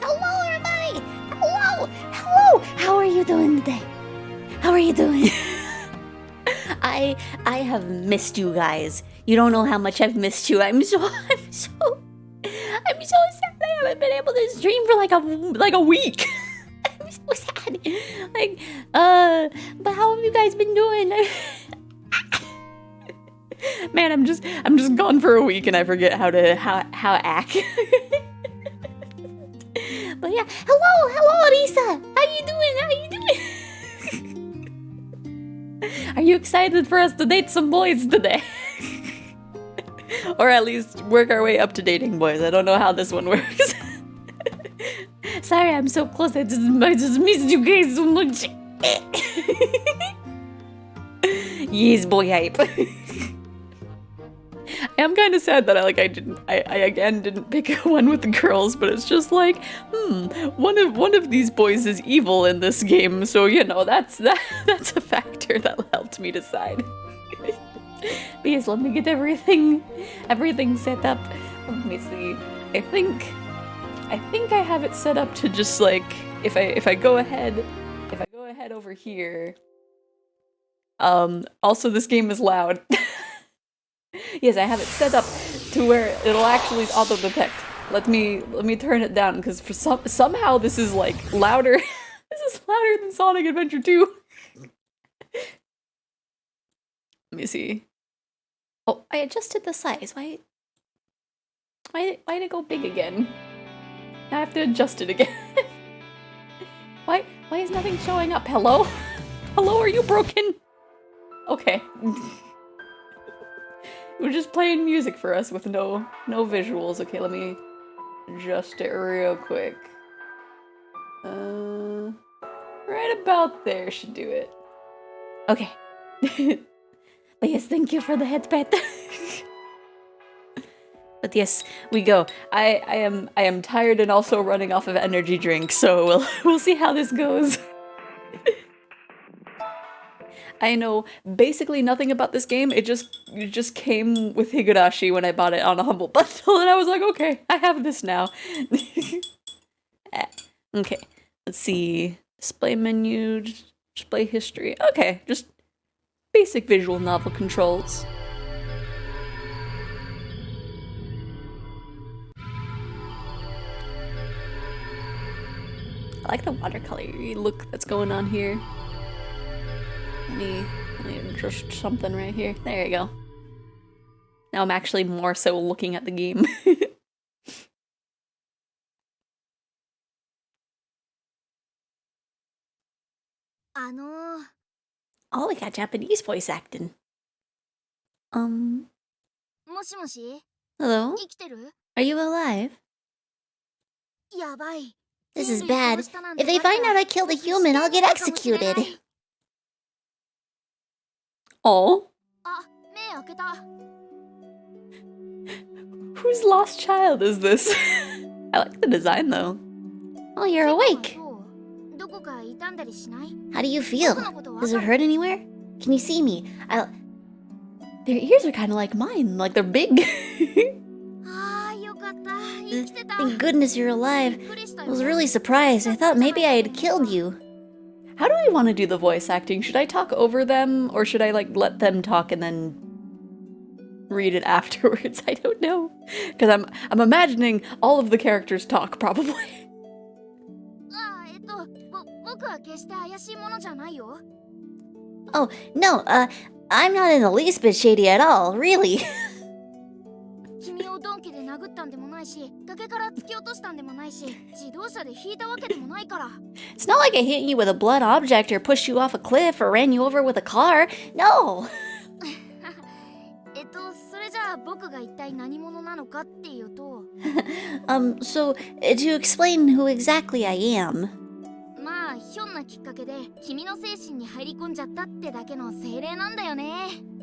Hello, everybody! Hello! Hello! How are you doing today? How are you doing? I have missed you guys. You don't know how much I've missed you. I'm so sad I haven't been able to stream for like a week. I'm so sad. Like, but how have you guys been doing? Man, I'm just gone for a week and I forget how act. But yeah, hello, Arisa. How you doing? Are you excited for us to date some boys today? Or at least work our way up to dating boys. I don't know how this one works. Sorry, I'm so close. I just missed you guys so much. Yes, boy hype. I am kind of sad that I again didn't pick one with the girls, but it's just like, one of these boys is evil in this game, so you know that's a factor that helped me decide. But yes, let me get everything set up. Let me see. I think I have it set up to just like if I go ahead over here. Also this game is loud. Yes, I have it set up to where it'll actually auto-detect. Let me turn it down because for somehow this is like louder. This is louder than Sonic Adventure 2. Let me see. Oh, I adjusted the size. Why did it go big again? Now I have to adjust it again. Why is nothing showing up? Hello? Hello, are you broken? Okay. We're just playing music for us with no visuals. Okay, let me adjust it real quick. Right about there should do it. Okay. But yes, thank you for the headpad. But yes, we go. I am tired and also running off of energy drinks, so we'll see how this goes. I know basically nothing about this game. It just came with Higurashi when I bought it on a Humble Bundle, and I was like, okay, I have this now. Okay, let's see. Display menu, display history. Okay, just basic visual novel controls. I like the watercolor look that's going on here. Let me adjust something right here. There you go. Now I'm actually more so looking at the game. Oh, we got Japanese voice acting. Hello? Are you alive? This is bad. If they find out I killed a human, I'll get executed. Oh. Whose lost child is this? I like the design though. Oh, you're awake. How do you feel? Does it hurt anywhere? Can you see me? Their ears are kind of like mine, like they're big. Thank goodness you're alive. I was really surprised. I thought maybe I had killed you. How do I want to do the voice acting? Should I talk over them, or should I like let them talk and then read it afterwards. I don't know. Because I'm imagining all of the characters talk, probably. Oh, no, I'm not in the least bit shady at all, really. It's not like I hit you with a blunt object or pushed you off a cliff or ran you over with a car. No. So, to explain who exactly I am.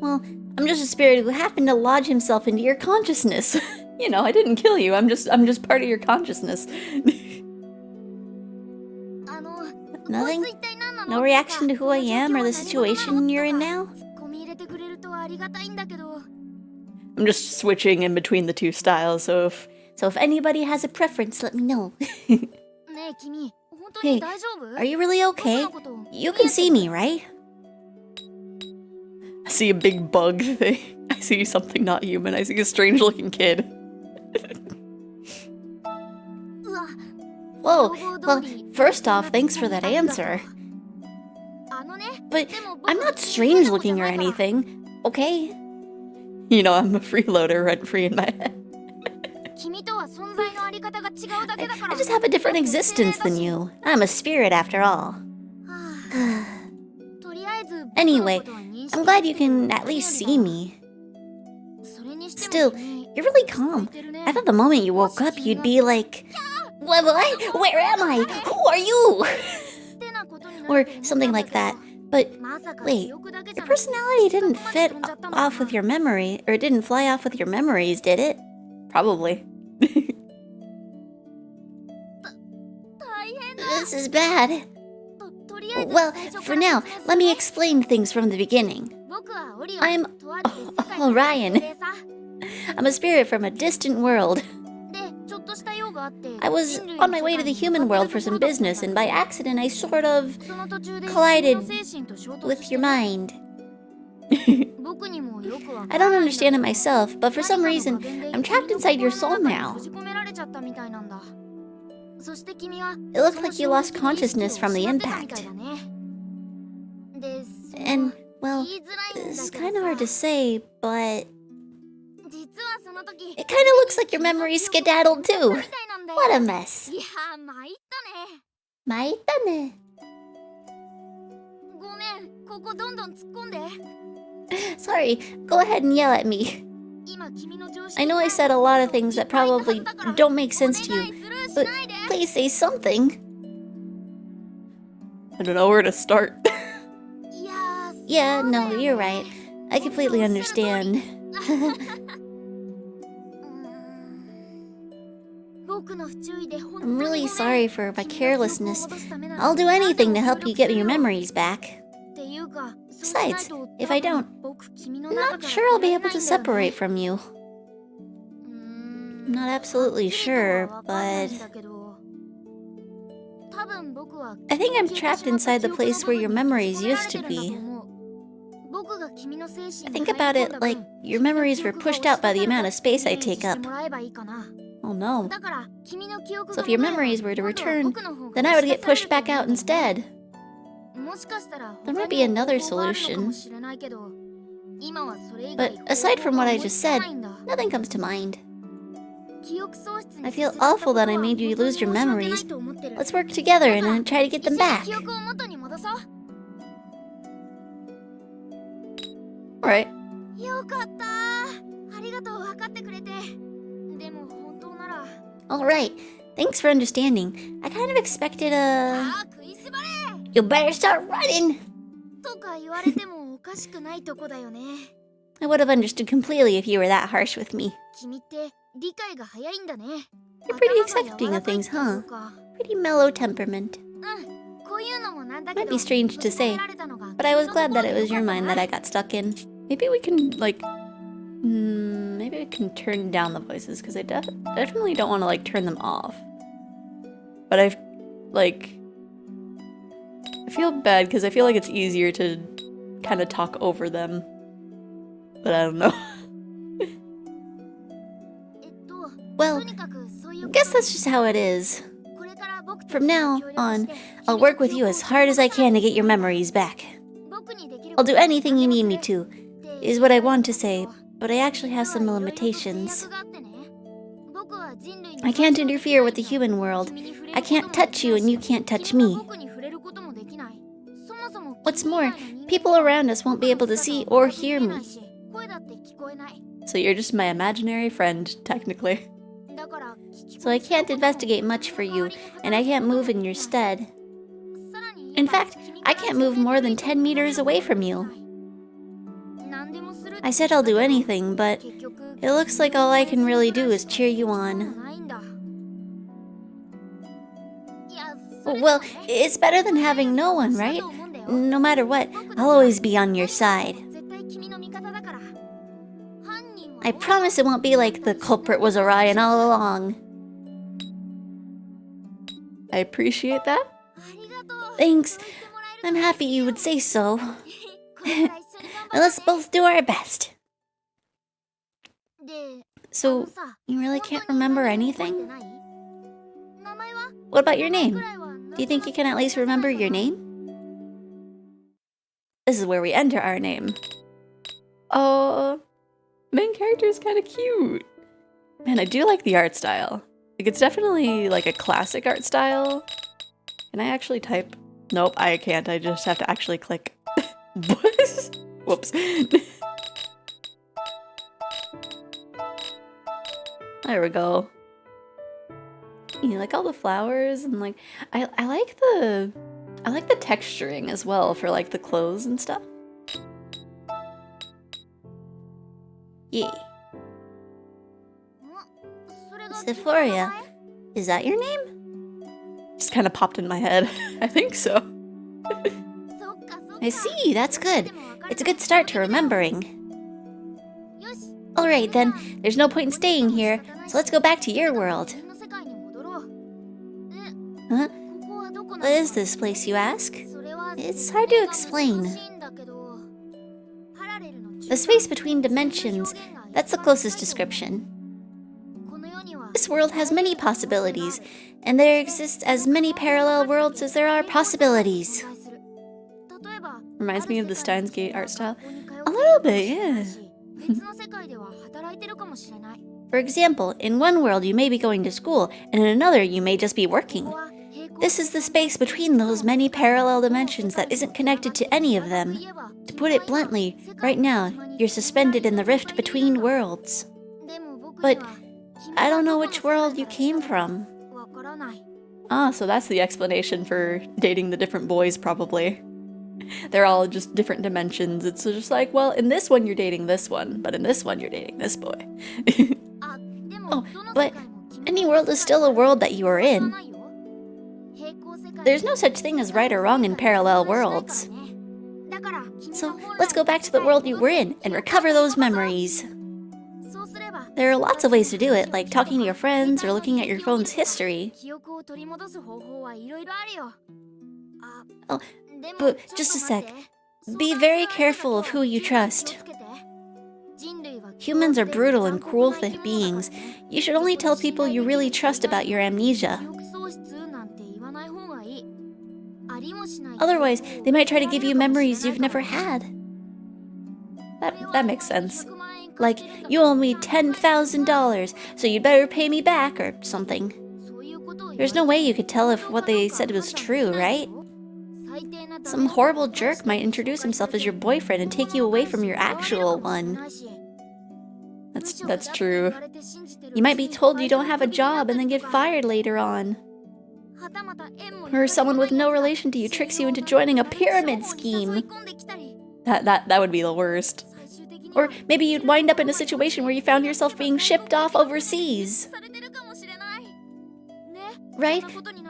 Well, I'm just a spirit who happened to lodge himself into your consciousness. You know, I didn't kill you. I'm just part of your consciousness. Nothing? No reaction to who I am or the situation you're in now? I'm just switching in between the two styles, so if anybody has a preference, let me know. Hey, are you really okay? You can see me, right? I see a big bug thing. I see something not human. I see a strange-looking kid. Whoa, well, first off, thanks for that answer. But I'm not strange-looking or anything, okay? You know, I'm a freeloader rent-free in my head. I just have a different existence than you. I'm a spirit after all. Anyway, I'm glad you can at least see me. Still, you're really calm. I thought the moment you woke up you'd be like, what? Where am I? Who are you? Or something like that. But wait, your personality didn't fit off with your memory, or it didn't fly off with your memories, did it? Probably. This is bad. Well, for now, let me explain things from the beginning. I'm Orion. I'm a spirit from a distant world. I was on my way to the human world for some business, and by accident I sort of collided with your mind. I don't understand it myself, but for some reason, I'm trapped inside your soul now. It looked like you lost consciousness from the impact. And, well, it's kind of hard to say, but it kind of looks like your memory skedaddled too. What a mess. Maitane. Sorry, go ahead and yell at me. I know I said a lot of things that probably don't make sense to you, but please say something. I don't know where to start. Yeah, no, you're right. I completely understand. I'm really sorry for my carelessness. I'll do anything to help you get your memories back. Besides, if I don't, I'm not sure I'll be able to separate from you. I'm not absolutely sure, but I think I'm trapped inside the place where your memories used to be. I think about it like your memories were pushed out by the amount of space I take up. Oh no. So if your memories were to return, then I would get pushed back out instead. There might be another solution. But aside from what I just said, nothing comes to mind. I feel awful that I made you lose your memories. Let's work together and try to get them back. Alright. Alright, thanks for understanding. I kind of expected a... You better start running! I would have understood completely if you were that harsh with me. You're pretty accepting of things, huh? Pretty mellow temperament. Might be strange to say, but I was glad that it was your mind that I got stuck in. Maybe we can, like... maybe we can turn down the voices, because I definitely don't want to, like, turn them off. But I feel bad, because I feel like it's easier to kind of talk over them. But I don't know. Well, guess that's just how it is. From now on, I'll work with you as hard as I can to get your memories back. I'll do anything you need me to, is what I want to say, but I actually have some limitations. I can't interfere with the human world. I can't touch you and you can't touch me. What's more, people around us won't be able to see or hear me. So you're just my imaginary friend, technically. So I can't investigate much for you, and I can't move in your stead. In fact, I can't move more than 10 meters away from you. I said I'll do anything, but it looks like all I can really do is cheer you on. Well, it's better than having no one, right? No matter what, I'll always be on your side. I promise it won't be like the culprit was Orion all along. I appreciate that. Thanks. I'm happy you would say so. Let's both do our best. So, you really can't remember anything? What about your name? Do you think you can at least remember your name? This is where we enter our name. Oh, main character is kind of cute. Man, I do like the art style. Like, it's definitely like a classic art style. Can I actually type? Nope, I can't. I just have to actually click. What? Whoops. There we go. You like all the flowers and like I like the texturing as well for like the clothes and stuff. Yeah. Xephoria, is that your name? Just kind of popped in my head. I think so. I see, that's good. It's a good start to remembering. Alright then, there's no point in staying here, so let's go back to your world. Huh? What is this place, you ask? It's hard to explain. The space between dimensions, that's the closest description. This world has many possibilities, and there exist as many parallel worlds as there are possibilities. Reminds me of the Steins Gate art style. A little bit, yeah. For example, in one world you may be going to school, and in another you may just be working. This is the space between those many parallel dimensions that isn't connected to any of them. To put it bluntly, right now, you're suspended in the rift between worlds. But I don't know which world you came from. Ah, so that's the explanation for dating the different boys, probably. They're all just different dimensions. It's just like, well, in this one you're dating this one, but in this one you're dating this boy. Oh, but any world is still a world that you are in. There's no such thing as right or wrong in parallel worlds. So let's go back to the world you were in and recover those memories. There are lots of ways to do it, like talking to your friends or looking at your phone's history. Oh, but just a sec. Be very careful of who you trust. Humans are brutal and cruel beings. You should only tell people you really trust about your amnesia. Otherwise, they might try to give you memories you've never had. That makes sense. Like, you owe me $10,000, so you'd better pay me back or something. There's no way you could tell if what they said was true, right? Some horrible jerk might introduce himself as your boyfriend and take you away from your actual one. That's true. You might be told you don't have a job and then get fired later on. Or someone with no relation to you tricks you into joining a pyramid scheme. That would be the worst. Or maybe you'd wind up in a situation where you found yourself being shipped off overseas. Right?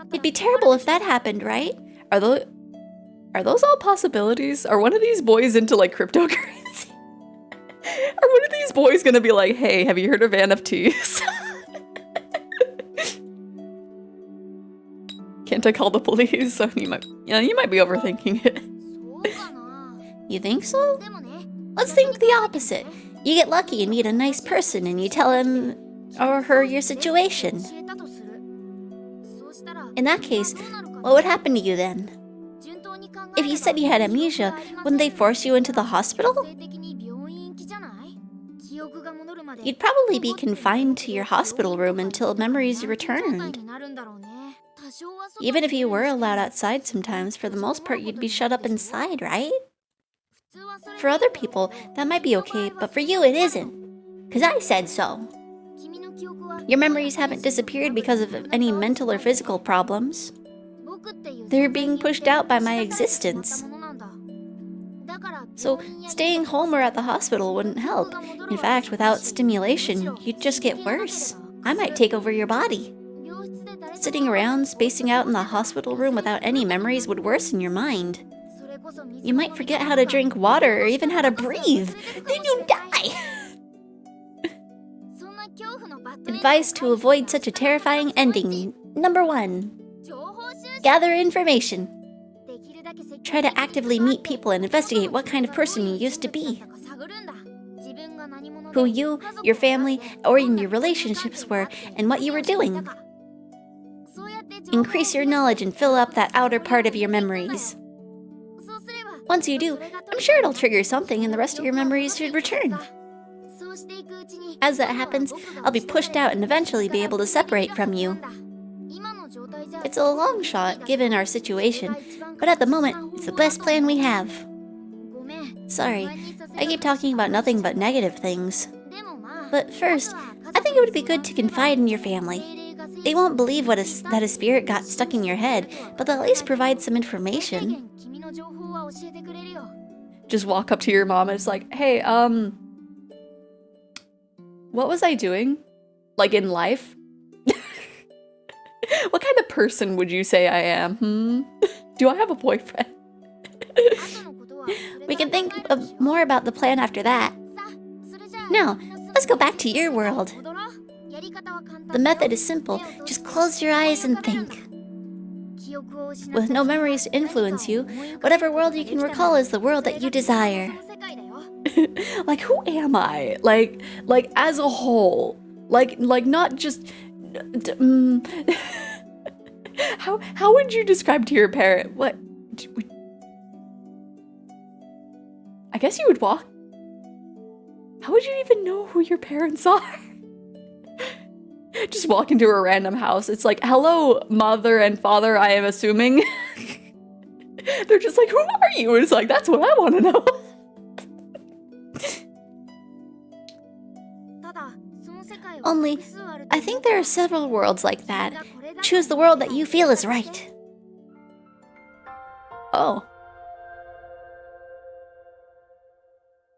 It'd be terrible if that happened, right? Are those all possibilities? Are one of these boys into like cryptocurrency? Are one of these boys gonna be like, hey, have you heard of NFTs? Can't I call the police? So you might be overthinking it. You think so? Let's think the opposite. You get lucky and meet a nice person and you tell him... or her your situation. In that case, what would happen to you then? If you said you had amnesia, wouldn't they force you into the hospital? You'd probably be confined to your hospital room until memories returned. Even if you were allowed outside sometimes, for the most part you'd be shut up inside, right? For other people, that might be okay, but for you it isn't. 'Cause I said so. Your memories haven't disappeared because of any mental or physical problems. They're being pushed out by my existence. So, staying home or at the hospital wouldn't help. In fact, without stimulation, you'd just get worse. I might take over your body. Sitting around, spacing out in the hospital room without any memories would worsen your mind. You might forget how to drink water or even how to breathe. Then you die! Advice to avoid such a terrifying ending. Number 1. Gather information. Try to actively meet people and investigate what kind of person you used to be. Who you, your family, or in your relationships were, and what you were doing. Increase your knowledge and fill up that outer part of your memories. Once you do, I'm sure it'll trigger something and the rest of your memories should return. As that happens, I'll be pushed out and eventually be able to separate from you. It's a long shot, given our situation, but at the moment, it's the best plan we have. Sorry, I keep talking about nothing but negative things. But first, I think it would be good to confide in your family. They won't believe that a spirit got stuck in your head, but they'll at least provide some information. Just walk up to your mom and it's like, hey, what was I doing? Like in life? What kind of person would you say I am? Do I have a boyfriend? We can think more about the plan after that. Now, let's go back to your world. The method is simple. Just close your eyes and think. With no memories to influence you, whatever world you can recall is the world that you desire. Like, who am I? Like as a whole. Like not just... How would you describe to your parent? What? I guess you would walk. How would you even know who your parents are? Just walk into a random house. It's like, hello, mother and father, I am assuming. They're just like, who are you? And it's like, that's what I want to know. Only, I think there are several worlds like that. Choose the world that you feel is right. Oh.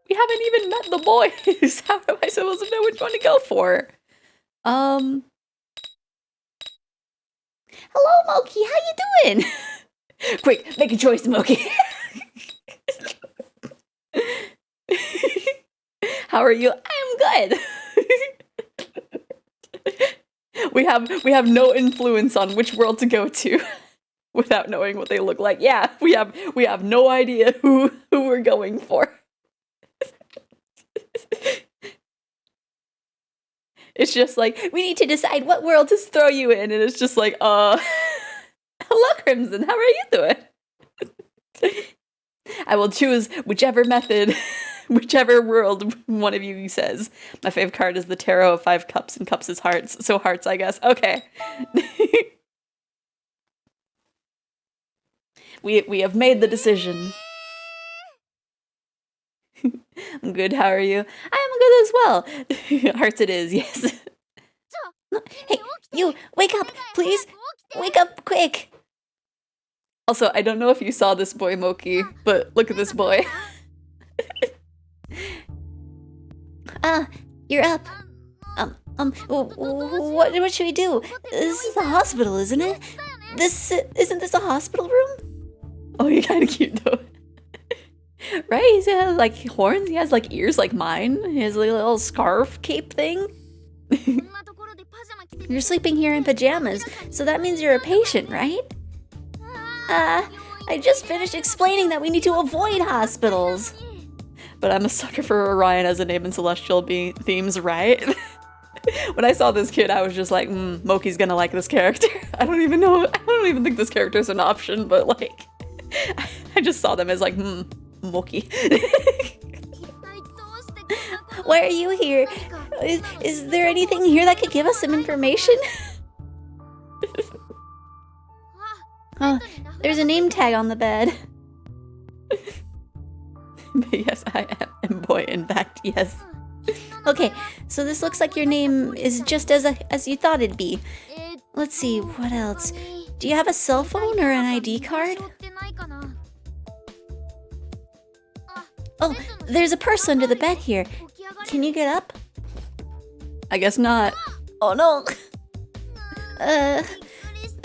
We haven't even met the boys. How am I supposed to know which one to go for? Hello, Moki, how you doing? Quick, make a choice, Moki. How are you? I'm good. We have no influence on which world to go to without knowing what they look like. Yeah, we have no idea who we're going for. It's just like, we need to decide what world to throw you in, and it's just like, hello, Crimson, how are you doing? I will choose whichever method, whichever world one of you says. My favorite card is the Tarot of 5 Cups, and cups is hearts, so hearts, I guess. Okay. We have made the decision. I'm good, how are you? I am good as well. Hearts it is, yes. Hey, you, wake up, please. Wake up, quick. Also, I don't know if you saw this boy, Moki, but look at this boy. You're up. What should we do? This is a hospital, isn't it? Isn't this a hospital room? Oh, you're kind of cute, though. Right? He has, like, horns. He has, like, ears like mine. He has, like, a little scarf cape thing. You're sleeping here in pajamas, so that means you're a patient, right? I just finished explaining that we need to avoid hospitals. But I'm a sucker for Orion as a name in celestial themes, right? When I saw this kid, I was just like, Moki's gonna like this character. I don't even think this character's an option, but like, I just saw them as like, Moki. Why are you here? Is there anything here that could give us some information? Oh, there's a name tag on the bed. Yes, I am boy, in fact, yes. Okay, so this looks like your name is just as you thought it'd be. Let's see, what else? Do you have a cell phone or an ID card? Oh, there's a purse under the bed here. Can you get up? I guess not. Oh no! That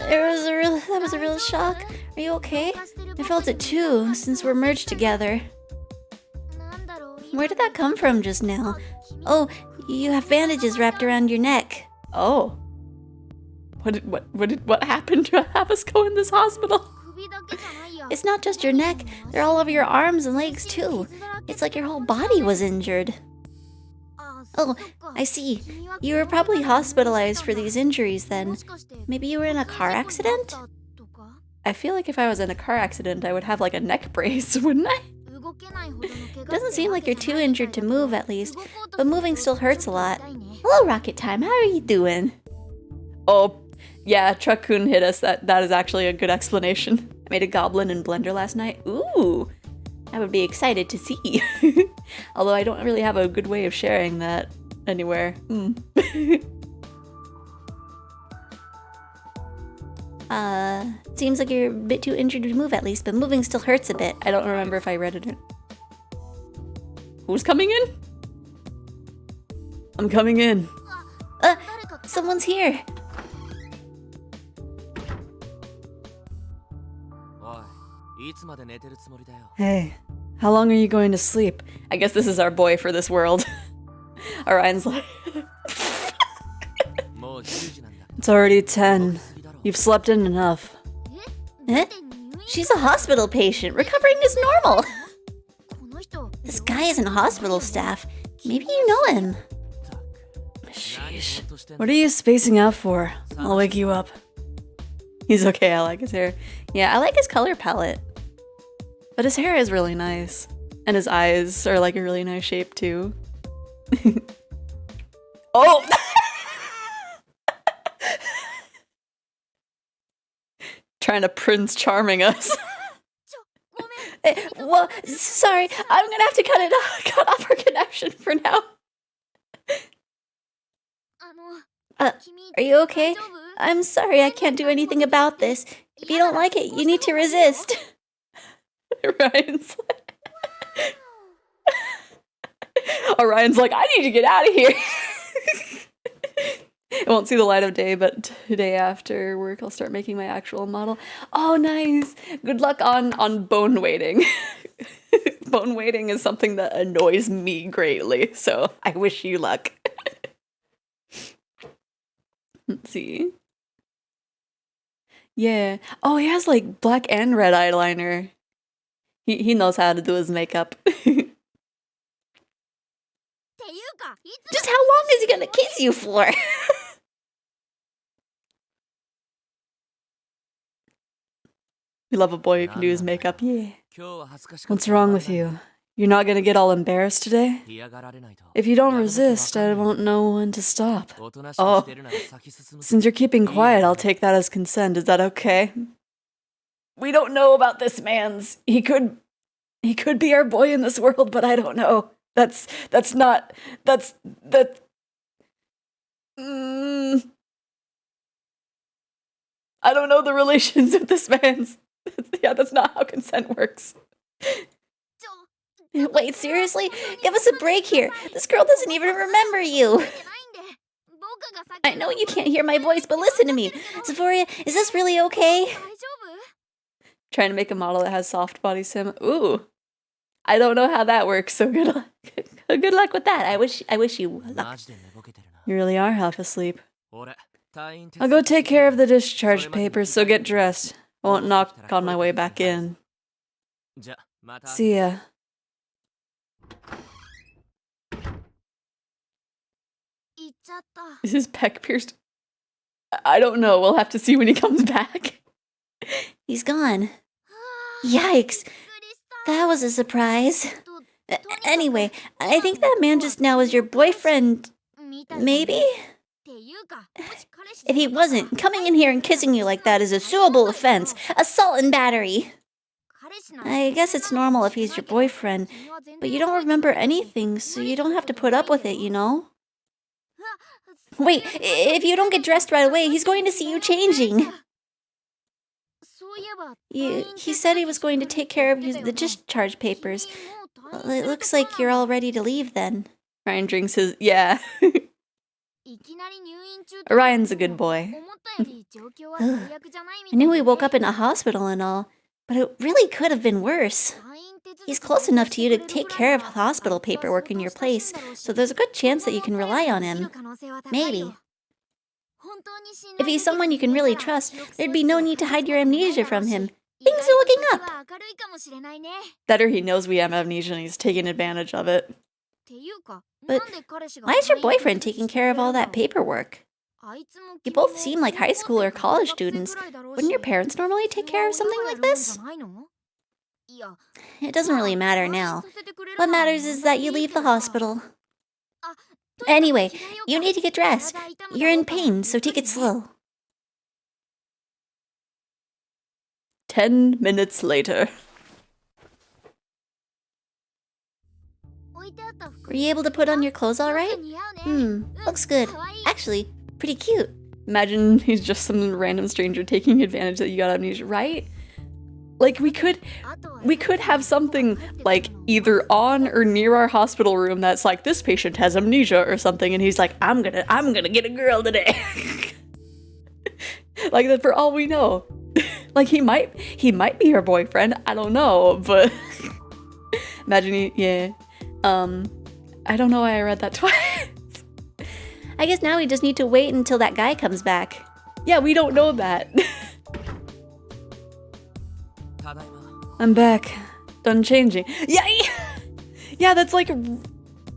was a real shock. Are you okay? I felt it too, since we're merged together. Where did that come from just now? Oh, you have bandages wrapped around your neck. Oh. What happened to have us go in this hospital? It's not just your neck, they're all over your arms and legs too. It's like your whole body was injured. Oh, I see. You were probably hospitalized for these injuries then. Maybe you were in a car accident? I feel like if I was in a car accident, I would have like a neck brace, wouldn't I? Doesn't seem like you're too injured to move at least, but moving still hurts a lot. Hello, Rocket Time, how are you doing? Oh, yeah, Truck-kun hit us. That is actually a good explanation. I made a goblin in Blender last night. Ooh, I would be excited to see. Although I don't really have a good way of sharing that anywhere. Seems like you're a bit too injured to move at least, but moving still hurts a bit. I don't remember if I read it. Who's coming in? I'm coming in. Someone's here. Hey, how long are you going to sleep? I guess this is our boy for this world. Orion's like... It's already 10. You've slept in enough. Eh? She's a hospital patient. Recovering is normal. This guy isn't hospital staff. Maybe you know him. Sheesh. What are you spacing out for? I'll wake you up. He's okay, I like his hair. Yeah, I like his color palette. But his hair is really nice. And his eyes are like a really nice shape too. Oh! Trying to Prince Charming us. Well, sorry, I'm gonna have to cut off our connection for now. Are you okay? I'm sorry, I can't do anything about this. If you don't like it, you need to resist. Orion's like... Orion's like, I need to get out of here. It won't see the light of day, but today after work, I'll start making my actual model. Oh, nice. Good luck on bone weighting. Bone weighting is something that annoys me greatly, so I wish you luck. Let's see. Yeah. Oh, he has like black and red eyeliner. He knows how to do his makeup. Just how long is he gonna kiss you for? We love a boy who can do his makeup. Yeah. What's wrong with you? You're not gonna get all embarrassed today? If you don't resist, I won't know when to stop. Oh, since you're keeping quiet, I'll take that as consent. Is that okay? We don't know about this man's. He could be our boy in this world, but I don't know. That's not. I don't know the relations with this man's. Yeah, that's not how consent works. Wait, seriously? Give us a break here. This girl doesn't even remember you. I know you can't hear my voice, but listen to me. Xephoria, is this really okay? Trying to make a model that has soft body sim. Ooh. I don't know how that works, so good luck. Good luck with that. I wish you luck. You really are half asleep. I'll go take care of the discharge papers, so get dressed. I won't knock on my way back in. See ya. Is his peck pierced? I don't know. We'll have to see when he comes back. He's gone. Yikes. That was a surprise. Anyway, I think that man just now was your boyfriend. Maybe? If he wasn't, coming in here and kissing you like that is a suable offense. Assault and battery. I guess it's normal if he's your boyfriend, but you don't remember anything, so you don't have to put up with it, you know? Wait, if you don't get dressed right away, he's going to see you changing. He said he was going to take care of the discharge papers. Well, it looks like you're all ready to leave then. Ryan drinks his... Yeah. Ryan's a good boy. I knew he woke up in a hospital and all, but it really could have been worse. He's close enough to you to take care of hospital paperwork in your place, so there's a good chance that you can rely on him. Maybe. If he's someone you can really trust, there'd be no need to hide your amnesia from him. Things are looking up. Better he knows we have amnesia and he's taking advantage of it. But why is your boyfriend taking care of all that paperwork? You both seem like high school or college students. Wouldn't your parents normally take care of something like this? It doesn't really matter now. What matters is that you leave the hospital. Anyway, you need to get dressed. You're in pain, so take it slow. 10 minutes later. Were you able to put on your clothes all right? Looks good. Actually, pretty cute. Imagine he's just some random stranger taking advantage that you got amnesia, right? Like, we could have something, like, either on or near our hospital room that's like, this patient has amnesia or something, and he's like, I'm gonna get a girl today. Like, that for all we know. Like, he might be her boyfriend, I don't know, but... Imagine yeah. I don't know why I read that twice. I guess now we just need to wait until that guy comes back. Yeah, we don't know that. I'm back. Done changing. Yeah! Yeah, that's like...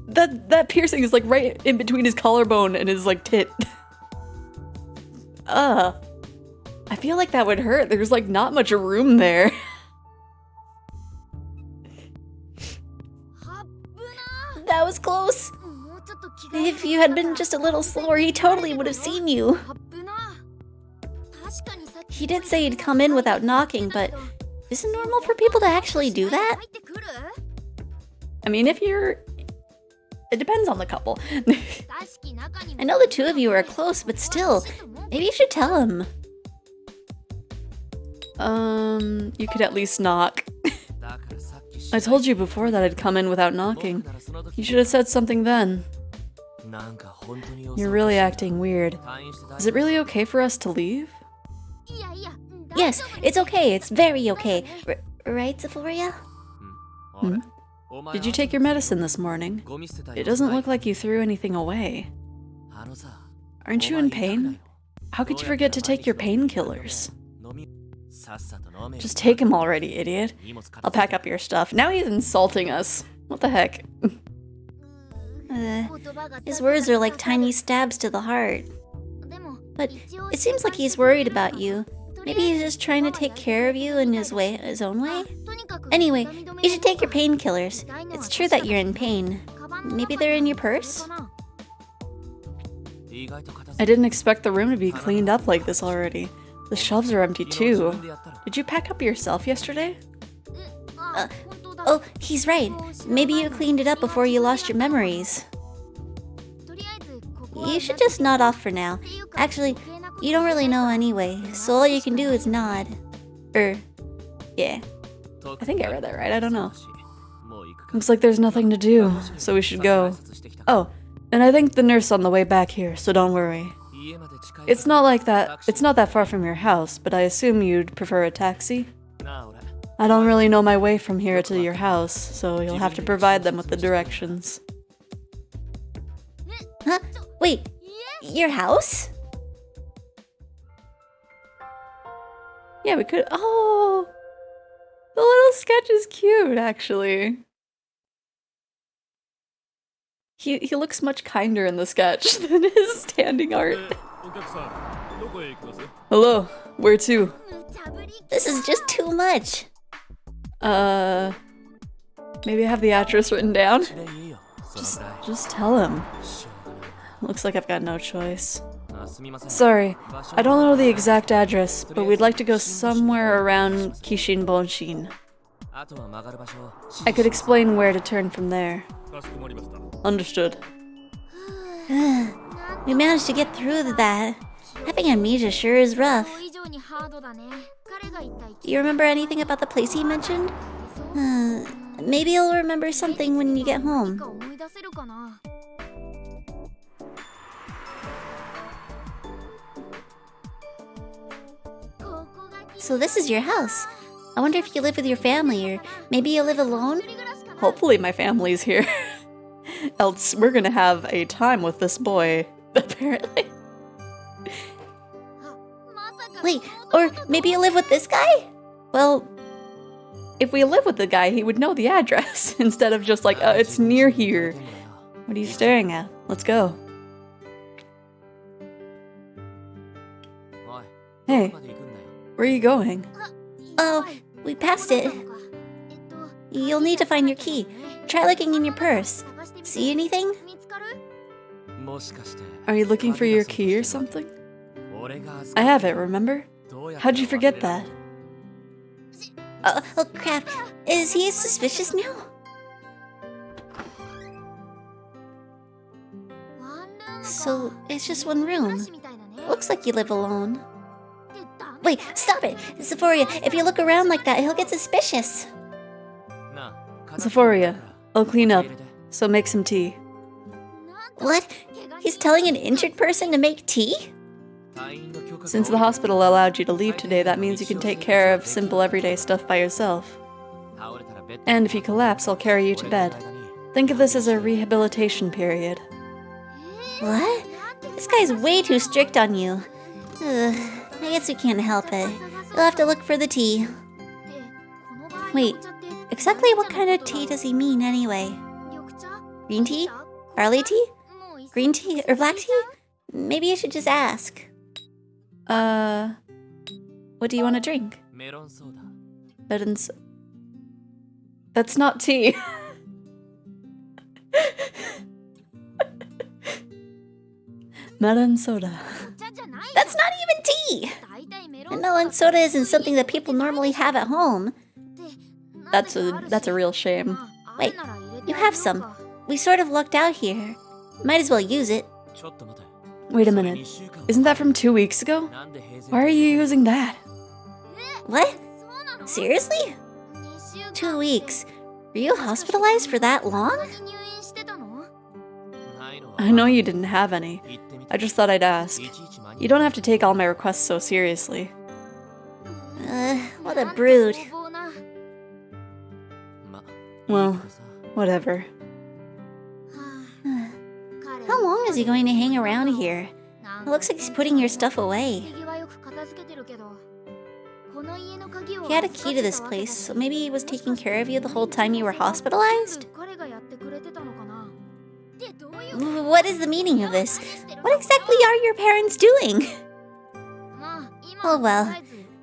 That piercing is like right in between his collarbone and his like tit. I feel like that would hurt. There's like not much room there. That was close. If you had been just a little slower, he totally would have seen you. He did say he'd come in without knocking, but is it normal for people to actually do that? I mean, if you're... It depends on the couple. I know the two of you are close, but still, maybe you should tell him. You could at least knock. I told you before that I'd come in without knocking. You should have said something then. You're really acting weird. Is it really okay for us to leave? Yes, it's okay. It's very okay. Right, Xephoria? Did you take your medicine this morning? It doesn't look like you threw anything away. Aren't you in pain? How could you forget to take your painkillers? Just take him already, idiot. I'll pack up your stuff. Now he's insulting us. What the heck? His words are like tiny stabs to the heart. But it seems like he's worried about you. Maybe he's just trying to take care of you in his own way? Anyway, you should take your painkillers. It's true that you're in pain. Maybe they're in your purse? I didn't expect the room to be cleaned up like this already. The shelves are empty too. Did you pack up yourself yesterday? Oh, he's right. Maybe you cleaned it up before you lost your memories. You should just nod off for now. Actually, you don't really know anyway, so all you can do is nod. Yeah. I think I read that right, I don't know. Looks like there's nothing to do, so we should go. Oh, and I think the nurse on the way back here, so don't worry. It's not that far from your house, but I assume you'd prefer a taxi? I don't really know my way from here to your house, so you'll have to provide them with the directions. Huh? Wait, your house? Yeah, we could. Oh! The little sketch is cute, actually. He looks much kinder in the sketch than his standing art. Hello, where to? This is just too much. Maybe I have the address written down? Just tell him. Looks like I've got no choice. Sorry, I don't know the exact address, but we'd like to go somewhere around Kishin Bonshin. I could explain where to turn from there. Understood. We managed to get through to that. Having amnesia sure is rough. Do you remember anything about the place he mentioned? Maybe you'll remember something when you get home. So this is your house. I wonder if you live with your family, or maybe you live alone? Hopefully my family's here. Else we're gonna have a time with this boy, apparently. Wait, or maybe you live with this guy? Well, if we live with the guy, he would know the address, instead of just like, it's near here. What are you staring at? Let's go. Hey, where are you going? Oh, we passed it. You'll need to find your key. Try looking in your purse. See anything? Are you looking for your key or something? I have it, remember? How'd you forget that? Oh crap. Is he suspicious now? So, it's just one room. Looks like you live alone. Wait, stop it! Xephoria, if you look around like that, he'll get suspicious. Xephoria, I'll clean up, so make some tea. What? He's telling an injured person to make tea? Since the hospital allowed you to leave today, that means you can take care of simple everyday stuff by yourself. And if you collapse, I'll carry you to bed. Think of this as a rehabilitation period. What? This guy's way too strict on you. I guess we can't help it. You'll have to look for the tea. Wait, exactly what kind of tea does he mean anyway? Green tea? Barley tea? Green tea or black tea? Maybe I should just ask. What do you want to drink? Melon soda. That's not tea. Melon soda. That's not even tea! And melon soda isn't something that people normally have at home. That's a real shame. Wait, you have some. We sort of lucked out here. Might as well use it. Wait a minute. Isn't that from 2 weeks ago? Why are you using that? What? Seriously? 2 weeks. Were you hospitalized for that long? I know you didn't have any. I just thought I'd ask. You don't have to take all my requests so seriously. What a brood. Well, whatever. How long is he going to hang around here? It looks like he's putting your stuff away. He had a key to this place, so maybe he was taking care of you the whole time you were hospitalized? What is the meaning of this? What exactly are your parents doing? Oh well,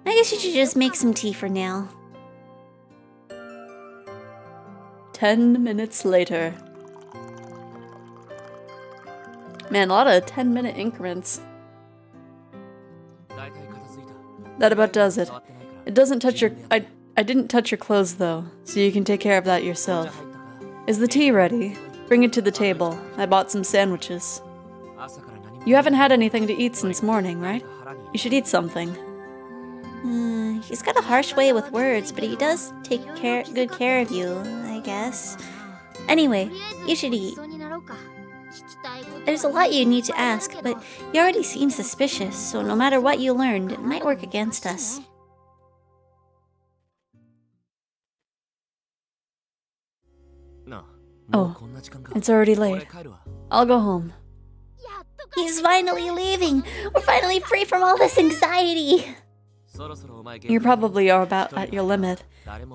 I guess you should just make some tea for now. 10 minutes later. Man, a lot of 10-minute increments. That about does it. It doesn't touch your... I didn't touch your clothes though, so you can take care of that yourself. Is the tea ready? Bring it to the table. I bought some sandwiches. You haven't had anything to eat since morning, right? You should eat something. He's got a harsh way with words, but he does take good care of you, I guess. Anyway, you should eat. There's a lot you need to ask, but you already seem suspicious, so no matter what you learned, it might work against us. Oh, it's already late. I'll go home. He's finally leaving! We're finally free from all this anxiety! You probably are about at your limit.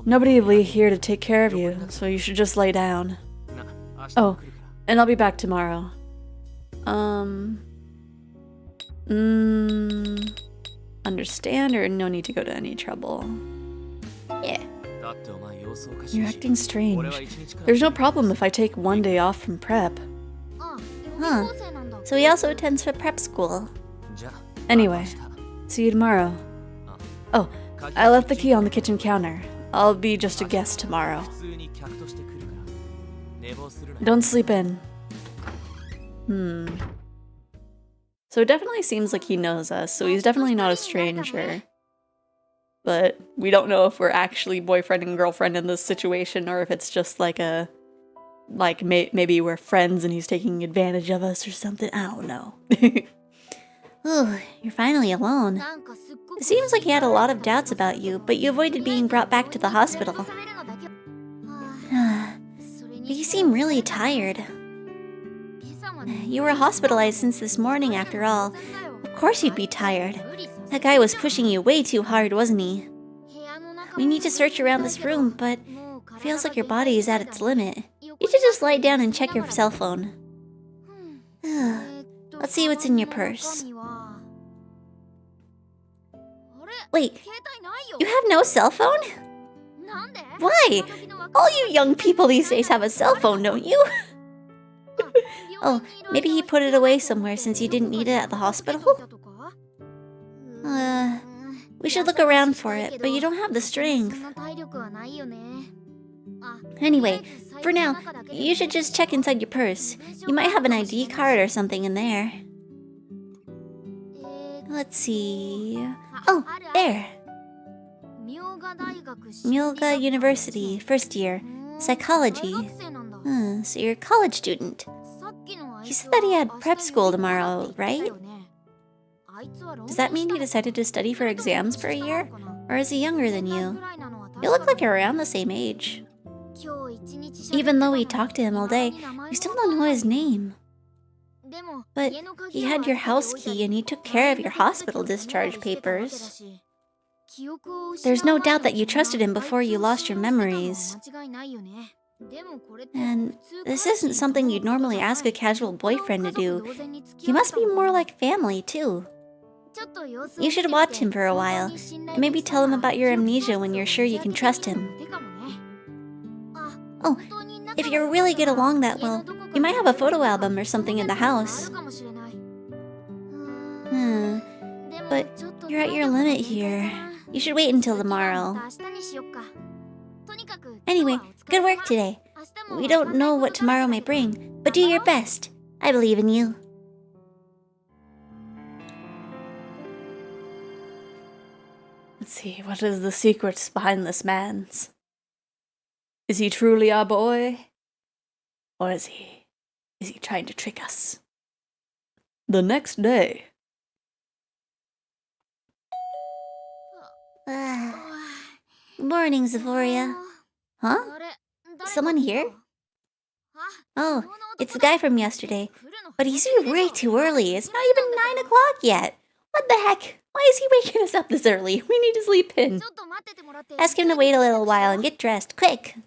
Nobody will be here to take care of you, so you should just lay down. Oh, And I'll be back tomorrow. Understand or no need to go to any trouble? Yeah. You're acting strange. There's no problem if I take one day off from prep. Huh. So he also attends a prep school. Anyway, see you tomorrow. Oh, I left the key on the kitchen counter. I'll be just a guest tomorrow. Don't sleep in. So it definitely seems like he knows us, so he's definitely not a stranger. But we don't know if we're actually boyfriend and girlfriend in this situation, or if it's just like a... Like, maybe we're friends and he's taking advantage of us or something. I don't know. Ooh, you're finally alone. It seems like he had a lot of doubts about you, but you avoided being brought back to the hospital. You seem really tired. You were hospitalized since this morning, after all. Of course you'd be tired. That guy was pushing you way too hard, wasn't he? We need to search around this room, but it feels like your body is at its limit. You should just lie down and check your cell phone. Let's see what's in your purse. Wait, you have no cell phone? Why? All you young people these days have a cell phone, don't you? Oh, maybe he put it away somewhere since you didn't need it at the hospital? We should look around for it, but you don't have the strength. Anyway, for now, you should just check inside your purse. You might have an ID card or something in there. Let's see... Oh, there! Myulga University, first year. Psychology. So you're a college student. He said that he had prep school tomorrow, right? Does that mean he decided to study for exams for a year? Or is he younger than you? You look like you're around the same age. Even though we talked to him all day, we still don't know his name. But he had your house key and he took care of your hospital discharge papers. There's no doubt that you trusted him before you lost your memories. And this isn't something you'd normally ask a casual boyfriend to do. He must be more like family, too. You should watch him for a while, and maybe tell him about your amnesia when you're sure you can trust him. Oh, if you really get along that well, you might have a photo album or something in the house. But you're at your limit here. You should wait until tomorrow. Anyway, good work today. We don't know what tomorrow may bring, but do your best. I believe in you. Let's see, what is the secret behind this man's? Is he truly our boy? Or is he trying to trick us? The next day. Morning, Xephoria. Huh? Someone here? Oh, it's the guy from yesterday. But he's here way too early. It's not even 9 o'clock yet. What the heck? Why is he waking us up this early? We need to sleep in. Ask him to wait a little while and get dressed, quick.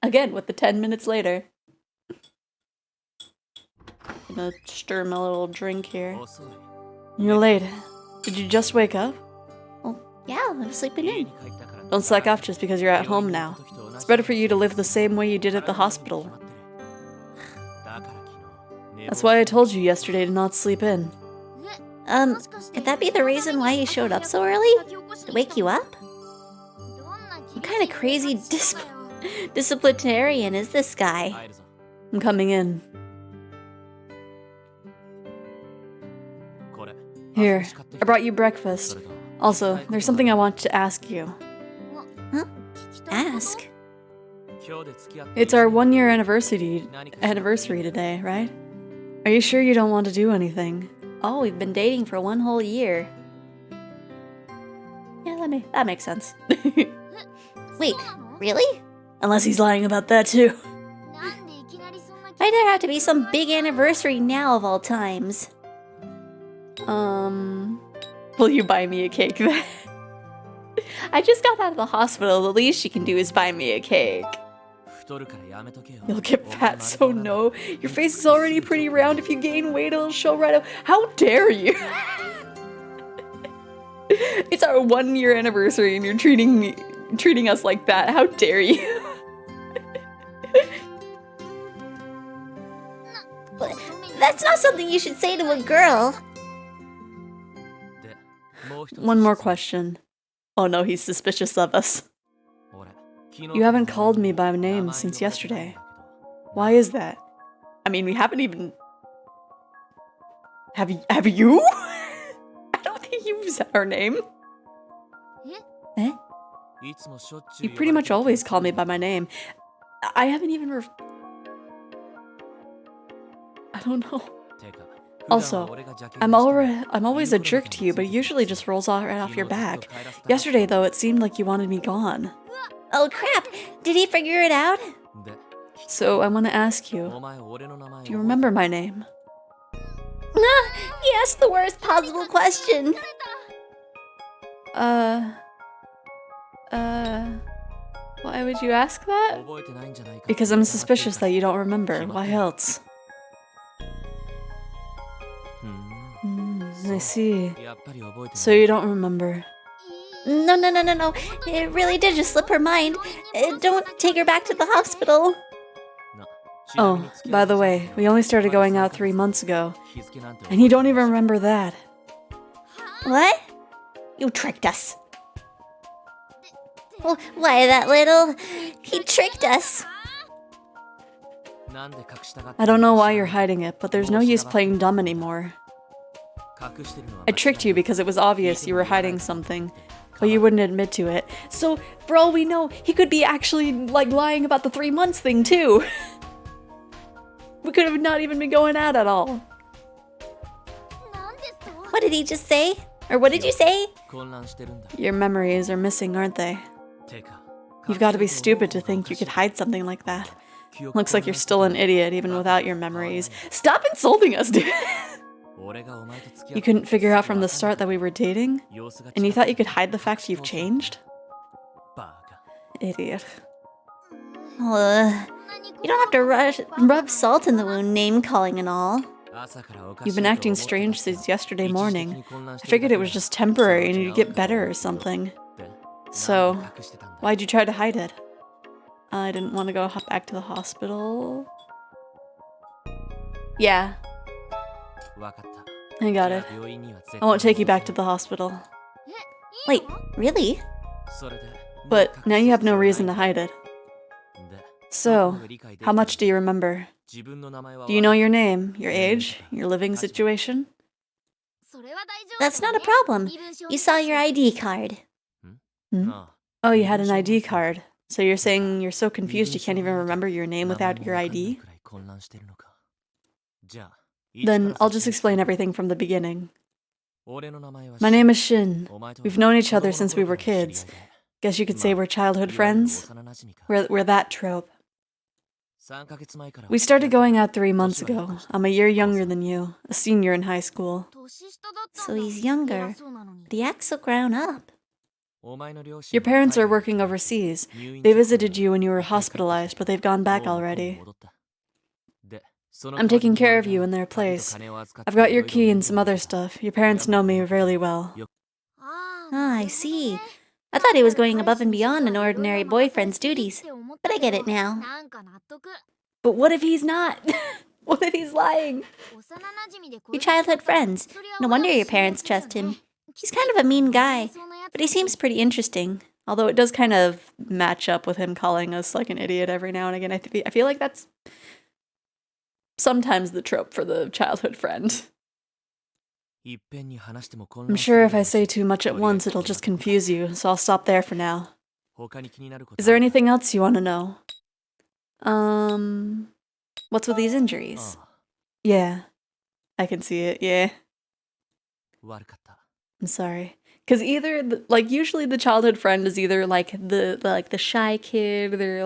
Again, with the 10 minutes later. I'm gonna stir my little drink here. You're late. Did you just wake up? Oh, yeah, I'm sleeping in. Don't slack off just because you're at home now. It's better for you to live the same way you did at the hospital. That's why I told you yesterday to not sleep in. Could that be the reason why he showed up so early? To wake you up? What kind of crazy disciplinarian is this guy? I'm coming in. Here, I brought you breakfast. Also, there's something I want to ask you. Huh? Ask? It's our 1-year anniversary today, right? Are you sure you don't want to do anything? Oh, we've been dating for 1 whole year. Yeah, that makes sense. Wait, really? Unless he's lying about that too. Why there have to be some big anniversary now of all times? Will you buy me a cake then? I just got out of the hospital. The least she can do is buy me a cake. You'll get fat, so no. Your face is already pretty round. If you gain weight, it'll show right out. How dare you? It's our 1-year anniversary and you're treating us like that. How dare you? That's not something you should say to a girl. One more question. Oh no, he's suspicious of us. You haven't called me by name since yesterday. Why is that? I mean, we haven't even... Have you? I don't think you've said our name. Eh? You pretty much always call me by my name. I haven't even I don't know. Also, I'm always a jerk to you, but it usually just rolls right off your back. Yesterday, though, it seemed like you wanted me gone. Oh crap! Did he figure it out? So I want to ask you, do you remember my name? He asked the worst possible question. Why would you ask that? Because I'm suspicious that you don't remember. Why else? I see. So you don't remember. No. It really did just slip her mind. Don't take her back to the hospital. Oh, by the way, we only started going out 3 months ago. And you don't even remember that. What? You tricked us. Well, why that little... He tricked us. I don't know why you're hiding it, but there's no use playing dumb anymore. I tricked you because it was obvious you were hiding something, but you wouldn't admit to it. So, for all we know, he could be actually, like, lying about the 3 months thing, too. We could have not even been going out at all. What did he just say? Or what did you say? Your memories are missing, aren't they? You've got to be stupid to think you could hide something like that. Looks like you're still an idiot even without your memories. Stop insulting us, dude! You couldn't figure out from the start that we were dating? And you thought you could hide the fact you've changed? Idiot. You don't have to rub salt in the wound, name-calling and all. You've been acting strange since yesterday morning. I figured it was just temporary and you'd get better or something. So, why'd you try to hide it? I didn't want to go back to the hospital. Yeah. I got it. I won't take you back to the hospital. Wait, really? But now you have no reason to hide it. So, how much do you remember? Do you know your name, your age, your living situation? That's not a problem. You saw your ID card. Hmm? Oh, you had an ID card. So you're saying you're so confused you can't even remember your name without your ID? Then I'll just explain everything from the beginning. My name is Shin. We've known each other since we were kids. Guess you could say we're childhood friends? We're that trope. We started going out 3 months ago. I'm a year younger than you, a senior in high school. So he's younger, but he acts so grown up. Your parents are working overseas. They visited you when you were hospitalized, but they've gone back already. I'm taking care of you in their place. I've got your key and some other stuff. Your parents know me really well. Ah, I see. I thought he was going above and beyond an ordinary boyfriend's duties, but I get it now. But what if he's not? What if he's lying? Your childhood friends. No wonder your parents trust him. He's kind of a mean guy, but he seems pretty interesting. Although it does kind of match up with him calling us like an idiot every now and again. I feel like that's sometimes the trope for the childhood friend. I'm sure if I say too much at once, it'll just confuse you, so I'll stop there for now. Is there anything else you want to know? What's with these injuries? Yeah, I can see it, yeah. I'm sorry. Because either, usually the childhood friend is either, the shy kid, they're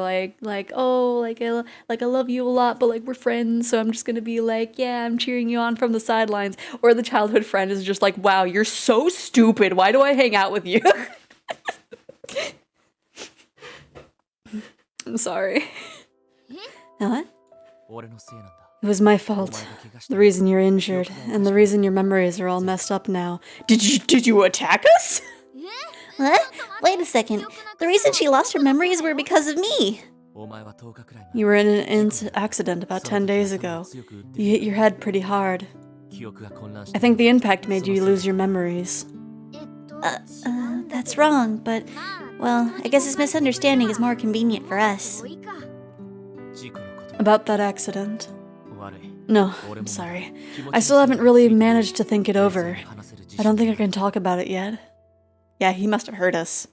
oh, I love you a lot, but, we're friends, so I'm just gonna be yeah, I'm cheering you on from the sidelines. Or the childhood friend is just wow, you're so stupid, why do I hang out with you? I'm sorry. Huh? It was my fault. The reason you're injured, and the reason your memories are all messed up now. Did you attack us? What? Wait a second. The reason she lost her memories were because of me. You were in an accident about 10 days ago. You hit your head pretty hard. I think the impact made you lose your memories. That's wrong, but, well, I guess this misunderstanding is more convenient for us. About that accident. No, I'm sorry. I still haven't really managed to think it over. I don't think I can talk about it yet. Yeah, he must have heard us.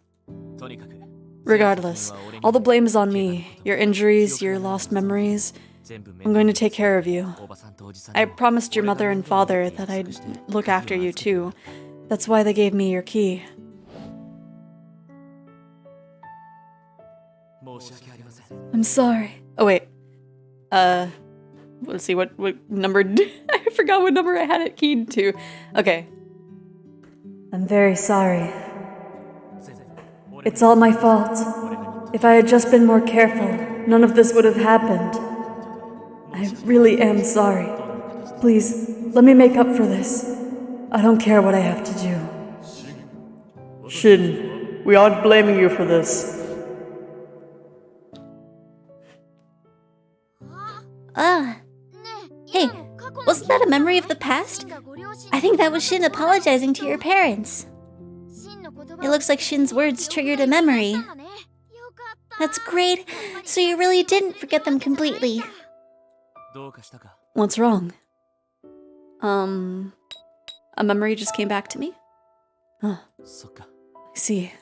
Regardless, all the blame is on me. Your injuries, your lost memories. I'm going to take care of you. I promised your mother and father that I'd look after you too. That's why they gave me your key. I'm sorry. Oh wait. Let's see what number I forgot what number I had it keyed to. Okay. I'm very sorry. It's all my fault. If I had just been more careful, none of this would have happened. I really am sorry. Please, let me make up for this. I don't care what I have to do. Shin, we aren't blaming you for this. Hey, wasn't that a memory of the past? I think that was Shin apologizing to your parents. It looks like Shin's words triggered a memory. That's great. So you really didn't forget them completely. What's wrong? A memory just came back to me? Huh. I see.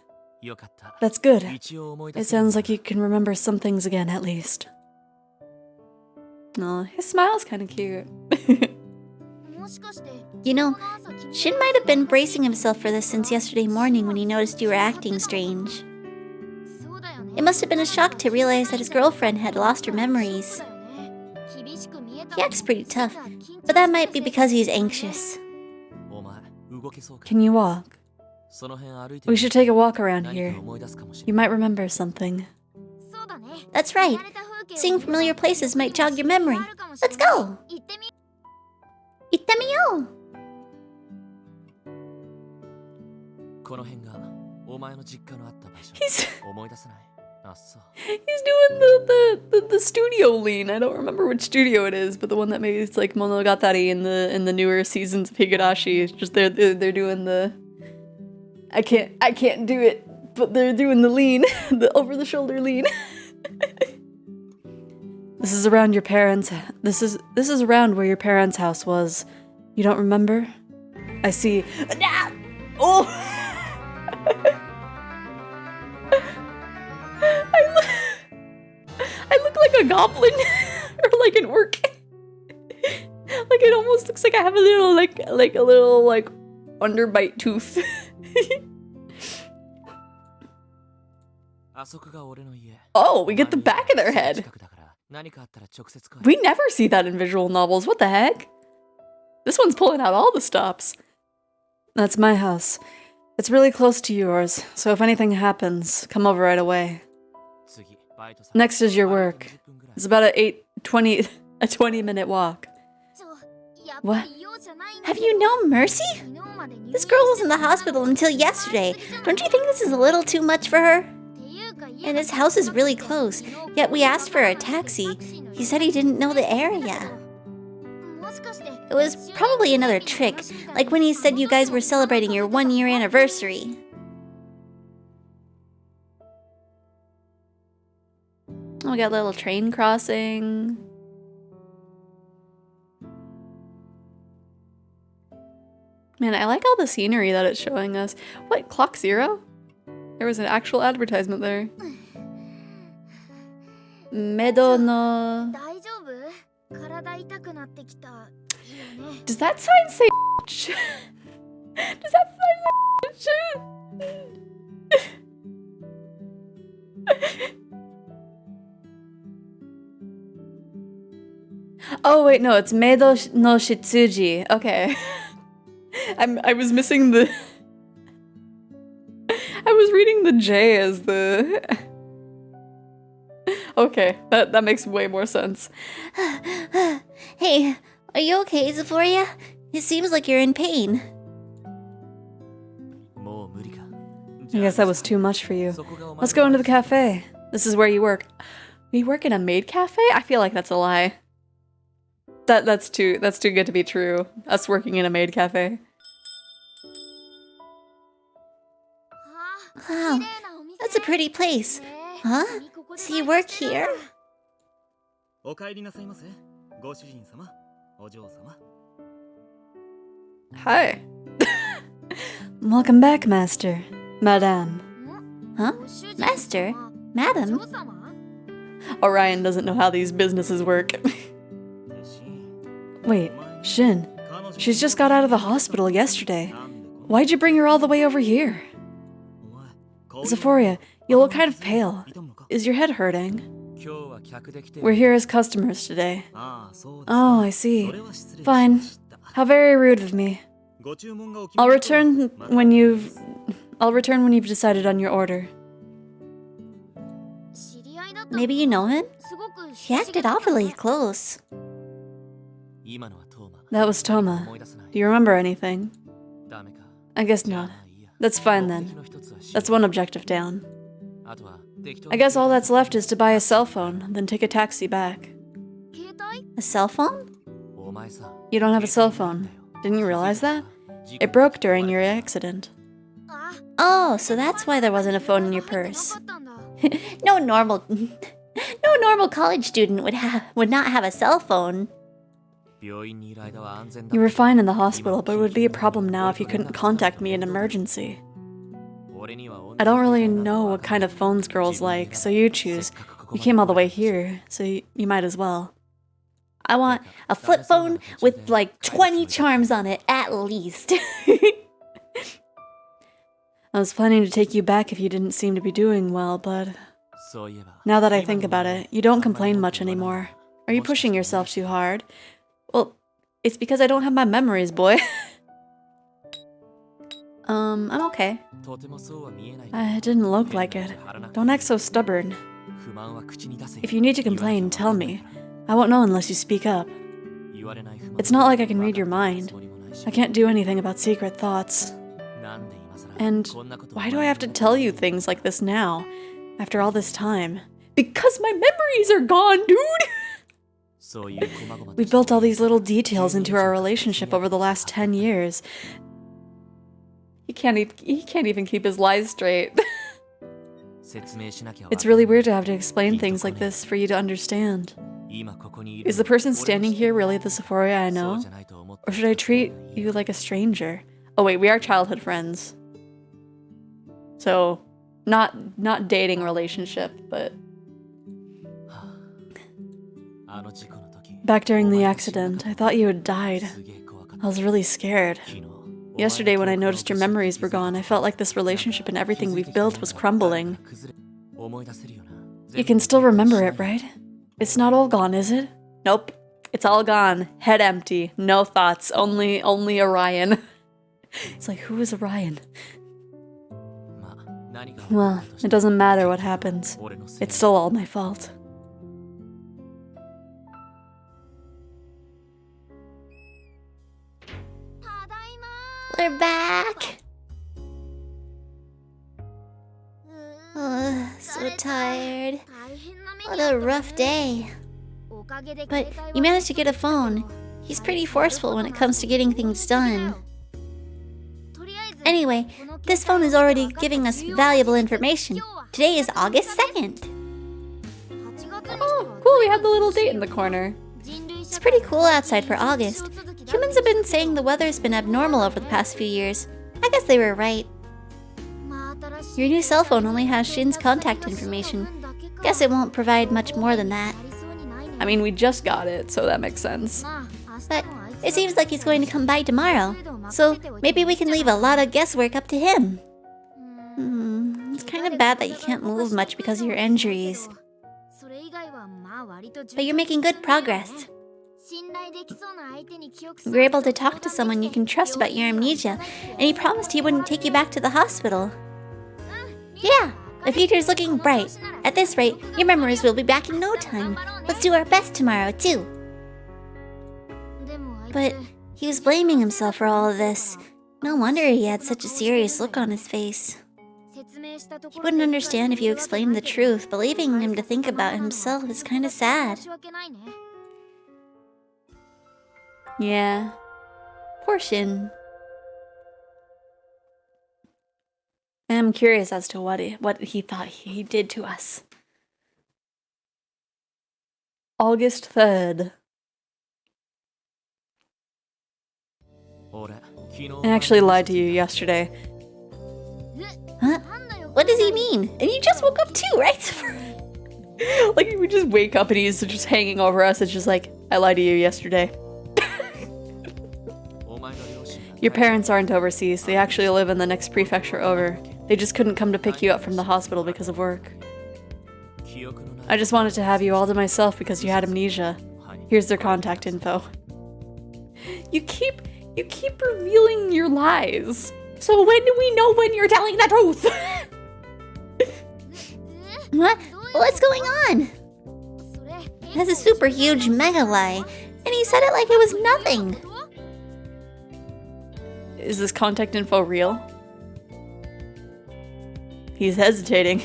That's good. It sounds like you can remember some things again, at least. Aw, his smile's kind of cute. You know, Shin might have been bracing himself for this since yesterday morning when he noticed you were acting strange. It must have been a shock to realize that his girlfriend had lost her memories. He acts pretty tough, but that might be because he's anxious. Can you walk? We should take a walk around here. You might remember something. That's right. Seeing familiar places might jog your memory. Let's go! 行ってみよう! He's doing the studio lean. I don't remember which studio it is, but the one that makes like Monogatari in the newer seasons of Higurashi. It's just they're doing the I can't do it, but they're doing the lean, the over the shoulder lean. This is around your parents. This is around where your parents' house was. You don't remember? I see. Oh. I look like a goblin or like an orc. Like it almost looks like I have a little like a little like underbite tooth. Oh, we get the back of their head. We never see that in visual novels. What the heck? This one's pulling out all the stops. That's my house. It's really close to yours, so if anything happens, come over right away. Next is your work. It's about a 20-minute walk. What? Have you no mercy? This girl was in the hospital until yesterday. Don't you think this is a little too much for her? And his house is really close, yet we asked for a taxi. He said he didn't know the area. It was probably another trick, like when he said you guys were celebrating your 1-year anniversary. Oh, we got a little train crossing. Man, I like all the scenery that it's showing us. What, Clock Zero? There was an actual advertisement there. Medo no... Does that sign say Does that sign say Oh wait, no, it's Medo no Shitsuji. Okay. I was missing the I was reading the J as the Okay, that makes way more sense. Hey, are you okay, Xephoria? It seems like you're in pain. I guess that was too much for you. Let's go into the cafe. This is where you work. We work in a maid cafe? I feel like that's a lie. That's too good to be true. Us working in a maid cafe. Wow, that's a pretty place. Huh? So you work here? Hi. Welcome back, Master. Madame. Huh? Master? Madam? Orion doesn't know how these businesses work. Wait, Shin. She's just got out of the hospital yesterday. Why'd you bring her all the way over here? Xephoria, you look kind of pale. Is your head hurting? We're here as customers today. Oh, I see. Fine. How very rude of me. I'll return when you've decided on your order. Maybe you know him? He acted awfully close. That was Toma. Do you remember anything? I guess not. That's fine then. That's one objective down. I guess all that's left is to buy a cell phone, then take a taxi back. A cell phone? You don't have a cell phone. Didn't you realize that? It broke during your accident. Oh, so that's why there wasn't a phone in your purse. No normal college student would not have a cell phone. You were fine in the hospital, but it would be a problem now if you couldn't contact me in an emergency. I don't really know what kind of phones girls like, so you choose. You came all the way here, so you might as well. I want a flip phone with like 20 charms on it, at least. I was planning to take you back if you didn't seem to be doing well, but... Now that I think about it, you don't complain much anymore. Are you pushing yourself too hard? Well, it's because I don't have my memories, boy. I'm okay. I didn't look like it. Don't act so stubborn. If you need to complain, tell me. I won't know unless you speak up. It's not like I can read your mind. I can't do anything about secret thoughts. And why do I have to tell you things like this now, after all this time? Because my memories are gone, dude! We've built all these little details into our relationship over the last 10 years. He can't even keep his lies straight. It's really weird to have to explain things like this for you to understand. Is the person standing here really the Xephoria I know? Or should I treat you like a stranger? Oh wait, we are childhood friends. So, not dating relationship, but... Back during the accident, I thought you had died. I was really scared. Yesterday when I noticed your memories were gone, I felt like this relationship and everything we've built was crumbling. You can still remember it, right? It's not all gone, is it? Nope. It's all gone. Head empty. No thoughts. Only Orion. It's like, who is Orion? Well, it doesn't matter what happens. It's still all my fault. We're back. So tired. What a rough day. But you managed to get a phone. He's pretty forceful when it comes to getting things done. Anyway, this phone is already giving us valuable information. Today is August 2nd. Oh, cool, we have the little date in the corner. It's pretty cool outside for August. Humans have been saying the weather's been abnormal over the past few years. I guess they were right. Your new cell phone only has Shin's contact information. Guess it won't provide much more than that. I mean, we just got it, so that makes sense. But it seems like he's going to come by tomorrow, so maybe we can leave a lot of guesswork up to him. It's kind of bad that you can't move much because of your injuries. But you're making good progress. You're able to talk to someone you can trust about your amnesia, and he promised he wouldn't take you back to the hospital. Yeah, The future's looking bright. At this rate, your memories will be back in no time. Let's do our best tomorrow, too. But he was blaming himself for all of this. No wonder he had such a serious look on his face. He wouldn't understand if you explained the truth, but leaving him to think about himself is kinda sad. Yeah. Poor Shin. I'm curious as to what he thought he did to us. August 3rd. I actually lied to you yesterday. Huh? What does he mean? And you just woke up too, right? Like, we just wake up and he's just hanging over us. It's just like, I lied to you yesterday. Your parents aren't overseas. They actually live in the next prefecture over. They just couldn't come to pick you up from the hospital because of work. I just wanted to have you all to myself because you had amnesia. Here's their contact info. You keep revealing your lies. So when do we know when you're telling the truth? What? What's going on? That's a super huge mega lie, and he said it like it was nothing. Is this contact info real? He's hesitating.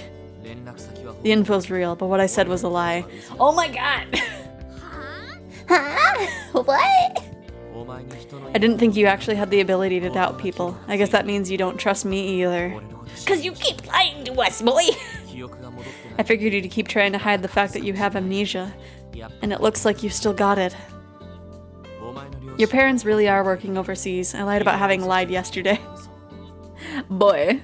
The info's real, but what I said was a lie. Oh my god! Huh? What? I didn't think you actually had the ability to doubt people. I guess that means you don't trust me either. 'Cause you keep lying to us, boy! I figured you'd keep trying to hide the fact that you have amnesia, and it looks like you've still got it. Your parents really are working overseas. I lied about having lied yesterday. Boy.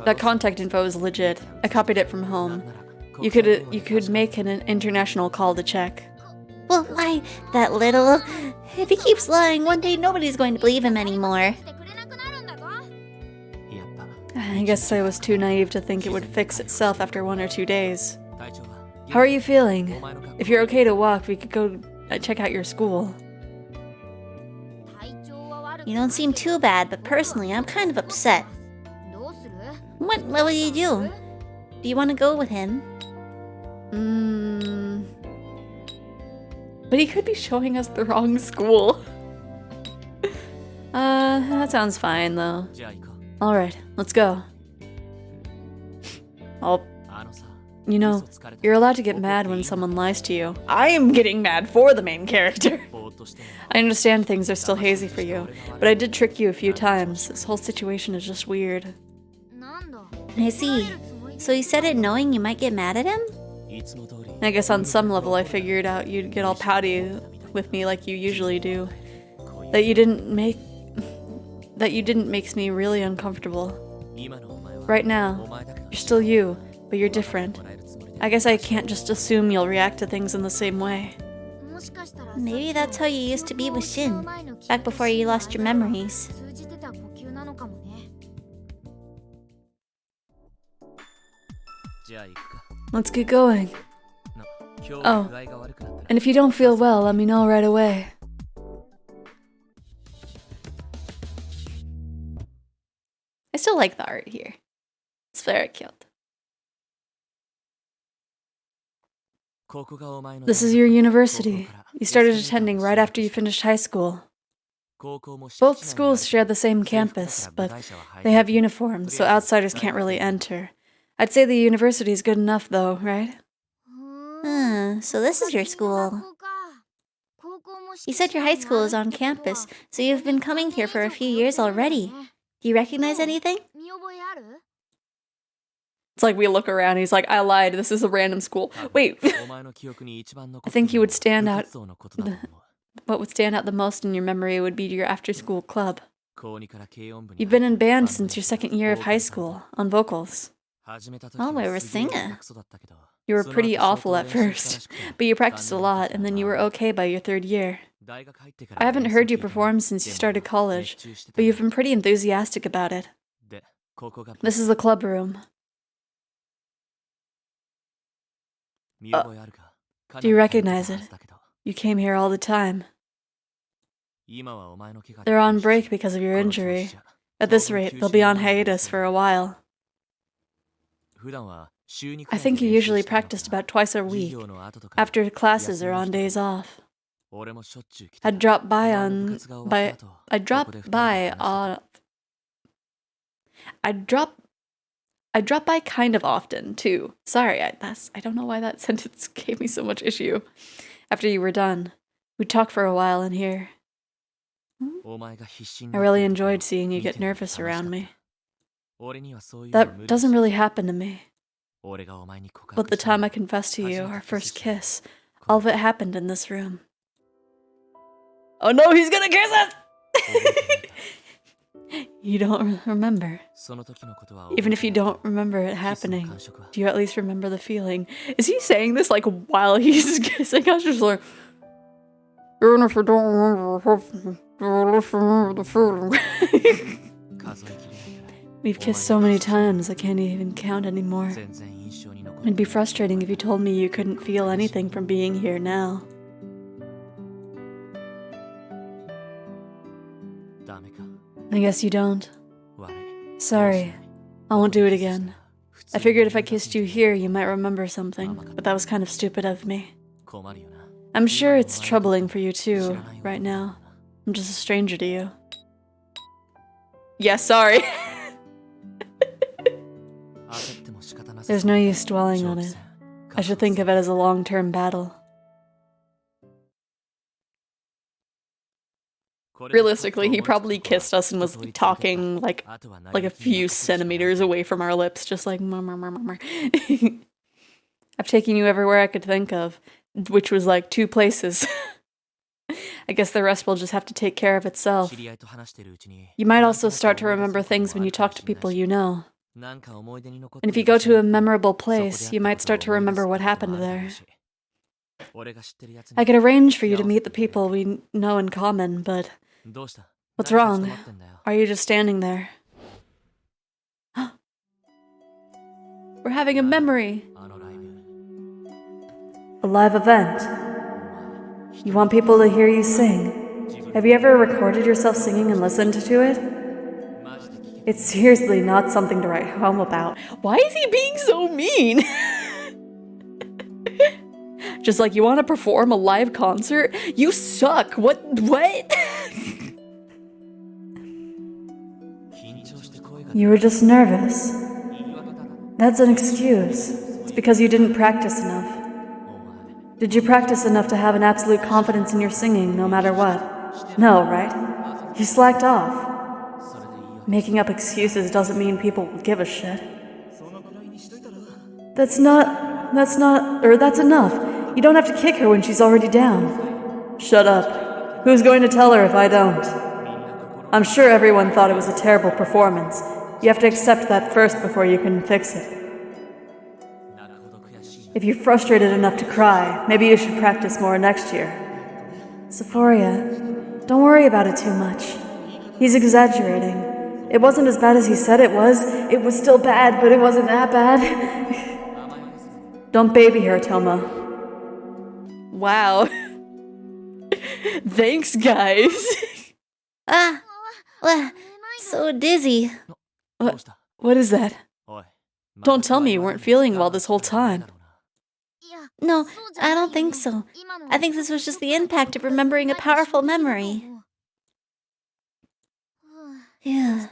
That contact info is legit. I copied it from home. You could make an international call to check. Well, why, that little... If he keeps lying, one day nobody's going to believe him anymore. I guess I was too naive to think it would fix itself after 1 or 2 days. How are you feeling? If you're okay to walk, we could go check out your school. You don't seem too bad, but personally, I'm kind of upset. What will you do? Do you want to go with him? But he could be showing us the wrong school. That sounds fine, though. Alright, let's go. You know, you're allowed to get mad when someone lies to you. I am getting mad for the main character. I understand things are still hazy for you, but I did trick you a few times. This whole situation is just weird. I see. So you said it knowing you might get mad at him? I guess on some level I figured out you'd get all pouty with me like you usually do. That you didn't makes me really uncomfortable. Right now, you're still you, but you're different. I guess I can't just assume you'll react to things in the same way. Maybe that's how you used to be with Shin, back before you lost your memories. Let's get going. Oh, and if you don't feel well, let me know right away. I still like the art here. It's very cute. This is your university. You started attending right after you finished high school. Both schools share the same campus, but they have uniforms, so outsiders can't really enter. I'd say the university is good enough, though, right? So this is your school. You said your high school is on campus, so you've been coming here for a few years already. Do you recognize anything? It's like we look around, he's like, I lied, this is a random school. Wait. I think you would stand out. What would stand out the most in your memory would be your after-school club. You've been in band since your second year of high school, on vocals. Oh, I were a singer. You were pretty awful at first, but you practiced a lot, and then you were okay by your third year. I haven't heard you perform since you started college, but you've been pretty enthusiastic about it. This is the club room. Do you recognize it? You came here all the time. They're on break because of your injury. At this rate, they'll be on hiatus for a while. I think you usually practiced about twice a week, after classes or on days off. I'd drop by on... I'd drop by kind of often, too. Sorry, I don't know why that sentence gave me so much issue. After you were done, we'd talk for a while in here. I really enjoyed seeing you get nervous around me. That doesn't really happen to me. But the time I confessed to you, our first kiss, all of it happened in this room. Oh no, he's gonna kiss us! You don't remember. Even if you don't remember it happening, do you at least remember the feeling? Is he saying this like while he's kissing us? Just like, even if you don't remember the feeling. We've kissed so many times, I can't even count anymore. It'd be frustrating if you told me you couldn't feel anything from being here now. I guess you don't. Sorry. I won't do it again. I figured if I kissed you here, you might remember something, but that was kind of stupid of me. I'm sure it's troubling for you too, right now. I'm just a stranger to you. Yeah, sorry. There's no use dwelling on it. I should think of it as a long-term battle. Realistically, he probably kissed us and was talking like a few centimeters away from our lips, just like murmur. I've taken you everywhere I could think of, which was like 2 places. I guess the rest will just have to take care of itself. You might also start to remember things when you talk to people you know. And if you go to a memorable place, you might start to remember what happened there. I could arrange for you to meet the people we know in common, but... What's wrong? Are you just standing there? We're having a memory! A live event. You want people to hear you sing. Have you ever recorded yourself singing and listened to it? It's seriously not something to write home about. Why is he being so mean? Just like, you want to perform a live concert? You suck! What? You were just nervous. That's an excuse. It's because you didn't practice enough. Did you practice enough to have an absolute confidence in your singing, no matter what? No, right? You slacked off. Making up excuses doesn't mean people will give a shit. That's enough. You don't have to kick her when she's already down. Shut up. Who's going to tell her if I don't? I'm sure everyone thought it was a terrible performance. You have to accept that first before you can fix it. If you're frustrated enough to cry, maybe you should practice more next year. Xephoria, don't worry about it too much. He's exaggerating. It wasn't as bad as he said it was. It was still bad, but it wasn't that bad. Don't baby her, Toma. Wow. Thanks, guys. So dizzy. What is that? Don't tell me you weren't feeling well this whole time. No, I don't think so. I think this was just the impact of remembering a powerful memory. Yeah,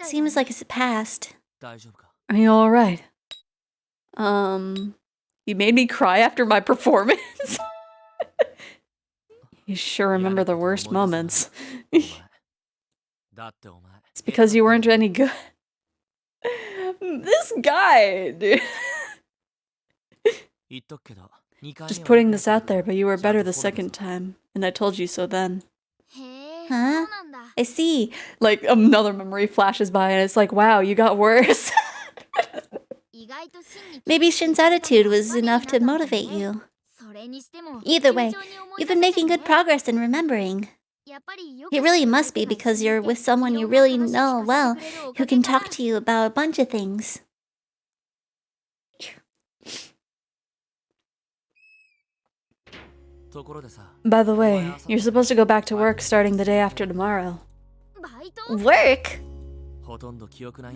seems like it's passed. Are you alright? You made me cry after my performance? You sure remember the worst moments. It's because you weren't any good. This guy, dude. Just putting this out there, but you were better the second time, and I told you so then. Huh? I see. Like, another memory flashes by, and it's like, wow, you got worse. Maybe Shin's attitude was enough to motivate you. Either way, you've been making good progress in remembering. It really must be because you're with someone you really know well, who can talk to you about a bunch of things. By the way, you're supposed to go back to work starting the day after tomorrow. Work?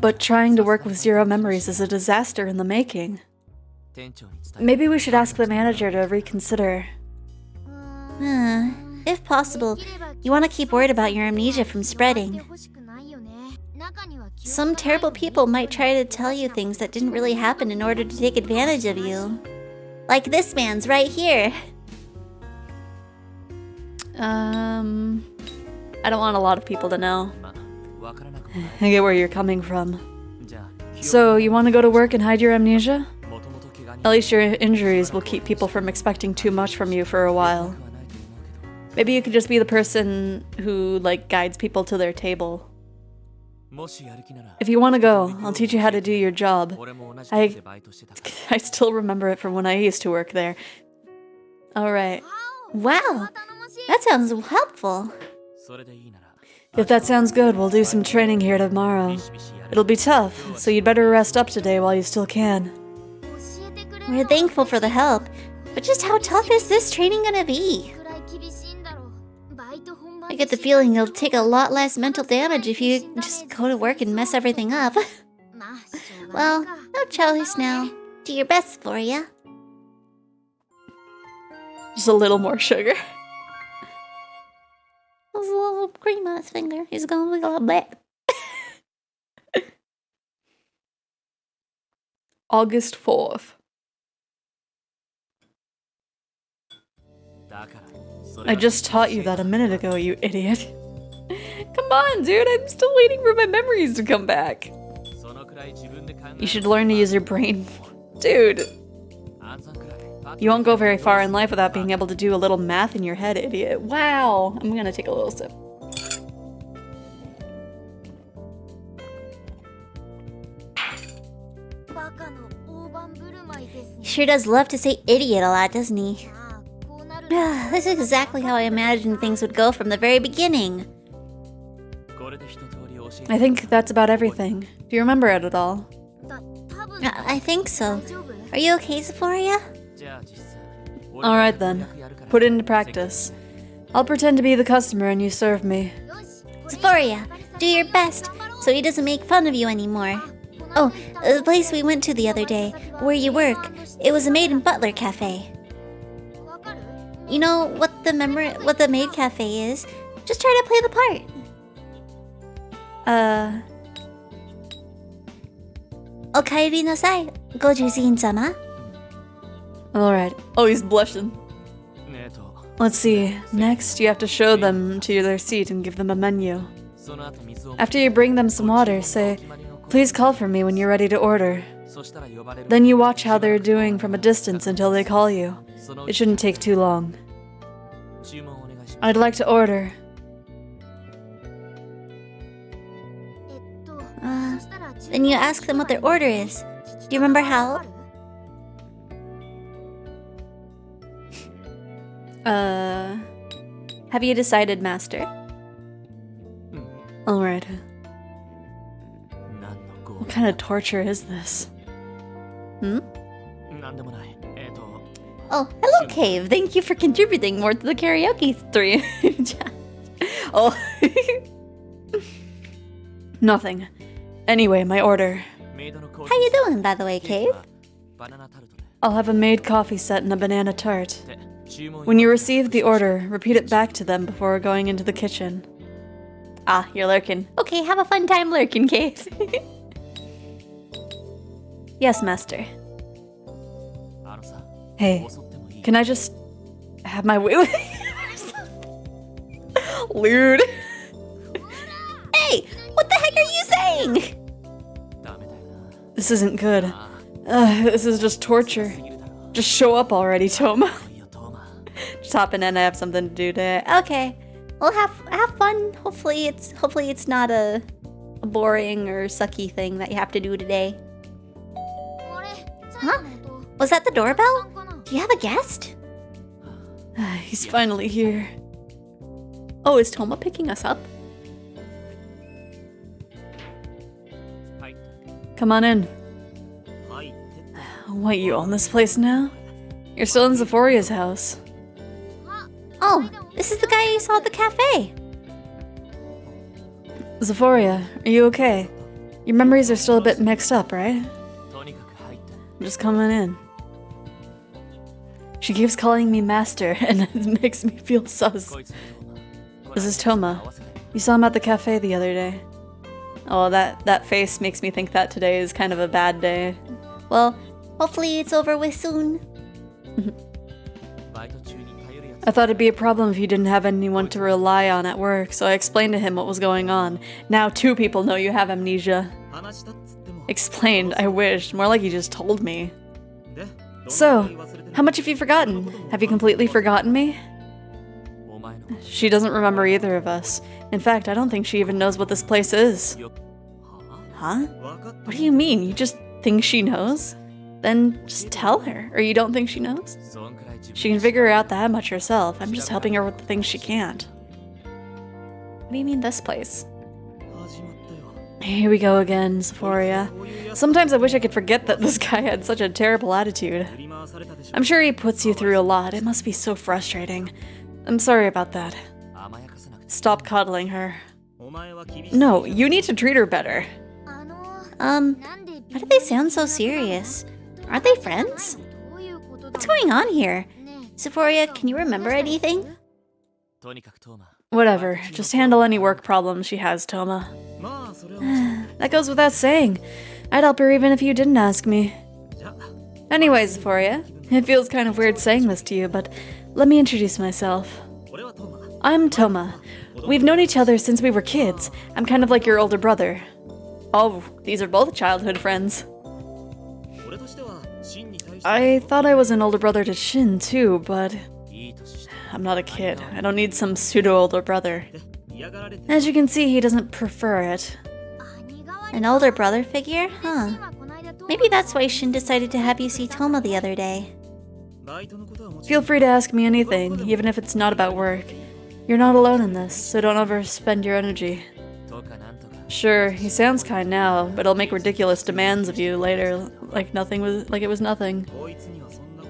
But trying to work with zero memories is a disaster in the making. Maybe we should ask the manager to reconsider. If possible, you want to keep word about your amnesia from spreading. Some terrible people might try to tell you things that didn't really happen in order to take advantage of you. Like this man's right here. I don't want a lot of people to know. I get where you're coming from. So, you want to go to work and hide your amnesia? At least your injuries will keep people from expecting too much from you for a while. Maybe you could just be the person who, like, guides people to their table. If you want to go, I'll teach you how to do your job. I still remember it from when I used to work there. Alright. Wow, that sounds helpful. If that sounds good, we'll do some training here tomorrow. It'll be tough, so you'd better rest up today while you still can. We're thankful for the help, but just how tough is this training gonna be? I get the feeling you'll take a lot less mental damage if you just go to work and mess everything up. Well, no choice now. Do your best, Xephoria. Just a little more sugar. There's a little cream on his finger. He's gonna be a little bit. August 4th. I just taught you that a minute ago, you idiot. Come on, dude, I'm still waiting for my memories to come back. You should learn to use your brain. Dude. You won't go very far in life without being able to do a little math in your head, idiot. Wow. I'm gonna take a little sip. He sure does love to say idiot a lot, doesn't he? This is exactly how I imagined things would go from the very beginning. I think that's about everything. Do you remember it at all? I think so. Are you okay, Xephoria? Alright then. Put it into practice. I'll pretend to be the customer and you serve me. Xephoria, do your best so he doesn't make fun of you anymore. Oh, the place we went to the other day, where you work, it was a maid and butler cafe. You know what the maid cafe is? Just try to play the part. Okaeri nasai, Gojuzin-sama. Alright. Oh, he's blushing. Let's see. Next, you have to show them to their seat and give them a menu. After you bring them some water, say, "Please call for me when you're ready to order." Then you watch how they're doing from a distance until they call you. It shouldn't take too long. I'd like to order. Then you ask them what their order is. Do you remember how? Have you decided, Master? Alright. What kind of torture is this? Oh, hello, Cave. Thank you for contributing more to the karaoke stream. Oh. Nothing. Anyway, my order. How you doing, by the way, Cave? I'll have a made coffee set and a banana tart. When you receive the order, repeat it back to them before going into the kitchen. Ah, you're lurking. Okay, have a fun time lurking, Cave. Yes, Master. Hey, can I just have my way with Lewd. Hey, what the heck are you saying? This isn't good. This is just torture. Just show up already, Toma. Just hop in and I have something to do today. Okay, well have fun. Hopefully it's not a boring or sucky thing that you have to do today. Huh? Was that the doorbell? Do you have a guest? He's finally here. Oh, is Toma picking us up? Come on in. What, you own this place now? You're still in Xephoria's house. Oh, this is the guy you saw at the cafe. Xephoria, are you okay? Your memories are still a bit mixed up, right? I'm just coming in. She keeps calling me master, and it makes me feel sus. This is Toma. You saw him at the cafe the other day. Oh, that face makes me think that today is kind of a bad day. Well, hopefully it's over with soon. I thought it'd be a problem if you didn't have anyone to rely on at work, so I explained to him what was going on. Now 2 people know you have amnesia. Explained, I wished. More like you just told me. So, how much have you forgotten? Have you completely forgotten me? She doesn't remember either of us. In fact, I don't think she even knows what this place is. Huh? What do you mean? You just think she knows? Then just tell her. Or you don't think she knows? She can figure out that much herself. I'm just helping her with the things she can't. What do you mean this place? Here we go again, Xephoria. Sometimes I wish I could forget that this guy had such a terrible attitude. I'm sure he puts you through a lot. It must be so frustrating. I'm sorry about that. Stop coddling her. No, you need to treat her better. Why do they sound so serious? Aren't they friends? What's going on here? Xephoria, can you remember anything? Whatever, just handle any work problems she has, Toma. That goes without saying. I'd help her even if you didn't ask me. Anyways, Xephoria, it feels kind of weird saying this to you, but let me introduce myself. I'm Toma. We've known each other since we were kids. I'm kind of like your older brother. Oh, these are both childhood friends. I thought I was an older brother to Shin too, but I'm not a kid. I don't need some pseudo-older brother. As you can see, he doesn't prefer it. An older brother figure? Huh. Maybe that's why Shin decided to have you see Toma the other day. Feel free to ask me anything, even if it's not about work. You're not alone in this, so don't overspend your energy. Sure, he sounds kind now, but he'll make ridiculous demands of you later, like it was nothing.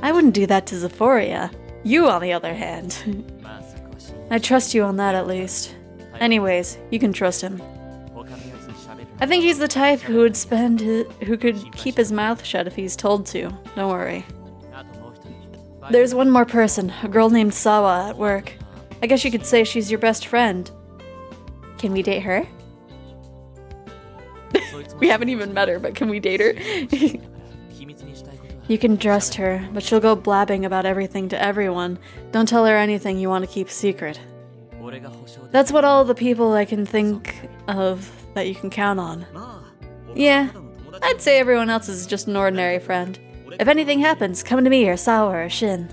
I wouldn't do that to Xephoria. You, on the other hand. I trust you on that, at least. Anyways, you can trust him. I think he's the type who could keep his mouth shut if he's told to. Don't worry. There's one more person, a girl named Sawa at work. I guess you could say she's your best friend. Can we date her? We haven't even met her, but can we date her? You can trust her, but she'll go blabbing about everything to everyone. Don't tell her anything you want to keep secret. That's what all the people I can think of that you can count on. Yeah, I'd say everyone else is just an ordinary friend. If anything happens, come to me or Sawa or Shin.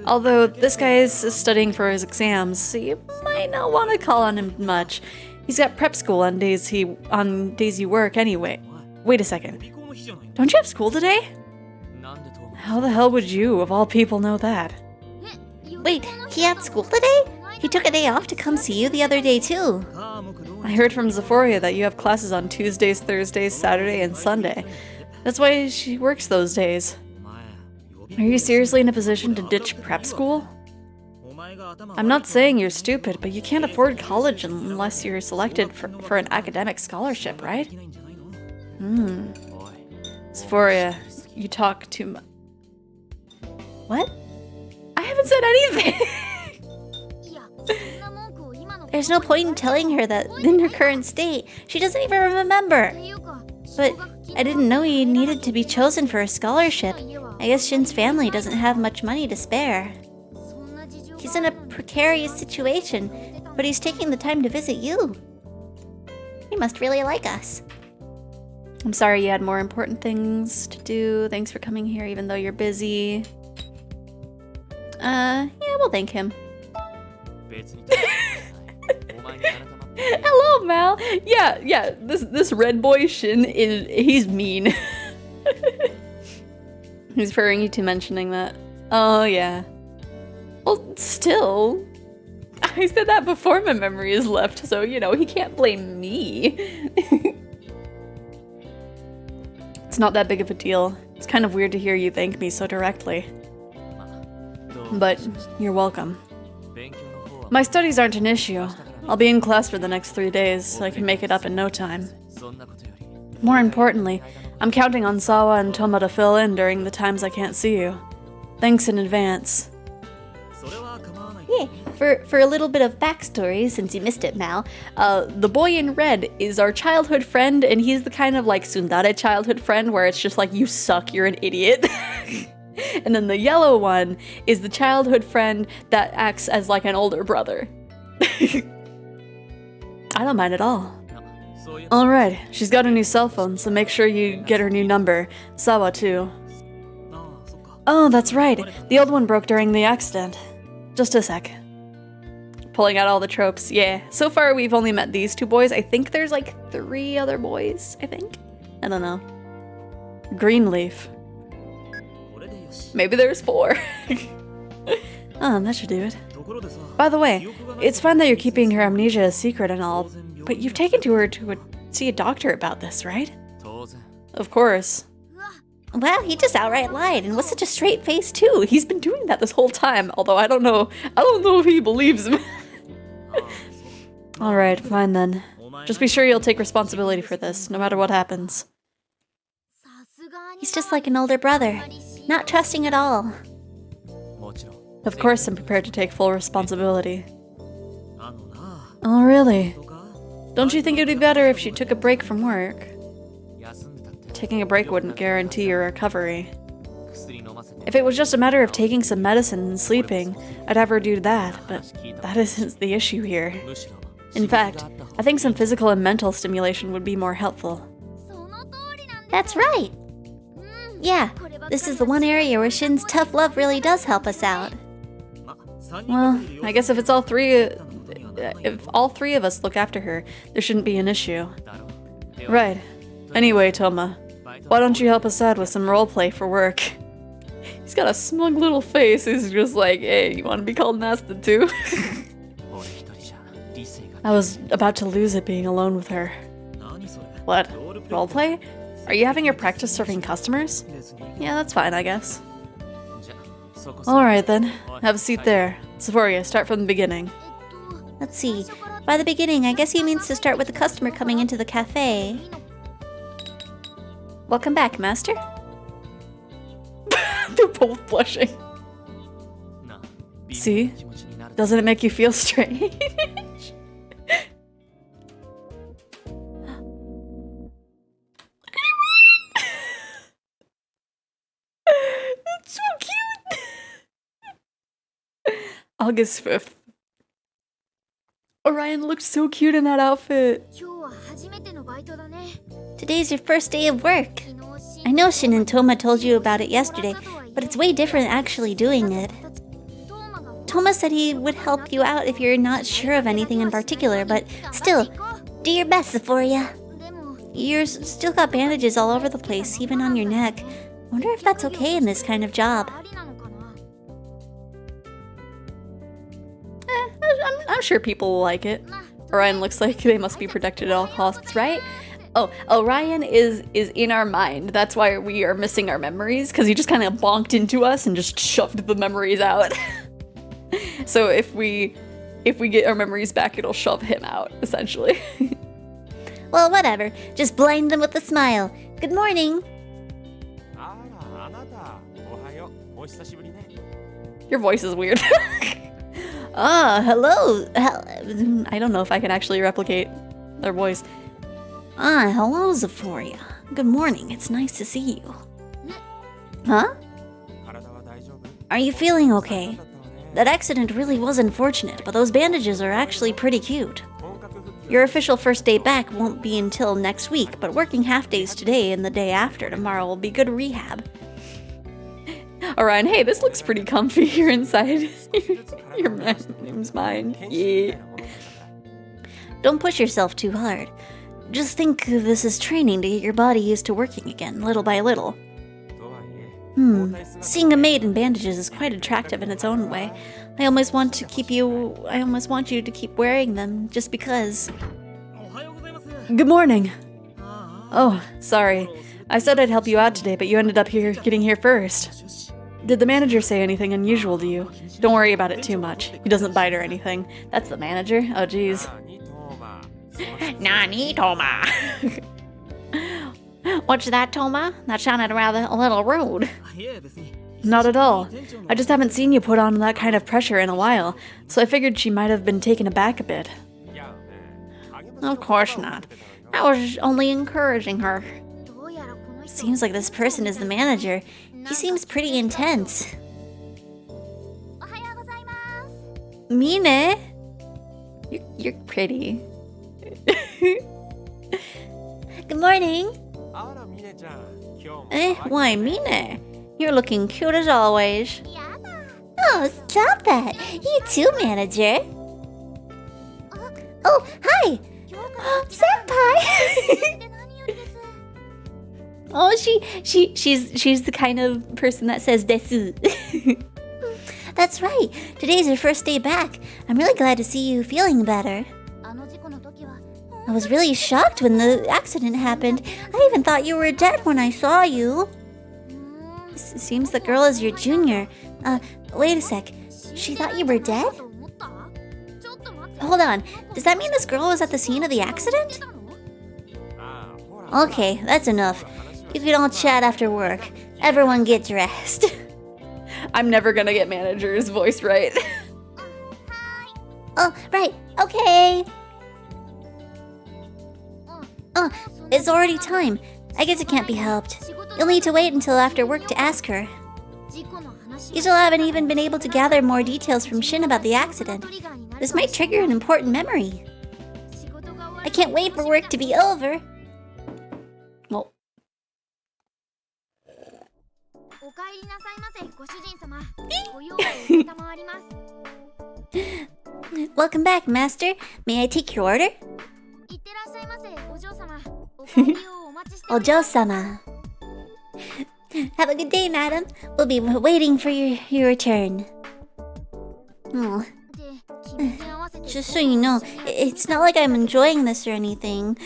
Although this guy is studying for his exams, so you might not want to call on him much. He's got prep school on days you work anyway. Wait a second. Don't you have school today? How the hell would you, of all people, know that? Wait, he had school today? He took a day off to come see you the other day too. I heard from Xephoria that you have classes on Tuesdays, Thursdays, Saturday, and Sunday. That's why she works those days. Are you seriously in a position to ditch prep school? I'm not saying you're stupid, but you can't afford college unless you're selected for an academic scholarship, right? Xephoria, you talk too much. What? I haven't said anything! There's no point in telling her that in her current state, she doesn't even remember. But I didn't know he needed to be chosen for a scholarship. I guess Shin's family doesn't have much money to spare. He's in a precarious situation, but he's taking the time to visit you. He must really like us. I'm sorry you had more important things to do. Thanks for coming here even though you're busy. Yeah, we'll thank him. Hello, Mal. Yeah. This red boy Shin he's mean. He's referring you to mentioning that. Oh yeah. Well, still, I said that before my memory is left, so you know he can't blame me. It's not that big of a deal. It's kind of weird to hear you thank me so directly. But you're welcome. My studies aren't an issue. I'll be in class for the next 3 days, so I can make it up in no time. More importantly, I'm counting on Sawa and Toma to fill in during the times I can't see you. Thanks in advance. Yeah, for a little bit of backstory, since you missed it, Mal, The boy in red is our childhood friend, and he's the kind of like tsundere childhood friend where it's just like, you suck, you're an idiot. And then the yellow one is the childhood friend that acts as like an older brother. I don't mind at all. Alright, she's got a new cell phone, so make sure you get her new number. Sawa too. Oh, that's right. The old one broke during the accident. Just a sec. Pulling out all the tropes, yeah. So far we've only met these two boys. I think there's like 3 other boys, I think. I don't know. Greenleaf. Maybe there's 4. Oh, that should do it. By the way, it's fine that you're keeping her amnesia a secret and all, but you've taken her to see a doctor about this, right? Of course. well, he just outright lied, and was such a straight face too. He's been doing that this whole time, although I don't know if he believes him. Alright, fine then. Just be sure you'll take responsibility for this, no matter what happens. He's just like an older brother, not trusting at all. Of course I'm prepared to take full responsibility. Oh, really? Don't you think it would be better if she took a break from work? Taking a break wouldn't guarantee your recovery. If it was just a matter of taking some medicine and sleeping, I'd have her do that, but that isn't the issue here. In fact, I think some physical and mental stimulation would be more helpful. That's right. Yeah, this is the one area where Shin's tough love really does help us out. Well, I guess if all three of us look after her, there shouldn't be an issue. Right. Anyway, Toma, why don't you help us out with some roleplay for work? He's got a smug little face. He's just like, hey, you want to be called Nasta too? I was about to lose it being alone with her. What? Roleplay? Are you having your practice serving customers? Yeah, that's fine, I guess. Alright then, have a seat there. Xephoria, start from the beginning. Let's see. By the beginning, I guess he means to start with the customer coming into the cafe. Welcome back, master. They're both blushing. See? Doesn't it make you feel strange? That's so cute. August 5th. Orion looked so cute in that outfit. Today's your first day of work. I know Shin and Toma told you about it yesterday, but it's way different actually doing it. Toma said he would help you out if you're not sure of anything in particular, but still, do your best, Xephoria. You're still got bandages all over the place, even on your neck. Wonder if that's okay in this kind of job. I'm sure people will like it. Orion looks like they must be protected at all costs, right? Oh, Orion is in our mind. That's why we are missing our memories, because he just kind of bonked into us and just shoved the memories out. So if we get our memories back, it'll shove him out, essentially. Well, whatever. Just blind them with a smile. Good morning. Your voice is weird. Hello. I don't know if I can actually replicate their voice. Hello, Xephoria. Good morning. It's nice to see you. Huh? Are you feeling okay? That accident really was unfortunate, but those bandages are actually pretty cute. Your official first day back won't be until next week, but working half days today and the day after tomorrow will be good rehab. Orion, hey, this looks pretty comfy here inside. Your name's mine. Yeah. Don't push yourself too hard. Just think this is training to get your body used to working again, little by little. Seeing a maid in bandages is quite attractive in its own way. I almost want you to keep wearing them, just because. Good morning. Oh, sorry. I said I'd help you out today, but you ended up getting here first. Did the manager say anything unusual to you? Don't worry about it too much. He doesn't bite or anything. That's the manager? Oh, jeez. Nani, Toma. What's that, Toma? That sounded rather a little rude. Not at all. I just haven't seen you put on that kind of pressure in a while, so I figured she might have been taken aback a bit. Of course not. I was only encouraging her. Seems like this person is the manager. He seems pretty intense. Mine? You're pretty. Good morning. Why, Mine? You're looking cute as always. Oh, stop that. You too, manager. Oh, hi. Senpai. Oh, she's the kind of person that says desu. That's right. Today's your first day back. I'm really glad to see you feeling better. I was really shocked when the accident happened. I even thought you were dead when I saw you. Seems the girl is your junior. Wait a sec. She thought you were dead? Hold on. Does that mean this girl was at the scene of the accident? Okay, that's enough. You can all chat after work. Everyone get dressed. I'm never gonna get manager's voice right. Oh, right. Okay. Oh, it's already time. I guess it can't be helped. You'll need to wait until after work to ask her. You still haven't even been able to gather more details from Shin about the accident. This might trigger an important memory. I can't wait for work to be over. Well, Welcome back, Master. May I take your order? Ojo-sama. Have a good day, madam. We'll be waiting for your return. Oh. Just so you know, it's not like I'm enjoying this or anything.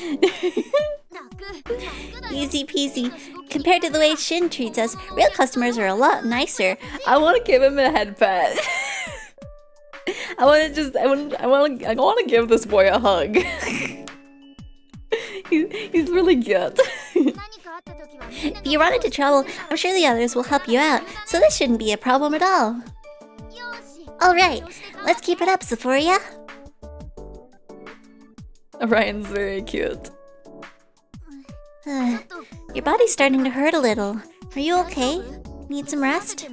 Easy peasy. Compared to the way Shin treats us, real customers are a lot nicer. I want to give him a head pat. I want to give this boy a hug. He's really cute. If you run into trouble, I'm sure the others will help you out, so this shouldn't be a problem at all. Alright, let's keep it up, Xephoria. Ryan's very cute. Your body's starting to hurt a little. Are you okay? Need some rest?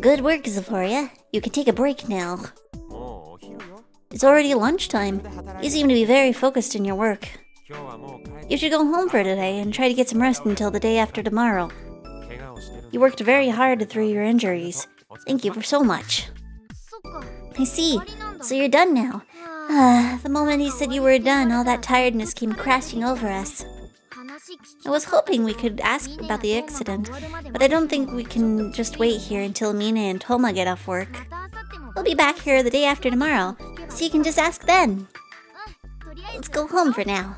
Good work, Xephoria. You can take a break now. It's already lunchtime. You seem to be very focused in your work. You should go home for today and try to get some rest until the day after tomorrow. You worked very hard through your injuries. Thank you for so much. I see. So you're done now. The moment you said you were done, all that tiredness came crashing over us. I was hoping we could ask about the accident, but I don't think we can just wait here until Mina and Toma get off work. We'll be back here the day after tomorrow, so you can just ask then. Let's go home for now.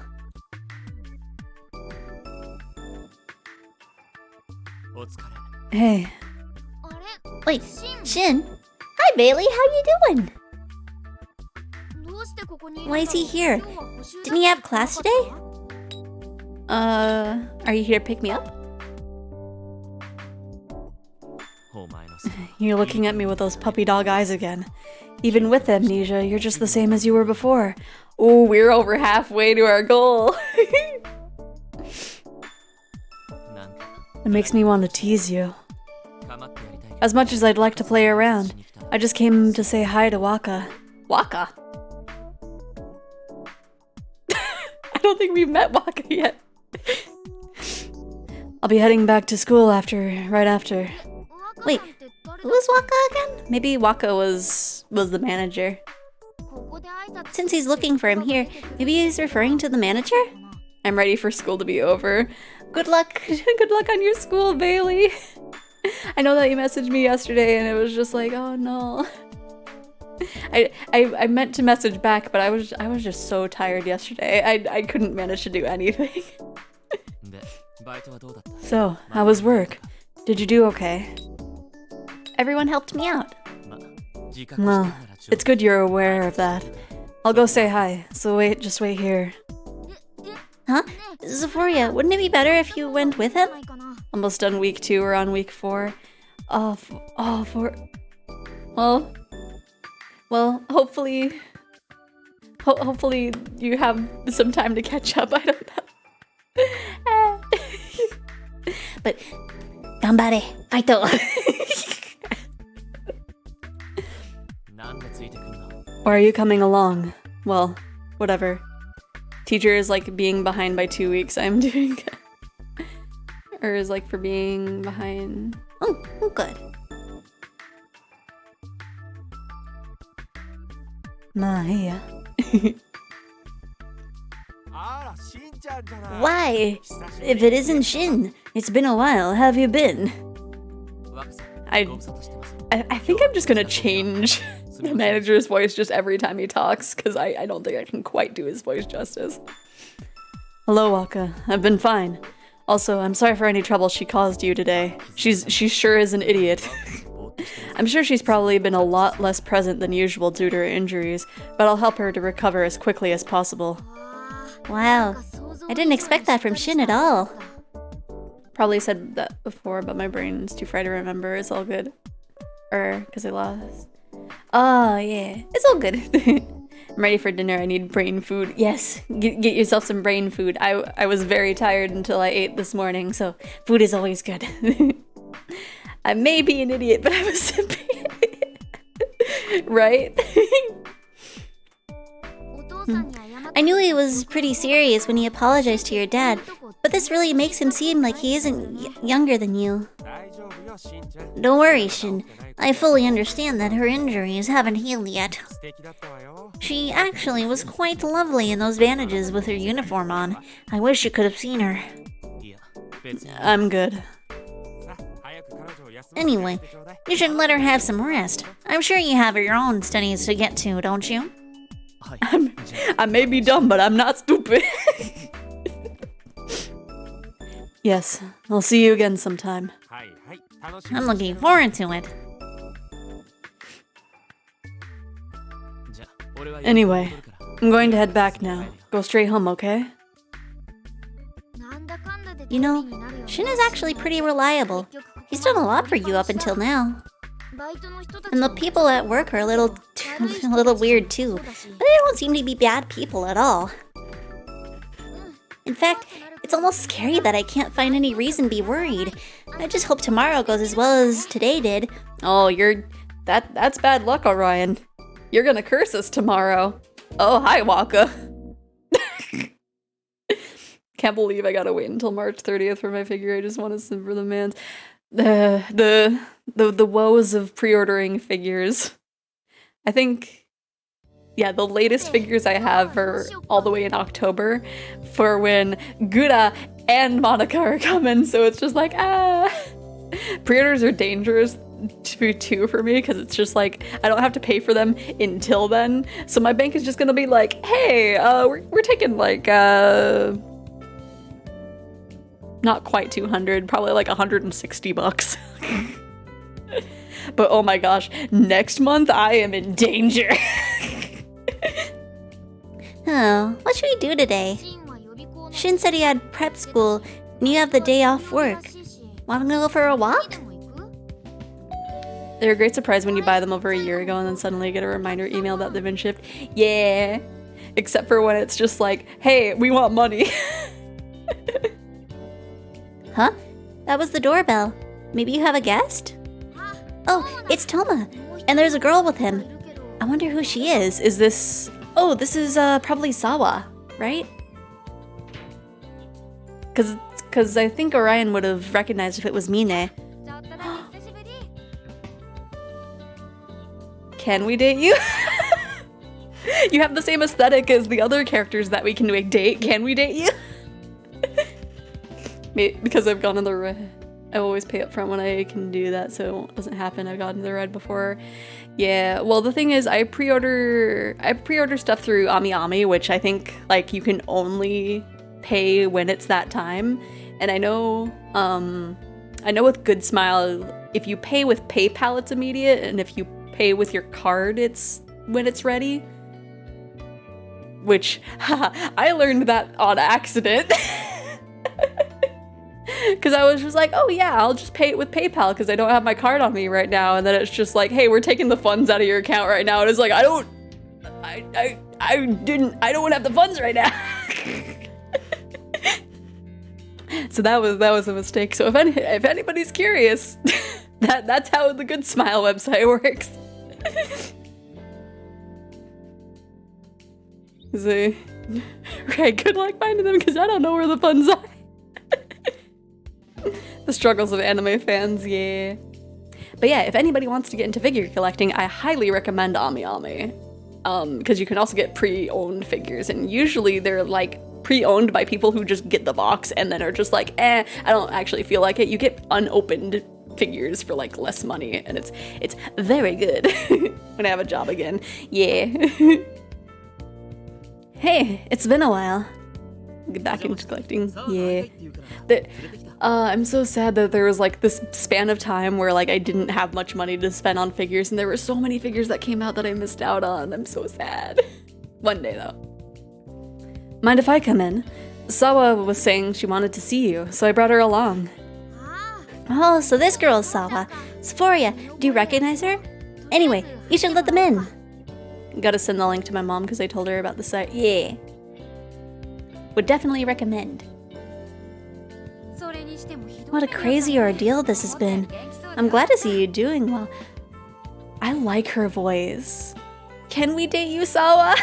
Hey, Wait, Shin? Hi, Bailey, how you doing? Why is he here? Didn't he have class today? Are you here to pick me up? you're looking at me with those puppy dog eyes again. Even with amnesia, you're just the same as you were before. Oh, we're over halfway to our goal. It makes me want to tease you. As much as I'd like to play around, I just came to say hi to Waka. Waka. I don't think we've met Waka yet. I'll be heading back to school right after. Wait, who's Waka again? Maybe Waka was the manager. Since he's looking for him here, maybe he's referring to the manager? I'm ready for school to be over. Good luck. Good luck on your school, Bailey. I know that you messaged me yesterday and it was just like, oh no. I meant to message back, but I was just so tired yesterday. I couldn't manage to do anything. So, how was work? Did you do okay? Everyone helped me out. Well, it's good you're aware of that. I'll go say hi, so just wait here. Huh? Xephoria, wouldn't it be better if you went with him? Almost done week 2 or on week 4. Well, hopefully you have some time to catch up. I don't know. But, ganbare, fighto. Or are you coming along? Well, whatever. Teacher is like being behind by 2 weeks. I'm doing or is like for being behind. Oh, good. My. Why? If it isn't Shin, it's been a while. Have you been? I think I'm just gonna change the manager's voice just every time he talks, because I don't think I can quite do his voice justice. Hello, Waka. I've been fine. Also, I'm sorry for any trouble she caused you today. She sure is an idiot. I'm sure she's probably been a lot less present than usual due to her injuries, but I'll help her to recover as quickly as possible. Wow, I didn't expect that from Shin at all. Probably said that before, but my brain's too fried to remember. It's all good. Because I lost. Oh, yeah. It's all good. I'm ready for dinner. I need brain food. Yes, get yourself some brain food. I was very tired until I ate this morning, so food is always good. I may be an idiot, but I was simply right? I knew he was pretty serious when he apologized to your dad, but this really makes him seem like he isn't younger than you. Don't worry, Shin. I fully understand that her injuries haven't healed yet. She actually was quite lovely in those bandages with her uniform on. I wish you could have seen her. I'm good. Anyway, you should let her have some rest. I'm sure you have your own studies to get to, don't you? I may be dumb, but I'm not stupid. Yes, I'll see you again sometime. I'm looking forward to it. Anyway, I'm going to head back now. Go straight home, okay? You know, Shin is actually pretty reliable. He's done a lot for you up until now. And the people at work are a little weird too, but they don't seem to be bad people at all. In fact, it's almost scary that I can't find any reason to be worried. I just hope tomorrow goes as well as today did. Oh, that's bad luck, Orion. You're gonna curse us tomorrow. Oh, hi, Waka. Can't believe I gotta wait until March 30th for my figure. I just want to simmer the man's the woes of pre-ordering figures. I think, yeah, the latest figures I have are all the way in October for when Gura and Monica are coming, so it's just like, pre-orders are dangerous too for me, because it's just like, I don't have to pay for them until then, so my bank is just gonna be like, hey, we're taking like, not quite 200, probably like 160 bucks. But oh my gosh, next month I am in danger. Oh, what should we do today? Shin said he had prep school and you have the day off work. Want to go for a walk? They're a great surprise when you buy them over a year ago and then suddenly get a reminder email that they've been shipped. Yeah, except for when it's just like, hey, we want money. Huh? That was the doorbell. Maybe you have a guest? Oh, it's Toma. And there's a girl with him. I wonder who she is. Is this... Oh, this is probably Sawa, right? Because I think Orion would have recognized if it was Mine. Can we date you? You have the same aesthetic as the other characters that we can date. Can we date you? Because I've gone in the red. I always pay up front when I can do that, so it doesn't happen. I've gotten the red before. Yeah, well, the thing is, I pre-order stuff through AmiAmi, which I think like you can only pay when it's that time. And I know with Good Smile, if you pay with PayPal, it's immediate, and if you pay with your card, it's when it's ready. which I learned that on accident. Because I was just like, oh yeah, I'll just pay it with PayPal because I don't have my card on me right now. And then it's just like, hey, we're taking the funds out of your account right now. And it's like, I don't have the funds right now. So that was a mistake. So if anybody's curious, that's how the Good Smile website works. So, right, good luck finding them because I don't know where the funds are. The struggles of anime fans, yeah. But yeah, if anybody wants to get into figure collecting, I highly recommend AmiAmi. Because you can also get pre-owned figures, and usually they're like pre-owned by people who just get the box and then are just like, I don't actually feel like it. You get unopened figures for like less money, and it's very good. When I have a job again, yeah. Hey, it's been a while. Get back into collecting, yeah. I'm so sad that there was like this span of time where like I didn't have much money to spend on figures, and there were so many figures that came out that I missed out on. I'm so sad. One day though. Mind if I come in? Sawa was saying she wanted to see you, so I brought her along. Oh, so this girl is Sawa. Xephoria, do you recognize her? Anyway, you should let them in. Gotta send the link to my mom because I told her about the site. Yeah. Would definitely recommend. What a crazy ordeal this has been. I'm glad to see you doing well. I like her voice. Can we date you, Sawa?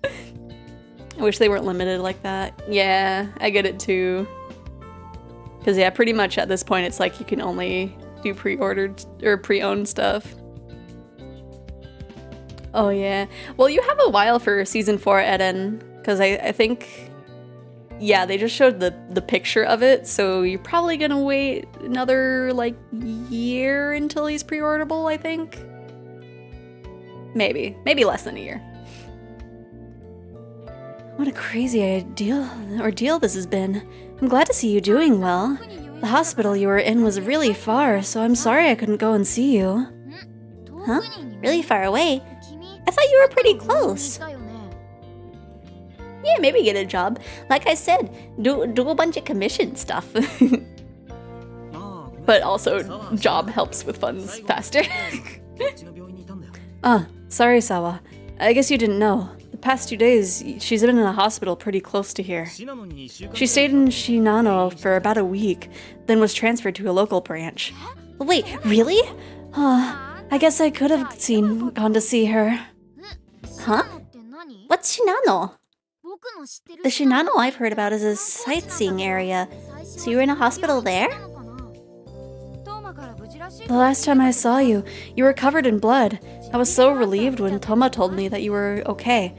I wish they weren't limited like that. Yeah, I get it too. Because yeah, pretty much at this point it's like you can only do pre-ordered or pre-owned stuff. Oh yeah. Well, you have a while for season 4, Eden. Because I think... Yeah, they just showed the picture of it, so you're probably gonna wait another, like, year until he's pre-orderable, I think? Maybe less than a year. What a crazy ordeal this has been. I'm glad to see you doing well. The hospital you were in was really far, so I'm sorry I couldn't go and see you. Huh? Really far away? I thought you were pretty close. Yeah, maybe get a job. Like I said, do a bunch of commission stuff. But also, job helps with funds faster. Sorry, Sawa. I guess you didn't know. The past 2 days, she's been in a hospital pretty close to here. She stayed in Shinano for about a week, then was transferred to a local branch. Wait, really? I guess I could have gone to see her. Huh? What's Shinano? The Shinano I've heard about is a sightseeing area. So you were in a hospital there? The last time I saw you, you were covered in blood. I was so relieved when Toma told me that you were okay.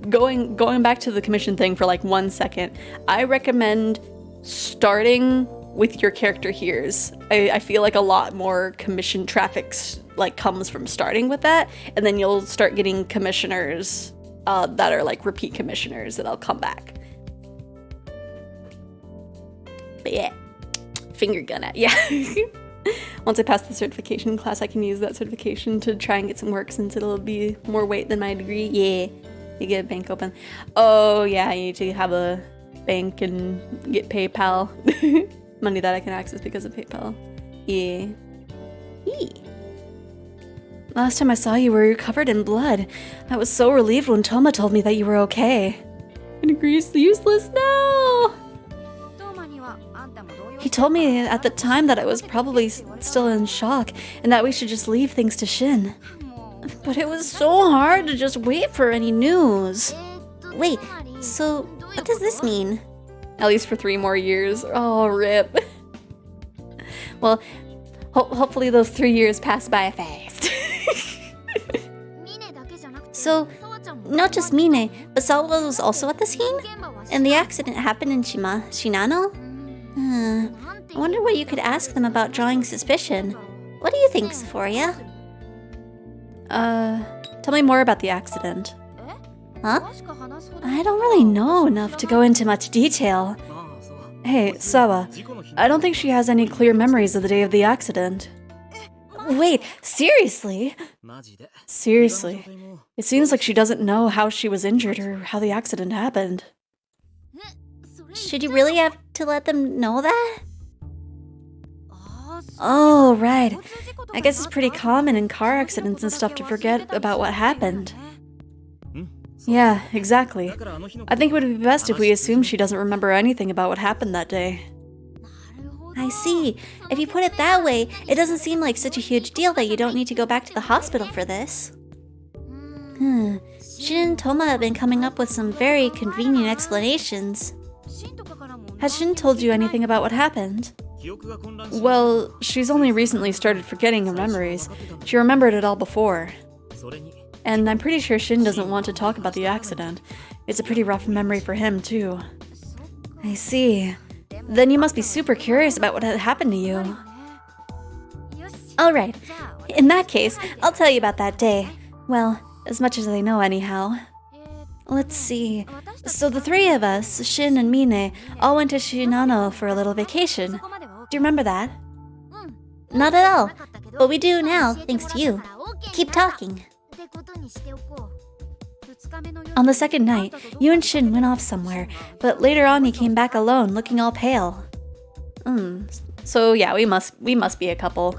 Going back to the commission thing for like 1 second, I recommend starting with your character here's. I feel like a lot more commission traffic like comes from starting with that, and then you'll start getting commissioners that are like repeat commissioners that'll come back. But yeah, finger gun at yeah. Once I pass the certification class, I can use that certification to try and get some work since it'll be more weight than my degree. Yeah, you get a bank open. Oh yeah, I need to have a bank and get PayPal. Money that I can access because of PayPal. Yeah. Last time I saw you, were covered in blood. I was so relieved when Toma told me that you were okay. My degree's useless now. He told me at the time that I was probably still in shock and that we should just leave things to Shin. But it was so hard to just wait for any news. Wait, so what does this mean? At least for 3 more years. Oh, rip. Well, hopefully those 3 years pass by fast. So, not just Mine, but Sawa was also at the scene? And the accident happened in Shinano? I wonder what you could ask them about drawing suspicion. What do you think, Xephoria? Tell me more about the accident. Huh? I don't really know enough to go into much detail. Hey, Sawa, I don't think she has any clear memories of the day of the accident. Wait, seriously? Seriously. It seems like she doesn't know how she was injured or how the accident happened. Should you really have to let them know that? Oh, right. I guess it's pretty common in car accidents and stuff to forget about what happened. Yeah, exactly. I think it would be best if we assume she doesn't remember anything about what happened that day. I see. If you put it that way, it doesn't seem like such a huge deal that you don't need to go back to the hospital for this. Shin and Toma have been coming up with some very convenient explanations. Has Shin told you anything about what happened? Well, she's only recently started forgetting her memories. She remembered it all before. And I'm pretty sure Shin doesn't want to talk about the accident. It's a pretty rough memory for him, too. I see. Then you must be super curious about what had happened to you. Alright, in that case, I'll tell you about that day. Well, as much as I know anyhow. Let's see. So the three of us, Shin and Mine, all went to Shinano for a little vacation. Do you remember that? Not at all, but we do now, thanks to you. Keep talking. On the second night, you and Shin went off somewhere, but later on he came back alone, looking all pale. So yeah, we must be a couple.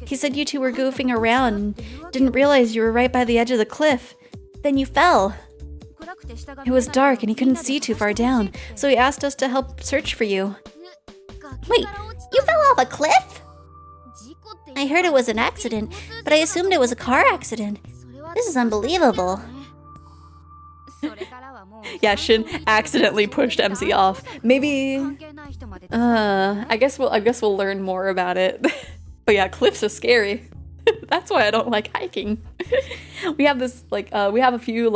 He said you two were goofing around and didn't realize you were right by the edge of the cliff. Then you fell. It was dark and he couldn't see too far down, so he asked us to help search for you. Wait, you fell off a cliff? I heard it was an accident, but I assumed it was a car accident. This is unbelievable. Yeah, Shin accidentally pushed MC off. Maybe I guess we'll learn more about it. But yeah, cliffs are scary. That's why I don't like hiking. We have this we have a few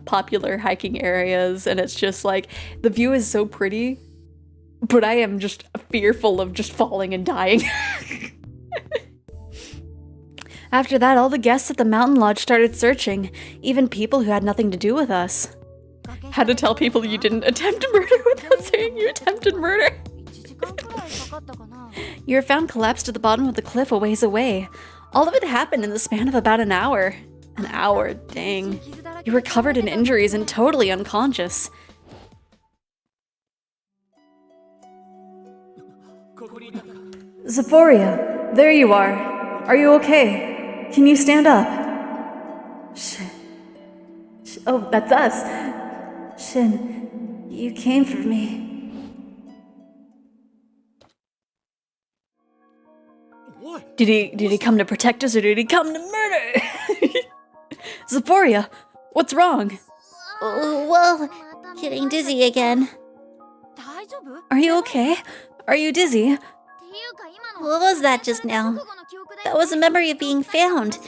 popular hiking areas, and it's just like the view is so pretty, but I am just fearful of just falling and dying. After that, all the guests at the mountain lodge started searching, even people who had nothing to do with us. How to tell people you didn't attempt murder without saying you attempted murder? You were found collapsed at the bottom of the cliff a ways away. All of it happened in the span of about an hour. An hour, dang. You were covered in injuries and totally unconscious. Xephoria, there you are. Are you okay? Can you stand up? Shin. Oh, that's us. Shin, you came for me. Did he come to protect us or did he come to murder? Xephoria, what's wrong? Well, getting dizzy again. Are you okay? Are you dizzy? What was that just now? That was a memory of being found.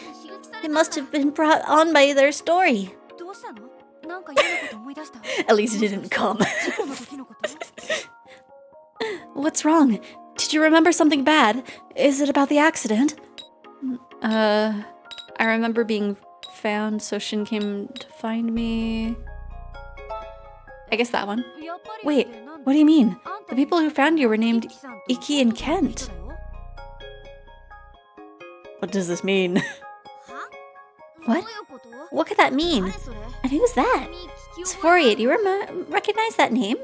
It must have been brought on by their story. At least it didn't come. What's wrong? Did you remember something bad? Is it about the accident? I remember being found, so Shin came to find me. I guess that one. Wait, what do you mean? The people who found you were named Iki and Kent. What does this mean? What? What could that mean? And who's that? Xephoria, do you recognize that name?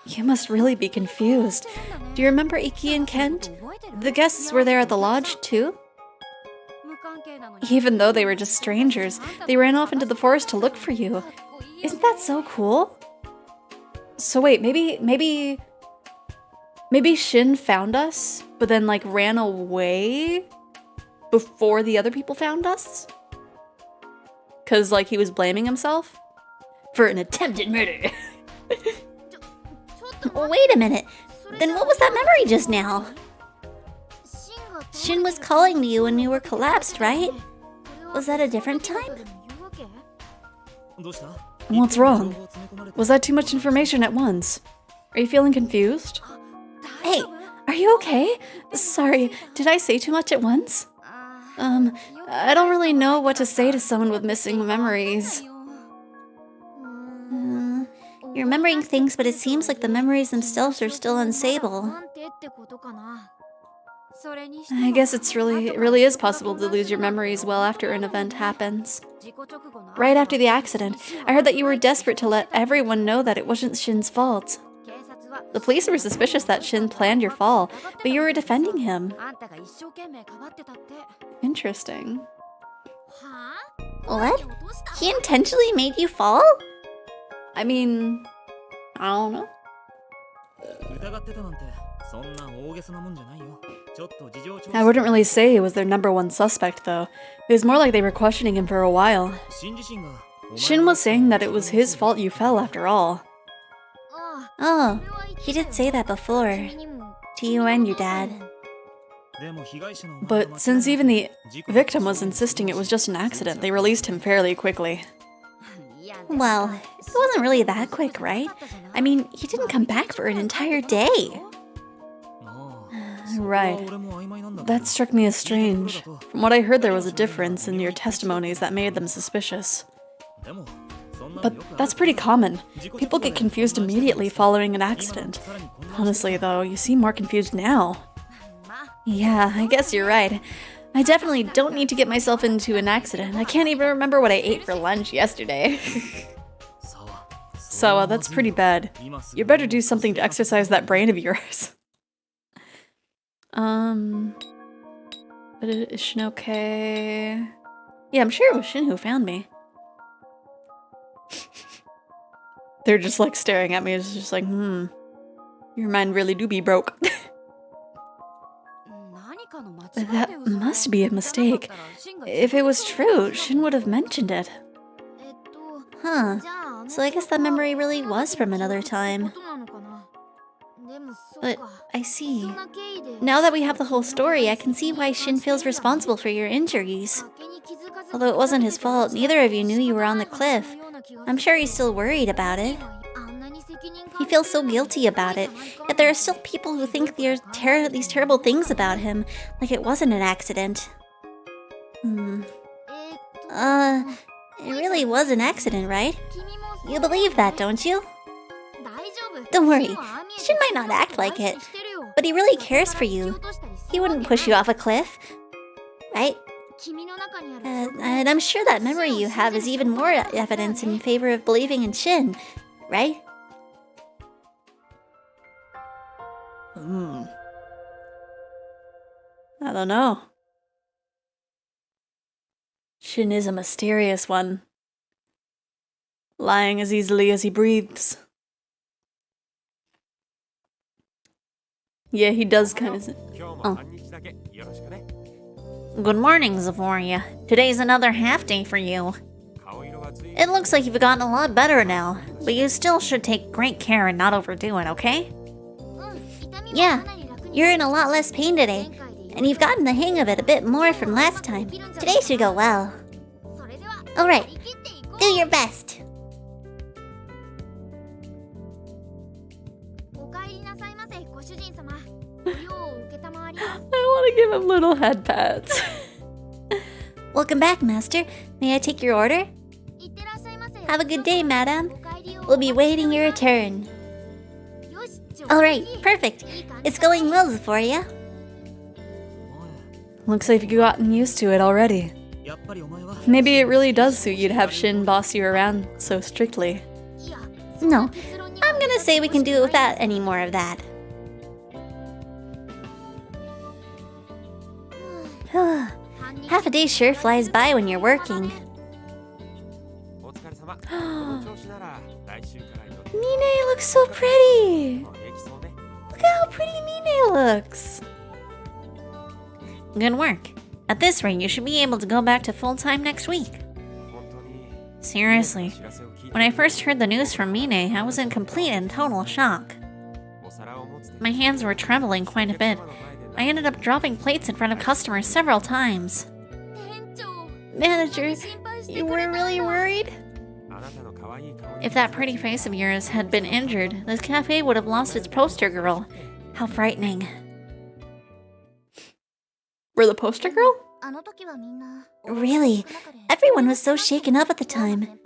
You must really be confused. Do you remember Iki and Kent? The guests were there at the lodge, too? Even though they were just strangers, they ran off into the forest to look for you. Isn't that so cool? So wait, maybe Shin found us, but then ran away before the other people found us? Cause he was blaming himself for an attempted murder. Wait a minute. Then what was that memory just now? Shin was calling to you when you were collapsed, right? Was that a different time? What's wrong? Was that too much information at once? Are you feeling confused? Hey, are you okay? Sorry, did I say too much at once? I don't really know what to say to someone with missing memories. You're remembering things, but it seems like the memories themselves are still unstable. I guess it really is possible to lose your memories well after an event happens. Right after the accident, I heard that you were desperate to let everyone know that it wasn't Shin's fault. The police were suspicious that Shin planned your fall, but you were defending him. Interesting. What? He intentionally made you fall? I mean, I don't know. I wouldn't really say he was their #1 suspect, though. It was more like they were questioning him for a while. Shin was saying that it was his fault you fell after all. Oh, he did say that before. To you and your dad. But since even the victim was insisting it was just an accident, they released him fairly quickly. Well, it wasn't really that quick, right? I mean, he didn't come back for an entire day. Right. That struck me as strange. From what I heard, there was a difference in your testimonies that made them suspicious. But that's pretty common. People get confused immediately following an accident. Honestly, though, you seem more confused now. Yeah, I guess you're right. I definitely don't need to get myself into an accident. I can't even remember what I ate for lunch yesterday. So, that's pretty bad. You better do something to exercise that brain of yours. But is Shin okay? Yeah, I'm sure it was Shin who found me. They're just like staring at me. It's just like, your mind really do be broke. That must be a mistake. If it was true, Shin would have mentioned it. Huh. So I guess that memory really was from another time. But I see. Now that we have the whole story, I can see why Shin feels responsible for your injuries. Although it wasn't his fault, neither of you knew you were on the cliff. I'm sure he's still worried about it. He feels so guilty about it, yet there are still people who think these terrible things about him, like it wasn't an accident. It really was an accident, right? You believe that, don't you? Don't worry, Shin might not act like it, but he really cares for you. He wouldn't push you off a cliff, right? And I'm sure that memory you have is even more evidence in favor of believing in Shin, right? I don't know. Shin is a mysterious one. Lying as easily as he breathes. Yeah, he does kind of... Oh. Good morning, Xephoria. Today's another half day for you. It looks like you've gotten a lot better now, but you still should take great care and not overdo it, okay? Yeah, you're in a lot less pain today, and you've gotten the hang of it a bit more from last time. Today should go well. Alright, do your best. I want to give him little head pats. Welcome back, Master. May I take your order? Have a good day, Madam. We'll be waiting your return. Alright, perfect. It's going well, Xephoria. Looks like you've gotten used to it already. Maybe it really does suit you to have Shin boss you around so strictly. No, I'm gonna say we can do it without any more of that. Half a day sure flies by when you're working. Mine looks so pretty! Look how pretty Mine looks! Good work. At this rate, you should be able to go back to full-time next week. Seriously, when I first heard the news from Mine, I was in complete and total shock. My hands were trembling quite a bit. I ended up dropping plates in front of customers several times. Manager, you were really worried? If that pretty face of yours had been injured, this cafe would have lost its poster girl. How frightening. We're the poster girl? Really, everyone was so shaken up at the time.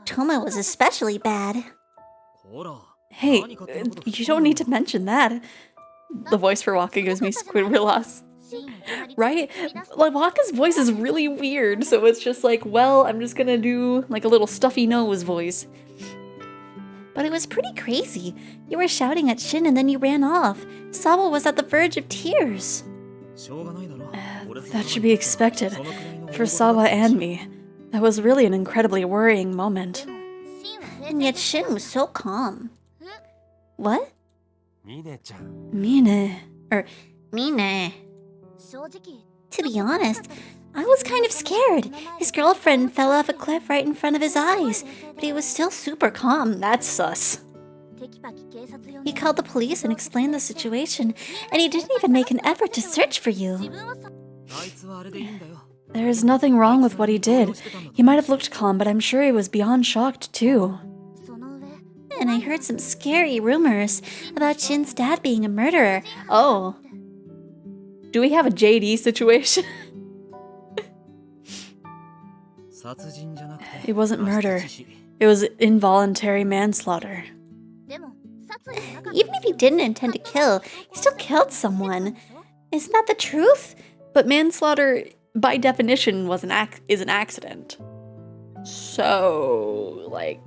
Toma was especially bad. Hey, you don't need to mention that. The voice for Waka gives me Squidward Right? Like, Waka's voice is really weird, so it's just like, well, I'm just gonna do like a little stuffy nose voice. But it was pretty crazy. You were shouting at Shin and then you ran off. Sabo was at the verge of tears. That should be expected. For Sawa and me. That was really an incredibly worrying moment. And yet Shin was so calm. What? Mine. Mine. To be honest, I was kind of scared. His girlfriend fell off a cliff right in front of his eyes, but he was still super calm. That's sus. He called the police and explained the situation, and he didn't even make an effort to search for you. There is nothing wrong with what he did. He might have looked calm, but I'm sure he was beyond shocked, too. And I heard some scary rumors about Shin's dad being a murderer. Oh. Do we have a JD situation? It wasn't murder. It was involuntary manslaughter. Even if he didn't intend to kill, he still killed someone. Isn't that the truth? But manslaughter, by definition, is an accident. So, like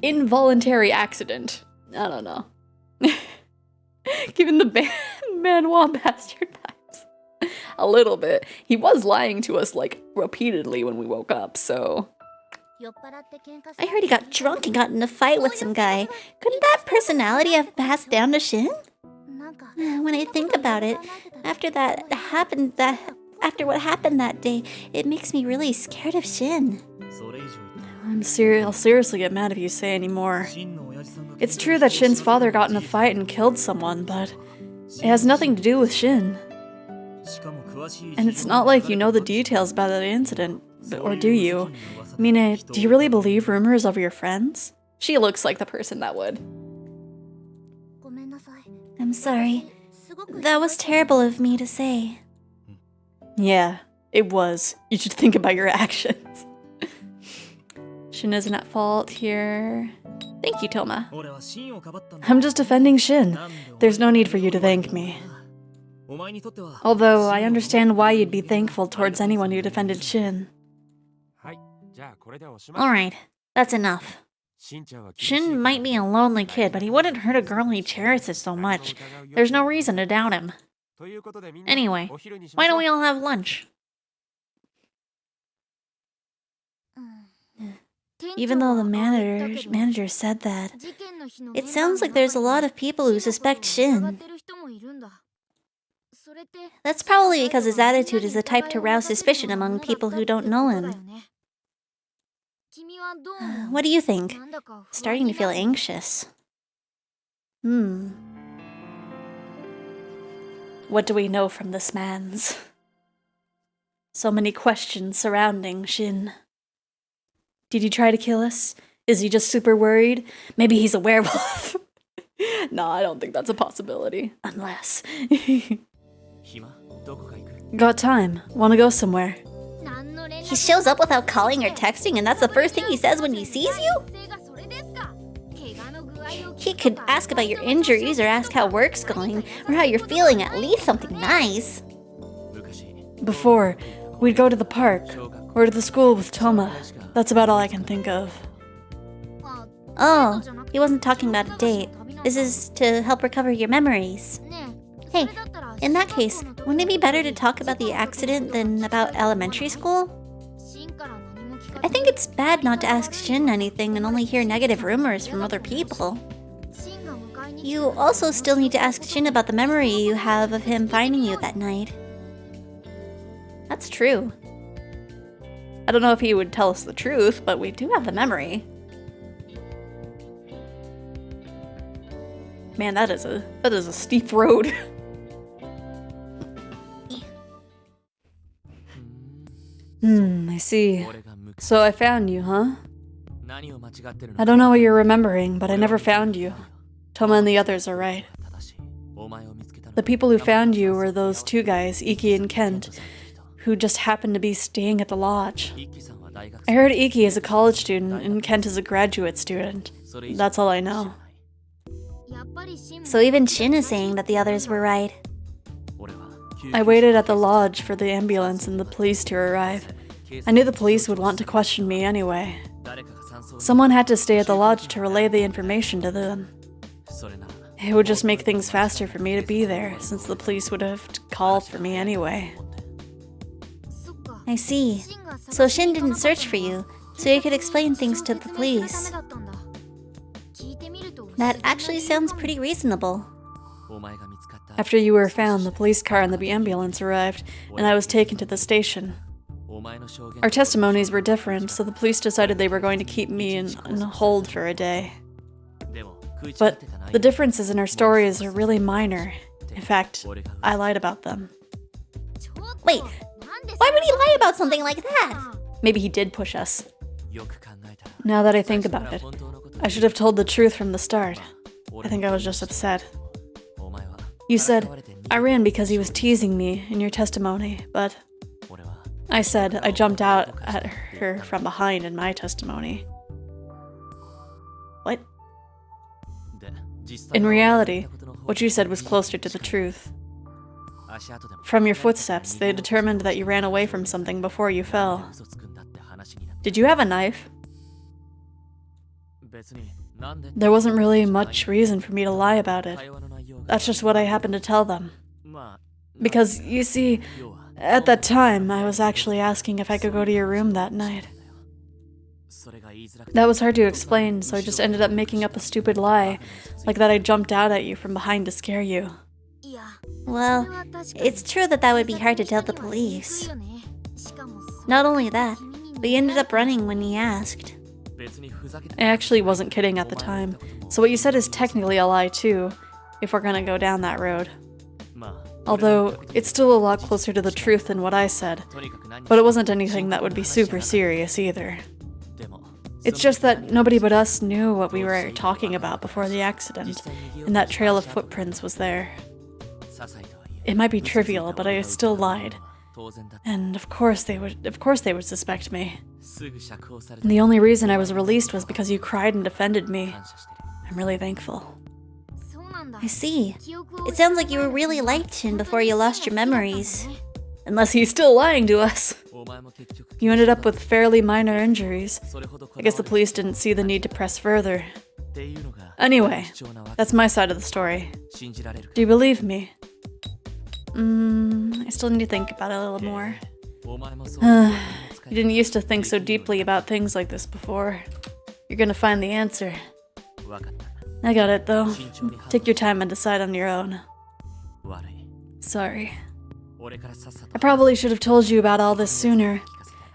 involuntary accident. I don't know. Given the manhwa bastard vibes. A little bit. He was lying to us, like, repeatedly when we woke up, so... I heard he got drunk and got in a fight with some guy. Couldn't that personality have passed down to Shin? When I think about it, after what happened that day, it makes me really scared of Shin. I'll seriously get mad if you say any more. It's true that Shin's father got in a fight and killed someone, but it has nothing to do with Shin. And it's not like you know the details about that incident, or do you? Mine, do you really believe rumors of your friends? She looks like the person that would. I'm sorry. That was terrible of me to say. Yeah, it was. You should think about your actions. Shin isn't at fault here. Thank you, Toma. I'm just defending Shin. There's no need for you to thank me. Although, I understand why you'd be thankful towards anyone who defended Shin. Alright, that's enough. Shin might be a lonely kid, but he wouldn't hurt a girl he cherishes so much. There's no reason to doubt him. Anyway, why don't we all have lunch? Even though the manager said that, it sounds like there's a lot of people who suspect Shin. That's probably because his attitude is the type to rouse suspicion among people who don't know him. What do you think? Starting to feel anxious. What do we know from this man's? So many questions surrounding Shin. Did he try to kill us? Is he just super worried? Maybe he's a werewolf. No, I don't think that's a possibility. Unless. Got time. Wanna go somewhere? He shows up without calling or texting, and that's the first thing he says when he sees you? He could ask about your injuries, or ask how work's going, or how you're feeling, at least something nice. Before, we'd go to the park, or to the school with Toma. That's about all I can think of. Oh, he wasn't talking about a date. This is to help recover your memories. Hey, in that case, wouldn't it be better to talk about the accident than about elementary school? I think it's bad not to ask Shin anything and only hear negative rumors from other people. You also still need to ask Shin about the memory you have of him finding you that night. That's true. I don't know if he would tell us the truth, but we do have the memory. Man, that is a steep road. I see. So I found you, huh? I don't know what you're remembering, but I never found you. Toma and the others are right. The people who found you were those two guys, Iki and Kent, who just happened to be staying at the lodge. I heard Iki is a college student and Kent is a graduate student. That's all I know. So even Shin is saying that the others were right. I waited at the lodge for the ambulance and the police to arrive. I knew the police would want to question me anyway. Someone had to stay at the lodge to relay the information to them. It would just make things faster for me to be there, since the police would have called for me anyway. I see. So Shin didn't search for you, so you could explain things to the police. That actually sounds pretty reasonable. After you were found, the police car and the ambulance arrived, and I was taken to the station. Our testimonies were different, so the police decided they were going to keep me in hold for a day. But the differences in our stories are really minor. In fact, I lied about them. Wait, why would he lie about something like that? Maybe he did push us. Now that I think about it, I should have told the truth from the start. I think I was just upset. You said, I ran because he was teasing me in your testimony, but I said I jumped out at her from behind in my testimony. What? In reality, what you said was closer to the truth. From your footsteps, they determined that you ran away from something before you fell. Did you have a knife? There wasn't really much reason for me to lie about it. That's just what I happened to tell them. Because, you see, at that time, I was actually asking if I could go to your room that night. That was hard to explain, so I just ended up making up a stupid lie, like that I jumped out at you from behind to scare you. Well, it's true that would be hard to tell the police. Not only that, but you ended up running when he asked. I actually wasn't kidding at the time, so what you said is technically a lie too, if we're gonna go down that road. Although, it's still a lot closer to the truth than what I said, but it wasn't anything that would be super serious either. It's just that nobody but us knew what we were talking about before the accident, and that trail of footprints was there. It might be trivial, but I still lied. And of course they would suspect me. And the only reason I was released was because you cried and defended me. I'm really thankful. I see. It sounds like you really liked Shin before you lost your memories. Unless he's still lying to us. You ended up with fairly minor injuries. I guess the police didn't see the need to press further. Anyway, that's my side of the story. Do you believe me? I still need to think about it a little more. You didn't used to think so deeply about things like this before. You're gonna find the answer. I got it, though. Take your time and decide on your own. Sorry. I probably should have told you about all this sooner.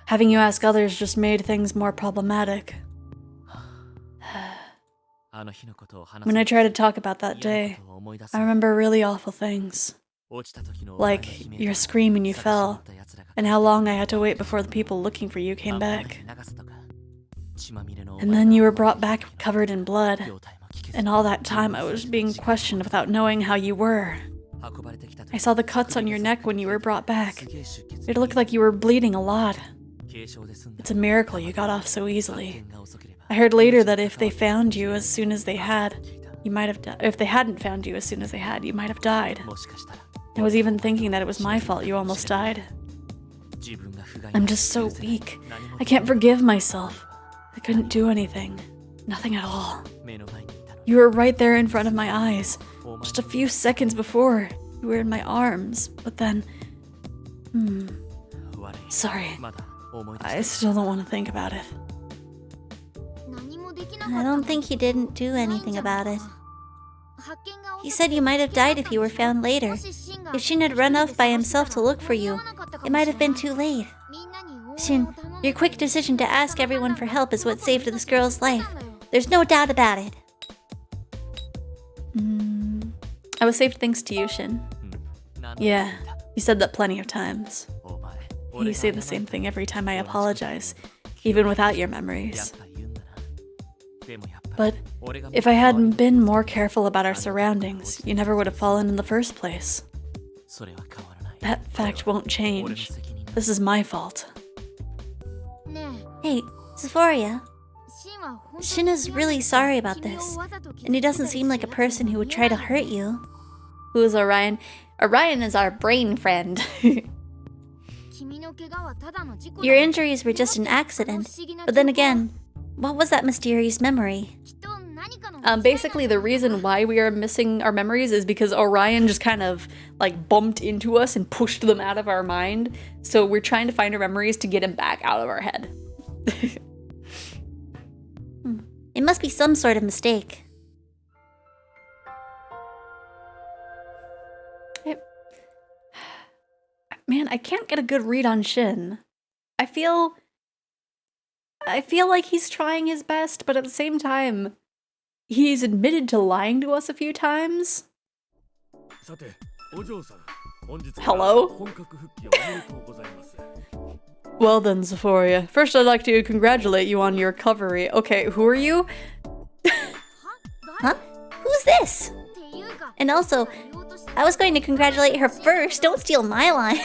Having you ask others just made things more problematic. When I try to talk about that day, I remember really awful things. Like your scream when you fell, and how long I had to wait before the people looking for you came back. And then you were brought back covered in blood, and all that time I was being questioned without knowing how you were. I saw the cuts on your neck when you were brought back. It looked like you were bleeding a lot. It's a miracle you got off so easily. I heard later that if they found you as soon as they had, you might have if they hadn't found you as soon as they had, you might have died. I was even thinking that it was my fault you almost died. I'm just so weak. I can't forgive myself. I couldn't do anything. Nothing at all. You were right there in front of my eyes. Just a few seconds before, you were in my arms, but then... Sorry. I still don't want to think about it. I don't think he didn't do anything about it. He said you might have died if you were found later. If Shin had run off by himself to look for you, it might have been too late. Shin, your quick decision to ask everyone for help is what saved this girl's life. There's no doubt about it. I was saved thanks to you, Shin. Yeah, you said that plenty of times. You say the same thing every time I apologize, even without your memories. But if I hadn't been more careful about our surroundings, you never would have fallen in the first place. That fact won't change. This is my fault. Hey, Xephoria. Shin is really sorry about this, and he doesn't seem like a person who would try to hurt you. Who is Orion? Orion is our brain friend. Your injuries were just an accident, but then again, what was that mysterious memory? Basically, the reason why we are missing our memories is because Orion just kind of like bumped into us and pushed them out of our mind. So we're trying to find our memories to get him back out of our head. It must be some sort of mistake. Man, I can't get a good read on Shin. I feel like he's trying his best, but at the same time, he's admitted to lying to us a few times. Hello? Well then, Xephoria. First, I'd like to congratulate you on your recovery. Okay, who are you? Huh? Who's this? And also, I was going to congratulate her first. Don't steal my lines.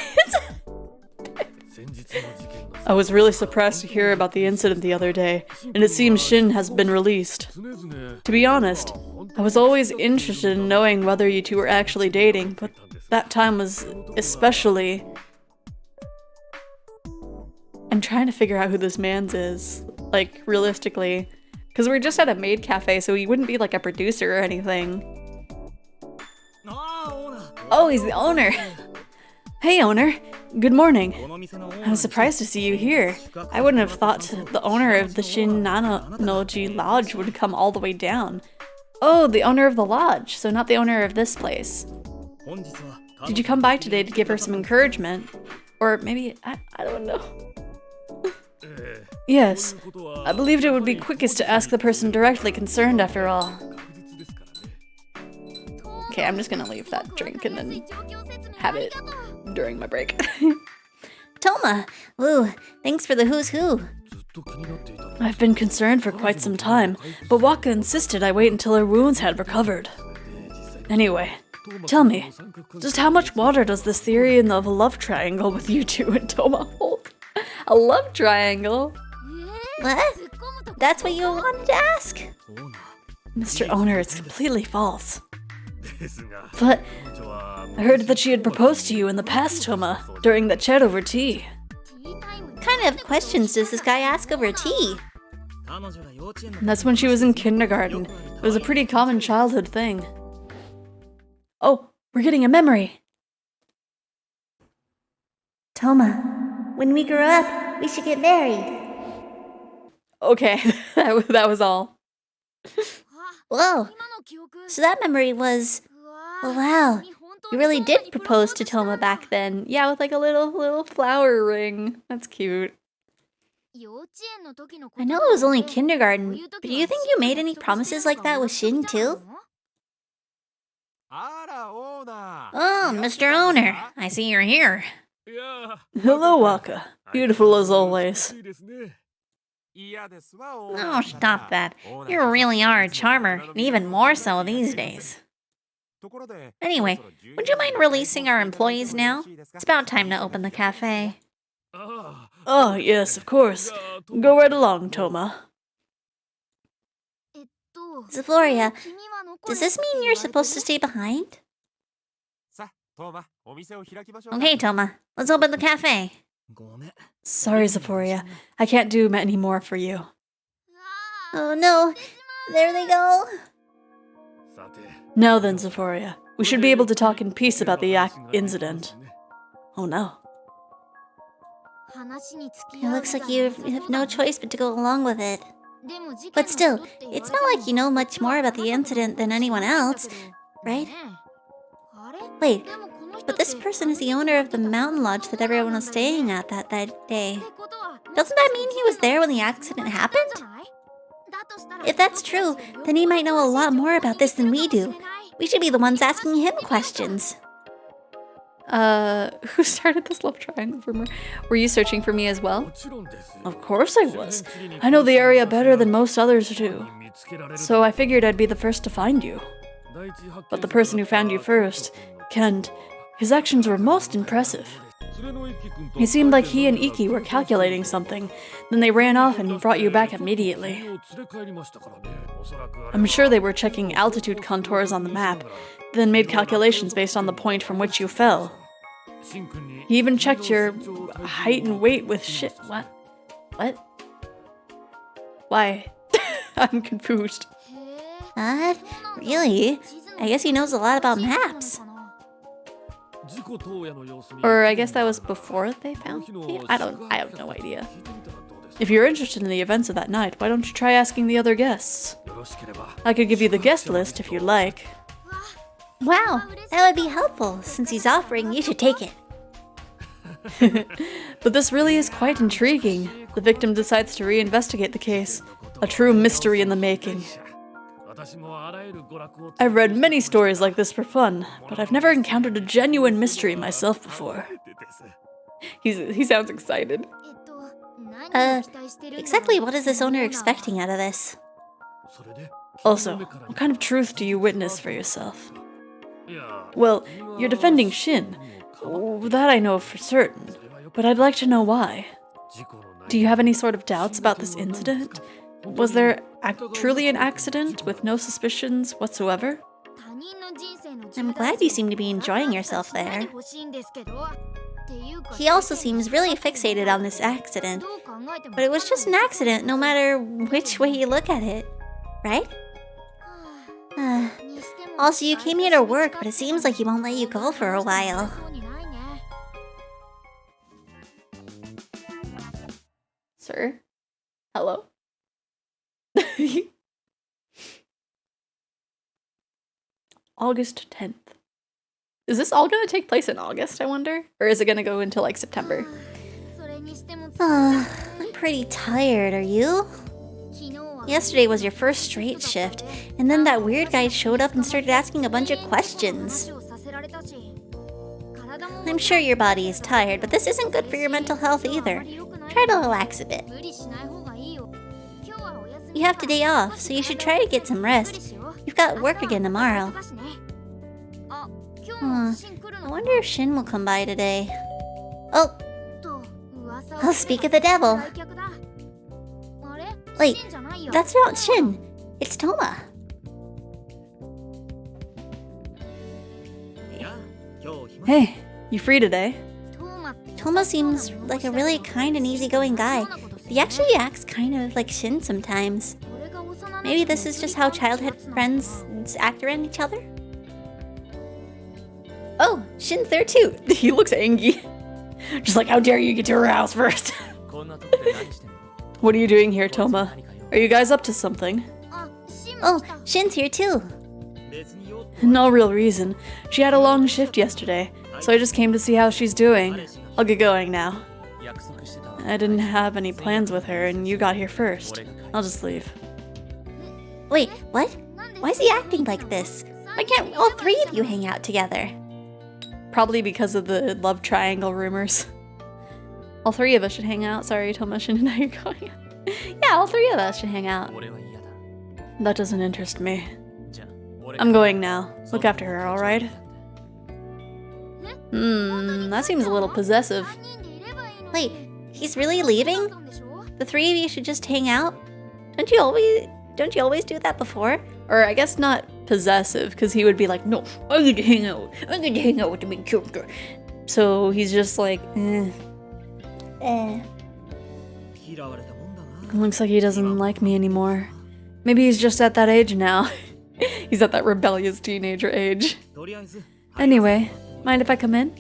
I was really surprised to hear about the incident the other day, and it seems Shin has been released. To be honest, I was always interested in knowing whether you two were actually dating, but that time was especially... I'm trying to figure out who this man's is, like, realistically. Because we're just at a maid cafe, so he wouldn't be like a producer or anything. Oh, he's the owner! Hey, owner! Good morning. I'm surprised to see you here. I wouldn't have thought the owner of the Shin Nanonoji Lodge would come all the way down. Oh, the owner of the lodge, so not the owner of this place. Did you come by today to give her some encouragement? Or maybe, I don't know. Yes, I believed it would be quickest to ask the person directly concerned after all. Okay, I'm just gonna leave that drink and then have it during my break. Toma! Ooh, thanks for the who's who. I've been concerned for quite some time, but Waka insisted I wait until her wounds had recovered. Anyway, tell me, just how much water does this theory of a love triangle with you two and Toma hold? A love triangle? What? That's what you wanted to ask? Mr. Owner, it's completely false. But I heard that she had proposed to you in the past, Toma, during that chat over tea. What kind of questions does this guy ask over tea? And that's when she was in kindergarten. It was a pretty common childhood thing. Oh, we're getting a memory. Toma, when we grow up, we should get married. Okay, that was all. Whoa, so that memory was... Wow, you really did propose to Toma back then. Yeah, with like a little flower ring. That's cute. I know it was only kindergarten, but do you think you made any promises like that with Shin too? Oh, Mr. Owner, I see you're here. Hello, Waka. Beautiful as always. Oh, stop that. You really are a charmer, and even more so these days. Anyway, would you mind releasing our employees now? It's about time to open the cafe. Oh, yes, of course. Go right along, Toma. Xephoria, does this mean you're supposed to stay behind? Okay, Toma, let's open the cafe. Sorry, Xephoria. I can't do any more for you. Oh no, there they go. Now then, Xephoria. We should be able to talk in peace about the incident. Oh no. It looks like you have no choice but to go along with it. But still, it's not like you know much more about the incident than anyone else, right? Wait, but this person is the owner of the mountain lodge that everyone was staying at that day. Doesn't that mean he was there when the accident happened? If that's true, then he might know a lot more about this than we do. We should be the ones asking him questions. Who started this love triangle for me? Were you searching for me as well? Of course I was. I know the area better than most others do. So I figured I'd be the first to find you. But the person who found you first, Kent, his actions were most impressive. It seemed like he and Iki were calculating something. Then they ran off and brought you back immediately. I'm sure they were checking altitude contours on the map, then made calculations based on the point from which you fell. He even checked your height and weight with shit. What? What? Why? I'm confused. Really? I guess he knows a lot about maps. Or I guess that was before they found me? I have no idea. If you're interested in the events of that night, why don't you try asking the other guests? I could give you the guest list if you'd like. Wow, that would be helpful. Since he's offering, you should take it. But this really is quite intriguing. The victim decides to reinvestigate the case. A true mystery in the making. I've read many stories like this for fun, but I've never encountered a genuine mystery myself before. He sounds excited. Exactly what is this owner expecting out of this? Also, what kind of truth do you witness for yourself? Well, you're defending Shin. That I know for certain, but I'd like to know why. Do you have any sort of doubts about this incident? Was there truly an accident with no suspicions whatsoever? I'm glad you seem to be enjoying yourself there. He also seems really fixated on this accident, but it was just an accident no matter which way you look at it, right? Also, you came here to work, but it seems like he won't let you go for a while. Sir? Hello? August 10th. Is this all gonna take place in August, I wonder? Or is it gonna go until like September? I'm pretty tired, are you? Yesterday was your first straight shift, and then that weird guy showed up and started asking a bunch of questions. I'm sure your body is tired, but this isn't good for your mental health either. Try to relax a bit. You have today off, so you should try to get some rest. You've got work again tomorrow. I wonder if Shin will come by today. Oh! I'll speak of the devil. Wait, that's not Shin. It's Toma. Hey, you free today? Toma seems like a really kind and easygoing guy. He actually acts kind of like Shin sometimes. Maybe this is just how childhood friends act around each other? Oh, Shin's there too. He looks angry. Just like, how dare you get to her house first? What are you doing here, Toma? Are you guys up to something? Oh, Shin's here too. No real reason. She had a long shift yesterday, so I just came to see how she's doing. I'll get going now. I didn't have any plans with her, and you got here first. I'll just leave. Wait, what? Why is he acting like this? Why can't all three of you hang out together? Probably because of the love triangle rumors. All three of us should hang out. Sorry, Toma, Shin and I are going. Yeah, all three of us should hang out. That doesn't interest me. I'm going now. Look after her, alright? That seems a little possessive. Wait, he's really leaving? The three of you should just hang out? Don't you always do that before? Or I guess not possessive, because he would be like, no, I get to hang out. I get to hang out with the main character. So he's just like, Looks like he doesn't like me anymore. Maybe he's just at that age now. He's at that rebellious teenager age. Anyway, mind if I come in?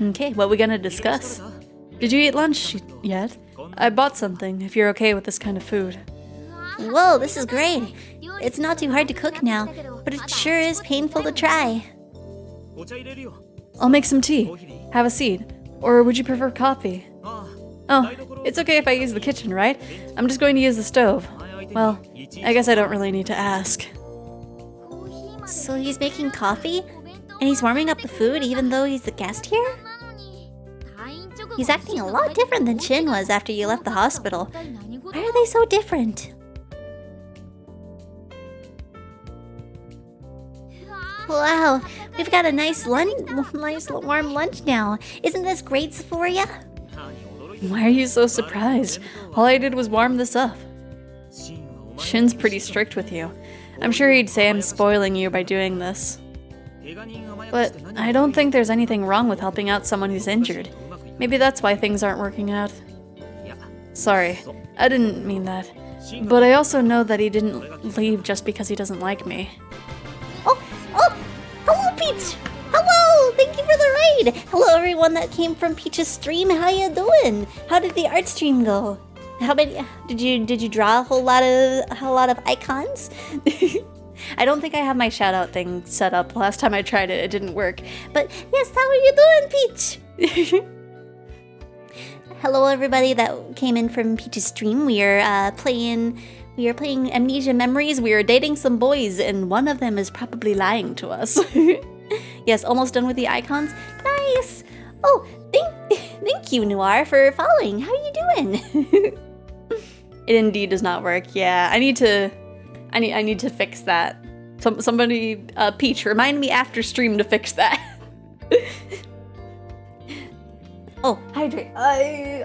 Okay, what are we gonna discuss? Did you eat lunch yet? I bought something, if you're okay with this kind of food. Whoa, this is great. It's not too hard to cook now, but it sure is painful to try. I'll make some tea. Have a seat. Or would you prefer coffee? Oh, it's okay if I use the kitchen, right? I'm just going to use the stove. Well, I guess I don't really need to ask. So he's making coffee? And he's warming up the food even though he's the guest here? He's acting a lot different than Shin was after you left the hospital. Why are they so different? Wow, we've got a nice warm lunch now. Isn't this great, Xephoria? Why are you so surprised? All I did was warm this up. Shin's pretty strict with you. I'm sure he'd say I'm spoiling you by doing this. But I don't think there's anything wrong with helping out someone who's injured. Maybe that's why things aren't working out. Sorry, I didn't mean that. But I also know that he didn't leave just because he doesn't like me. Oh! Hello, Peach! Hello! Thank you for the raid! Hello, everyone that came from Peach's stream. How you doing? How did the art stream go? How many did you draw a whole lot of icons? I don't think I have my shout out thing set up. Last time I tried it, it didn't work. But yes, how are you doing, Peach? Hello, everybody that came in from Peach's stream. We are playing Amnesia Memories. We are dating some boys, and one of them is probably lying to us. Yes, almost done with the icons. Nice. Oh, thank you, Noir, for following. How are you doing? It indeed does not work. Yeah, I need to fix that. Somebody, Peach, remind me after stream to fix that. Oh, hydrate.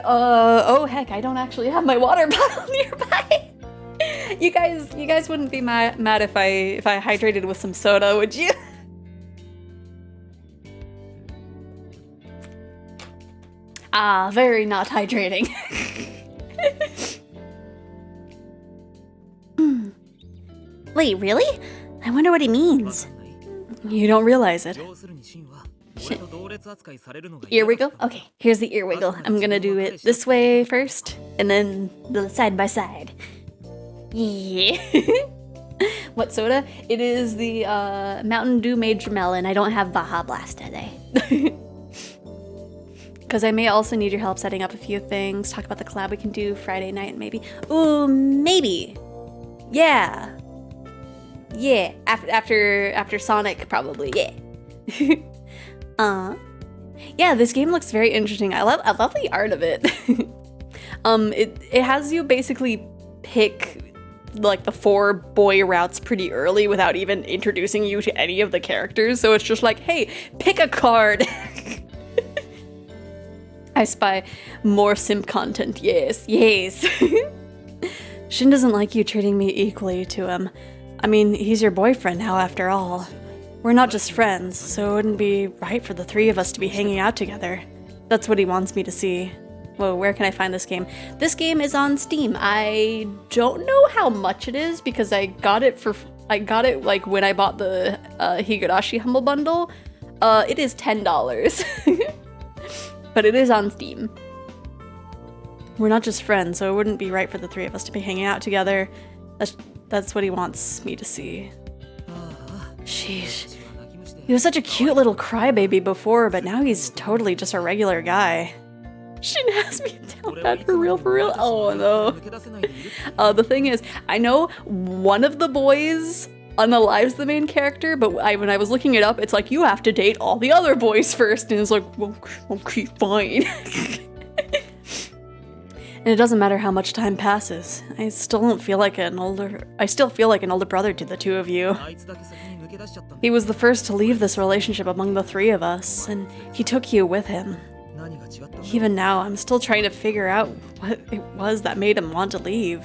Oh heck, I don't actually have my water bottle nearby. You guys wouldn't be mad if I hydrated with some soda, would you? Ah, very not hydrating. Wait, really? I wonder what he means. You don't realize it. Ear wiggle? Okay, here's the ear wiggle. I'm gonna do it this way first, and then the side by side. Yeah. What soda? It is the Mountain Dew Major Melon. I don't have Baja Blast today. Because I may also need your help setting up a few things. Talk about the collab we can do Friday night, maybe. Ooh, maybe. Yeah. Yeah. After Sonic, probably. Yeah. Yeah, this game looks very interesting. I love the art of it. It has you basically pick like the 4 boy routes pretty early without even introducing you to any of the characters. So it's just like, hey, pick a card. I spy more simp content. Yes. Shin doesn't like you treating me equally to him. I mean, he's your boyfriend now after all. We're not just friends, so it wouldn't be right for the 3 of us to be hanging out together. That's what he wants me to see. Whoa, where can I find this game? This game is on Steam. I don't know how much it is because I got it like when I bought the Higurashi Humble Bundle. It is $10. But it is on Steam. We're not just friends, so it wouldn't be right for the 3 of us to be hanging out together. That's what he wants me to see. Sheesh. He was such a cute little crybaby before, but now he's totally just a regular guy. Shin has me down bad for real. Oh no. The thing is, I know one of the boys unalives the main character, but when I was looking it up, it's like you have to date all the other boys first, and it's like, okay, fine. And it doesn't matter how much time passes. I still feel like an older brother to the 2 of you. He was the first to leave this relationship among the 3 of us, and he took you with him. Even now, I'm still trying to figure out what it was that made him want to leave.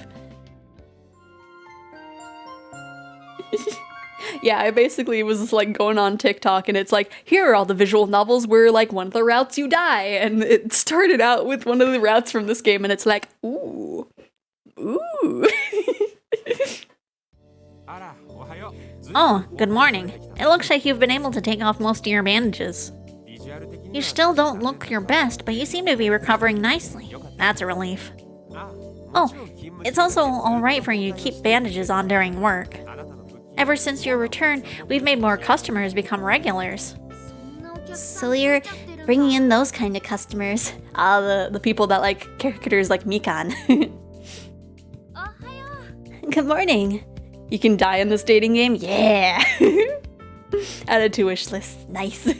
Yeah, I basically was like going on TikTok and it's like, here are all the visual novels where like one of the routes you die. And it started out with one of the routes from this game and it's like, ooh. Oh, good morning. It looks like you've been able to take off most of your bandages. You still don't look your best, but you seem to be recovering nicely. That's a relief. Oh, it's also alright for you to keep bandages on during work. Ever since your return, we've made more customers become regulars. So you're bringing in those kind of customers. The people that like characters like Mikan. Good morning. You can die in this dating game? Yeah! Added to wish list. Nice.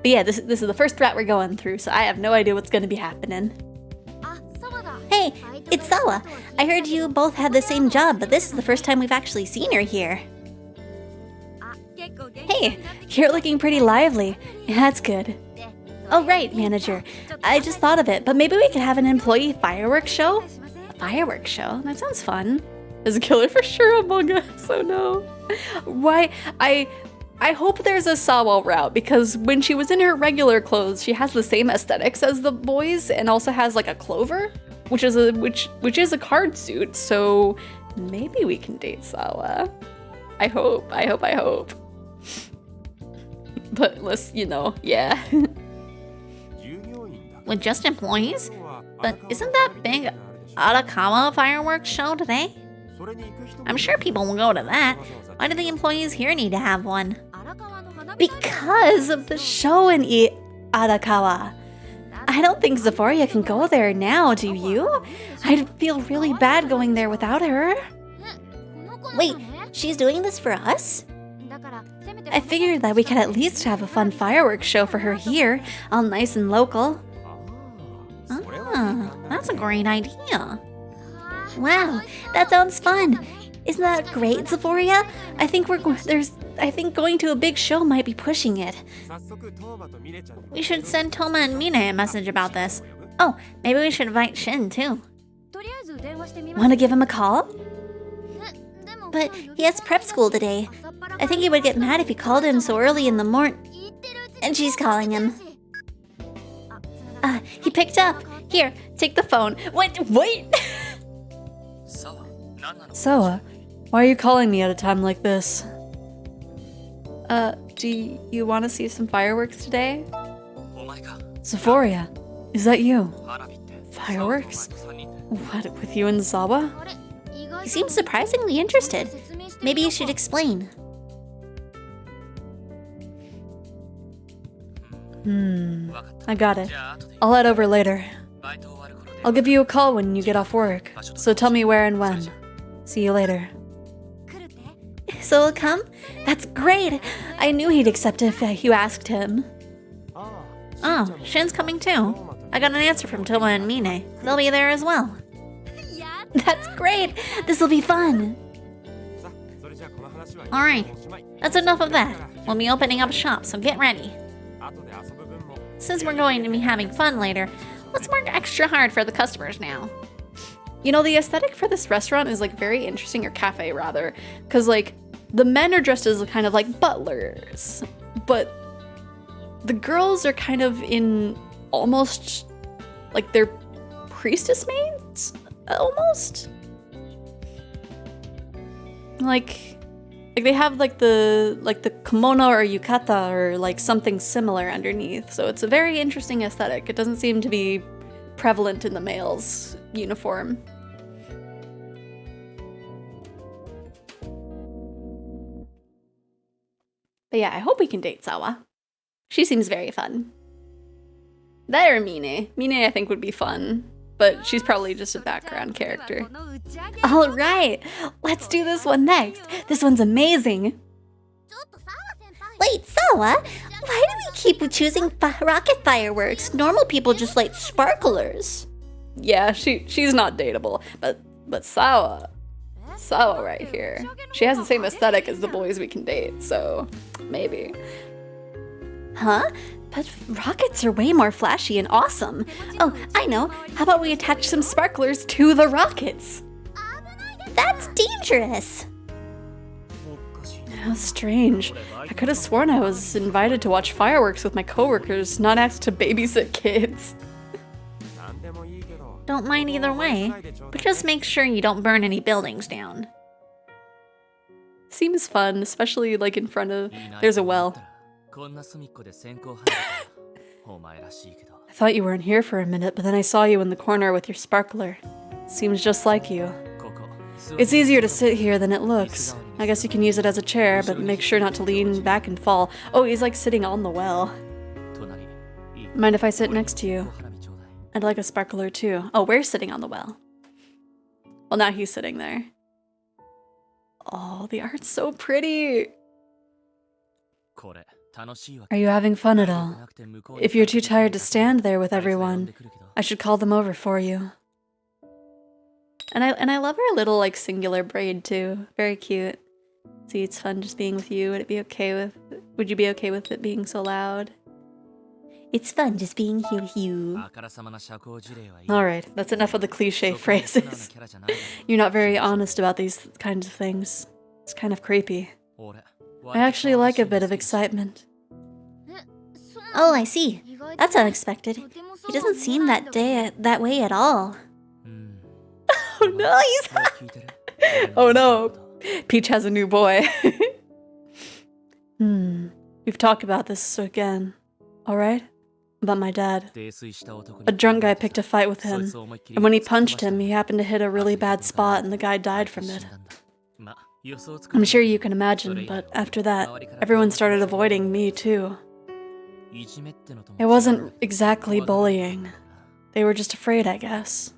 But yeah, this is the first route we're going through, so I have no idea what's going to be happening. Hey, it's Sawa. I heard you both had the same job, but this is the first time we've actually seen her here. Hey, you're looking pretty lively. That's good. Oh, right, manager. I just thought of it, but maybe we could have an employee fireworks show? A fireworks show? That sounds fun. There's a killer for sure among us, oh no. Why, I hope there's a Sawa route, because when she was in her regular clothes, she has the same aesthetics as the boys and also has like a clover, which is a card suit, so maybe we can date Sawa. I hope. But let's, yeah. With just employees? But isn't that big Arakawa fireworks show today? I'm sure people will go to that. Why do the employees here need to have one? Because of the show in Arakawa. I don't think Xephoria can go there now, do you? I'd feel really bad going there without her. Wait, she's doing this for us? I figured that we could at least have a fun fireworks show for her here, all nice and local. Ah, that's a great idea. Wow, that sounds fun. Isn't that great, Xephoria? I think going to a big show might be pushing it. We should send Toma and Mine a message about this. Oh, maybe we should invite Shin too. Want to give him a call? But he has prep school today. I think he would get mad if you called him so early in the morning. And she's calling him. He picked up. Here, take the phone. Wait! Sawa, why are you calling me at a time like this? Do you want to see some fireworks today? Xephoria, is that you? Fireworks? What, with you and Sawa? He seems surprisingly interested. Maybe you should explain. I got it. I'll head over later. I'll give you a call when you get off work, so tell me where and when. See you later. So he'll come? That's great! I knew he'd accept if you asked him. Oh, Shin's coming too. I got an answer from Toma and Mine. They'll be there as well. That's great! This'll be fun! Alright, that's enough of that. We'll be opening up shop, so get ready. Since we're going to be having fun later, let's work extra hard for the customers now. You know, the aesthetic for this restaurant is like very interesting, or cafe rather, because like the men are dressed as kind of like butlers, but the girls are kind of in almost like they're priestess maids, almost. Like they have like the kimono or yukata or like something similar underneath. So it's a very interesting aesthetic. It doesn't seem to be prevalent in the male's uniform. But yeah, I hope we can date Sawa. She seems very fun. That or Mine. Mine I think would be fun, but she's probably just a background character. Alright, let's do this one next. This one's amazing. Wait, Sawa, why do we keep choosing rocket fireworks? Normal people just light sparklers. Yeah, she's not dateable, but Sawa right here. She has the same aesthetic as the boys we can date, so maybe. Huh? But rockets are way more flashy and awesome. Oh, I know. How about we attach some sparklers to the rockets? That's dangerous. How strange. I could have sworn I was invited to watch fireworks with my coworkers, not asked to babysit kids. Don't mind either way, but just make sure you don't burn any buildings down. Seems fun, especially like in front of... There's a well. I thought you weren't here for a minute, but then I saw you in the corner with your sparkler. Seems just like you. It's easier to sit here than it looks. I guess you can use it as a chair, but make sure not to lean back and fall. Oh, he's like sitting on the well. Mind if I sit next to you? I'd like a sparkler too. Oh, we're sitting on the well. Well, now he's sitting there. Oh, the art's so pretty. Are you having fun at all? If you're too tired to stand there with everyone, I should call them over for you. And I love her little like singular braid too. Very cute. See, it's fun just being with you. Would you be okay with it being so loud? It's fun just being here with you. Alright, that's enough of the cliche phrases. You're not very honest about these kinds of things. It's kind of creepy. I actually like a bit of excitement. Oh, I see. That's unexpected. He doesn't seem that way at all. Oh no, oh no. Peach has a new boy. We've talked about this again. Alright? About my dad. A drunk guy picked a fight with him, and when he punched him, he happened to hit a really bad spot and the guy died from it. I'm sure you can imagine, but after that, everyone started avoiding me too. It wasn't exactly bullying. They were just afraid, I guess.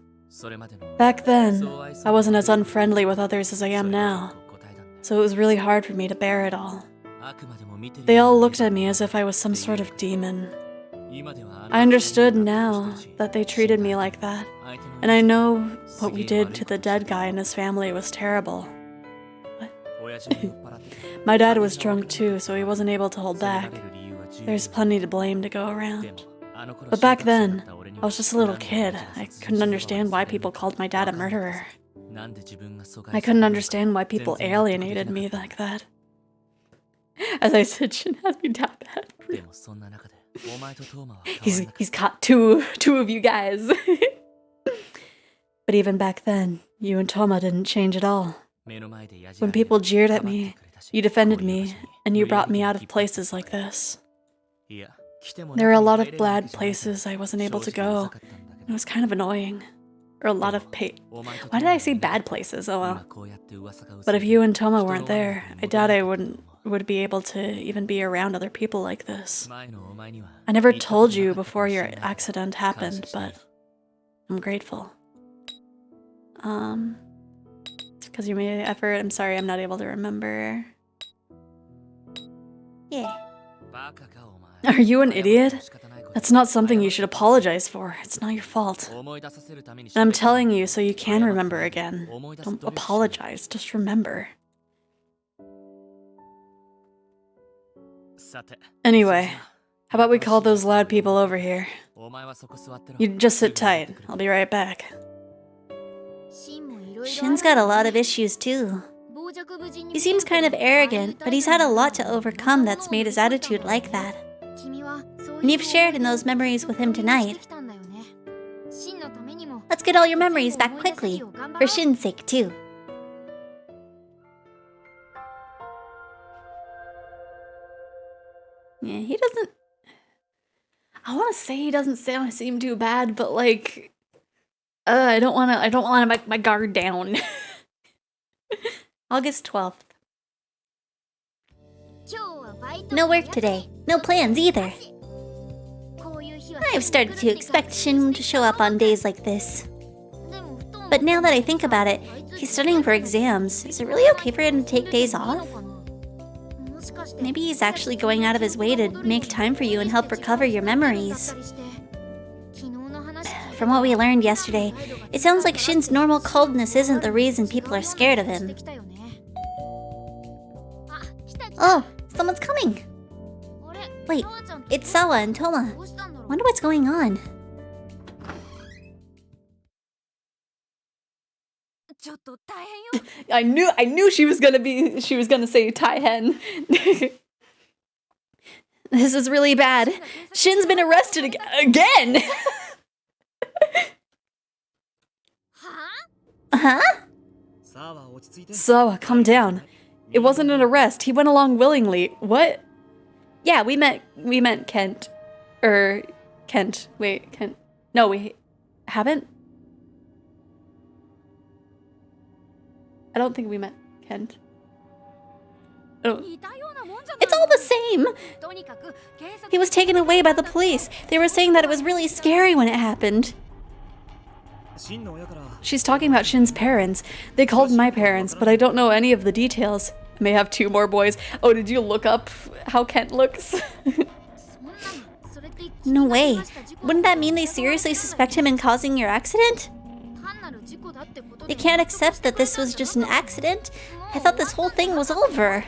Back then, I wasn't as unfriendly with others as I am now, so it was really hard for me to bear it all. They all looked at me as if I was some sort of demon. I understood now that they treated me like that, and I know what we did to the dead guy and his family was terrible. My dad was drunk too, so he wasn't able to hold back. There's plenty to blame to go around. But back then, I was just a little kid. I couldn't understand why people called my dad a murderer. I couldn't understand why people alienated me like that. As I said, shouldn't have me down bad. He's caught two of you guys. But even back then, you and Toma didn't change at all. When people jeered at me, you defended me, and you brought me out of places like this. There were a lot of bad places I wasn't able to go. It was kind of annoying. Or a lot of Why did I say bad places? Oh well. But if you and Toma weren't there, I doubt I would be able to even be around other people like this. I never told you before your accident happened, but I'm grateful. Because you made an effort. I'm sorry, I'm not able to remember. Yeah. Are you an idiot? That's not something you should apologize for. It's not your fault. And I'm telling you so you can remember again. Don't apologize, just remember. Anyway, how about we call those loud people over here? You just sit tight. I'll be right back. Shin's got a lot of issues too. He seems kind of arrogant, but he's had a lot to overcome that's made his attitude like that. And you've shared in those memories with him tonight. Let's get all your memories back quickly, for Shin's sake too. Yeah, he doesn't... I want to say he doesn't seem too bad, but like... I don't want to make my guard down. August 12th. No work today. No plans either. I've started to expect Shin to show up on days like this. But now that I think about it, he's studying for exams. Is it really okay for him to take days off? Maybe he's actually going out of his way to make time for you and help recover your memories. From what we learned yesterday, it sounds like Shin's normal coldness isn't the reason people are scared of him. Oh, someone's coming! Wait, it's Sawa and Toma. Wonder what's going on. I knew she was gonna say Tai Hen. This is really bad. Shin's been arrested again. Huh? Sawa, calm down. It wasn't an arrest. He went along willingly. What? Yeah, we meant Kent. Kent. Wait, Kent. No, we haven't? I don't think we met Kent. Oh. It's all the same! He was taken away by the police. They were saying that it was really scary when it happened. She's talking about Shin's parents. They called my parents, but I don't know any of the details. I may have 2 more boys. Oh, did you look up how Kent looks? No way. Wouldn't that mean they seriously suspect him in causing your accident? They can't accept that this was just an accident. I thought this whole thing was over.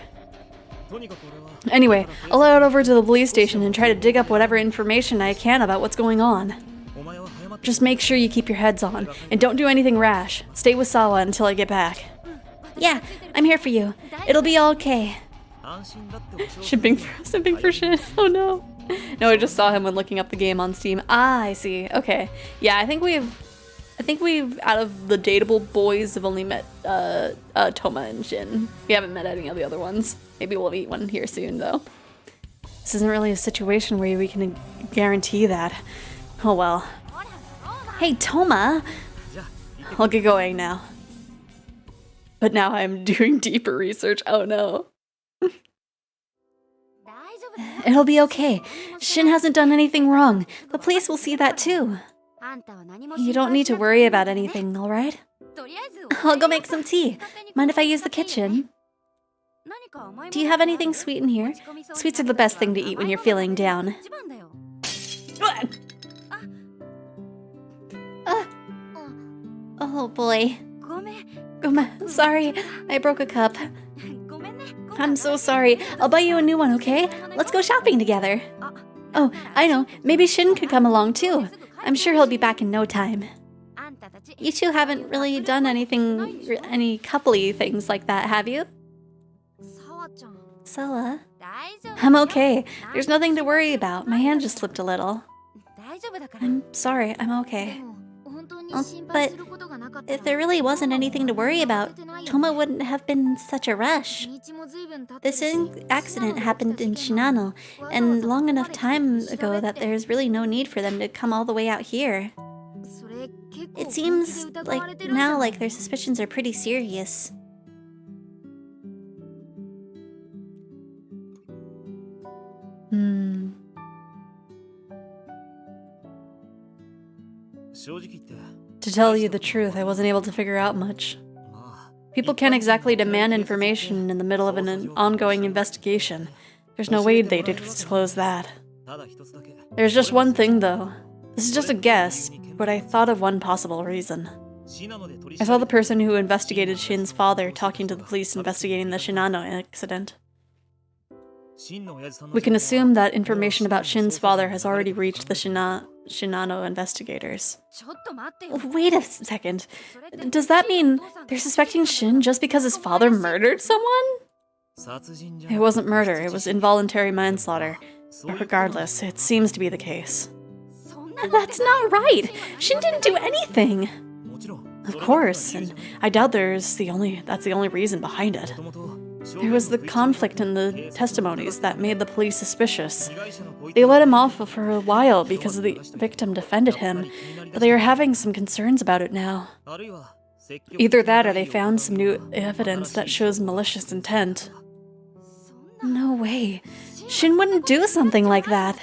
Anyway, I'll head over to the police station and try to dig up whatever information I can about what's going on. Just make sure you keep your heads on, and don't do anything rash. Stay with Sawa until I get back. Yeah, I'm here for you. It'll be all okay. Simping for Shin. Oh no. No, I just saw him when looking up the game on Steam. Ah, I see. Okay. Yeah, I think we've out of the dateable boys have only met Toma and Shin. We haven't met any of the other ones. Maybe we'll meet one here soon though. This isn't really a situation where we can guarantee that. Oh well. Hey, Toma! I'll get going now. But now I'm doing deeper research. Oh no. It'll be okay. Shin hasn't done anything wrong. The police will see that too. You don't need to worry about anything, alright? I'll go make some tea. Mind if I use the kitchen? Do you have anything sweet in here? Sweets are the best thing to eat when you're feeling down. Oh boy. Sorry, I broke a cup. I'm so sorry. I'll buy you a new one, okay? Let's go shopping together. Oh, I know. Maybe Shin could come along too. I'm sure he'll be back in no time. You two haven't really done any coupley things like that, have you? Sawa? I'm okay. There's nothing to worry about. My hand just slipped a little. I'm sorry, I'm okay. But if there really wasn't anything to worry about, Toma wouldn't have been in such a rush. This accident happened in Shinano, and long enough time ago that there's really no need for them to come all the way out here. It seems like now their suspicions are pretty serious. To tell you the truth, I wasn't able to figure out much. People can't exactly demand information in the middle of an ongoing investigation. There's no way they'd disclose that. There's just one thing, though. This is just a guess, but I thought of one possible reason. I saw the person who investigated Shin's father talking to the police investigating the Shinano accident. We can assume that information about Shin's father has already reached the Shinano investigators. Wait a second. Does that mean they're suspecting Shin just because his father murdered someone? It wasn't murder, it was involuntary manslaughter. But regardless, it seems to be the case. That's not right! Shin didn't do anything! Of course, and I doubt that's the only reason behind it. There was the conflict in the testimonies that made the police suspicious. They let him off for a while because the victim defended him, but they are having some concerns about it now. Either that or they found some new evidence that shows malicious intent. No way. Shin wouldn't do something like that.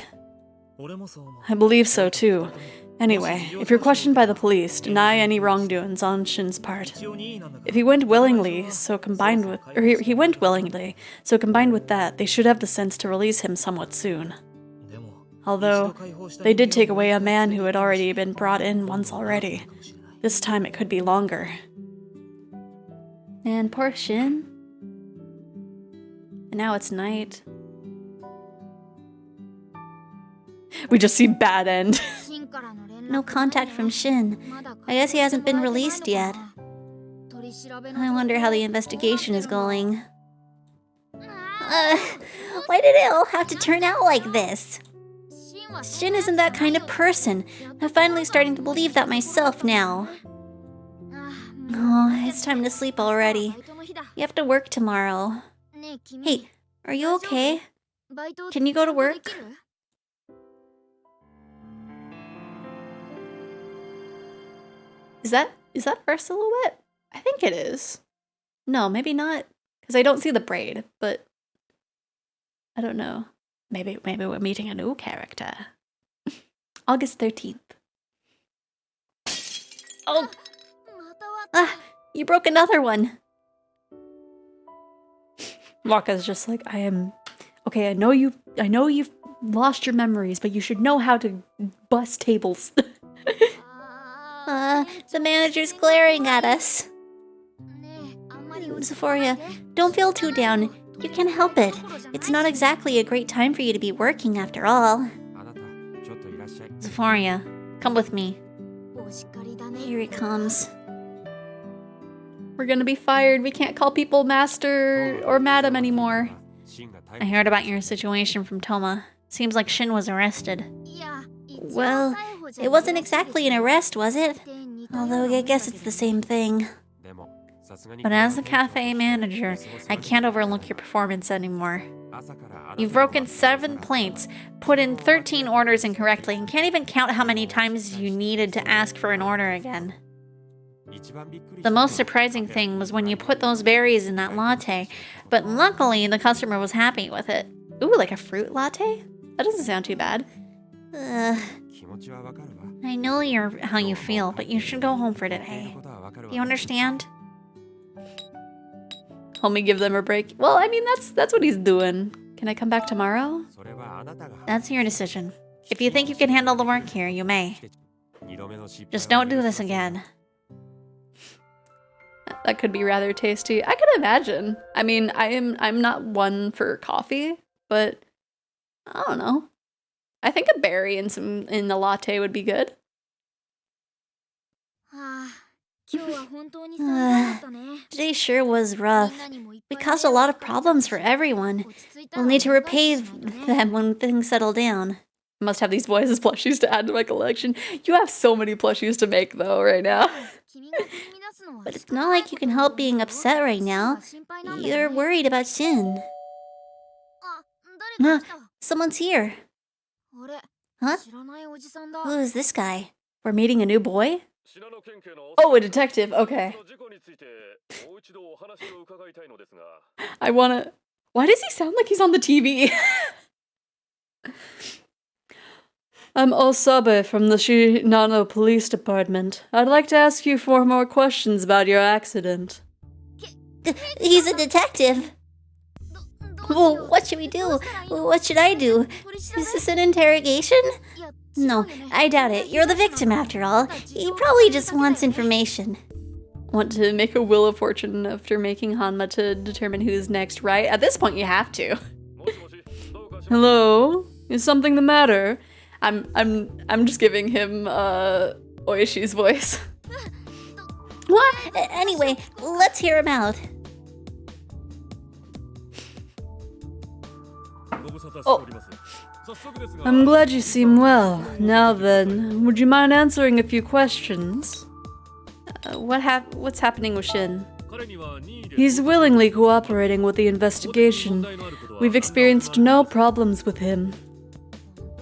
I believe so too. Anyway, if you're questioned by the police, deny any wrongdoings on Shin's part. If he went willingly, so combined with that, they should have the sense to release him somewhat soon. Although, they did take away a man who had already been brought in once already. This time it could be longer. And poor Shin. And now it's night. We just see bad end. No contact from Shin. I guess he hasn't been released yet. I wonder how the investigation is going. Why did it all have to turn out like this? Shin isn't that kind of person. I'm finally starting to believe that myself now. Oh, it's time to sleep already. You have to work tomorrow. Hey, are you okay? Can you go to work? Is that her silhouette? I think it is. No, maybe not. Because I don't see the braid, but I don't know. Maybe we're meeting a new character. August 13th. Oh! You broke another one. Waka's just like, okay, I know you've lost your memories, but you should know how to bust tables. The manager's glaring at us. Xephoria, don't feel too down. You can't help it. It's not exactly a great time for you to be working after all. Xephoria, come with me. Here he comes. We're gonna be fired. We can't call people master or madam anymore. I heard about your situation from Toma. Seems like Shin was arrested. Well, it wasn't exactly an arrest, was it? Although I guess it's the same thing. But as the cafe manager, I can't overlook your performance anymore. You've broken 7 plates, put in 13 orders incorrectly, and can't even count how many times you needed to ask for an order again. The most surprising thing was when you put those berries in that latte, but luckily the customer was happy with it. Ooh, like a fruit latte? That doesn't sound too bad. I know how you feel, but you should go home for today. You understand? Help me give them a break. Well, I mean, that's what he's doing. Can I come back tomorrow? That's your decision. If you think you can handle the work here, you may. Just don't do this again. That could be rather tasty. I can imagine. I mean, I'm not one for coffee, but I don't know. I think a berry in the latte would be good. Today sure was rough. We caused a lot of problems for everyone. We'll need to repay them when things settle down. I must have these voices plushies to add to my collection. You have so many plushies to make, though, right now. But it's not like you can help being upset right now. You're worried about Shin. Someone's here. Huh? Who is this guy? We're meeting a new boy? Oh, a detective. Okay. Why does he sound like he's on the TV? I'm Osabe from the Shinano Police Department. I'd like to ask you 4 more questions about your accident. He's a detective. Well, what should we do? What should I do? Is this an interrogation? No, I doubt it. You're the victim after all. He probably just wants information. Want to make a wheel of fortune after making Hanma to determine who's next, right? At this point, you have to. Hello? Is something the matter? I'm just giving him Oishi's voice. What? Anyway, let's hear him out. Oh. I'm glad you seem well. Now then, would you mind answering a few questions? What's happening with Shin? He's willingly cooperating with the investigation. We've experienced no problems with him.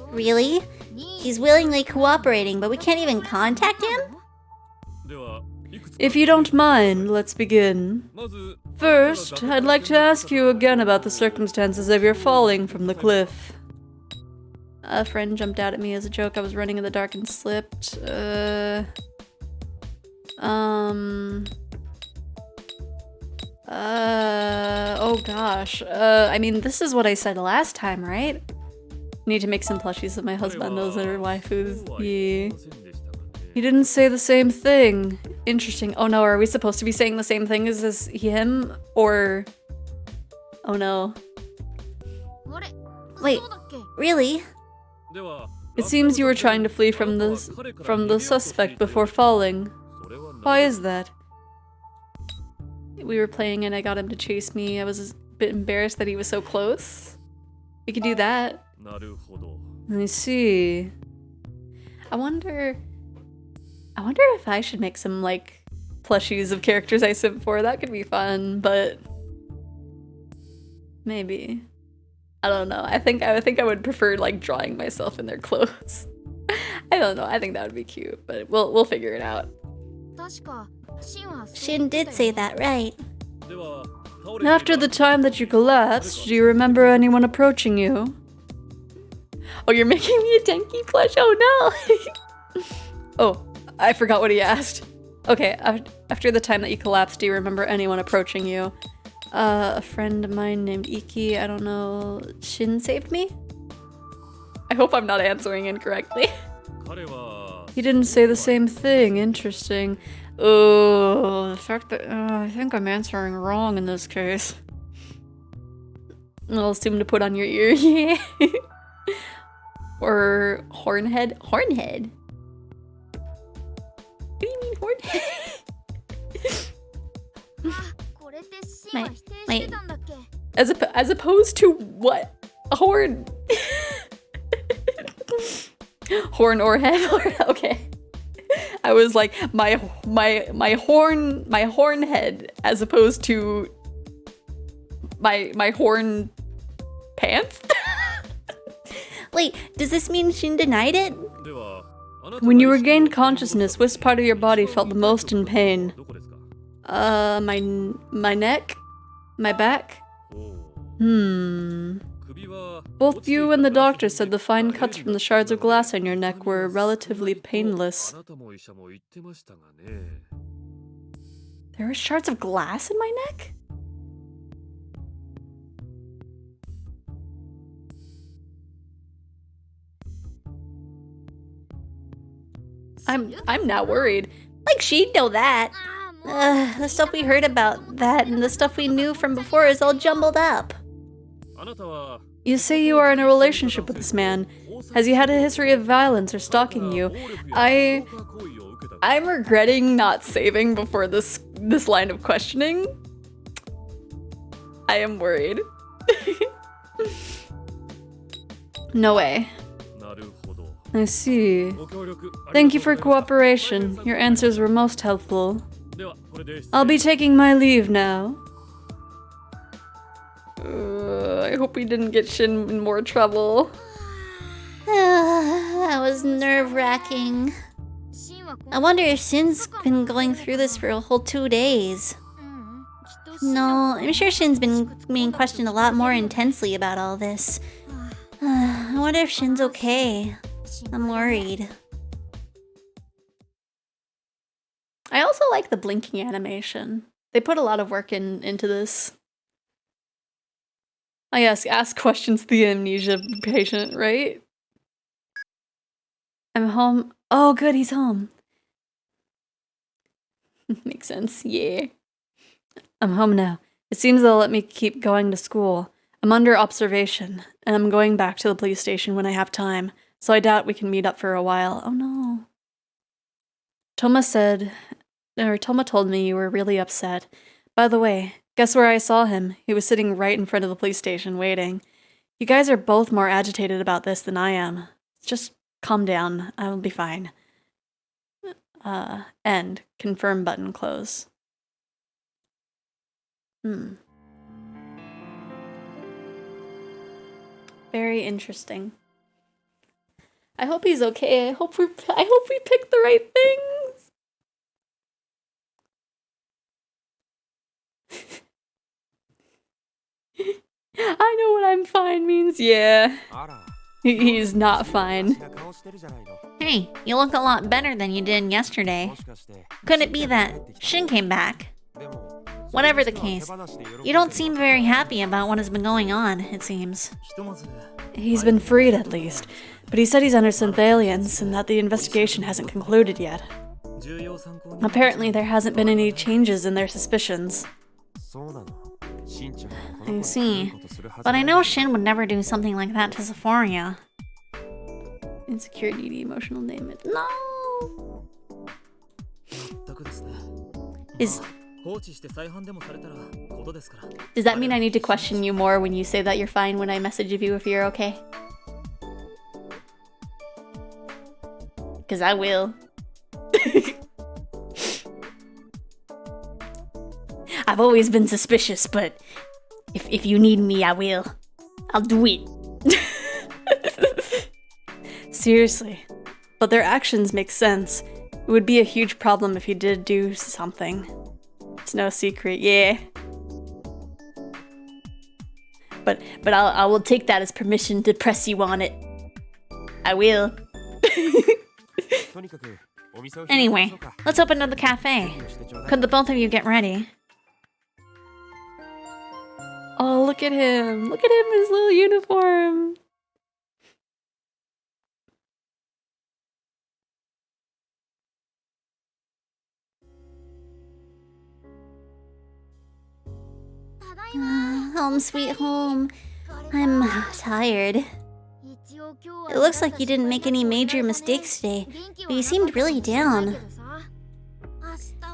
Really? He's willingly cooperating, but we can't even contact him? If you don't mind, let's begin. First, I'd like to ask you again about the circumstances of your falling from the cliff. A friend jumped out at me as a joke. I was running in the dark and slipped. Oh gosh. I mean, this is what I said last time, right? Need to make some plushies of my husband. Those are waifus. Yeah. He didn't say the same thing. Interesting. Oh no, are we supposed to be saying the same thing as this him? Or... Oh no. Wait, really? It seems you were trying to flee from the suspect before falling. Why is that? We were playing and I got him to chase me. I was a bit embarrassed that he was so close. We could do that. I see. I wonder if I should make some, like, plushies of characters I simp for. That could be fun, but... maybe. I don't know. I think I would prefer, like, drawing myself in their clothes. I don't know. I think that would be cute, but we'll figure it out. Shin did say that, right? After the time that you collapsed, do you remember anyone approaching you? Oh, you're making me a Denki plush? Oh no! Oh, I forgot what he asked. Okay, after the time that you collapsed, do you remember anyone approaching you? A friend of mine named Iki, I don't know, Shin saved me? I hope I'm not answering incorrectly. He didn't say the same thing. Interesting. Oh, the fact that I think I'm answering wrong in this case. I'll assume to put on your ear. Yeah. Or hornhead. Hornhead. What do you mean hornhead? Wait. As opposed to what? A horn. Horn or head? Okay. I was like, my horn head as opposed to my horn pants? Wait, does this mean Shin denied it? When you regained consciousness, which part of your body felt the most in pain? My neck? My back? Both you and the doctor said the fine cuts from the shards of glass on your neck were relatively painless. There were shards of glass in my neck? I'm now worried. Like she'd know that. The stuff we heard about that and the stuff we knew from before is all jumbled up. You say you are in a relationship with this man. Has he had a history of violence or stalking you? I'm regretting not saving before this line of questioning. I am worried. No way. I see. Thank you for cooperation. Your answers were most helpful. I'll be taking my leave now. I hope we didn't get Shin in more trouble. That was nerve-wracking. I wonder if Shin's been going through this for a whole 2 days. No, I'm sure Shin's been being questioned a lot more intensely about all this. I wonder if Shin's okay. I'm worried. I also like the blinking animation. They put a lot of work into this. I ask questions to the amnesia patient, right? I'm home. Oh, good, he's home. Makes sense, yeah. I'm home now. It seems they'll let me keep going to school. I'm under observation, and I'm going back to the police station when I have time, so I doubt we can meet up for a while. Oh no. Toma told me you were really upset. By the way, guess where I saw him? He was sitting right in front of the police station, waiting. You guys are both more agitated about this than I am. Just calm down. I will be fine. End. Confirm button close. Very interesting. I hope he's okay. I hope we picked the right things. I know what I'm fine means. Yeah. He's not fine. Hey, you look a lot better than you did yesterday. Could it be that Shin came back? Whatever the case, you don't seem very happy about what has been going on, it seems. He's been freed at least, but he said he's under surveillance and that the investigation hasn't concluded yet. Apparently there hasn't been any changes in their suspicions. I see. But I know Shin would never do something like that to Xephoria. Insecure, needy, emotional damage. No! Does that mean I need to question you more when you say that you're fine when I message you if you're okay? Because I will. I've always been suspicious, but if you need me, I will. I'll do it. Seriously. But their actions make sense. It would be a huge problem if he did do something. It's no secret, yeah. But I will take that as permission to press you on it. I will. Anyway, let's open up the cafe. Could the both of you get ready? Oh, look at him. Look at him in his little uniform. Home sweet home. I'm tired. It looks like you didn't make any major mistakes today, but you seemed really down.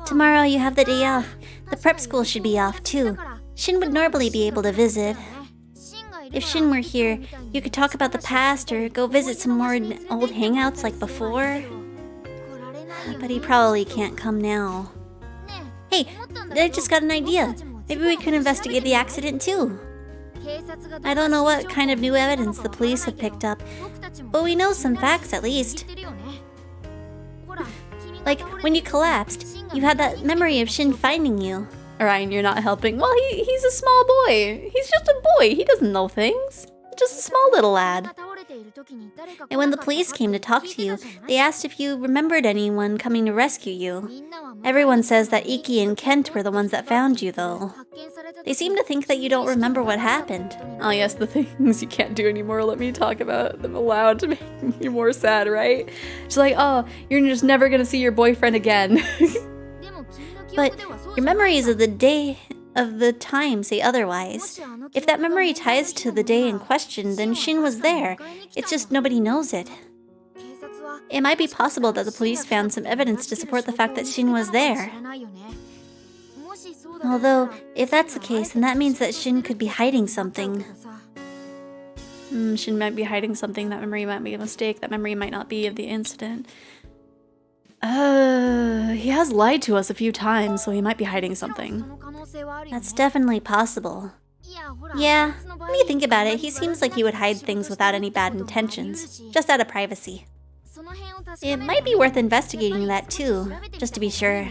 Tomorrow you have the day off. The prep school should be off too. Shin would normally be able to visit. If Shin were here, you could talk about the past or go visit some more old hangouts like before. But he probably can't come now. Hey, I just got an idea. Maybe we could investigate the accident too. I don't know what kind of new evidence the police have picked up, but we know some facts at least. Like, when you collapsed, you had that memory of Shin finding you. Orion, you're not helping. Well, he's a small boy. He's just a boy. He doesn't know things. Just a small little lad. And when the police came to talk to you, they asked if you remembered anyone coming to rescue you. Everyone says that Iki and Kent were the ones that found you, though. They seem to think that you don't remember what happened. Oh yes, the things you can't do anymore. Let me talk about them aloud to make me more sad, right? She's like, oh, you're just never gonna see your boyfriend again. But your memories of the time say otherwise. If that memory ties to the day in question, then Shin was there. It's just nobody knows it. It might be possible that the police found some evidence to support the fact that Shin was there. Although, if that's the case, then that means that Shin could be hiding something. Shin might be hiding something. That memory might be a mistake. That memory might not be of the incident. He has lied to us a few times, so he might be hiding something. That's definitely possible. Yeah, when you think about it, he seems like he would hide things without any bad intentions, just out of privacy. It might be worth investigating that too, just to be sure.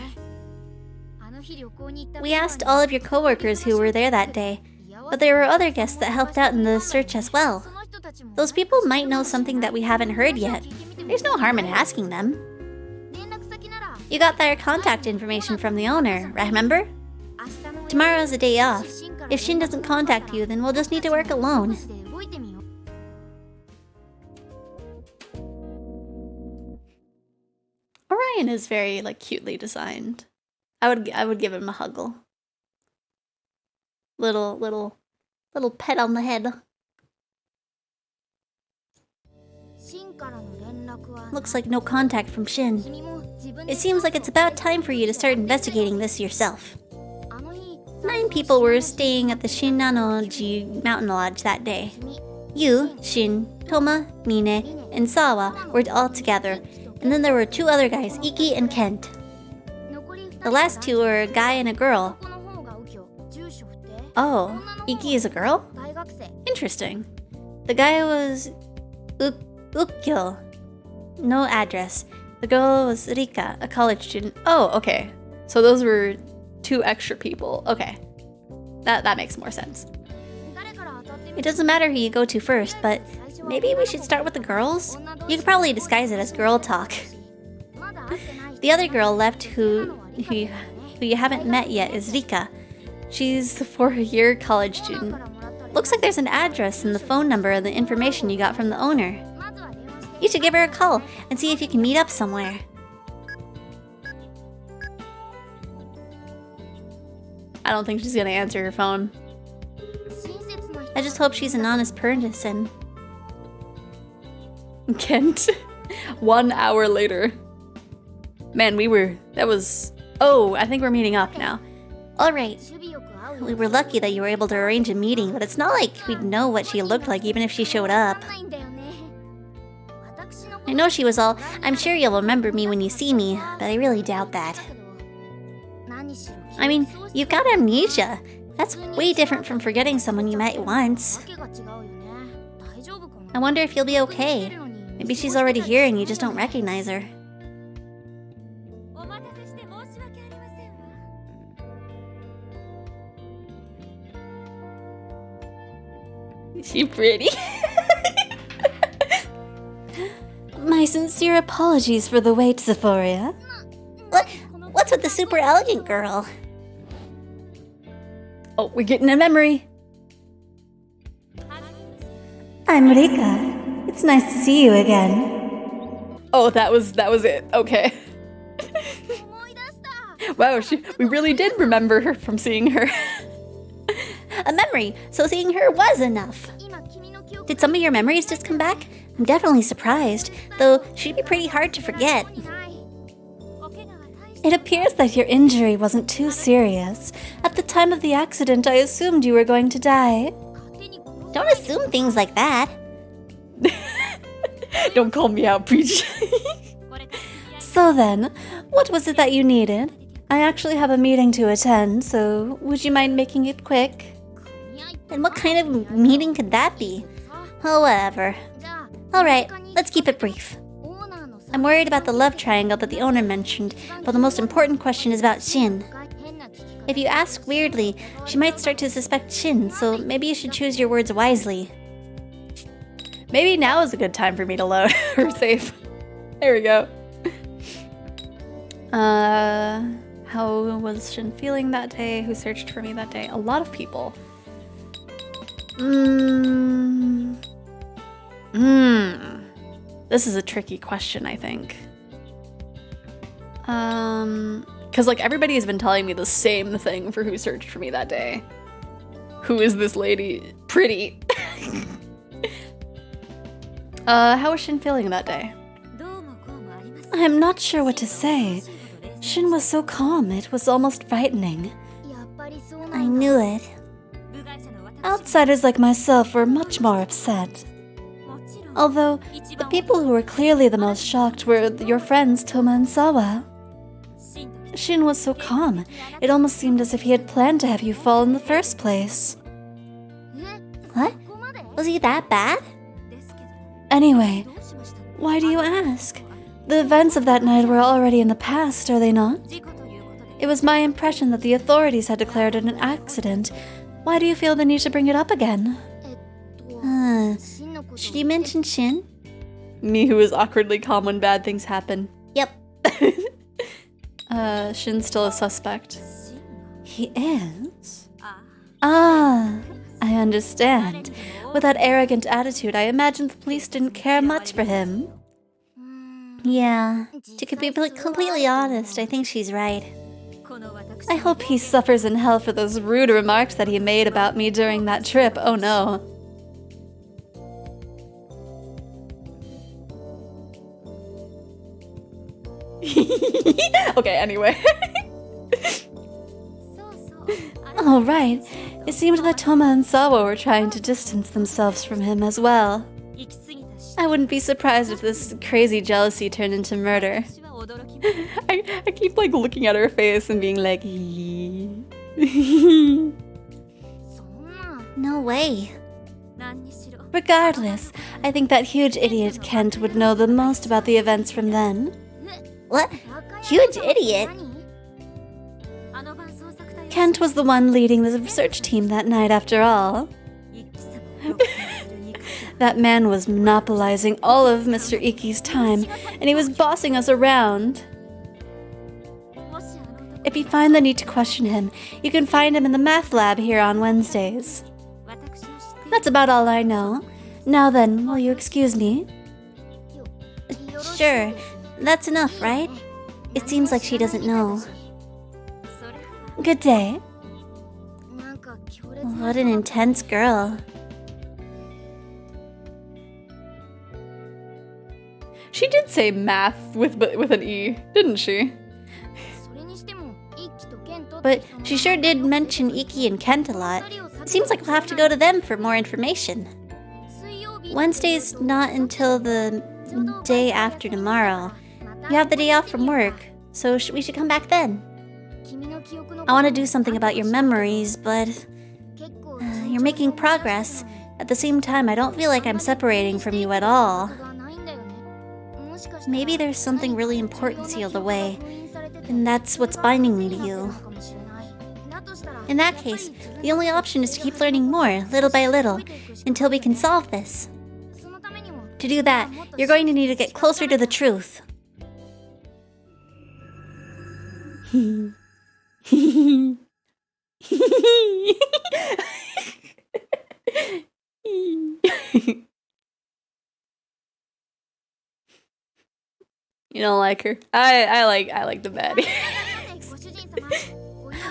We asked all of your coworkers who were there that day, but there were other guests that helped out in the search as well. Those people might know something that we haven't heard yet. There's no harm in asking them. You got their contact information from the owner, remember? Tomorrow's a day off. If Shin doesn't contact you, then we'll just need to work alone. Orion is very, like, cutely designed. I would give him a huggle. Little pet on the head. Looks like no contact from Shin. It seems like it's about time for you to start investigating this yourself. 9 people were staying at the Shinano-ji Mountain Lodge that day. You, Shin, Toma, Mine, and Sawa were all together, and then there were 2 other guys, Iki and Kent. The last 2 were a guy and a girl. Oh, Iki is a girl? Interesting. The guy was Ukyo. No address. The girl was Rika, a college student. Oh, okay. So those were 2 extra people. Okay. That makes more sense. It doesn't matter who you go to first, but maybe we should start with the girls? You could probably disguise it as girl talk. The other girl left who you haven't met yet is Rika. She's the 4-year college student. Looks like there's an address and the phone number and the information you got from the owner. You should give her a call and see if you can meet up somewhere. I don't think she's gonna answer your phone. I just hope she's an honest person. Kent. 1 hour later. Man, oh, I think we're meeting up now. Alright. We were lucky that you were able to arrange a meeting, but it's not like we'd know what she looked like even if she showed up. I know she was all, I'm sure you'll remember me when you see me, but I really doubt that. I mean, you've got amnesia. That's way different from forgetting someone you met once. I wonder if you'll be okay. Maybe she's already here and you just don't recognize her. Is she pretty? My sincere apologies for the wait, Xephoria. What's with the super elegant girl? Oh, we're getting a memory. I'm Rika. It's nice to see you again. Oh, that was it. Okay. Wow, we really did remember her from seeing her. a memory, so seeing her was enough. Did some of your memories just come back? I'm definitely surprised, though she'd be pretty hard to forget. It appears that your injury wasn't too serious. At the time of the accident, I assumed you were going to die. Don't assume things like that. Don't call me out, Peach. So then, what was it that you needed? I actually have a meeting to attend, so would you mind making it quick? And what kind of meeting could that be? Oh, whatever. Alright, let's keep it brief. I'm worried about the love triangle that the owner mentioned, but the most important question is about Shin. If you ask weirdly, she might start to suspect Shin, so maybe you should choose your words wisely. Maybe now is a good time for me to load or save. There we go. How was Shin feeling that day? Who searched for me that day? A lot of people. This is a tricky question, I think. Because like everybody has been telling me the same thing for who searched for me that day. Who is this lady? Pretty. How was Shin feeling that day? I'm not sure what to say. Shin was so calm, it was almost frightening. I knew it. Outsiders like myself were much more upset. Although, the people who were clearly the most shocked were your friends Toma and Sawa. Shin was so calm, it almost seemed as if he had planned to have you fall in the first place. What? Was he that bad? Anyway, why do you ask? The events of that night were already in the past, are they not? It was my impression that the authorities had declared it an accident. Why do you feel the need to bring it up again? Should you mention Shin? Me who is awkwardly calm when bad things happen. Yep. Shin's still a suspect. He is? Ah, I understand. With that arrogant attitude, I imagine the police didn't care much for him. Yeah, to be completely honest, I think she's right. I hope he suffers in hell for those rude remarks that he made about me during that trip. Oh no. Okay, anyway. All right. It seemed that Toma and Sawa were trying to distance themselves from him as well. I wouldn't be surprised if this crazy jealousy turned into murder. I keep like looking at her face and being like, No way. Regardless, I think that huge idiot Kent would know the most about the events from then. What? Huge idiot? Kent was the one leading the research team that night after all. That man was monopolizing all of Mr. Iki's time, and he was bossing us around. If you find the need to question him, you can find him in the math lab here on Wednesdays. That's about all I know. Now then, will you excuse me? Sure, that's enough, right? It seems like she doesn't know. Good day. What an intense girl. She did say math with an E, didn't she? But she sure did mention Iki and Kent a lot. Seems like we'll have to go to them for more information. Wednesday's not until the day after tomorrow. You have the day off from work, so we should come back then. I want to do something about your memories, but you're making progress. At the same time, I don't feel like I'm separating from you at all. Maybe there's something really important sealed away, and that's what's binding me to you. In that case, the only option is to keep learning more, little by little, until we can solve this. To do that, you're going to need to get closer to the truth. You don't like her? I like the baddie.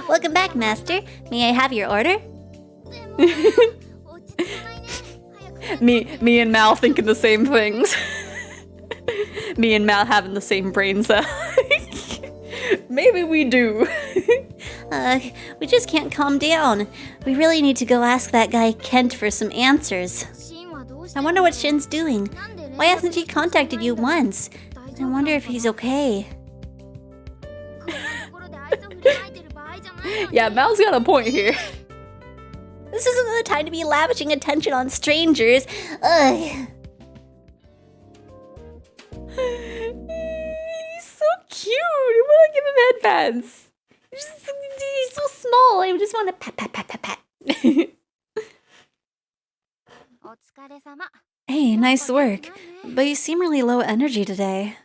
Welcome back, Master. May I have your order? Me and Mal thinking the same things. Me and Mal having the same brain cell. Maybe we do. We just can't calm down. We really need to go ask that guy Kent for some answers. I wonder what Shin's doing. Why hasn't he contacted you once? I wonder if he's okay. Yeah, Mal's got a point here. This isn't the time to be lavishing attention on strangers. Ugh. He's so cute. I want to give him headbands. He's so small. I just want to pat, pat, pat, pat, pat. Hey, nice work. But you seem really low energy today.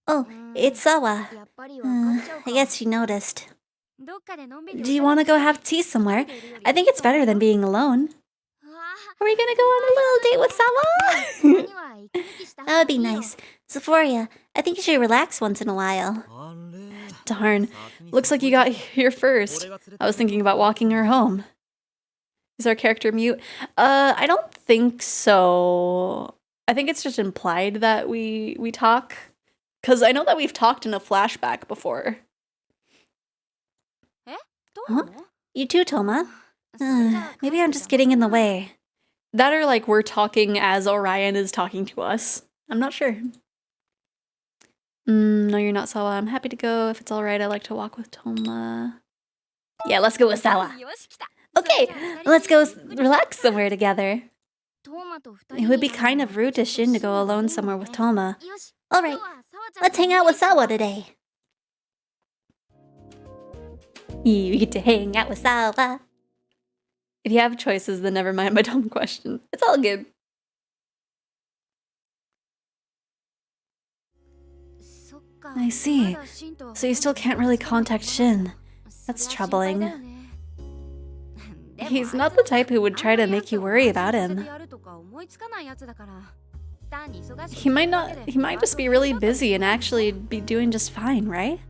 Oh, it's Sawa. I guess she noticed. Do you want to go have tea somewhere? I think it's better than being alone. Are we gonna go on a little date with Sawa? That would be nice. Xephoria, I think you should relax once in a while. Darn. Looks like you got here first. I was thinking about walking her home. Is our character mute? I don't think so. I think it's just implied that we talk. Because I know that we've talked in a flashback before. Huh? You too, Toma? Maybe I'm just getting in the way. That or like we're talking as Orion is talking to us. I'm not sure. No, you're not Sawa. I'm happy to go. If it's alright, I like to walk with Toma. Yeah, let's go with Sawa. Okay, let's go relax somewhere together. It would be kind of rude to Shin to go alone somewhere with Toma. Alright, let's hang out with Sawa today. You get to hang out with Sawa. If you have choices, then never mind my dumb question. It's all good. I see. So you still can't really contact Shin. That's troubling. He's not the type who would try to make you worry about him. He might just be really busy and actually be doing just fine, right?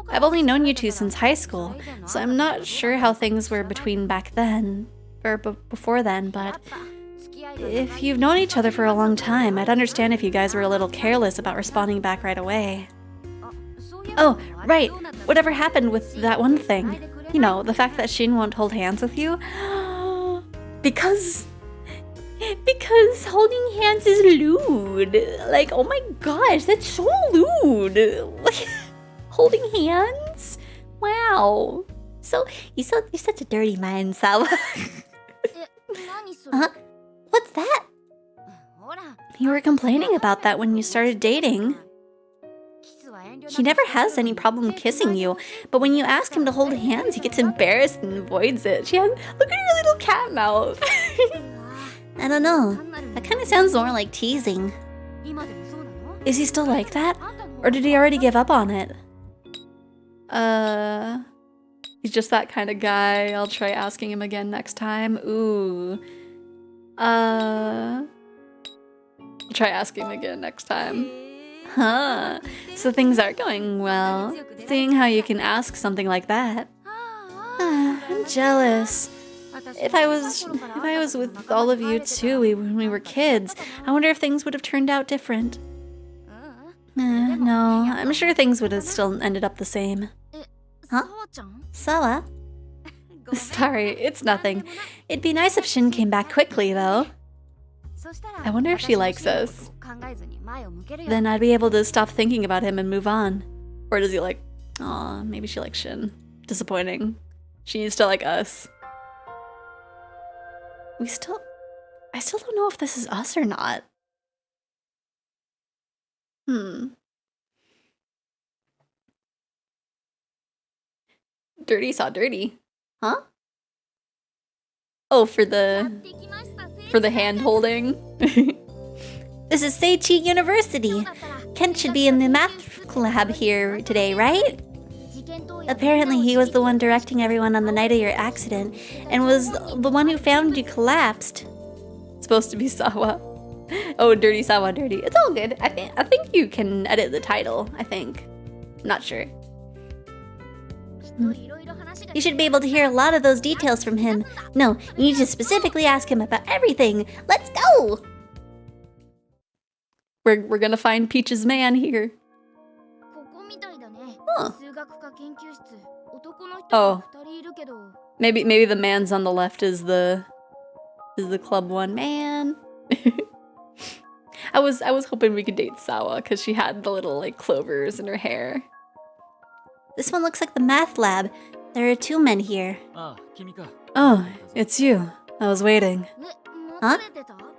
I've only known you two since high school, so I'm not sure how things were between back then, or before then, but if you've known each other for a long time, I'd understand if you guys were a little careless about responding back right away. Oh, right, whatever happened with that one thing? You know, the fact that Shin won't hold hands with you? Because holding hands is lewd. Like, oh my gosh, that's so lewd. Like, holding hands? Wow. So, you're such a dirty man, Sawa. Huh? What's that? You were complaining about that when you started dating. He never has any problem kissing you, but when you ask him to hold hands, he gets embarrassed and avoids it. Look at your little cat mouth. I don't know. That kind of sounds more like teasing. Is he still like that? Or did he already give up on it? He's just that kind of guy. I'll try asking him again next time. Ooh. I'll try asking him again next time. Huh. So things are going well. Seeing how you can ask something like that. I'm jealous. If I was with all of you too when we were kids, I wonder if things would have turned out different. No, I'm sure things would have still ended up the same. Huh? Sawa? Sorry, it's nothing. It'd be nice if Shin came back quickly, though. I wonder if she likes us. Then I'd be able to stop thinking about him and move on. Or does he like... Aw, maybe she likes Shin. Disappointing. She needs to like us. I still don't know if this is us or not. Dirty saw dirty. Huh? Oh, for the hand holding. This is Seichi University. Kent should be in the math lab here today, right? Apparently he was the one directing everyone on the night of your accident, and was the one who found you collapsed. It's supposed to be Sawa. Oh, dirty Sawa dirty. It's all good. I think you can edit the title, I think. Not sure. You should be able to hear a lot of those details from him. No, you need to specifically ask him about everything. Let's go! We're gonna find Peach's man here. Huh. Oh. Maybe the man's on the left is the club one. Man. I was hoping we could date Sawa because she had the little like clovers in her hair. This one looks like the math lab. There are 2 men here. Oh, it's you. I was waiting. Huh?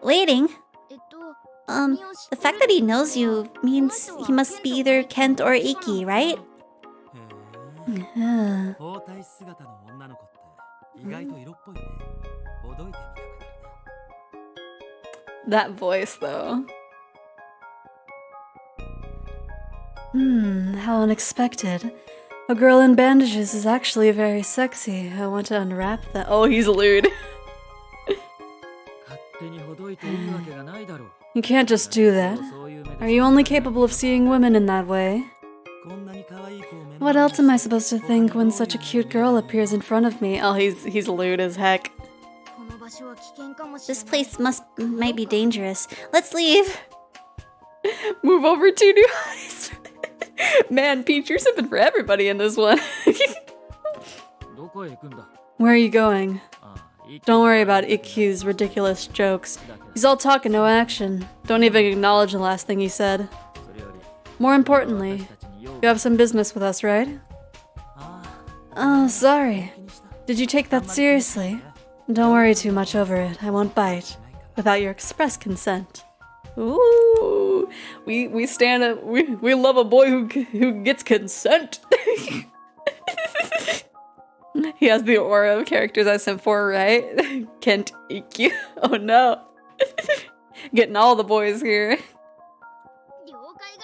Waiting? The fact that he knows you means he must be either Kent or Iki, right? Yeah. That voice though. How unexpected. A girl in bandages is actually very sexy. I want to unwrap that. Oh, he's lewd. You can't just do that. Are you only capable of seeing women in that way? What else am I supposed to think when such a cute girl appears in front of me? Oh, he's lewd as heck. This place might be dangerous. Let's leave. Move over to new heights. Man, Peach, you're sipping for everybody in this one. Where are you going? Don't worry about Ikkyu's ridiculous jokes. He's all talk and no action. Don't even acknowledge the last thing he said. More importantly, you have some business with us, right? Oh, sorry. Did you take that seriously? Don't worry too much over it. I won't bite. Without your express consent. Ooh, we love a boy who gets consent. He has the aura of characters I sent for, right? Kent Ikkyu. Oh no. Getting all the boys here.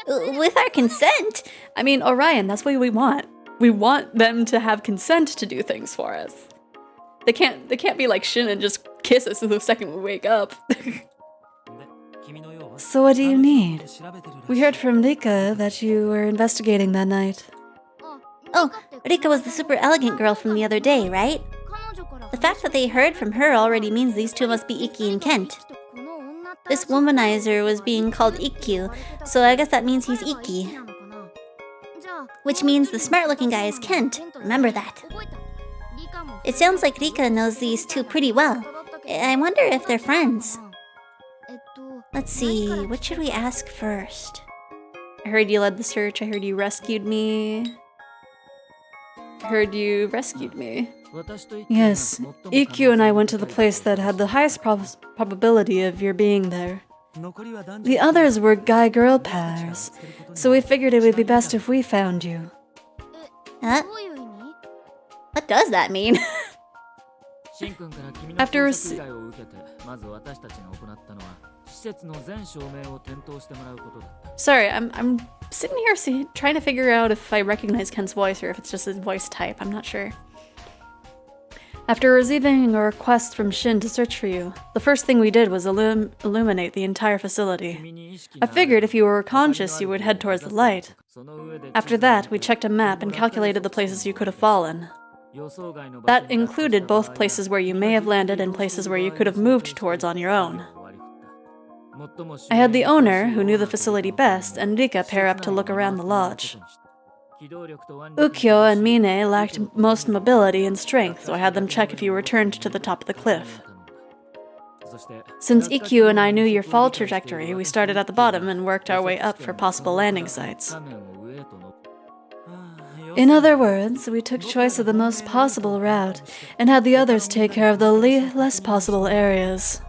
With our consent? I mean, Orion, that's what we want. We want them to have consent to do things for us. They can't be like Shin and just kiss us the second we wake up. So what do you need? We heard from Rika that you were investigating that night. Oh, Rika was the super elegant girl from the other day, right? The fact that they heard from her already means these 2 must be Iki and Kent. This womanizer was being called Ikkyu, so I guess that means he's Iki. Which means the smart-looking guy is Kent. Remember that. It sounds like Rika knows these 2 pretty well. I wonder if they're friends. Let's see, what should we ask first? I heard you led the search. I heard you rescued me. Yes, Ikkyu and I went to the place that had the highest probability of your being there. The others were guy-girl pairs, so we figured it would be best if we found you. Huh? What does that mean? After Sorry, I'm sitting here trying to figure out if I recognize Ken's voice or if it's just his voice type. I'm not sure. After receiving a request from Shin to search for you, the first thing we did was illuminate the entire facility. I figured if you were conscious, you would head towards the light. After that, we checked a map and calculated the places you could have fallen. That included both places where you may have landed and places where you could have moved towards on your own. I had the owner, who knew the facility best, and Rika pair up to look around the lodge. Ukyo and Mine lacked most mobility and strength, so I had them check if you returned to the top of the cliff. Since Ikkyu and I knew your fall trajectory, we started at the bottom and worked our way up for possible landing sites. In other words, we took choice of the most possible route, and had the others take care of the less possible areas.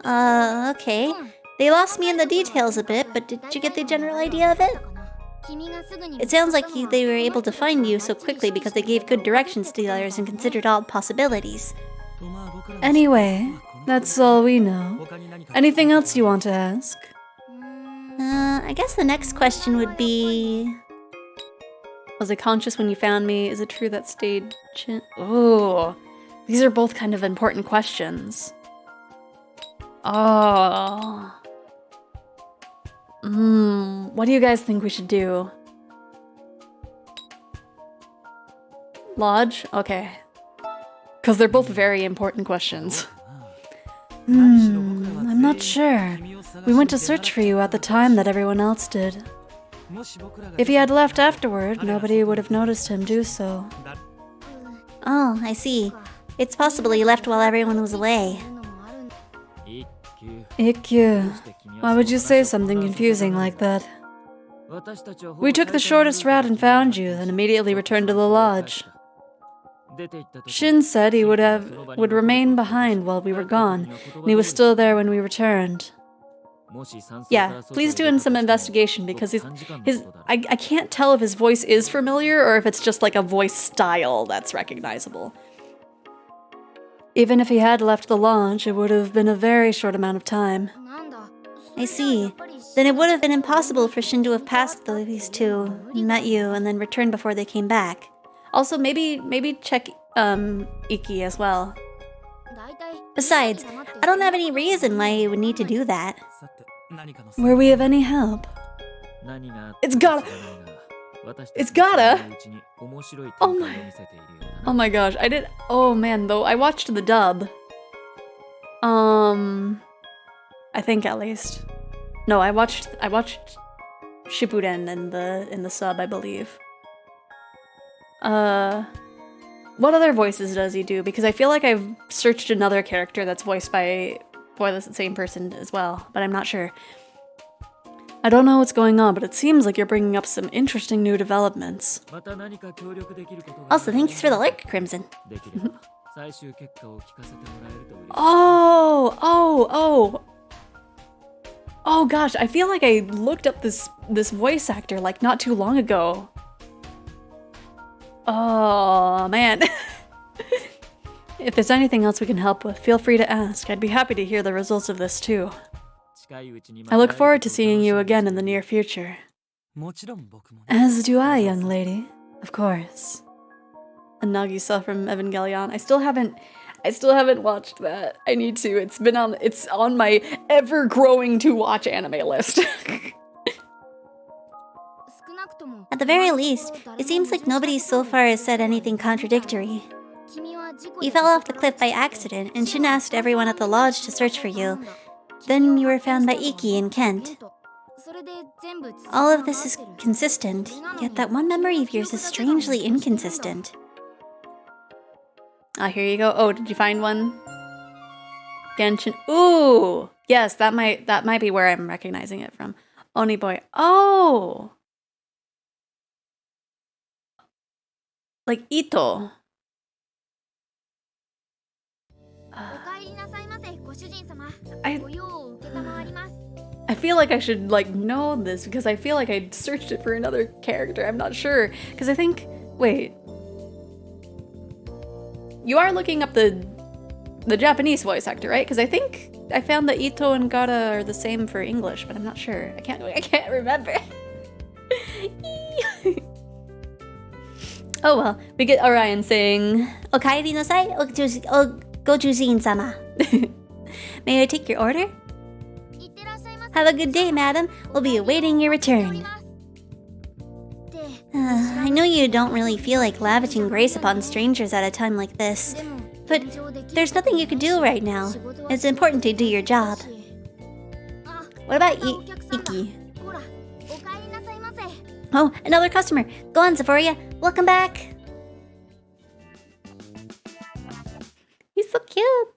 Okay. They lost me in the details a bit, but did you get the general idea of it? It sounds like they were able to find you so quickly because they gave good directions to the others and considered all possibilities. Anyway, that's all we know. Anything else you want to ask? I guess the next question would be... Was I conscious when you found me? Is it true that stayed Oh, these are both kind of important questions. Oh. What do you guys think we should do? Lodge? Okay. Because they're both very important questions. I'm not sure. We went to search for you at the time that everyone else did. If he had left afterward, nobody would have noticed him do so. Oh, I see. It's possible he left while everyone was away. Ikkyu, why would you say something confusing like that? We took the shortest route and found you, then immediately returned to the lodge. Shin said he would remain behind while we were gone, and he was still there when we returned. Yeah, please do some investigation because I can't tell if his voice is familiar or if it's just like a voice style that's recognizable. Even if he had left the lodge, it would have been a very short amount of time. I see. Then it would have been impossible for Shin to have passed these two, met you, and then returned before they came back. Also, maybe check Iki as well. Besides, I don't have any reason why he would need to do that. Were we of any help? It's gotta. Oh my gosh, I did. Oh man, though I watched the dub. I think at least. No, I watched Shippuden in the sub, I believe. What other voices does he do? Because I feel like I've searched another character that's voiced by the same person as well, but I'm not sure. I don't know what's going on, but it seems like you're bringing up some interesting new developments. Also, thanks for the lurk, Crimson. Oh gosh, I feel like I looked up this voice actor like not too long ago. Oh man. If there's anything else we can help with, feel free to ask. I'd be happy to hear the results of this too. I look forward to seeing you again in the near future. As do I, young lady. Of course. A Nagisa from Evangelion. I still haven't watched that. I need to. It's on my ever-growing to-watch anime list. At the very least, it seems like nobody so far has said anything contradictory. You fell off the cliff by accident, and Shin asked everyone at the lodge to search for you. Then you were found by Iki in Kent. All of this is consistent, yet that one memory of yours is strangely inconsistent. Ah, here you go. Oh, did you find one? Genshin. Ooh! Yes, that might be where I'm recognizing it from. Oni boy. Oh! Like Ito. I feel like I should know this because I feel like I searched it for another character. I'm not sure because I think. Wait. You are looking up the Japanese voice actor, right? Because I think I found that Ito and Gara are the same for English, but I'm not sure. I can't remember. Oh well, we get Orion saying, "Okaeri nasai, Gojujin-sama." May I take your order? Have a good day, madam. We'll be awaiting your return. I know you don't really feel like lavishing grace upon strangers at a time like this, but there's nothing you can do right now. It's important to do your job. What about Iki? Oh, another customer. Go on, Xephoria. Welcome back. He's so cute.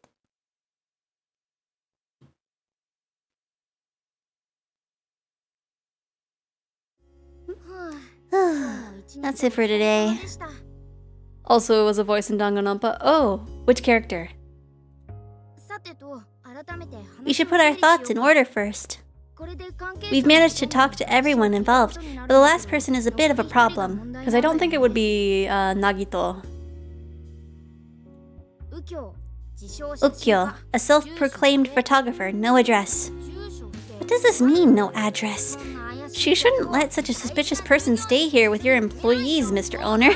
That's it for today. Also, it was a voice in Danganronpa. Oh, which character? We should put our thoughts in order first. We've managed to talk to everyone involved, but the last person is a bit of a problem. Because I don't think it would be Nagito. Ukyo, a self-proclaimed photographer, no address. What does this mean, no address? She shouldn't let such a suspicious person stay here with your employees, Mr. Owner.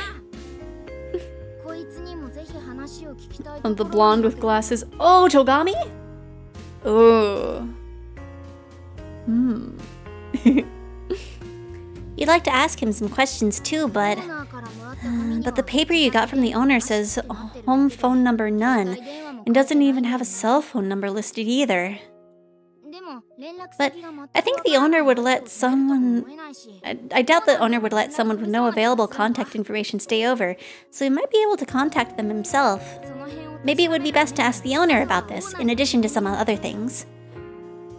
And the blonde with glasses. Oh, Togami? Oh. You'd like to ask him some questions too, but But the paper you got from the owner says home phone number none, and doesn't even have a cell phone number listed either. But I think the owner would let someone... I doubt the owner would let someone with no available contact information stay over, so he might be able to contact them himself. Maybe it would be best to ask the owner about this, in addition to some other things.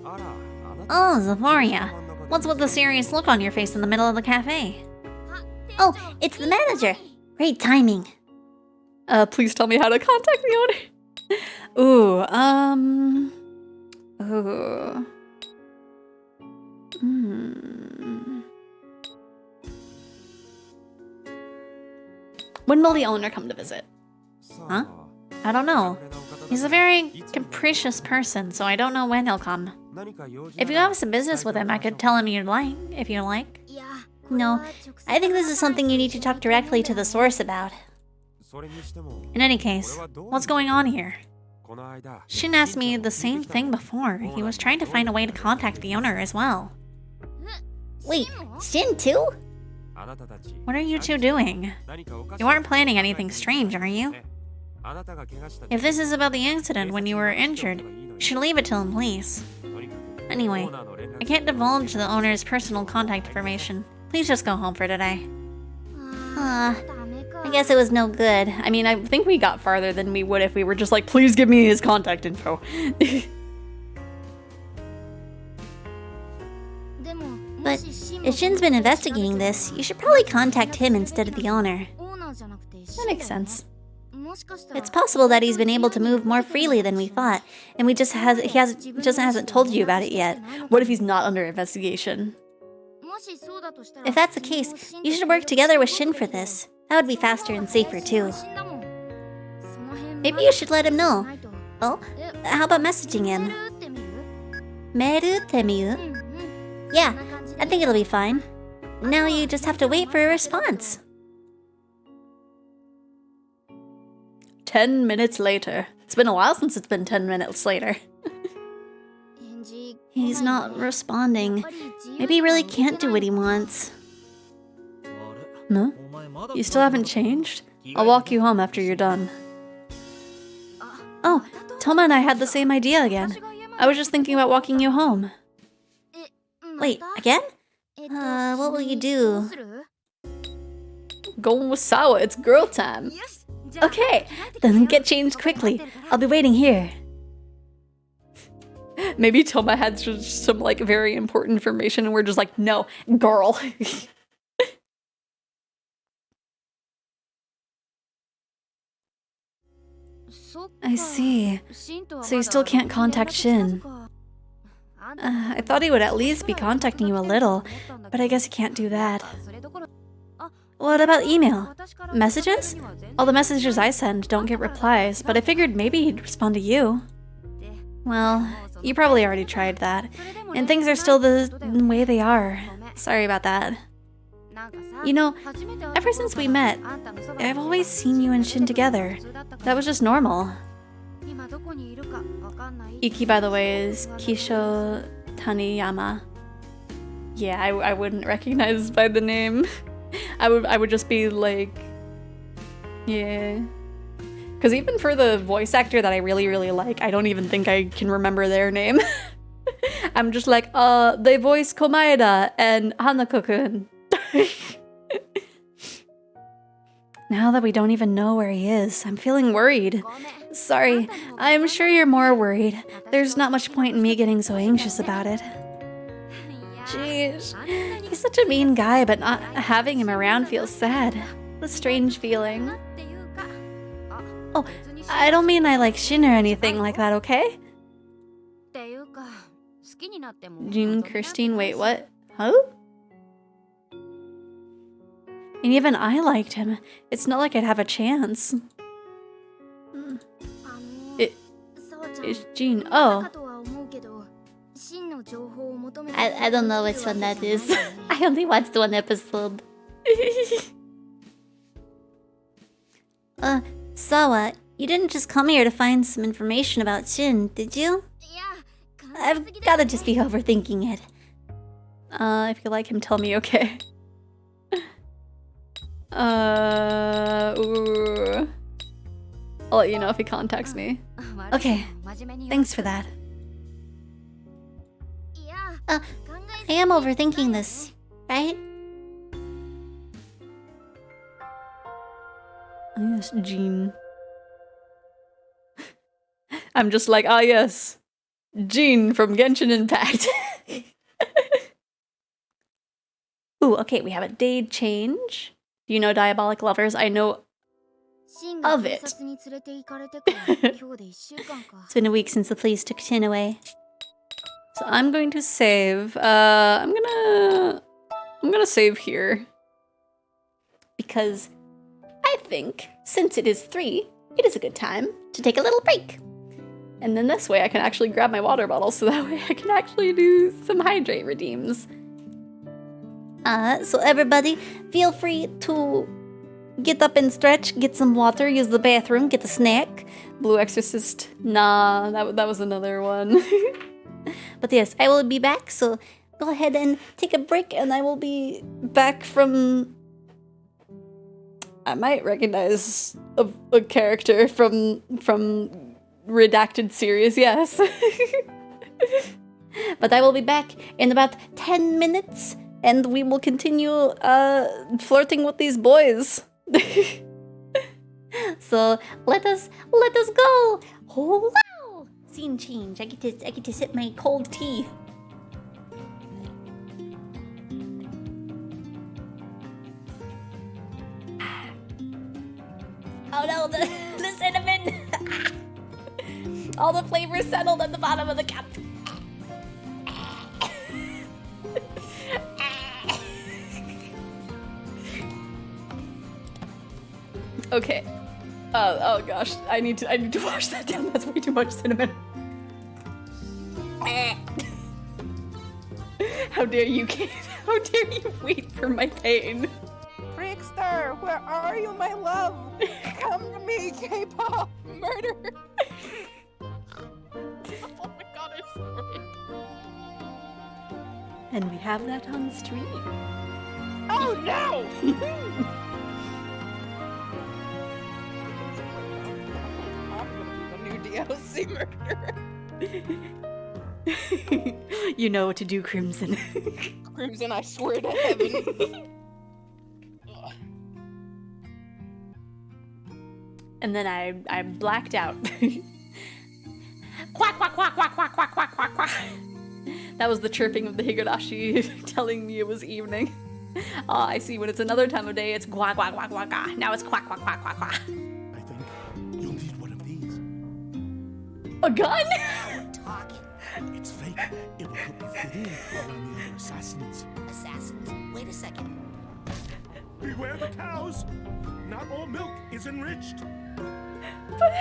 Oh, Xephoria. What's with the serious look on your face in the middle of the cafe? Oh, it's the manager. Great timing. Please tell me how to contact the owner. Ooh, When will the owner come to visit? Huh? I don't know. He's a very capricious person, so I don't know when he'll come. If you have some business with him, I could tell him if you like. No, I think this is something you need to talk directly to the source about. In any case, what's going on here? Shin asked me the same thing before. He was trying to find a way to contact the owner as well. Wait, Shin too? What are you two doing? You aren't planning anything strange, are you? If this is about the incident when you were injured, you should leave it till him, please. Anyway, I can't divulge the owner's personal contact information. Please just go home for today. I guess it was no good. I mean, I think we got farther than we would if we were just like, please give me his contact info. But if Shin's been investigating this, you should probably contact him instead of the owner. That makes sense. It's possible that he's been able to move more freely than we thought, and he just hasn't told you about it yet. What if he's not under investigation? If that's the case, you should work together with Shin for this. That would be faster and safer too. Maybe you should let him know. Oh, how about messaging him? Meru temiu? Yeah, I think it'll be fine. Now you just have to wait for a response. 10 minutes later. It's been a while since it's been 10 minutes later. He's not responding. Maybe he really can't do what he wants. no? You still haven't changed? I'll walk you home after you're done. Oh, Toma and I had the same idea again. I was just thinking about walking you home. Wait, again? What will you do? Going with Sawa, it's girl time. Okay, then get changed quickly. I'll be waiting here. Maybe Toma had just some like very important information and we're just like, no, girl. I see. So you still can't contact Shin. I thought he would at least be contacting you a little, but I guess he can't do that. What about email? Messages? All the messages I send don't get replies, but I figured maybe he'd respond to you. Well, you probably already tried that, and things are still the way they are. Sorry about that. You know, ever since we met, I've always seen you and Shin together. That was just normal. Iki, by the way, is Kisho Taniyama. Yeah, I wouldn't recognize by the name. I would just be like, yeah. Because even for the voice actor that I really, really like, I don't even think I can remember their name. I'm just like, they voice Komaeda and Hanako-kun. Now that we don't even know where he is, I'm feeling worried. Sorry, I'm sure you're more worried. There's not much point in me getting so anxious about it. Jeez, he's such a mean guy, but not having him around feels sad. A strange feeling. Oh, I don't mean I like Shin or anything like that, okay? Jean Christine, wait, what? Huh? And even I liked him. It's not like I'd have a chance. It's Jean. Oh. I don't know which one that is. I only watched one episode. Sawa, you didn't just come here to find some information about Shin, did you? I've gotta just be overthinking it. If you like him, tell me, okay? Ooh. I'll let you know if he contacts me. Okay, thanks for that. I am overthinking this, right? Yes, Jean. I'm just like, ah yes. Jean from Genshin Impact. Ooh, okay, we have a date change. Do you know Diabolic Lovers? I know of it. It's been a week since the police took Tin away. So I'm going to save. I'm gonna save here. Because I think, since it is 3, it is a good time to take a little break. And then this way I can actually grab my water bottle so that way I can actually do some hydrate redeems. So everybody, feel free to get up and stretch, get some water, use the bathroom, get a snack. Blue Exorcist. Nah, that was another one. But yes, I will be back, so go ahead and take a break and I will be Back from... I might recognize a character from redacted series, yes. But I will be back in about 10 minutes and we will continue Flirting with these boys. so let us go. Oh wow! Scene change. I get to sip my cold tea. Oh no, the cinnamon! All the flavors settled at the bottom of the cup. Okay. Oh gosh, I need to wash that down. That's way too much cinnamon. How dare you, Kate? How dare you wait for my pain? Trickster, where are you, my love? Come to me, K-pop! Murder! Oh my god, I'm sorry. And we have that on stream. Oh no! I'm gonna be the new DLC murderer. You know what to do, Crimson. Crimson, I swear to heaven. And then I blacked out. Quack, quack, quack, quack, quack, quack, quack, quack, quack. That was the chirping of the Higurashi telling me it was evening. Ah, I see. When it's another time of day, it's quack, quack, quack, quack, quack. Now it's quack, quack, quack, quack, quack. I think you'll need one of these. A gun? Talking. It's fake. It will help you fit in around the other assassins. Assassins. Wait a second. Beware the cows. Not all milk is enriched. But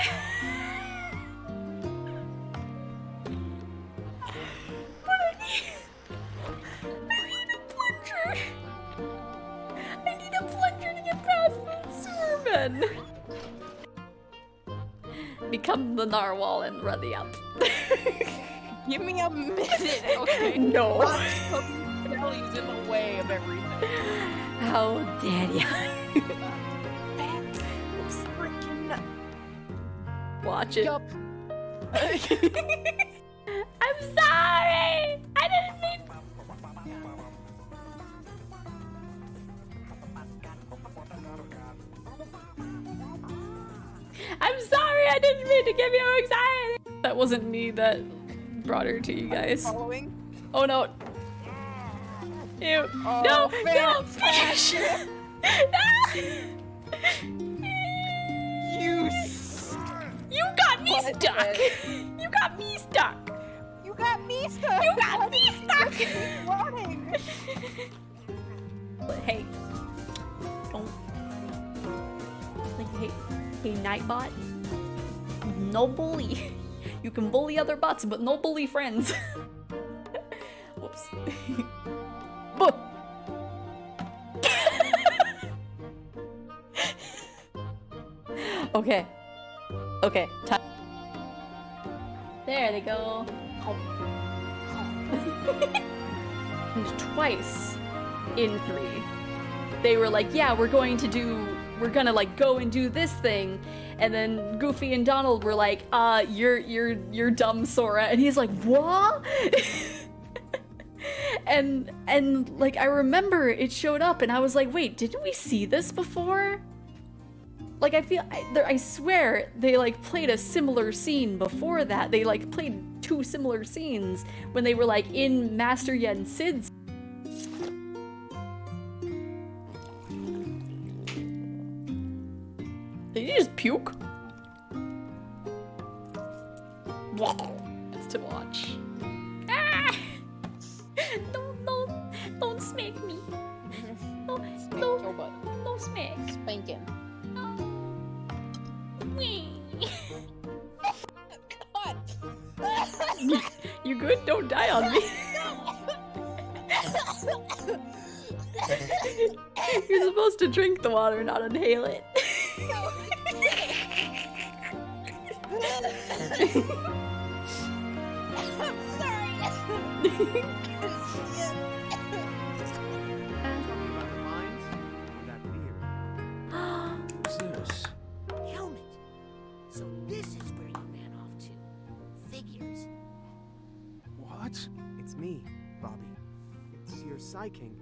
I need a plunger. I need a plunger to get past the sermon. Become the narwhal and run the up. Give me a minute, okay? No. Belly's in the way of everything. How dare you? Freaking Watch it. yup. I'm sorry. I didn't mean. I'm sorry. I didn't mean to give you anxiety. That wasn't me that brought her to you guys. Following? Oh no. Ew. Oh, No. fantastic. No. You got me What? stuck. You got me stuck. You got me stuck. You got me stuck. Keep running. But hey, don't. Like, hey, Nightbot. No bully. You can bully other bots, but no bully friends. Whoops. Buh. Okay. Okay. Time. There they go. And twice in 3. they were like, yeah, we're gonna like go and do this thing. And then Goofy and Donald were like, you're dumb, Sora. And he's like, what? and like, I remember it showed up and I was like, wait, didn't we see this before? Like, I swear they like played a similar scene before that. They like played 2 similar scenes when they were like in Master Yen Sid's. Did you just puke? It's to watch. Ah! Don't smack me. Don't smack. Spank him. God. You good? Don't die on me. You're supposed to drink the water, not inhale it. Helmet. So this is where you ran off to. Figures. What? It's me, Bobby. It's your Psy King.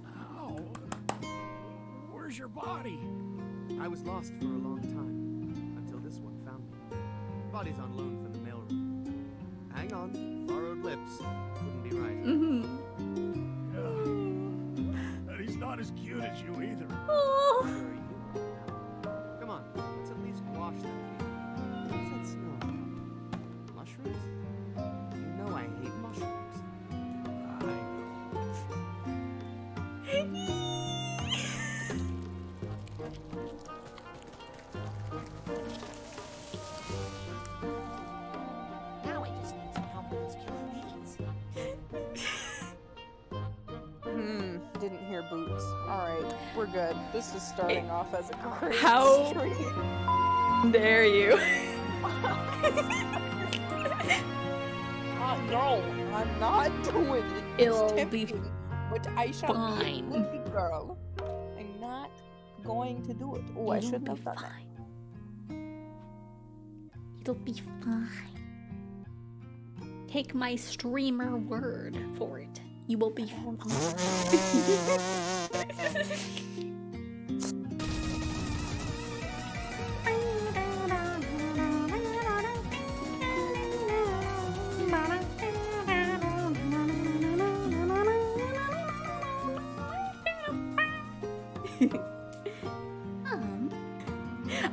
How? Where's your body? I was lost for a long time, until this one found me. Body's on loan from the mailroom. Hang on, borrowed lips. Wouldn't be right. Yeah. And he's not as cute as you either. Oh. Where are you? Come on, let's at least wash them. What's that smell? Mushrooms? You know I hate mushrooms. I know. Now I just need some help with those killer bees. Didn't hear boots. Alright, we're good. This is starting off as a great How stream. dare you? No, I'm not doing it. It'll It's be tempting, but I shall fine. be a good girl. I'm not going to do it. Oh, I shouldn't have done that. It'll be fine. Take my streamer word for it. You will be fine.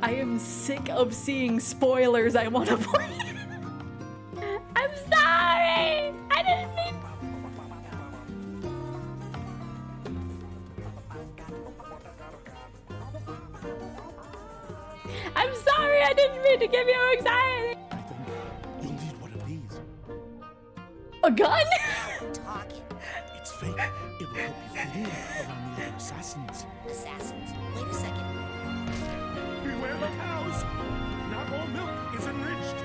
I am sick of seeing spoilers. I want to play. I'm sorry. I didn't mean. I'm sorry. I didn't mean to give you anxiety. I think you'll need one of these. A gun? Talking. It's fake. It will help you fit in around the other assassins. Assassins. Wait a second. Beware the cows. Not all milk is enriched.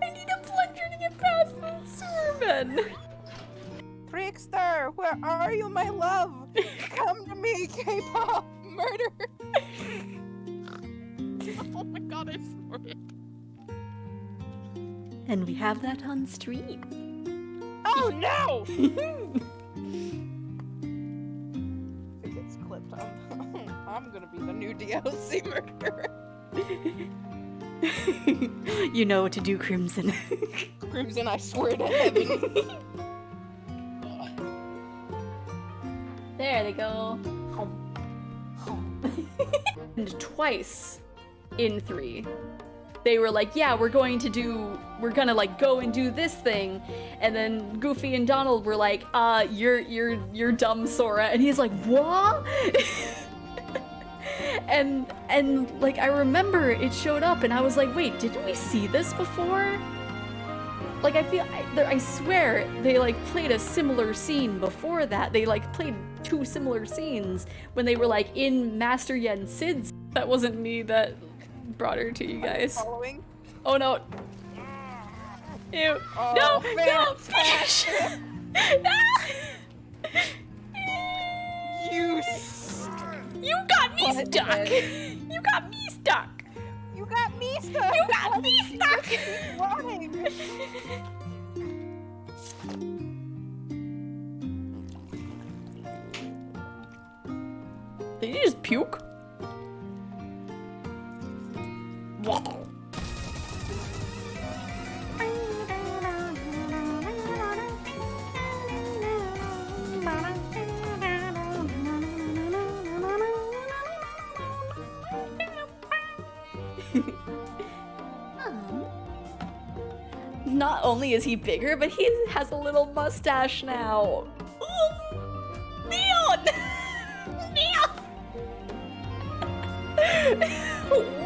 I need a plunger to get past the sermon. Trickster, where are you, my love? Come to me, K-pop murder. Oh my god, I swear it. And we have that on stream. Oh no! If it gets clipped, I'm gonna be the new DLC murderer. You know what to do, Crimson. Crimson, I swear to heaven. There they go. And twice in 3, they were like, yeah, we're gonna like go and do this thing. And then Goofy and Donald were like, you're dumb, Sora. And he's like, what? and like, I remember it showed up and I was like, wait, didn't we see this before? Like, I swear they like played a similar scene before that. They like played 2 similar scenes when they were like in Master Yen Sid's That wasn't me that brought her to you guys. Following? Oh no. Ew. Oh, No, fantastic. no. You You got me What stuck. the- You got me stuck. You got me stuck. You got me stuck. Running. Did you just puke? Not only is he bigger, but he has a little mustache now. Ooh, Leon! Leon!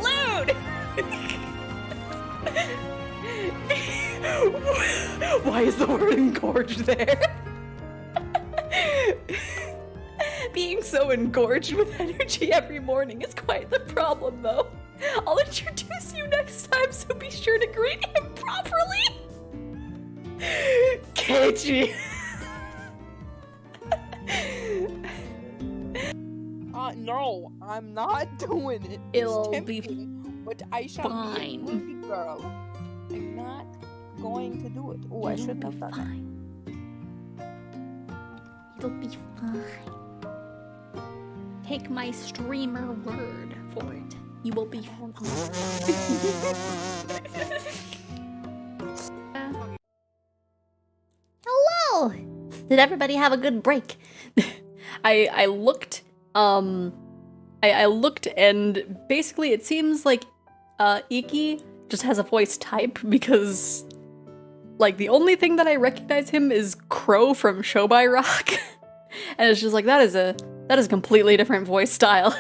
Lewd! Why is the word engorged there? Being so engorged with energy every morning is quite the problem, though. I'll introduce you next time, so be sure to greet him properly. Keiichi. No, I'm not doing it. It'll It's be tempting, but I shall be a fine. good girl. I'm not going to do it. Oh, I should have done that. It'll be fine. Take my streamer word for it. You will be fine. Hello! Did everybody have a good break? I looked, I looked, and basically it seems like Iki just has a voice type because, like, the only thing that I recognize him is Crow from Show by Rock, and it's just like that is a completely different voice style.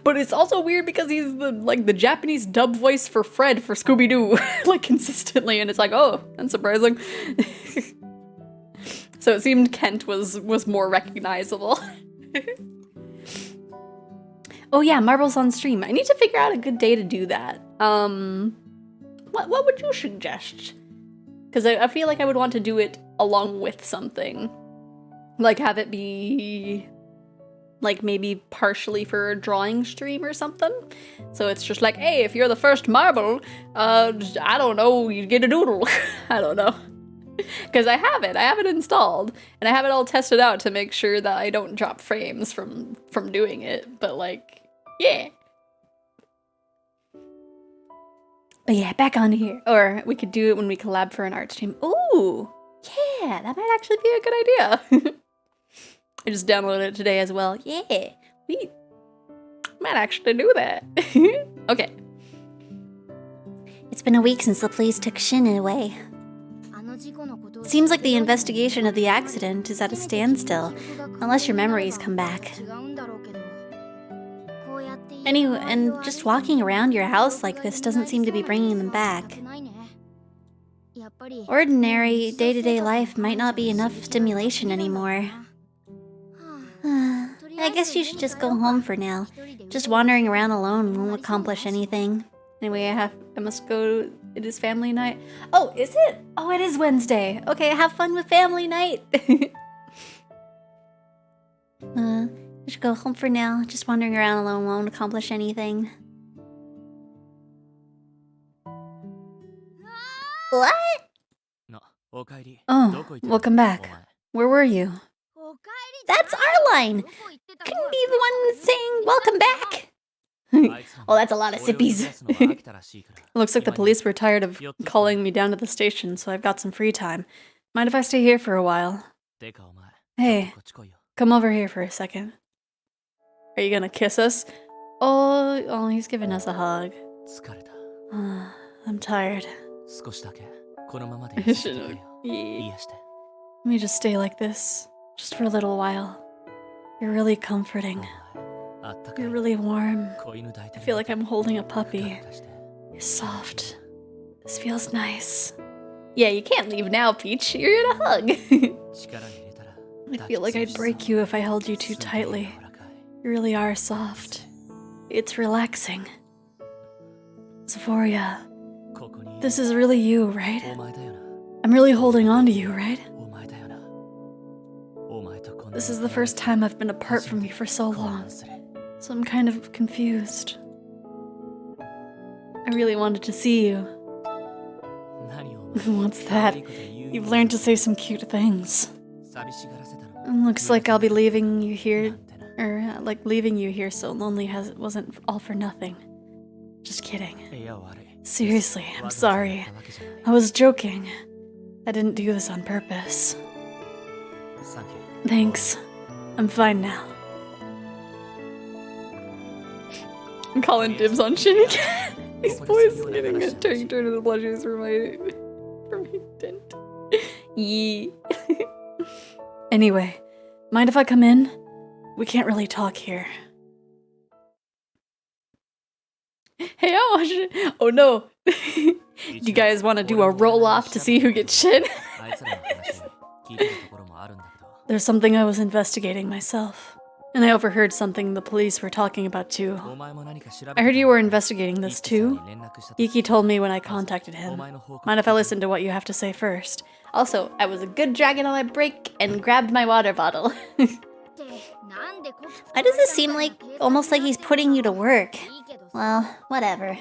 But it's also weird because he's the Japanese dub voice for Fred for Scooby-Doo, like, consistently, and it's like, oh, that's surprising. So it seemed Kent was more recognizable. Oh yeah, Marbles on stream. I need to figure out a good day to do that. What would you suggest? Because I feel like I would want to do it along with something. Like have it be like maybe partially for a drawing stream or something. So it's just like, hey, if you're the first marble, I don't know, you get a doodle. I don't know. Because I have it installed, and I have it all tested out to make sure that I don't drop frames from doing it, but like, yeah. But yeah, back on here. Or we could do it when we collab for an art stream. Ooh, yeah, that might actually be a good idea. I just downloaded it today as well. Yeah, we might actually do that. Okay. It's been a week since the police took Shin away. Seems like the investigation of the accident is at a standstill, unless your memories come back. Anyway, and just walking around your house like this doesn't seem to be bringing them back. Ordinary, day-to-day life might not be enough stimulation anymore. I guess you should just go home for now. Just wandering around alone won't accomplish anything. Anyway, I must go. It is family night. Oh, is it? Oh, it is Wednesday. Okay, have fun with family night. You should go home for now. Just wandering around alone won't accomplish anything. What? Oh, welcome back. Where were you? That's our line! Couldn't be the one saying welcome back! Oh, that's a lot of sippies. Looks like the police were tired of calling me down to the station, so I've got some free time. Mind if I stay here for a while? Hey, come over here for a second. Are you gonna kiss us? Oh, he's giving us a hug. I'm tired. Yeah. Let me just stay like this, just for a little while. You're really comforting. You're really warm. I feel like I'm holding a puppy. You're soft. This feels nice. Yeah, you can't leave now, Peach. You're in a hug. I feel like I'd break you if I held you too tightly. You really are soft. It's relaxing. Xephoria, this is really you, right? I'm really holding on to you, right? This is the first time I've been apart from you for so long, so I'm kind of confused. I really wanted to see you. What's that? You've learned to say some cute things. Looks like I'll be leaving you here, or like leaving you here so lonely wasn't all for nothing. Just kidding. Seriously, I'm sorry. I was joking. I didn't do this on purpose. Thanks. I'm fine now. I'm calling dibs on Shin again. These boys getting a turn to the blushes for my dent. Yee. Anyway, mind if I come in? We can't really talk here. Hey, I watched it. Oh no. Do you guys want to do a roll off to see who gets Shin? There's something I was investigating myself. And I overheard something the police were talking about too. I heard you were investigating this too? Iki told me when I contacted him. Mind if I listen to what you have to say first? Also, I was a good dragon on my break and grabbed my water bottle. Why does it seem like almost like he's putting you to work? Well, whatever.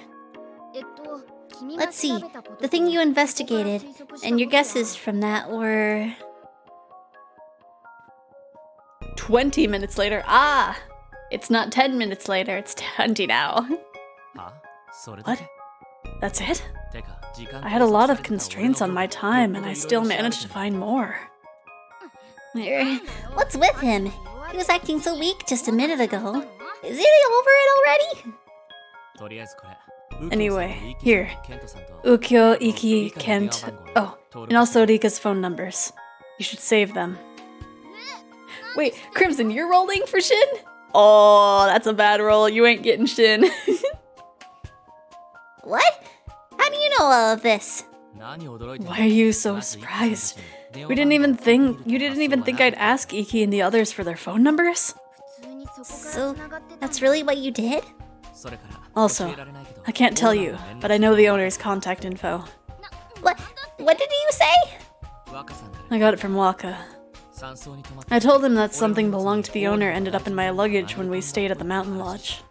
Let's see. The thing you investigated, and your guesses from that were... 20 minutes later. Ah! It's not 10 minutes later, it's 20 now. What? That's it? I had a lot of constraints on my time, and I still managed to find more. What's with him? He was acting so weak just a minute ago. Is he over it already? Anyway, here. Ukyo, Iki, Kent. Oh, and also Rika's phone numbers. You should save them. Wait, Crimson, you're rolling for Shin? Oh, that's a bad roll. You ain't getting Shin. What? How do you know all of this? Why are you so surprised? You didn't even think I'd ask Iki and the others for their phone numbers? So, that's really what you did? Also, I can't tell you, but I know the owner's contact info. What did you say? I got it from Waka. I told him that something belonged to the owner ended up in my luggage when we stayed at the mountain lodge.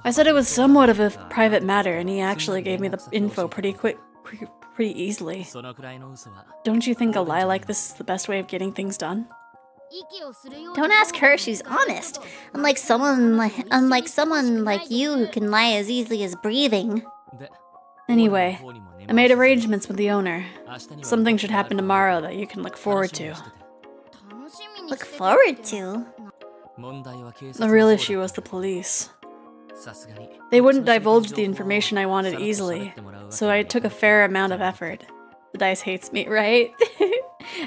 I said it was somewhat of a private matter, and he actually gave me the info pretty easily. Don't you think a lie like this is the best way of getting things done? Don't ask her, she's honest. Unlike someone like you who can lie as easily as breathing. Anyway, I made arrangements with the owner. Something should happen tomorrow that you can look forward to. Look forward to? The real issue was the police. They wouldn't divulge the information I wanted easily, so I took a fair amount of effort. The dice hates me, right?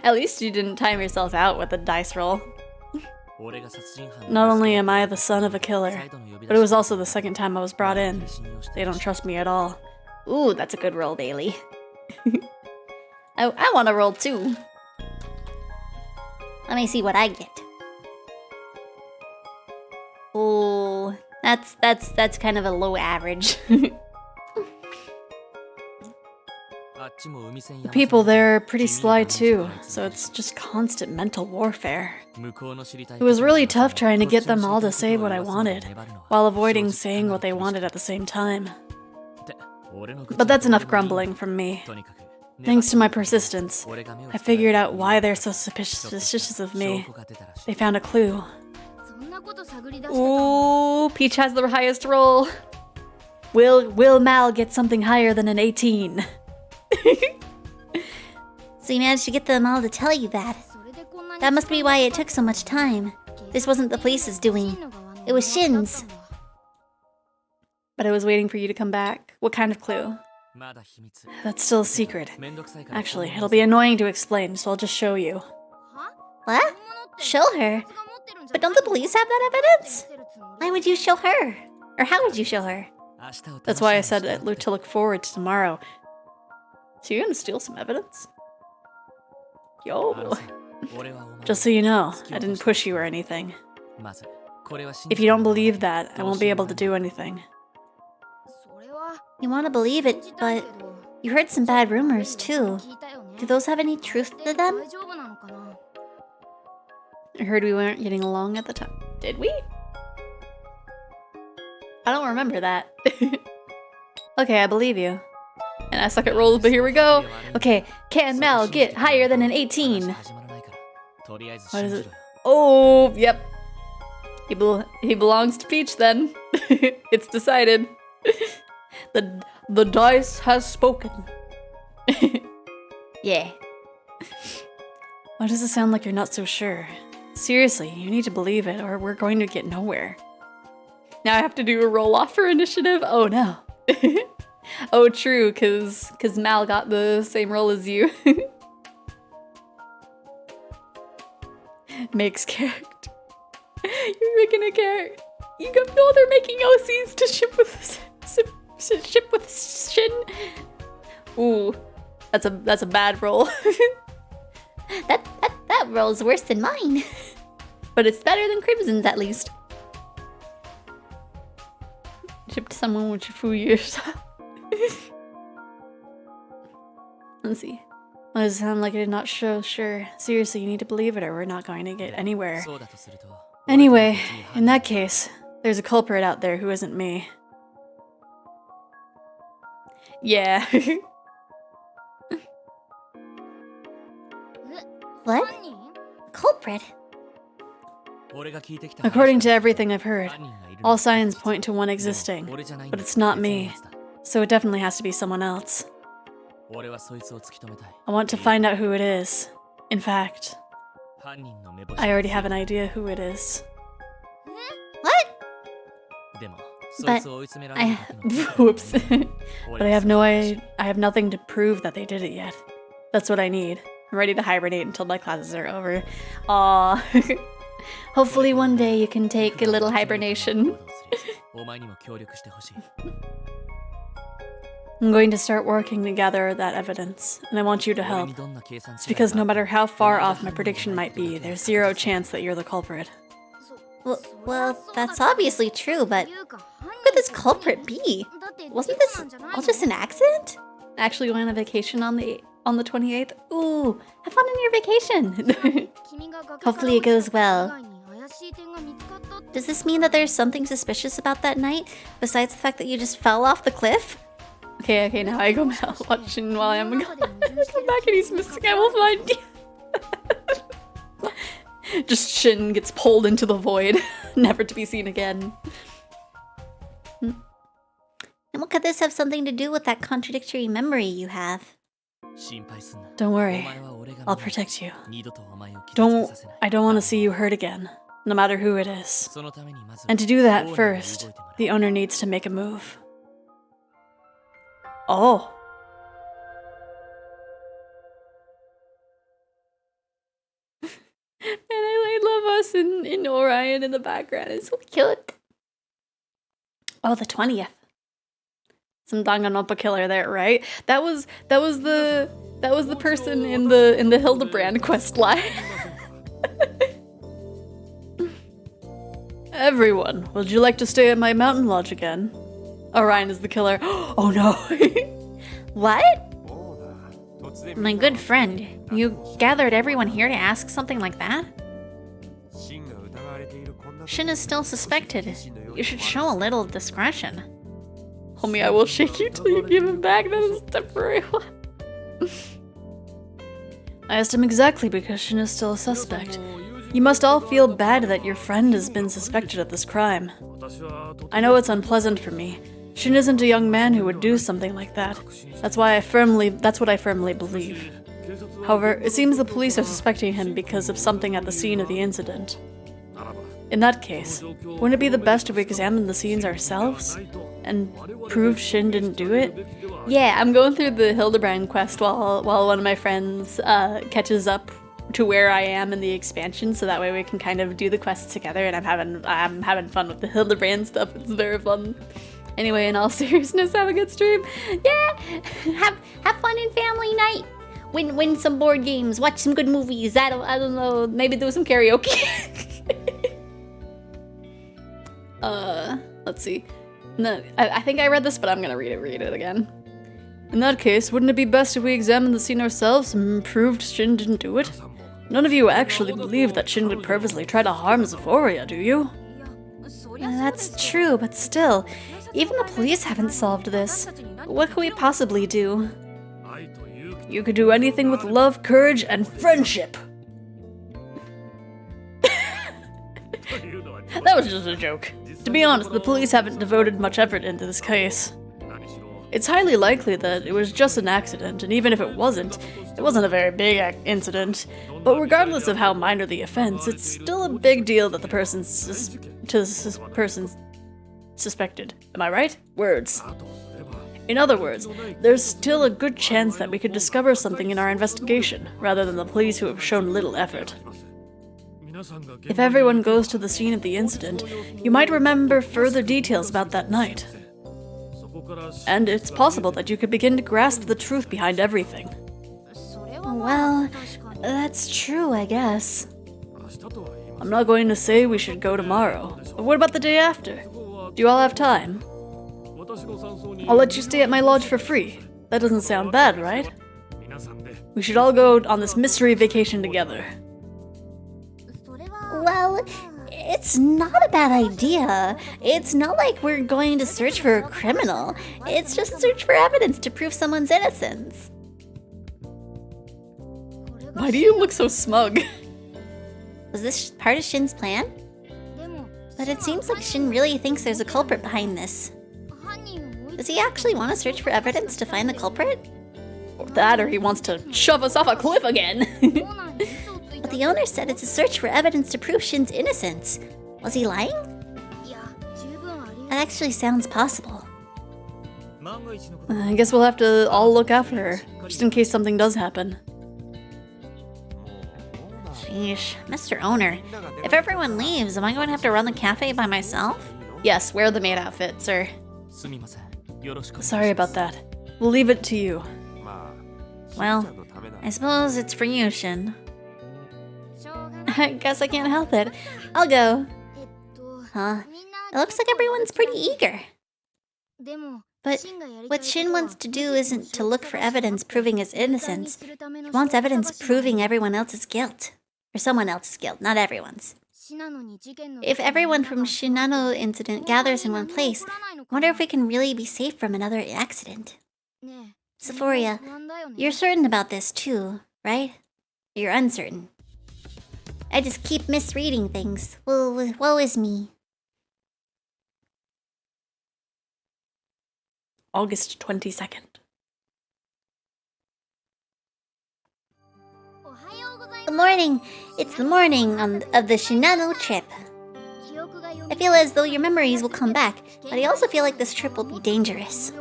At least you didn't time yourself out with a dice roll. Not only am I the son of a killer, but it was also the second time I was brought in. They don't trust me at all. Ooh, that's a good roll, Bailey. I want to roll too. Let me see what I get. Oh, that's kind of a low average. The people there are pretty sly too, so it's just constant mental warfare. It was really tough trying to get them all to say what I wanted, while avoiding saying what they wanted at the same time. But that's enough grumbling from me. Thanks to my persistence, I figured out why they're so suspicious of me. They found a clue. Ooh, Peach has the highest roll. Will Mal get something higher than an 18? So you managed to get them all to tell you that. That must be why it took so much time. This wasn't the police's doing. It was Shin's. But I was waiting for you to come back. What kind of clue? That's still a secret. Actually, it'll be annoying to explain, so I'll just show you. What? Show her? But don't the police have that evidence? Why would you show her? Or how would you show her? That's why I said to look forward to tomorrow. So you're gonna steal some evidence? Yo. Just so you know, I didn't push you or anything. If you don't believe that, I won't be able to do anything. You want to believe it, but you heard some bad rumors too. Do those have any truth to them? I heard we weren't getting along at the time. Did we? I don't remember that. Okay, I believe you. And I suck at rolls, but here we go. Okay, can Mel get higher than an 18? What is it? Oh, yep. He belongs to Peach then. It's decided. The dice has spoken. Yeah. Why does it sound like you're not so sure? Seriously, you need to believe it or we're going to get nowhere. Now I have to do a roll-off for initiative? Oh no. Oh true, cause Mal got the same roll as you. Makes character. You're making a character. You go. No, they're making OCs to ship with Shin. Ooh, that's a bad roll. That roll's worse than mine. But it's better than Crimson's at least. Shipped someone with Shifu years. Let's see. Why does it sound like I did not show? Sure. Seriously, you need to believe it or we're not going to get anywhere. Anyway, in that case, there's a culprit out there who isn't me. Yeah. What? Culprit? According to everything I've heard, all signs point to one existing, but it's not me, so it definitely has to be someone else. I want to find out who it is. In fact, I already have an idea who it is. What? But whoops. But I have nothing to prove that they did it yet. That's what I need. I'm ready to hibernate until my classes are over. Aww. Hopefully one day you can take a little hibernation. I'm going to start working to gather that evidence, and I want you to help. It's because no matter how far off my prediction might be, there's zero chance that you're the culprit. Well, that's obviously true, but who could this culprit be? Wasn't this all just an accident? Actually going on vacation on the 28th? Ooh, have fun on your vacation! Hopefully it goes well. Does this mean that there's something suspicious about that night, besides the fact that you just fell off the cliff? Okay, now I go watch Shin while I'm gone. Come back and he's missing, I will find you. Just Shin gets pulled into the void, never to be seen again. And what could this have something to do with that contradictory memory you have? Don't worry, I'll protect you. I don't want to see you hurt again, no matter who it is. And to do that first, the owner needs to make a move. Oh. And I love us in Orion in the background. It's so cute. Oh, the 20th. Some Danganronpa killer there, right? That was the person in the Hildebrand quest line. Everyone, would you like to stay at my mountain lodge again? Orion is the killer. Oh no. What? My good friend, you gathered everyone here to ask something like that? Shin is still suspected. You should show a little discretion. Homie, I will shake you till you give him back. That is temporary. I asked him exactly because Shin is still a suspect. You must all feel bad that your friend has been suspected of this crime. I know it's unpleasant for me. Shin isn't a young man who would do something like that. That's what I firmly believe. However, it seems the police are suspecting him because of something at the scene of the incident. In that case, wouldn't it be the best if we examined the scenes ourselves? And proved Shin didn't do it? Yeah, I'm going through the Hildebrand quest while one of my friends catches up to where I am in the expansion, so that way we can kind of do the quests together, and I'm having fun with the Hildebrand stuff. It's very fun. Anyway, in all seriousness, have a good stream. Yeah, have fun in family night. Win some board games. Watch some good movies. I don't know. Maybe do some karaoke. Let's see. No, I think I read this, but I'm gonna read it again. In that case, wouldn't it be best if we examined the scene ourselves and proved Shin didn't do it? None of you actually believe that Shin would purposely try to harm Xephoria, do you? That's true, but still, even the police haven't solved this. What could we possibly do? You could do anything with love, courage, and friendship. That was just a joke. To be honest, the police haven't devoted much effort into this case. It's highly likely that it was just an accident, and even if it wasn't a very big incident. But regardless of how minor the offense, it's still a big deal that the person's suspected. Am I right? Words. In other words, there's still a good chance that we could discover something in our investigation, rather than the police who have shown little effort. If everyone goes to the scene of the incident, you might remember further details about that night. And it's possible that you could begin to grasp the truth behind everything. Well, that's true, I guess. I'm not going to say we should go tomorrow, but what about the day after? Do you all have time? I'll let you stay at my lodge for free. That doesn't sound bad, right? We should all go on this mystery vacation together. Well, it's not a bad idea. It's not like we're going to search for a criminal. It's just a search for evidence to prove someone's innocence. Why do you look so smug? Was this part of Shin's plan? But it seems like Shin really thinks there's a culprit behind this. Does he actually want to search for evidence to find the culprit? Or that, or he wants to shove us off a cliff again. But the owner said it's a search for evidence to prove Shin's innocence. Was he lying? That actually sounds possible. I guess we'll have to all look after her, just in case something does happen. Sheesh, Mr. Owner, if everyone leaves, am I going to have to run the cafe by myself? Yes, wear the maid outfit, sir. Sorry about that. We'll leave it to you. Well, I suppose it's for you, Shin. I guess I can't help it. I'll go. Huh? It looks like everyone's pretty eager. But what Shin wants to do isn't to look for evidence proving his innocence. He wants evidence proving everyone else's guilt. Or someone else's guilt, not everyone's. If everyone from Shinano incident gathers in one place, I wonder if we can really be safe from another accident. Xephoria, you're certain about this too, right? You're uncertain. I just keep misreading things. Woe is me. August 22nd. Good morning. It's the morning of the Shinano trip. I feel as though your memories will come back, but I also feel like this trip will be dangerous.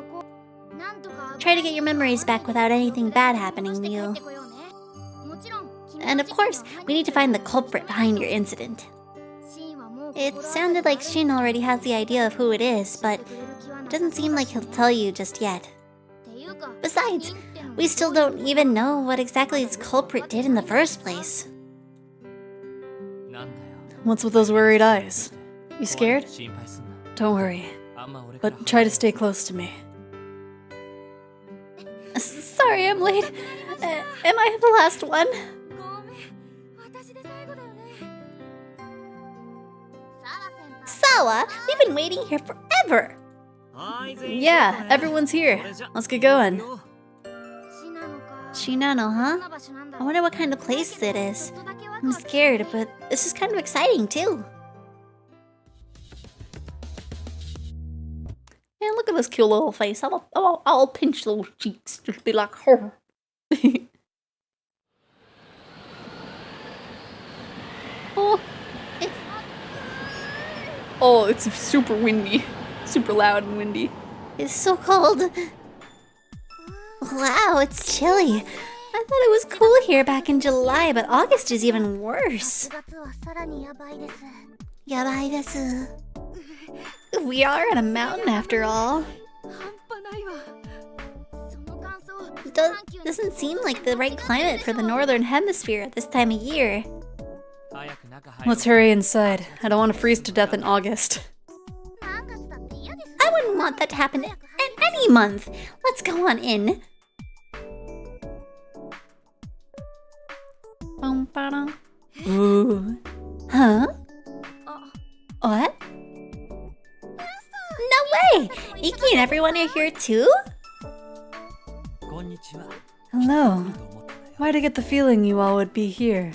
Try to get your memories back without anything bad happening to you. And of course, we need to find the culprit behind your incident. It sounded like Shin already has the idea of who it is, but it doesn't seem like he'll tell you just yet. Besides, we still don't even know what exactly this culprit did in the first place. What's with those worried eyes? You scared? Don't worry, but try to stay close to me. Sorry I'm late. Am I the last one? Sawa, we've been waiting here forever. Yeah, everyone's here. Let's get going. Shinano, huh? I wonder what kind of place it is. I'm scared, but this is kind of exciting too. Man, look at this cute little face. I'll pinch those cheeks. Just be like her. Oh. Oh, it's super windy. Super loud and windy. It's so cold. Wow, it's chilly. I thought it was cool here back in July, but August is even worse. Yabai desu. We are on a mountain after all. Doesn't seem like the right climate for the northern hemisphere at this time of year. Let's hurry inside. I don't want to freeze to death in August. want that to happen in any month. Let's go on in. Ooh. Huh? What? No way! Iki and everyone are here too? Hello. Why'd I get the feeling you all would be here?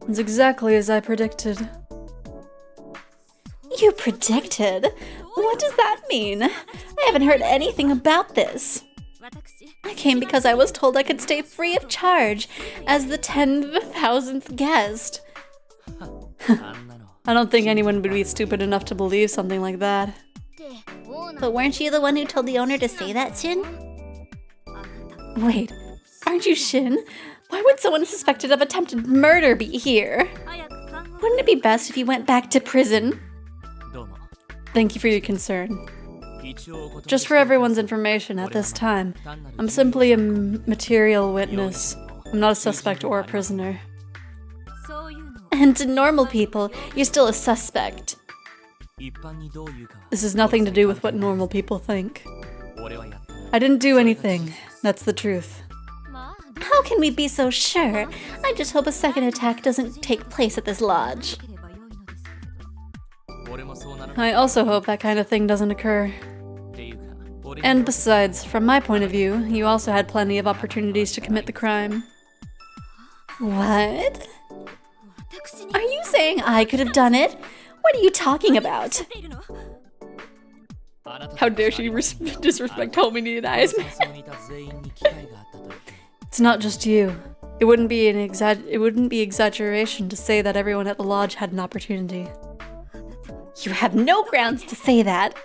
It's exactly as I predicted. You predicted? What does that mean? I haven't heard anything about this. I came because I was told I could stay free of charge as the 10,000th guest. I don't think anyone would be stupid enough to believe something like that. But weren't you the one who told the owner to say that, Shin? Wait, aren't you Shin? Why would someone suspected of attempted murder be here? Wouldn't it be best if you went back to prison? Thank you for your concern. Just for everyone's information at this time, I'm simply a material witness. I'm not a suspect or a prisoner. And to normal people, you're still a suspect. This has nothing to do with what normal people think. I didn't do anything. That's the truth. How can we be so sure? I just hope a second attack doesn't take place at this lodge. I also hope that kind of thing doesn't occur. And besides, from my point of view, you also had plenty of opportunities to commit the crime. What? Are you saying I could have done it? What are you talking about? How dare she disrespect Homie and eyes? It's not just you. It wouldn't be exaggeration to say that everyone at the lodge had an opportunity. You have no grounds to say that.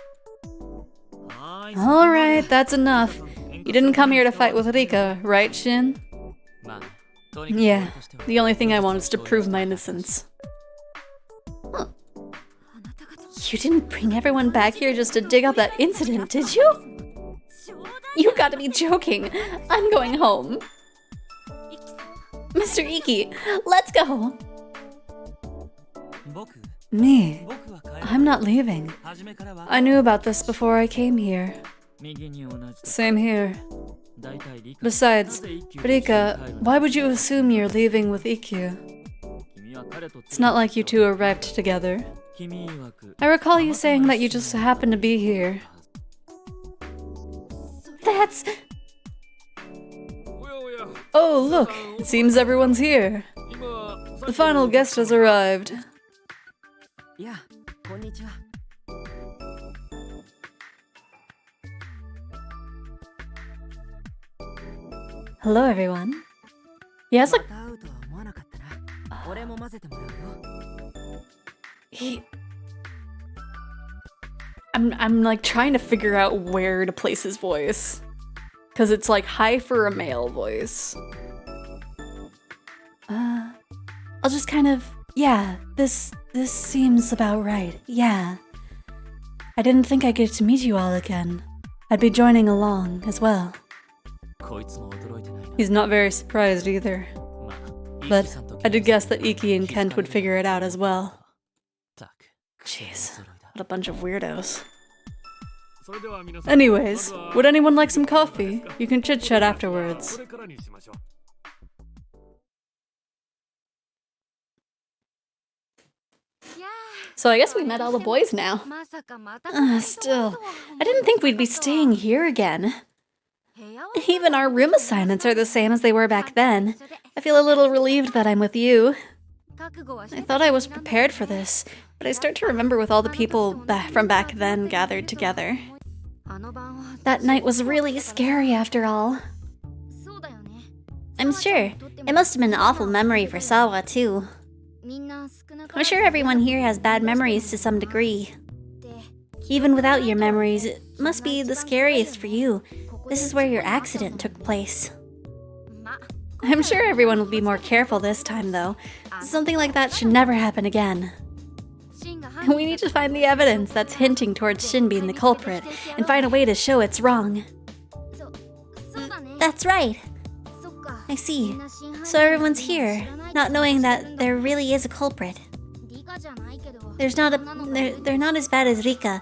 Alright, that's enough. You didn't come here to fight with Rika, right, Shin? Yeah, the only thing I want is to prove my innocence. Huh. You didn't bring everyone back here just to dig up that incident, did you? You gotta be joking. I'm going home. Mr. Iki, let's go. Me? I'm not leaving. I knew about this before I came here. Same here. Besides, Rika, why would you assume you're leaving with Ikkyu? It's not like you two arrived together. I recall you saying that you just happened to be here. That's... Oh, look! It seems everyone's here. The final guest has arrived. Hello, everyone. Yes, look. I'm like trying to figure out where to place his voice. Cause it's like high for a male voice. I'll just kind of, yeah, this seems about right, yeah. I didn't think I'd get to meet you all again. I'd be joining along as well. He's not very surprised either. But I did guess that Iki and Kent would figure it out as well. Jeez, what a bunch of weirdos. Anyways, would anyone like some coffee? You can chit-chat afterwards. So I guess we met all the boys now. Still, I didn't think we'd be staying here again. Even our room assignments are the same as they were back then. I feel a little relieved that I'm with you. I thought I was prepared for this, but I start to remember with all the people from back then gathered together. That night was really scary after all. I'm sure. It must have been an awful memory for Sawa, too. I'm sure everyone here has bad memories to some degree. Even without your memories, it must be the scariest for you. This is where your accident took place. I'm sure everyone will be more careful this time, though. Something like that should never happen again. We need to find the evidence that's hinting towards Shin being the culprit, and find a way to show it's wrong. That's right. I see. So everyone's here, not knowing that there really is a culprit. They're not as bad as Rika,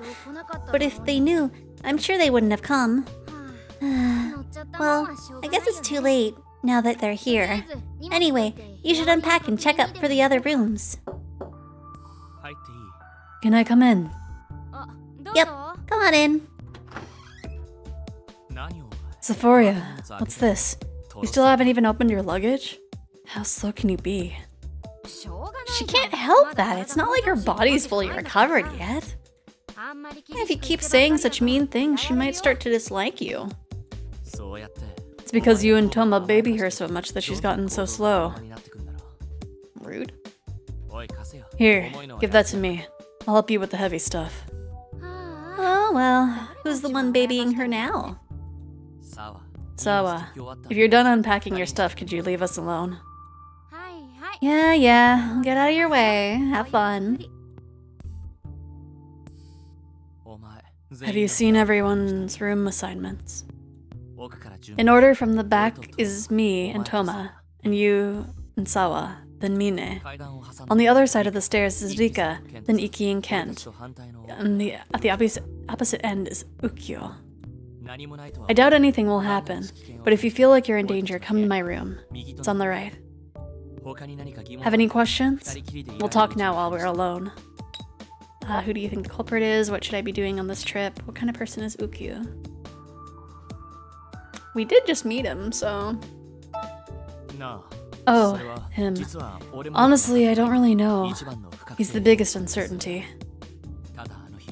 But if they knew, I'm sure they wouldn't have come. Well, I guess it's too late, now that they're here. Anyway, you should unpack and check up for the other rooms. Can I come in? Yep, come on in. Xephoria, what's this? You still haven't even opened your luggage? How slow can you be? She can't help that. It's not like her body's fully recovered yet. If you keep saying such mean things, she might start to dislike you. It's because you and Toma baby her so much that she's gotten so slow. Rude. Here, give that to me. I'll help you with the heavy stuff. Oh well, who's the one babying her now? Sawa, if you're done unpacking your stuff, could you leave us alone? Yeah, get out of your way. Have fun. Have you seen everyone's room assignments? In order from the back is me and Toma, and you and Sawa, then Mine. On the other side of the stairs is Rika, then Iki and Kent. And at the opposite end is Ukyo. I doubt anything will happen, but if you feel like you're in danger, come to my room. It's on the right. Have any questions? We'll talk now while we're alone. Who do you think the culprit is? What should I be doing on this trip? What kind of person is Ukyo? We did just meet him, so... Oh, him. Honestly, I don't really know. He's the biggest uncertainty.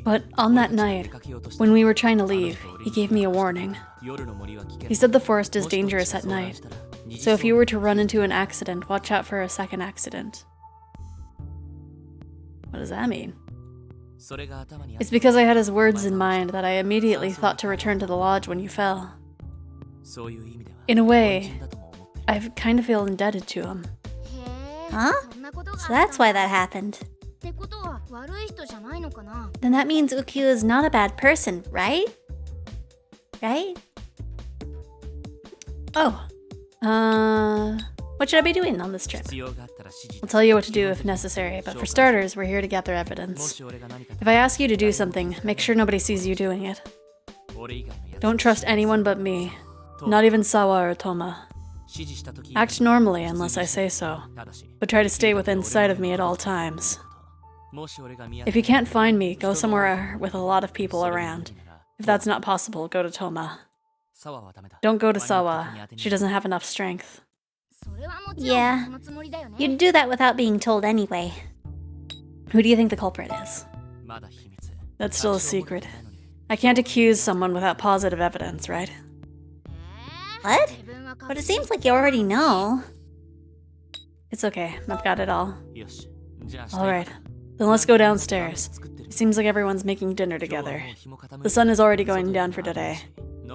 But on that night, when we were trying to leave, he gave me a warning. He said the forest is dangerous at night, so if you were to run into an accident, watch out for a second accident. What does that mean? It's because I had his words in mind that I immediately thought to return to the lodge when you fell. In a way, I kind of feel indebted to him. Huh? So that's why that happened. Then that means Ukyo is not a bad person, right? Right? Oh. What should I be doing on this trip? I'll tell you what to do if necessary, but for starters, we're here to gather evidence. If I ask you to do something, make sure nobody sees you doing it. Don't trust anyone but me. Not even Sawa or Toma. Act normally unless I say so, but try to stay within sight of me at all times. If you can't find me, go somewhere with a lot of people around. If that's not possible, go to Toma. Don't go to Sawa. She doesn't have enough strength. Yeah, you'd do that without being told anyway. Who do you think the culprit is? That's still a secret. I can't accuse someone without positive evidence, right? What? But it seems like you already know. It's okay, I've got it all. Alright, then let's go downstairs. It seems like everyone's making dinner together. The sun is already going down for today.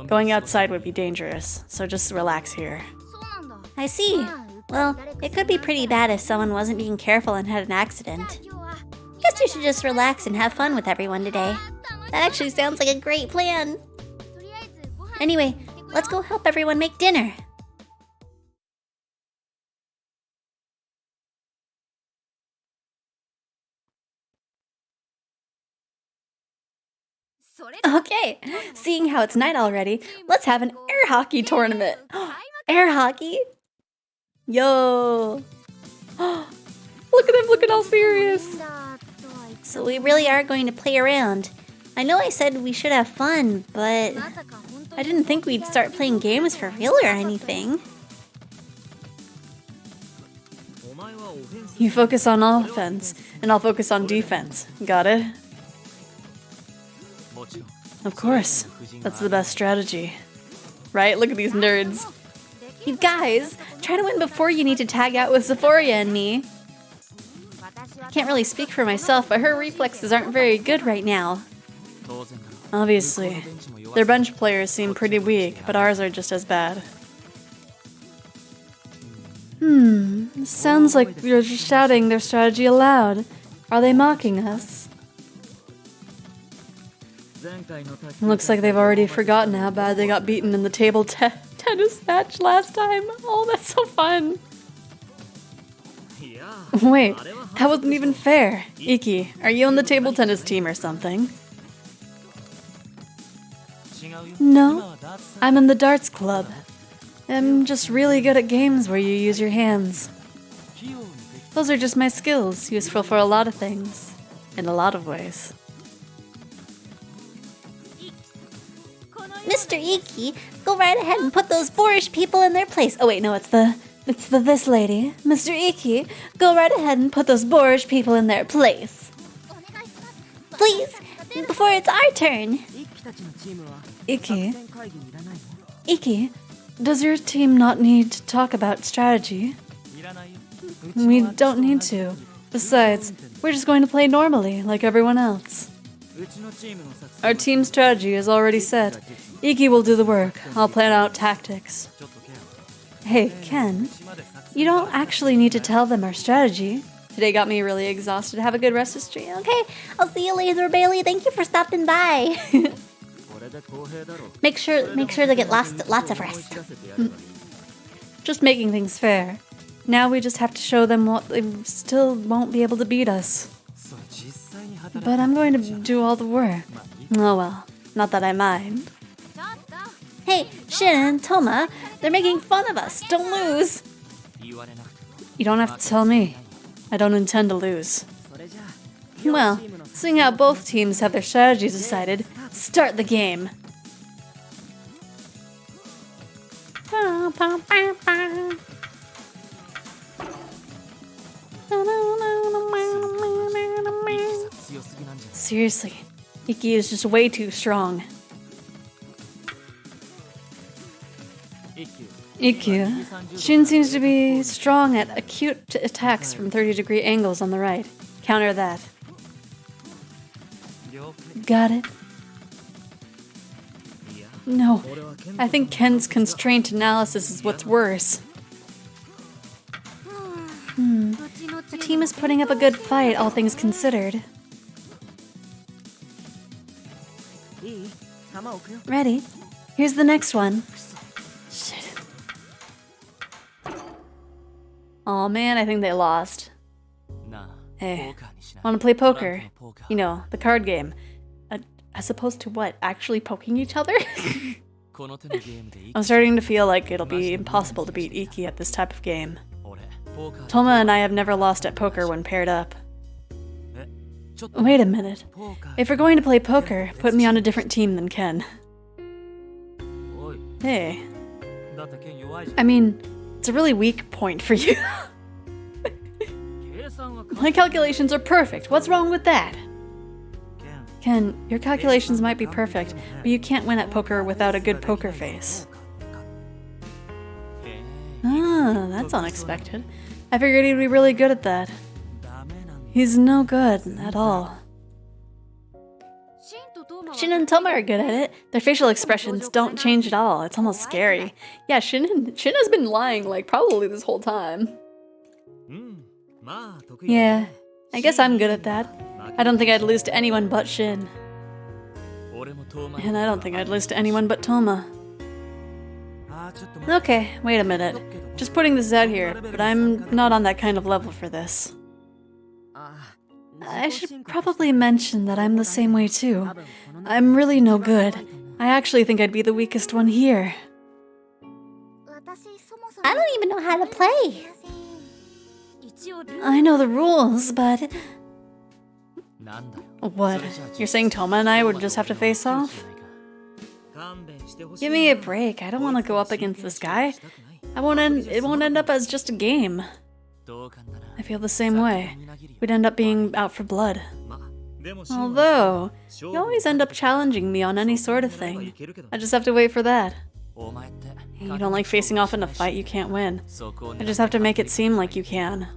Going outside would be dangerous, so just relax here. I see. Well, it could be pretty bad if someone wasn't being careful and had an accident. Guess you should just relax and have fun with everyone today. That actually sounds like a great plan. Anyway, let's go help everyone make dinner. Okay, seeing how it's night already, let's have an air hockey tournament. Air hockey? Yo! Look at him looking all serious. So we really are going to play around. I know I said we should have fun, but I didn't think we'd start playing games for real or anything. You focus on offense, and I'll focus on defense. Got it? Of course. That's the best strategy. Right? Look at these nerds. You guys, try to win before you need to tag out with Xephoria and me. I can't really speak for myself, but her reflexes aren't very good right now. Obviously. Their bench players seem pretty weak, but ours are just as bad. Sounds like you're just shouting their strategy aloud. Are they mocking us? Looks like they've already forgotten how bad they got beaten in the table tennis match last time. Oh, that's so fun. Wait, that wasn't even fair. Iki, are you on the table tennis team or something? No, I'm in the darts club. I'm just really good at games where you use your hands. Those are just my skills, useful for a lot of things. In a lot of ways. Mr. Iki, go right ahead and put those boorish people in their place. Oh wait, no, it's the this lady. Mr. Iki, go right ahead and put those boorish people in their place. Please, before it's our turn. Iki, does your team not need to talk about strategy? We don't need to. Besides, we're just going to play normally, like everyone else. Our team strategy is already set. Iki will do the work. I'll plan out tactics. Hey, Ken, you don't actually need to tell them our strategy. Today got me really exhausted. Have a good rest of the stream. Okay, I'll see you later, Bailey. Thank you for stopping by. Make sure to get lots of rest. Just making things fair. Now we just have to show them what they still won't be able to beat us. But I'm going to do all the work. Oh well, not that I mind. Hey, Shin and Toma, they're making fun of us. Don't lose. You don't have to tell me. I don't intend to lose. Well, seeing how both teams have their strategies decided, start the game. Seriously, Iki is just way too strong. Ikkyu. Shin seems to be strong at acute attacks from 30-degree angles on the right. Counter that. Got it. No, I think Ken's constraint analysis is what's worse. The team is putting up a good fight, all things considered. Ready? Here's the next one. Shit. Aw man, I think they lost. Hey, wanna play poker? You know, the card game. As opposed to what? Actually poking each other? I'm starting to feel like it'll be impossible to beat Iki at this type of game. Toma and I have never lost at poker when paired up. Wait a minute. If we're going to play poker, put me on a different team than Ken. Hey. I mean, it's a really weak point for you. My calculations are perfect. What's wrong with that? Ken, your calculations might be perfect, but you can't win at poker without a good poker face. Ah, that's unexpected. I figured he'd be really good at that. He's no good at all. Shin and Toma are good at it. Their facial expressions don't change at all. It's almost scary. Yeah, Shin has been lying like probably this whole time. Yeah, I guess I'm good at that. I don't think I'd lose to anyone but Shin. And I don't think I'd lose to anyone but Toma. Okay, wait a minute. Just putting this out here, but I'm not on that kind of level for this. I should probably mention that I'm the same way too. I'm really no good. I actually think I'd be the weakest one here. I don't even know how to play. I know the rules, but... What? You're saying Toma and I would just have to face off? Give me a break. I don't want to go up against this guy. It won't end up as just a game. I feel the same way. We'd end up being out for blood. Although, you always end up challenging me on any sort of thing. I just have to wait for that. You don't like facing off in a fight you can't win. I just have to make it seem like you can.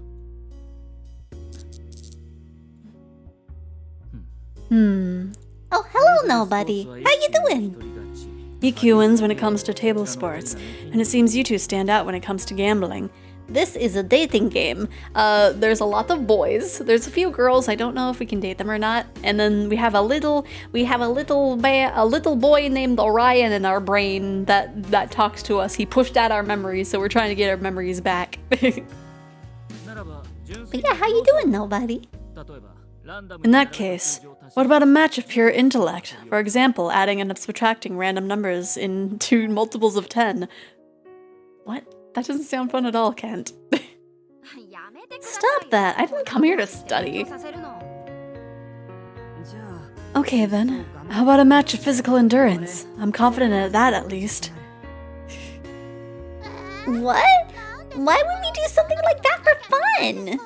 Oh, hello, nobody. How you doing? EQ wins when it comes to table sports, and it seems you two stand out when it comes to gambling. This is a dating game. There's a lot of boys. There's a few girls. I don't know if we can date them or not. And then we have a little boy named Orion in our brain that talks to us. He pushed out our memories, so we're trying to get our memories back. But yeah, how you doing, nobody? In that case, What about a match of pure intellect? For example, adding and subtracting random numbers into multiples of 10. What? That doesn't sound fun at all, Kent. Stop that. I didn't come here to study. Okay then. How about a match of physical endurance? I'm confident at that at least. What? Why would we do something like that for fun?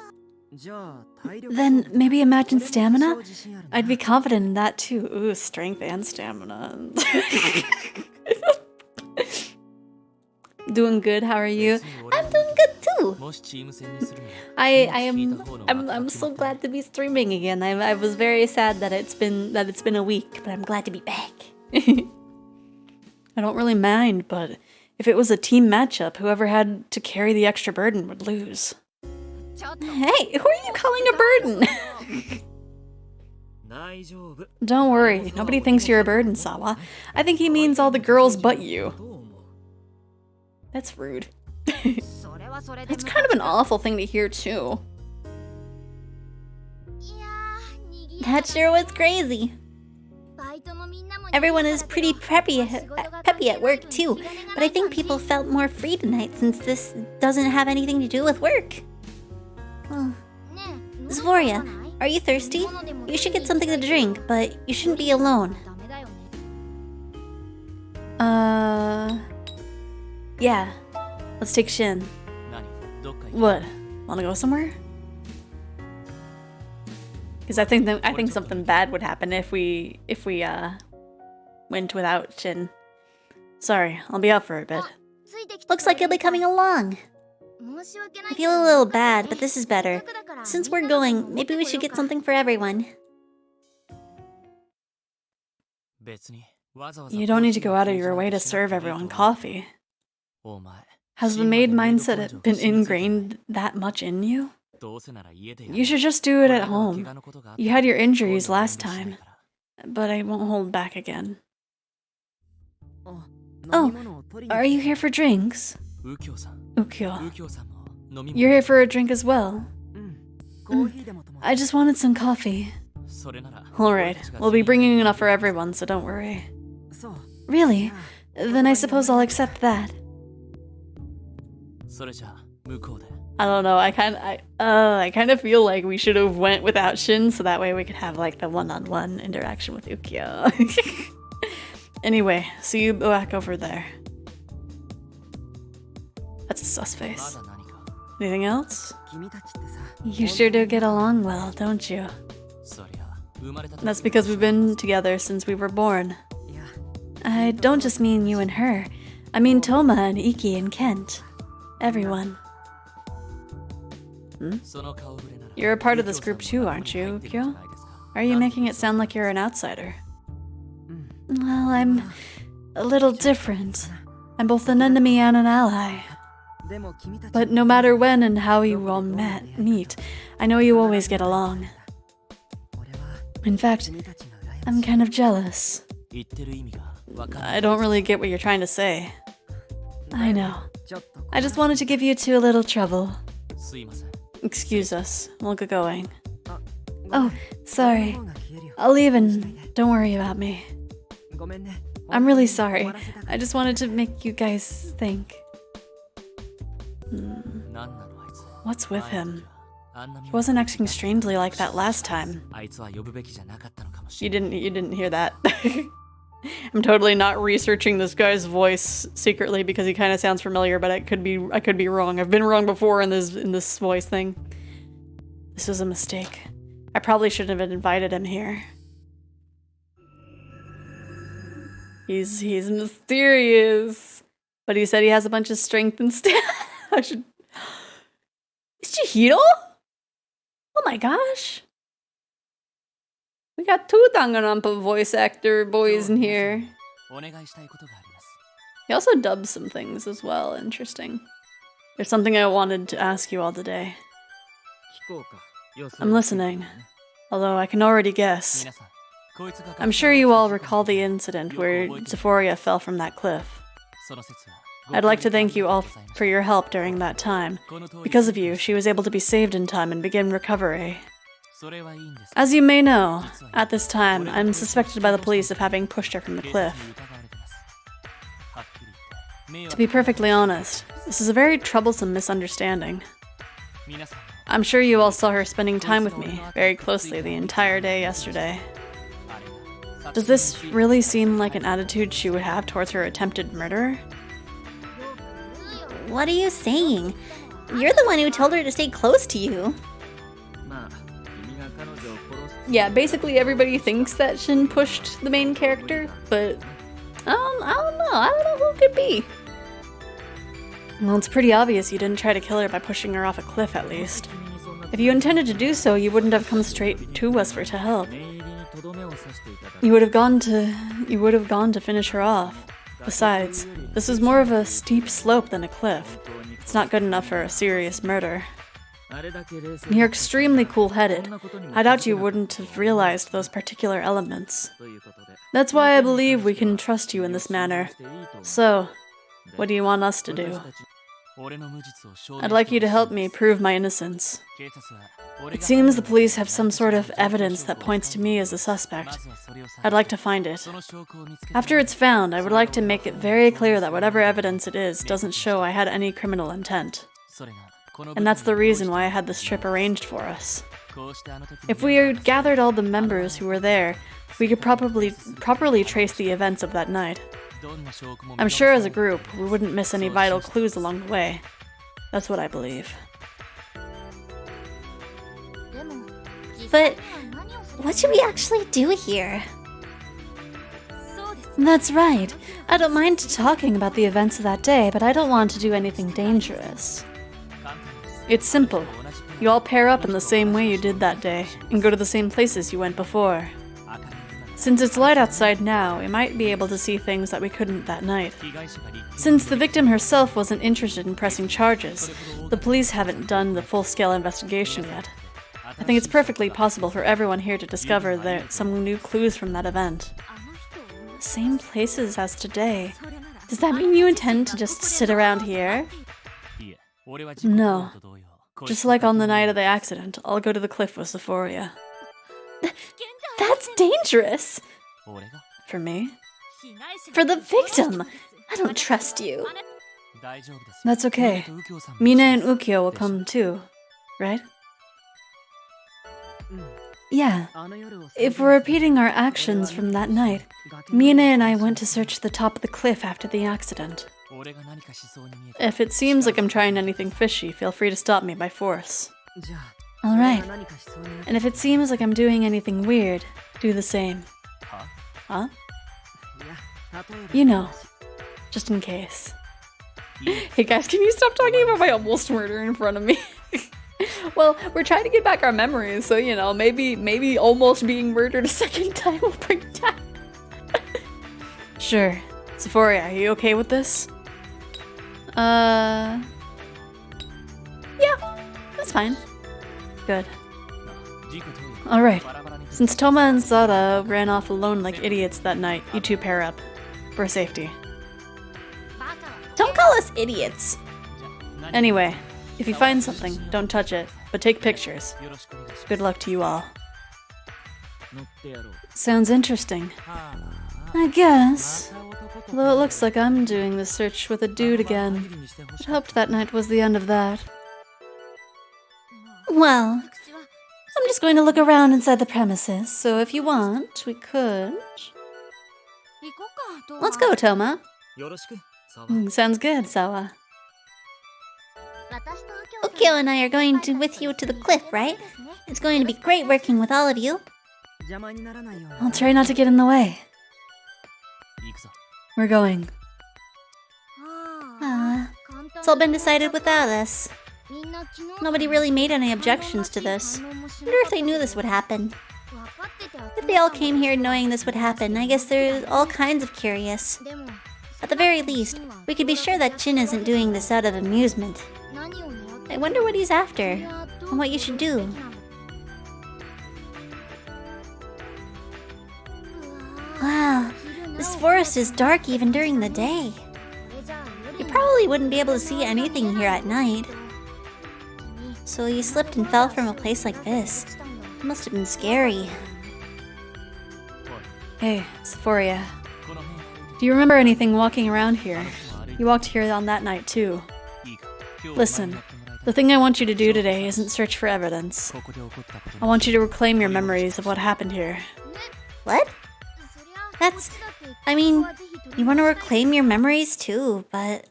Then maybe imagine stamina? I'd be confident in that too. Ooh, strength and stamina. Doing good, how are you? I'm doing good too. I'm so glad to be streaming again. I was very sad that it's been a week, but I'm glad to be back. I don't really mind, but if it was a team matchup, whoever had to carry the extra burden would lose. Hey, who are you calling a burden? Don't worry, nobody thinks you're a burden, Sawa. I think he means all the girls but you. That's rude. That's kind of an awful thing to hear, too. That sure was crazy. Everyone is pretty peppy at work too, but I think people felt more free tonight since this doesn't have anything to do with work. Xephoria, are you thirsty? You should get something to drink, but you shouldn't be alone. Yeah. Let's take Shin. What? Wanna go somewhere? Because I think something bad would happen if we went without Shin. Sorry, I'll be out for a bit. Looks like you'll be coming along. I feel a little bad, but this is better. Since we're going, maybe we should get something for everyone. You don't need to go out of your way to serve everyone coffee. Has the maid mindset been ingrained that much in you? You should just do it at home. You had your injuries last time, but I won't hold back again. Oh, are you here for drinks? Ukyo. You're here for a drink as well? I just wanted some coffee. Alright, we'll be bringing enough for everyone, so don't worry. Really? Then I suppose I'll accept that. I don't know, I kind of feel like we should have went without Shin, so that way we could have like the one-on-one interaction with Ukyo. Anyway, see you back over there. That's a sus face. Anything else? You sure do get along well, don't you? That's because we've been together since we were born. I don't just mean you and her. I mean Toma and Iki and Kent. Everyone. You're a part of this group too, aren't you, Ukyo? Are you making it sound like you're an outsider? Well, I'm a little different. I'm both an enemy and an ally. But no matter when and how you all meet, I know you always get along. In fact, I'm kind of jealous. I don't really get what you're trying to say. I know. I just wanted to give you two a little trouble. Excuse us, we'll get going. Oh, sorry. I'll leave and don't worry about me. I'm really sorry. I just wanted to make you guys think. What's with him? He wasn't acting strangely like that last time. You didn't hear that. I'm totally not researching this guy's voice secretly because he kind of sounds familiar, but I could be wrong. I've been wrong before in this voice thing. This was a mistake. I probably shouldn't have invited him here. He's mysterious, but he said he has a bunch of strength and stuff. I should. Is Chihiro? Oh my gosh. We got two Danganronpa voice actor boys in here. He also dubbed some things as well. Interesting. There's something I wanted to ask you all today. I'm listening, although I can already guess. I'm sure you all recall the incident where Xephoria fell from that cliff. I'd like to thank you all for your help during that time. Because of you, she was able to be saved in time and begin recovery. As you may know, at this time, I'm suspected by the police of having pushed her from the cliff. To be perfectly honest, this is a very troublesome misunderstanding. I'm sure you all saw her spending time with me very closely the entire day yesterday. Does this really seem like an attitude she would have towards her attempted murderer? What are you saying? You're the one who told her to stay close to you. Yeah, basically everybody thinks that Shin pushed the main character, but I don't know. I don't know who it could be. Well, it's pretty obvious you didn't try to kill her by pushing her off a cliff, at least. If you intended to do so, you wouldn't have come straight to us to help. You would have gone to finish her off. Besides, this was more of a steep slope than a cliff. It's not good enough for a serious murder. You're extremely cool-headed. I doubt you wouldn't have realized those particular elements. That's why I believe we can trust you in this manner. So, what do you want us to do? I'd like you to help me prove my innocence. It seems the police have some sort of evidence that points to me as the suspect. I'd like to find it. After it's found, I would like to make it very clear that whatever evidence it is doesn't show I had any criminal intent. And that's the reason why I had this trip arranged for us. If we had gathered all the members who were there, we could properly trace the events of that night. I'm sure as a group, we wouldn't miss any vital clues along the way. That's what I believe. But what should we actually do here? That's right. I don't mind talking about the events of that day, but I don't want to do anything dangerous. It's simple. You all pair up in the same way you did that day, and go to the same places you went before. Since it's light outside now, we might be able to see things that we couldn't that night. Since the victim herself wasn't interested in pressing charges, the police haven't done the full-scale investigation yet. I think it's perfectly possible for everyone here to discover some new clues from that event. Same places as today. Does that mean you intend to just sit around here? No. Just like on the night of the accident, I'll go to the cliff with Xephoria. That's dangerous! For me? For the victim! I don't trust you. That's okay. Mina and Ukyo will come too, right? Yeah. If we're repeating our actions from that night, Mina and I went to search the top of the cliff after the accident. If it seems like I'm trying anything fishy, feel free to stop me by force. Alright. And if it seems like I'm doing anything weird, do the same. Huh? You know, just in case. Hey guys, can you stop talking about my almost murder in front of me? Well, we're trying to get back our memories, so you know, maybe almost being murdered a second time will bring death. Sure. Xephoria, are you okay with this? Yeah, that's fine. Good. Alright. Since Toma and Zara ran off alone like idiots that night, you two pair up. For safety. Don't call us idiots. Anyway, if you find something, don't touch it, but take pictures. Good luck to you all. Sounds interesting. I guess. Although it looks like I'm doing the search with a dude again. I hoped that night was the end of that. Well, I'm just going to look around inside the premises, so if you want, we could... Let's go, Toma. Sounds good, Sawa. Ukyo and I are going with you to the cliff, right? It's going to be great working with all of you. I'll try not to get in the way. We're going. It's all been decided without us. Nobody really made any objections to this. Wonder if they knew this would happen. If they all came here knowing this would happen, I guess they're all kinds of curious. At the very least, we could be sure that Chin isn't doing this out of amusement. I wonder what he's after, and what you should do. Wow, this forest is dark even during the day. You probably wouldn't be able to see anything here at night. So you slipped and fell from a place like this. It must have been scary. Hey, Xephoria. Do you remember anything walking around here? You walked here on that night, too. Listen, the thing I want you to do today isn't search for evidence. I want you to reclaim your memories of what happened here. What? I mean, you want to reclaim your memories too, but...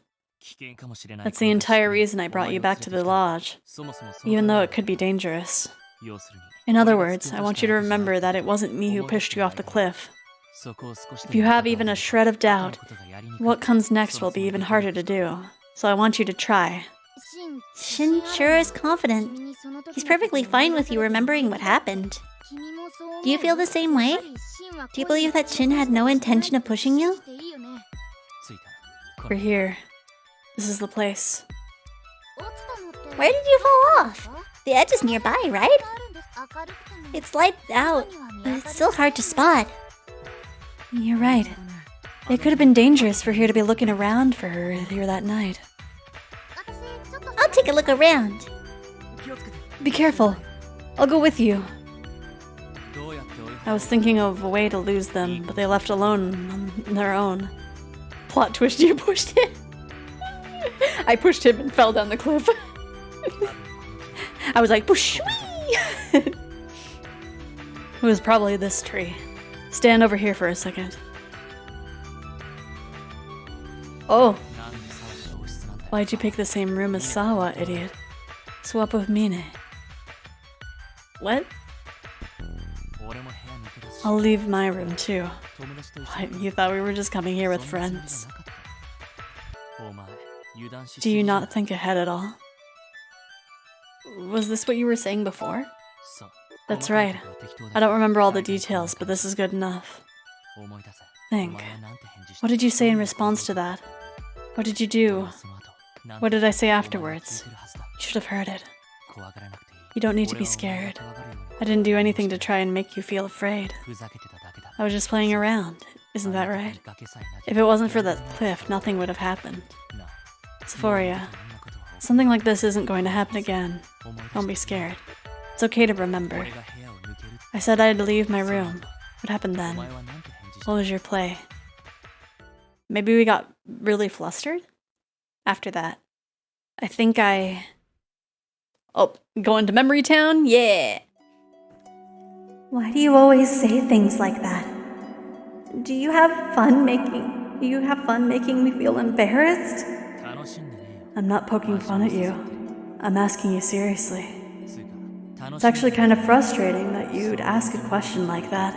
That's the entire reason I brought you back to the lodge, even though it could be dangerous. In other words, I want you to remember that it wasn't me who pushed you off the cliff. If you have even a shred of doubt, what comes next will be even harder to do, so I want you to try. Shin sure is confident. He's perfectly fine with you remembering what happened. Do you feel the same way? Do you believe that Shin had no intention of pushing you? We're here. This is the place. Where did you fall off? The edge is nearby, right? It's light out, but it's still hard to spot. You're right. It could have been dangerous for here to be looking around for her here that night. I'll take a look around. Be careful. I'll go with you. I was thinking of a way to lose them, but they left alone on their own. Plot twist, you pushed him. I pushed him and fell down the cliff. I was like, push me! It was probably this tree. Stand over here for a second. Oh. Why'd you pick the same room as Sawa, idiot? Swap with Mine. What? I'll leave my room too. What, you thought we were just coming here with friends? Do you not think ahead at all? Was this what you were saying before? That's right. I don't remember all the details, but this is good enough. Think. What did you say in response to that? What did you do? What did I say afterwards? You should have heard it. You don't need to be scared. I didn't do anything to try and make you feel afraid. I was just playing around. Isn't that right? If it wasn't for that cliff, nothing would have happened. Xephoria, something like this isn't going to happen again. Don't be scared. It's okay to remember. I said I'd leave my room. What happened then? What was your play? Maybe we got really flustered? After that. I think Oh, going to Memory Town? Yeah! Why do you always say things like that? Do you have fun making me feel embarrassed? I'm not poking fun at you. I'm asking you seriously. It's actually kind of frustrating that you'd ask a question like that.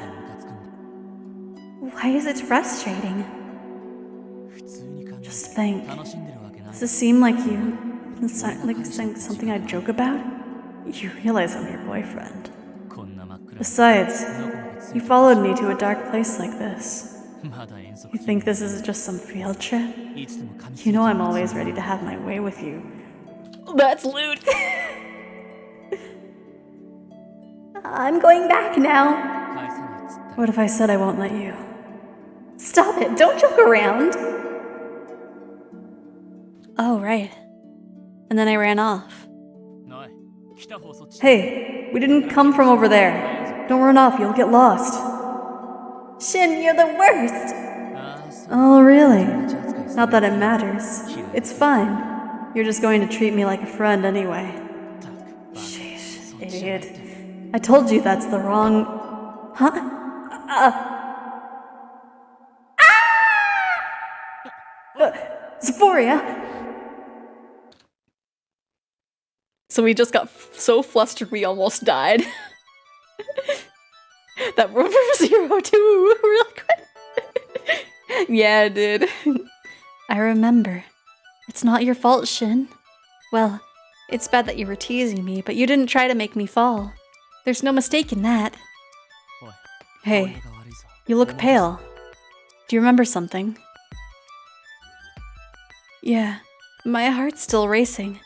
Why is it frustrating? Just think. Does this seem like something I joke about? You realize I'm your boyfriend. Besides, you followed me to a dark place like this. You think this is just some field trip? You know I'm always ready to have my way with you. That's lewd! I'm going back now. What if I said I won't let you? Stop it, don't joke around. Oh, right. And then I ran off. Hey, we didn't come from over there. Don't run off, you'll get lost. Shin, you're the worst. Oh, really? Not that it matters. It's fine. You're just going to treat me like a friend anyway. Sheesh, idiot. I told you that's the wrong... Huh? Xephoria! So we just got so flustered we almost died. That went from 0 to real quick. Yeah, it did. I remember. It's not your fault, Shin. Well, it's bad that you were teasing me, but you didn't try to make me fall. There's no mistake in that. Hey, you look pale. Do you remember something? Yeah, my heart's still racing.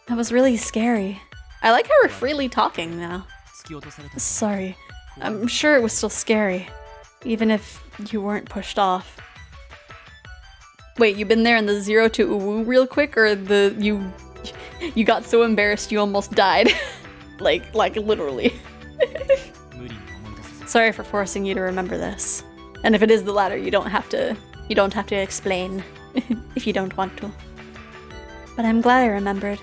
That was really scary. I like how we're freely talking now. Sorry, I'm sure it was still scary, even if you weren't pushed off. Wait, you been there in the 0 to uwu real quick, or you got so embarrassed you almost died? like literally. Sorry for forcing you to remember this. And if it is the latter, you don't have to explain if you don't want to. But I'm glad I remembered.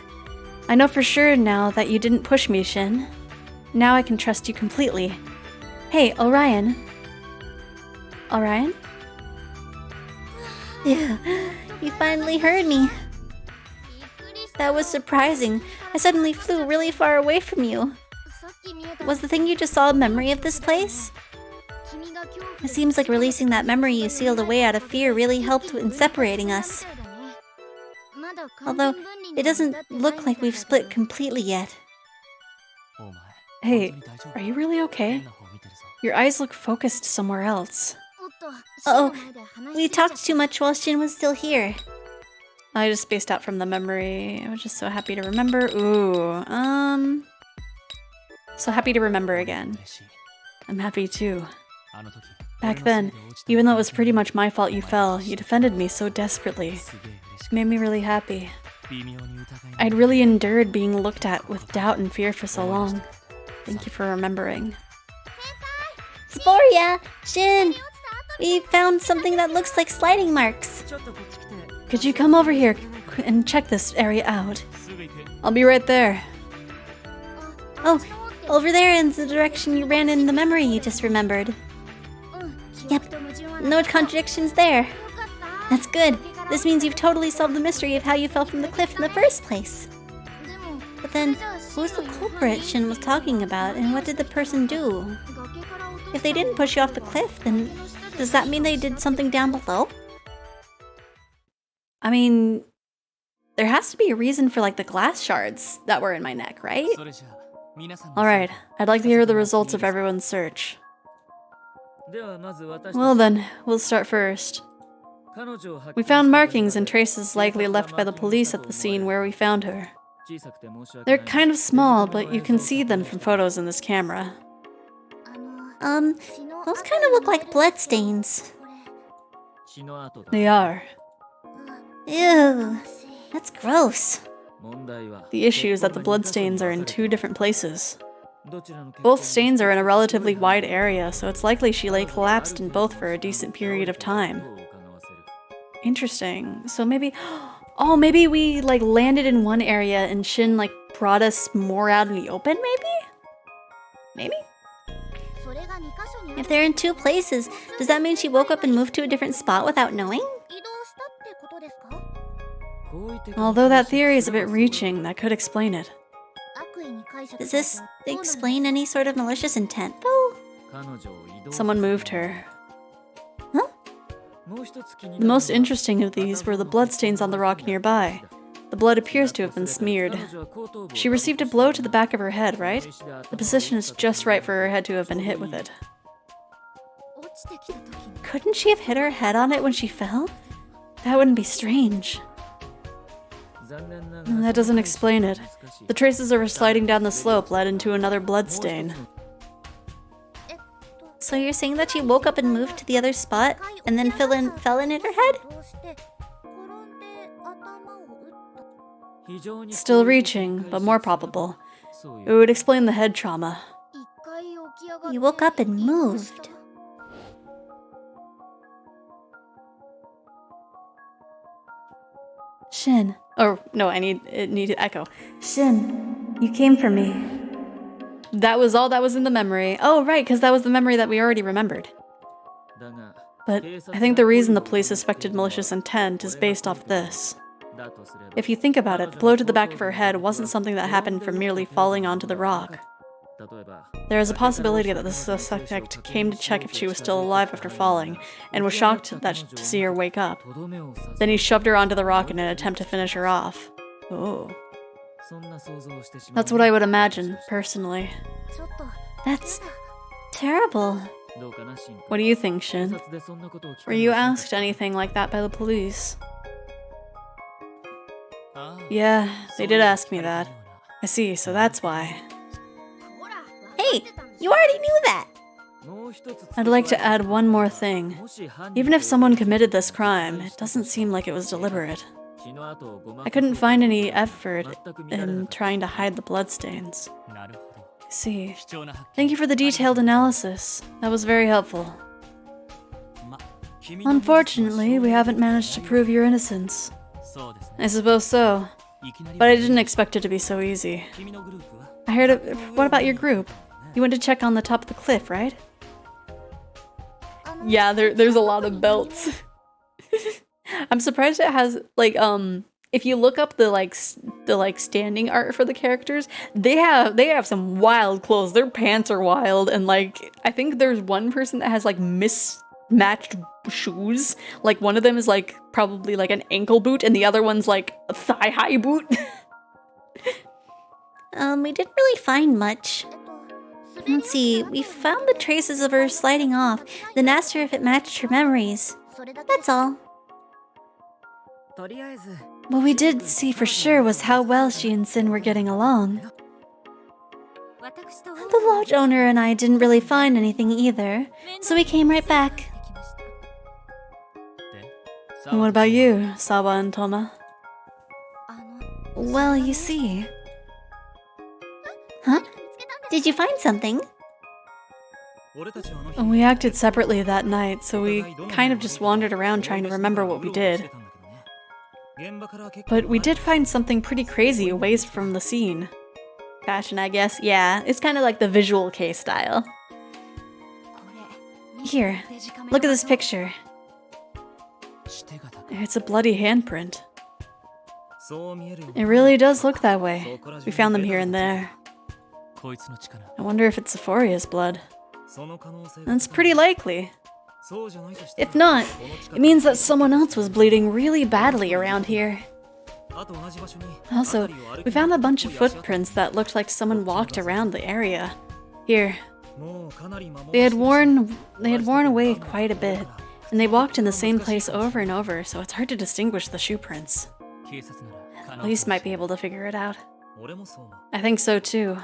I know for sure now that you didn't push me, Shin. Now I can trust you completely. Hey, Orion. Orion? Yeah, you finally heard me. That was surprising. I suddenly flew really far away from you. Was the thing you just saw a memory of this place? It seems like releasing that memory you sealed away out of fear really helped in separating us. Although, it doesn't look like we've split completely yet. Hey, are you really okay? Your eyes look focused somewhere else. Uh-oh, we talked too much while Shin was still here. I just spaced out from the memory. I was just so happy to remember. Ooh, so happy to remember again. I'm happy too. Back then, even though it was pretty much my fault you fell, you defended me so desperately. It made me really happy. I'd really endured being looked at with doubt and fear for so long. Thank you for remembering. Xephoria! Shin! We found something that looks like sliding marks. Could you come over here and check this area out? I'll be right there. Oh, over there in the direction you ran in the memory you just remembered. Yep, no contradictions there. That's good. This means you've totally solved the mystery of how you fell from the cliff in the first place. But then, who's the culprit Shin was talking about, and what did the person do? If they didn't push you off the cliff, then does that mean they did something down below? I mean, there has to be a reason for like the glass shards that were in my neck, right? Alright, I'd like to hear the results of everyone's search. Well then, we'll start first. We found markings and traces likely left by the police at the scene where we found her. They're kind of small, but you can see them from photos in this camera. Those kind of look like bloodstains. They are. Ew, that's gross. The issue is that the bloodstains are in two different places. Both stains are in a relatively wide area, so it's likely she lay collapsed in both for a decent period of time. Interesting. So maybe... Oh, maybe we, like, landed in one area and Shin, like, brought us more out in the open, maybe? Maybe? If they're in two places, does that mean she woke up and moved to a different spot without knowing? Although that theory is a bit reaching, that could explain it. Does this explain any sort of malicious intent, though? Someone moved her. Huh? The most interesting of these were the bloodstains on the rock nearby. The blood appears to have been smeared. She received a blow to the back of her head, right? The position is just right for her head to have been hit with it. Couldn't she have hit her head on it when she fell? That wouldn't be strange. That doesn't explain it. The traces of her sliding down the slope led into another bloodstain. So you're saying that she woke up and moved to the other spot, and then fell in hit her head? Still reaching, but more probable. It would explain the head trauma. You woke up and moved. Shin. Oh, no, I need to echo. Shin, you came for me. That was all that was in the memory. Oh, right, because that was the memory that we already remembered. But I think the reason the police suspected malicious intent is based off this. If you think about it, the blow to the back of her head wasn't something that happened from merely falling onto the rock. There is a possibility that the suspect came to check if she was still alive after falling, and was shocked to see her wake up. Then he shoved her onto the rock in an attempt to finish her off. Oh. That's what I would imagine, personally. That's terrible. What do you think, Shin? Were you asked anything like that by the police? Yeah, they did ask me that. I see, so that's why. Hey, you already knew that! I'd like to add one more thing. Even if someone committed this crime, it doesn't seem like it was deliberate. I couldn't find any effort in trying to hide the bloodstains. I See. Thank you for the detailed analysis. That was very helpful. Unfortunately, we haven't managed to prove your innocence. I suppose so. But I didn't expect it to be so easy. I heard of— what about your group? You went to check on the top of the cliff, right? Yeah, there's a lot of belts. I'm surprised it has, like, if you look up the standing art for the characters, they have some wild clothes. Their pants are wild, and like I think there's one person that has like mismatched shoes. Like one of them is like probably like an ankle boot, and the other one's like a thigh-high boot. We didn't really find much. Let's see, we found the traces of her sliding off, then asked her if it matched her memories. That's all. What we did see for sure was how well she and Sin were getting along. The lodge owner and I didn't really find anything either, so we came right back. And what about you, Sawa and Toma? Well, you see... Huh? Did you find something? We acted separately that night, so we kind of just wandered around trying to remember what we did. But we did find something pretty crazy away from the scene. Fashion, I guess. Yeah, it's kind of like the visual K style. Here, look at this picture. It's a bloody handprint. It really does look that way. We found them here and there. I wonder if it's Xephoria's blood. That's pretty likely. If not, it means that someone else was bleeding really badly around here. Also, we found a bunch of footprints that looked like someone walked around the area. Here. They had worn away quite a bit, and they walked in the same place over and over, so it's hard to distinguish the shoe prints. Police might be able to figure it out. I think so too.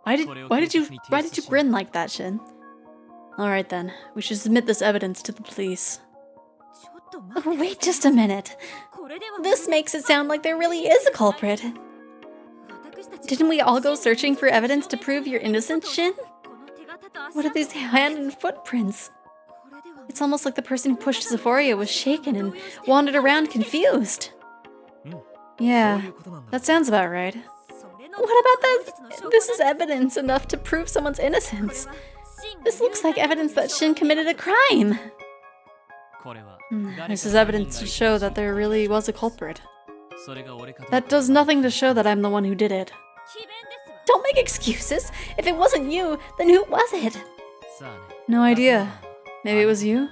Why did you grin like that, Shin? Alright then, we should submit this evidence to the police. Oh, wait just a minute. This makes it sound like there really is a culprit. Didn't we all go searching for evidence to prove your innocence, Shin? What are these hand and footprints? It's almost like the person who pushed Xephoria was shaken and wandered around confused. Yeah, that sounds about right. What about this? This is evidence enough to prove someone's innocence. This looks like evidence that Shin committed a crime. This is evidence to show that there really was a culprit. That does nothing to show that I'm the one who did it. Don't make excuses. If it wasn't you, then who was it? No idea. Maybe it was you?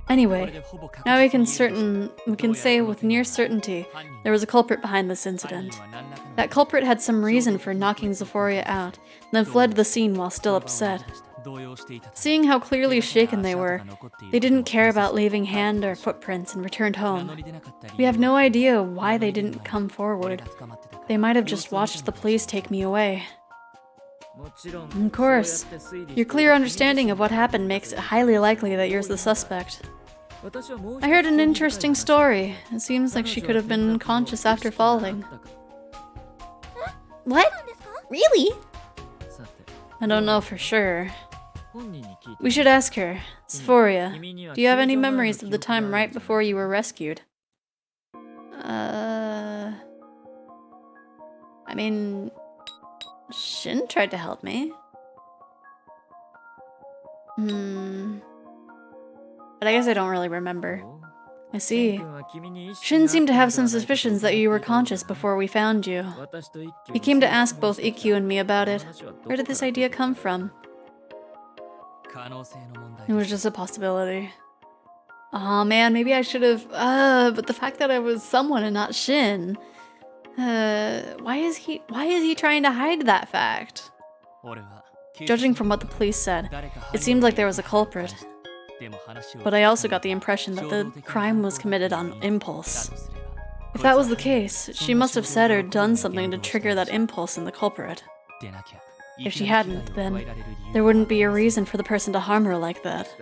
Anyway, now we can say with near certainty there was a culprit behind this incident. That culprit had some reason for knocking Xephoria out, then fled the scene while still upset. Seeing how clearly shaken they were, they didn't care about leaving hand or footprints and returned home. We have no idea why they didn't come forward. They might have just watched the police take me away. Of course, your clear understanding of what happened makes it highly likely that you're the suspect. I heard an interesting story. It seems like she could have been conscious after falling. What? Really? I don't know for sure. We should ask her. Xephoria, do you have any memories of the time right before you were rescued? I mean, Shin tried to help me. But I guess I don't really remember. I see. Shin seemed to have some suspicions that you were conscious before we found you. He came to ask both Ikkyu and me about it. Where did this idea come from? It was just a possibility. Aw, man, maybe I should have... but the fact that I was someone and not Shin... why is he trying to hide that fact? Judging from what the police said, it seemed like there was a culprit. But I also got the impression that the crime was committed on impulse. If that was the case, she must have said or done something to trigger that impulse in the culprit. If she hadn't, then there wouldn't be a reason for the person to harm her like that.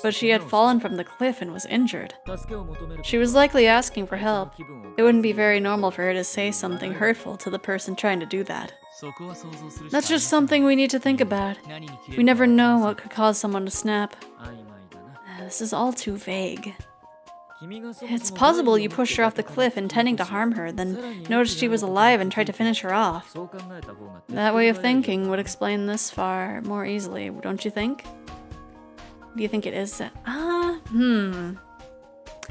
But she had fallen from the cliff and was injured. She was likely asking for help. It wouldn't be very normal for her to say something hurtful to the person trying to do that. That's just something we need to think about. We never know what could cause someone to snap. This is all too vague. It's possible you pushed her off the cliff intending to harm her, then noticed she was alive and tried to finish her off. That way of thinking would explain this far more easily, don't you think? Do you think it is that?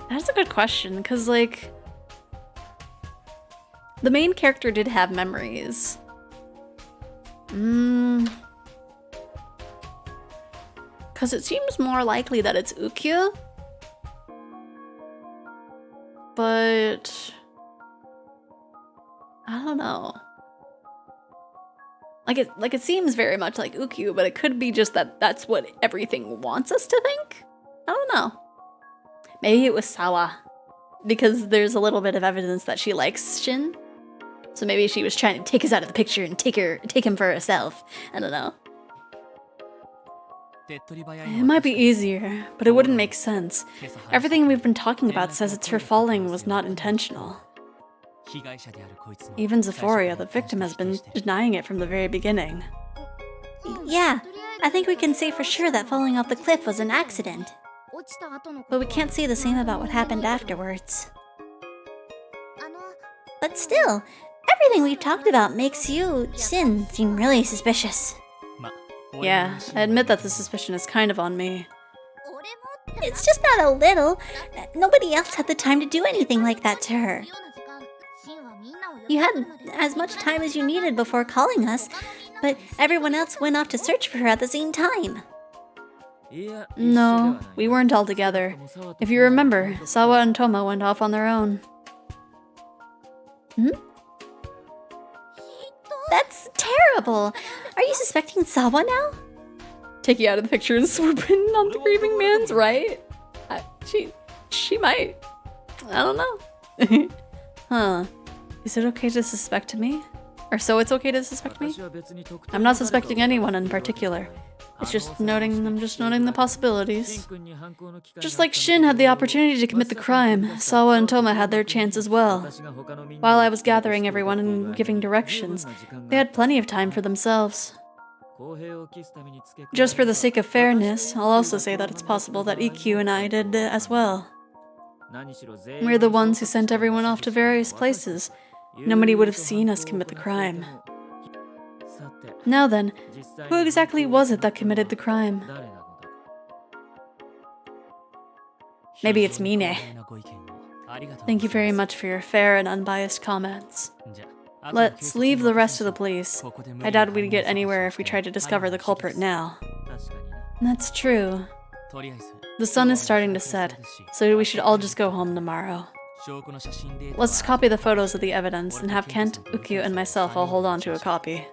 That's a good question, because, like, the main character did have memories. Because it seems more likely that it's Ukyu. But I don't know. Like it seems very much like Ukyu, but it could be just that that's what everything wants us to think. I don't know. Maybe it was Sawa, because there's a little bit of evidence that she likes Shin. So maybe she was trying to take us out of the picture and take him for herself. I don't know. It might be easier, but it wouldn't make sense. Everything we've been talking about says it's her falling was not intentional. Even Xephoria, the victim, has been denying it from the very beginning. Yeah, I think we can say for sure that falling off the cliff was an accident. But we can't say the same about what happened afterwards. But still, everything we've talked about makes you, Shin, seem really suspicious. Yeah, I admit that the suspicion is kind of on me. It's just not a little. Nobody else had the time to do anything like that to her. You had as much time as you needed before calling us, but everyone else went off to search for her at the same time. No, we weren't all together. If you remember, Sawa and Toma went off on their own. That's terrible! Are you suspecting Sawa now? Take you out of the picture and swoop in on the grieving man's right? She might. I don't know. Huh. Is it okay to suspect me? Or so it's okay to suspect me? I'm not suspecting anyone in particular. I'm just noting the possibilities. Just like Shin had the opportunity to commit the crime, Sawa and Toma had their chance as well. While I was gathering everyone and giving directions, they had plenty of time for themselves. Just for the sake of fairness, I'll also say that it's possible that EQ and I did as well. We're the ones who sent everyone off to various places. Nobody would have seen us commit the crime. Now then, who exactly was it that committed the crime? Maybe it's Mine. Thank you very much for your fair and unbiased comments. Let's leave the rest to the police. I doubt we'd get anywhere if we tried to discover the culprit now. That's true. The sun is starting to set, so we should all just go home tomorrow. Let's copy the photos of the evidence and have Kent, Ukyu, and myself all hold on to a copy.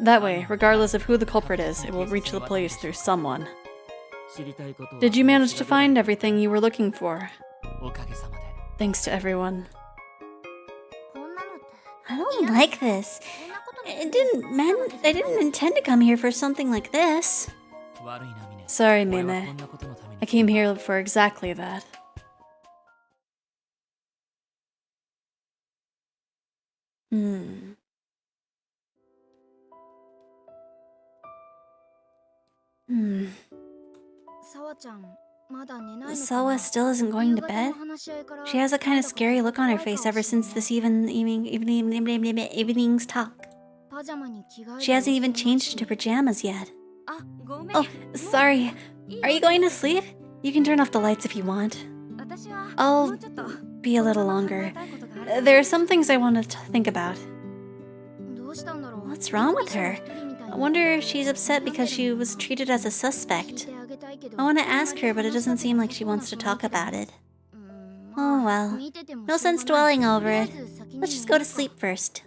That way, regardless of who the culprit is, it will reach the police through someone. Did you manage to find everything you were looking for? Thanks to everyone. I don't like this. I didn't intend to come here for something like this. Sorry, Mine. I came here for exactly that. Sawa still isn't going to bed? She has a kind of scary look on her face ever since this evening's talk. She hasn't even changed into pajamas yet. Oh, sorry. Are you going to sleep? You can turn off the lights if you want. I'll be a little longer. There are some things I want to think about. What's wrong with her? I wonder if she's upset because she was treated as a suspect. I want to ask her, but it doesn't seem like she wants to talk about it. Oh well. No sense dwelling over it. Let's just go to sleep first.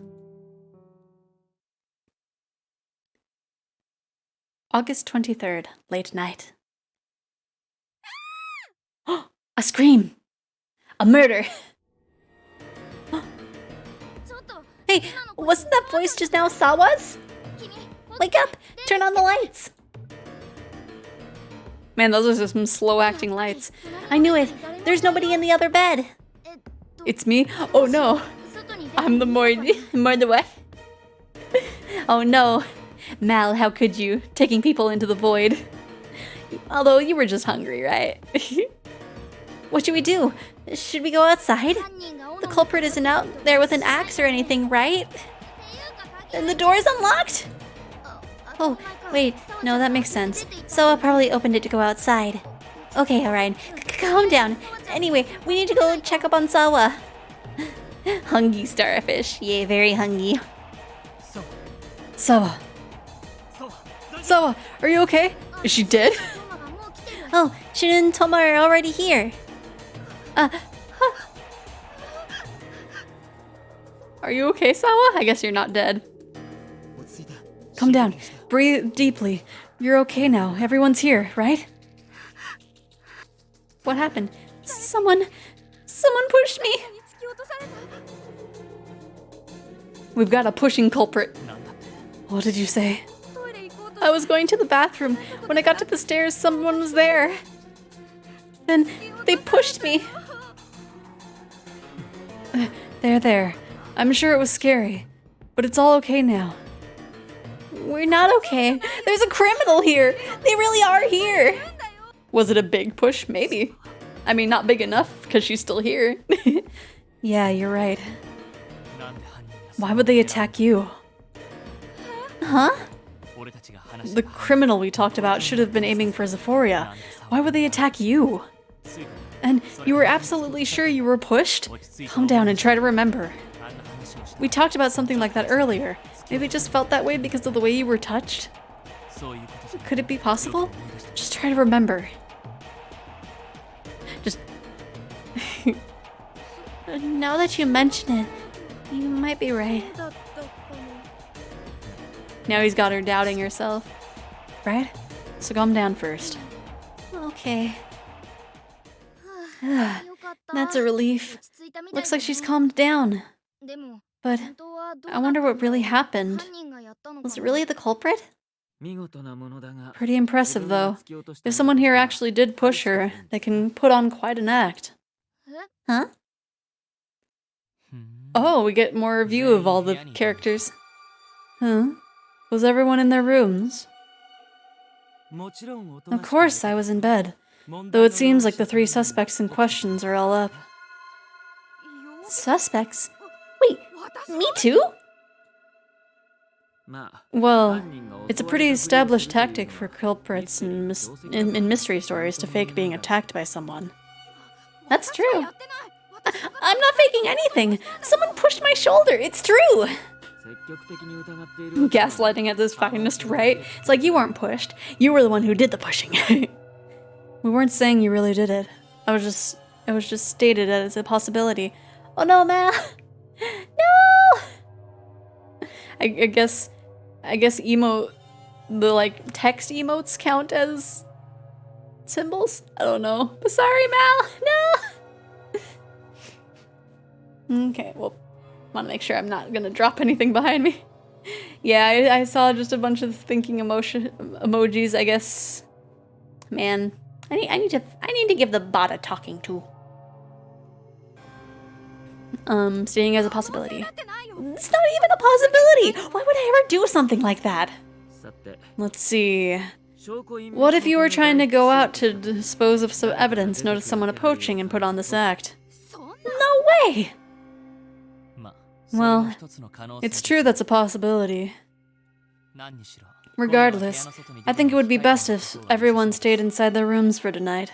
August 23rd, late night. A scream! A murder! Hey, wasn't that voice just now Sawa's? Wake up! Turn on the lights! Man, those are some slow-acting lights. I knew it! There's nobody in the other bed! It's me? Oh no! I'm the what? Oh no. Mal, how could you? Taking people into the void. Although you were just hungry, right? What should we do? Should we go outside? The culprit isn't out there with an axe or anything, right? And the door is unlocked? Oh, wait, no, that makes sense. Sawa probably opened it to go outside. Okay, alright, calm down. Anyway, we need to go check up on Sawa. Hungry starfish, yeah, very hungry. Sawa. Sawa, are you okay? Is she dead? Oh, Shin and Toma are already here. Are you okay, Sawa? I guess you're not dead. Calm down. Breathe deeply. You're okay now. Everyone's here, right? What happened? Someone pushed me. We've got a pushing culprit. What did you say? I was going to the bathroom. When I got to the stairs, someone was there. Then they pushed me. There. I'm sure it was scary, but it's all okay now. We're not okay. There's a criminal here. They really are here. Was it a big push? Maybe. I mean, not big enough, because she's still here. Yeah, you're right. Why would they attack you? Huh? The criminal we talked about should have been aiming for Xephoria. Why would they attack you? And you were absolutely sure you were pushed? Calm down and try to remember. We talked about something like that earlier. Maybe it just felt that way because of the way you were touched? Could it be possible? Just try to remember. Just... Now that you mention it, you might be right. Now he's got her doubting herself. Right? So calm down first. Okay. That's a relief. Looks like she's calmed down. But I wonder what really happened. Was it really the culprit? Pretty impressive, though. If someone here actually did push her, they can put on quite an act. Huh? Oh, we get more review of all the characters. Huh? Was everyone in their rooms? Of course, I was in bed. Though it seems like the 3 suspects in questions are all up. Suspects? Wait, me too? Well, it's a pretty established tactic for culprits in mystery stories to fake being attacked by someone. That's true. I'm not faking anything. Someone pushed my shoulder. It's true. Gaslighting at this finest, right? It's like you weren't pushed. You were the one who did the pushing. We weren't saying you really did it. It was just stated as a possibility. Oh no, Mal! No! I guess the like text emotes count as symbols? I don't know. But sorry, Mal! No! Okay, well, want to make sure I'm not gonna drop anything behind me. Yeah, I saw just a bunch of thinking emojis, I guess. Man, I need to give the bot a talking to. Stating as a possibility. It's not even a possibility! Why would I ever do something like that? Let's see. What if you were trying to go out to dispose of some evidence, notice someone approaching, and put on this act? No way! Well, it's true that's a possibility. Regardless, I think it would be best if everyone stayed inside their rooms for tonight.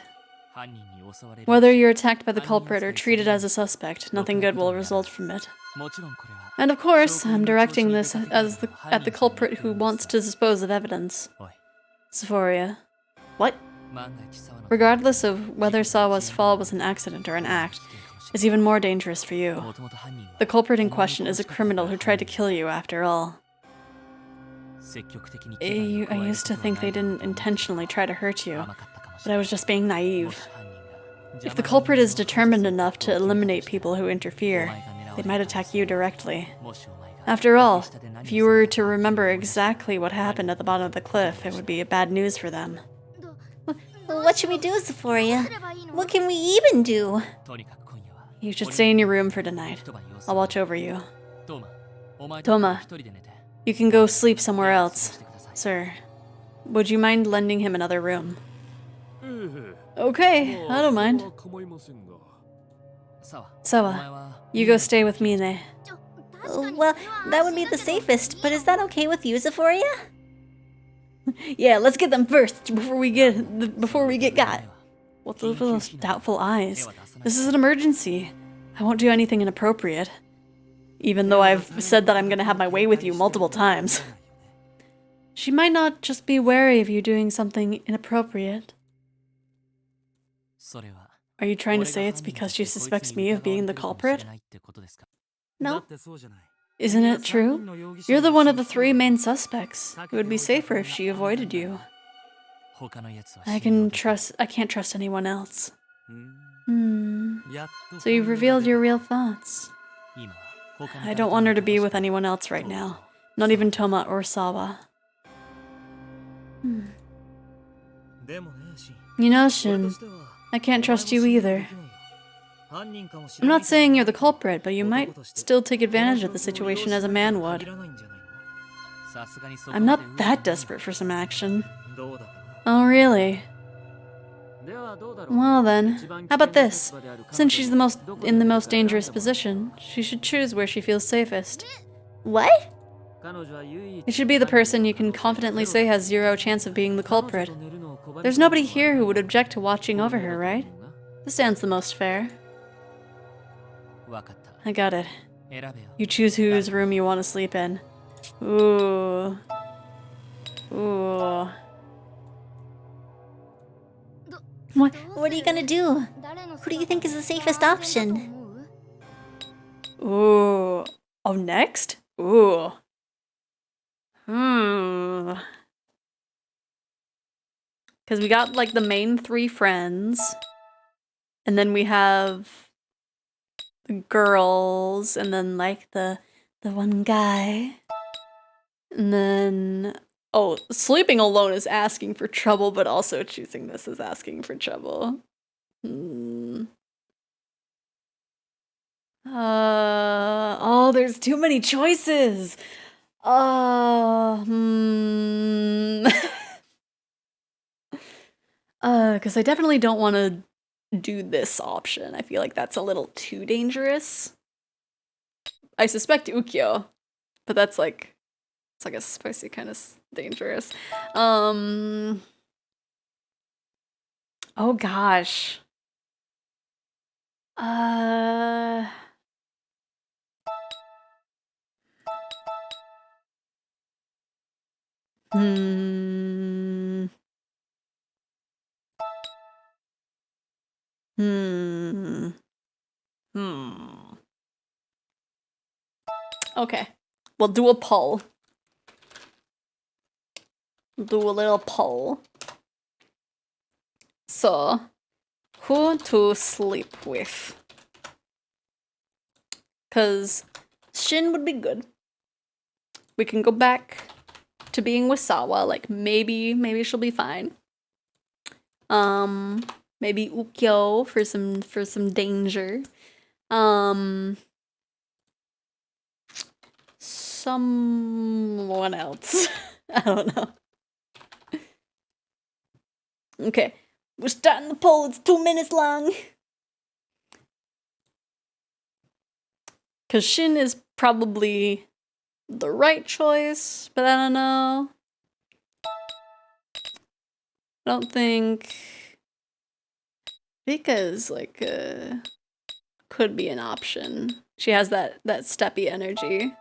Whether you're attacked by the culprit or treated as a suspect, nothing good will result from it. And of course, I'm directing this at the culprit who wants to dispose of evidence. Xephoria. What? Regardless of whether Sawa's fall was an accident or an act, is even more dangerous for you. The culprit in question is a criminal who tried to kill you after all. I used to think they didn't intentionally try to hurt you, but I was just being naive. If the culprit is determined enough to eliminate people who interfere, they might attack you directly. After all, if you were to remember exactly what happened at the bottom of the cliff, it would be bad news for them. What should we do, Xephoria? What can we even do? You should stay in your room for tonight. I'll watch over you. Toma, you can go sleep somewhere else. Sir, would you mind lending him another room? Okay, I don't mind. Sawa, you go stay with Mine. Well, that would be the safest, but is that okay with you, Xephoria? Yeah, let's get them first before we get got. What's with those doubtful eyes? This is an emergency. I won't do anything inappropriate. Even though I've said that I'm gonna have my way with you multiple times. She might not just be wary of you doing something inappropriate. Are you trying to say it's because she suspects me of being the culprit? No. Isn't it true? You're the one of the three main suspects. It would be safer if she avoided you. I can't trust anyone else. So you've revealed your real thoughts. I don't want her to be with anyone else right now. Not even Toma or Sawa. You know, Shin, I can't trust you either. I'm not saying you're the culprit, but you might still take advantage of the situation as a man would. I'm not that desperate for some action. Oh, really? Well then, how about this? Since she's in the most dangerous position, she should choose where she feels safest. What? It should be the person you can confidently say has zero chance of being the culprit. There's nobody here who would object to watching over her, right? This sounds the most fair. I got it. You choose whose room you want to sleep in. Ooh. Ooh. What are you gonna do? Who do you think is the safest option? Ooh. Oh, next? Ooh. Because we got, like, the main three friends. And then we have the girls. And then, like, the one guy. And then... Oh, sleeping alone is asking for trouble, but also choosing this is asking for trouble. Oh, there's too many choices. Because I definitely don't want to do this option. I feel like that's a little too dangerous. I suspect Ukyo, but that's like, it's like a spicy kind of dangerous. Oh gosh. Okay. We'll do a poll. Do a little poll. So, who to sleep with? Because Shin would be good. We can go back to being with Sawa. Like, maybe she'll be fine. Maybe Ukyo for some danger. Someone else. I don't know. Okay, we're starting the poll. It's 2 minutes long. Because Shin is probably the right choice, but I don't know. I don't think... Because, like, could be an option. She has that steppy energy.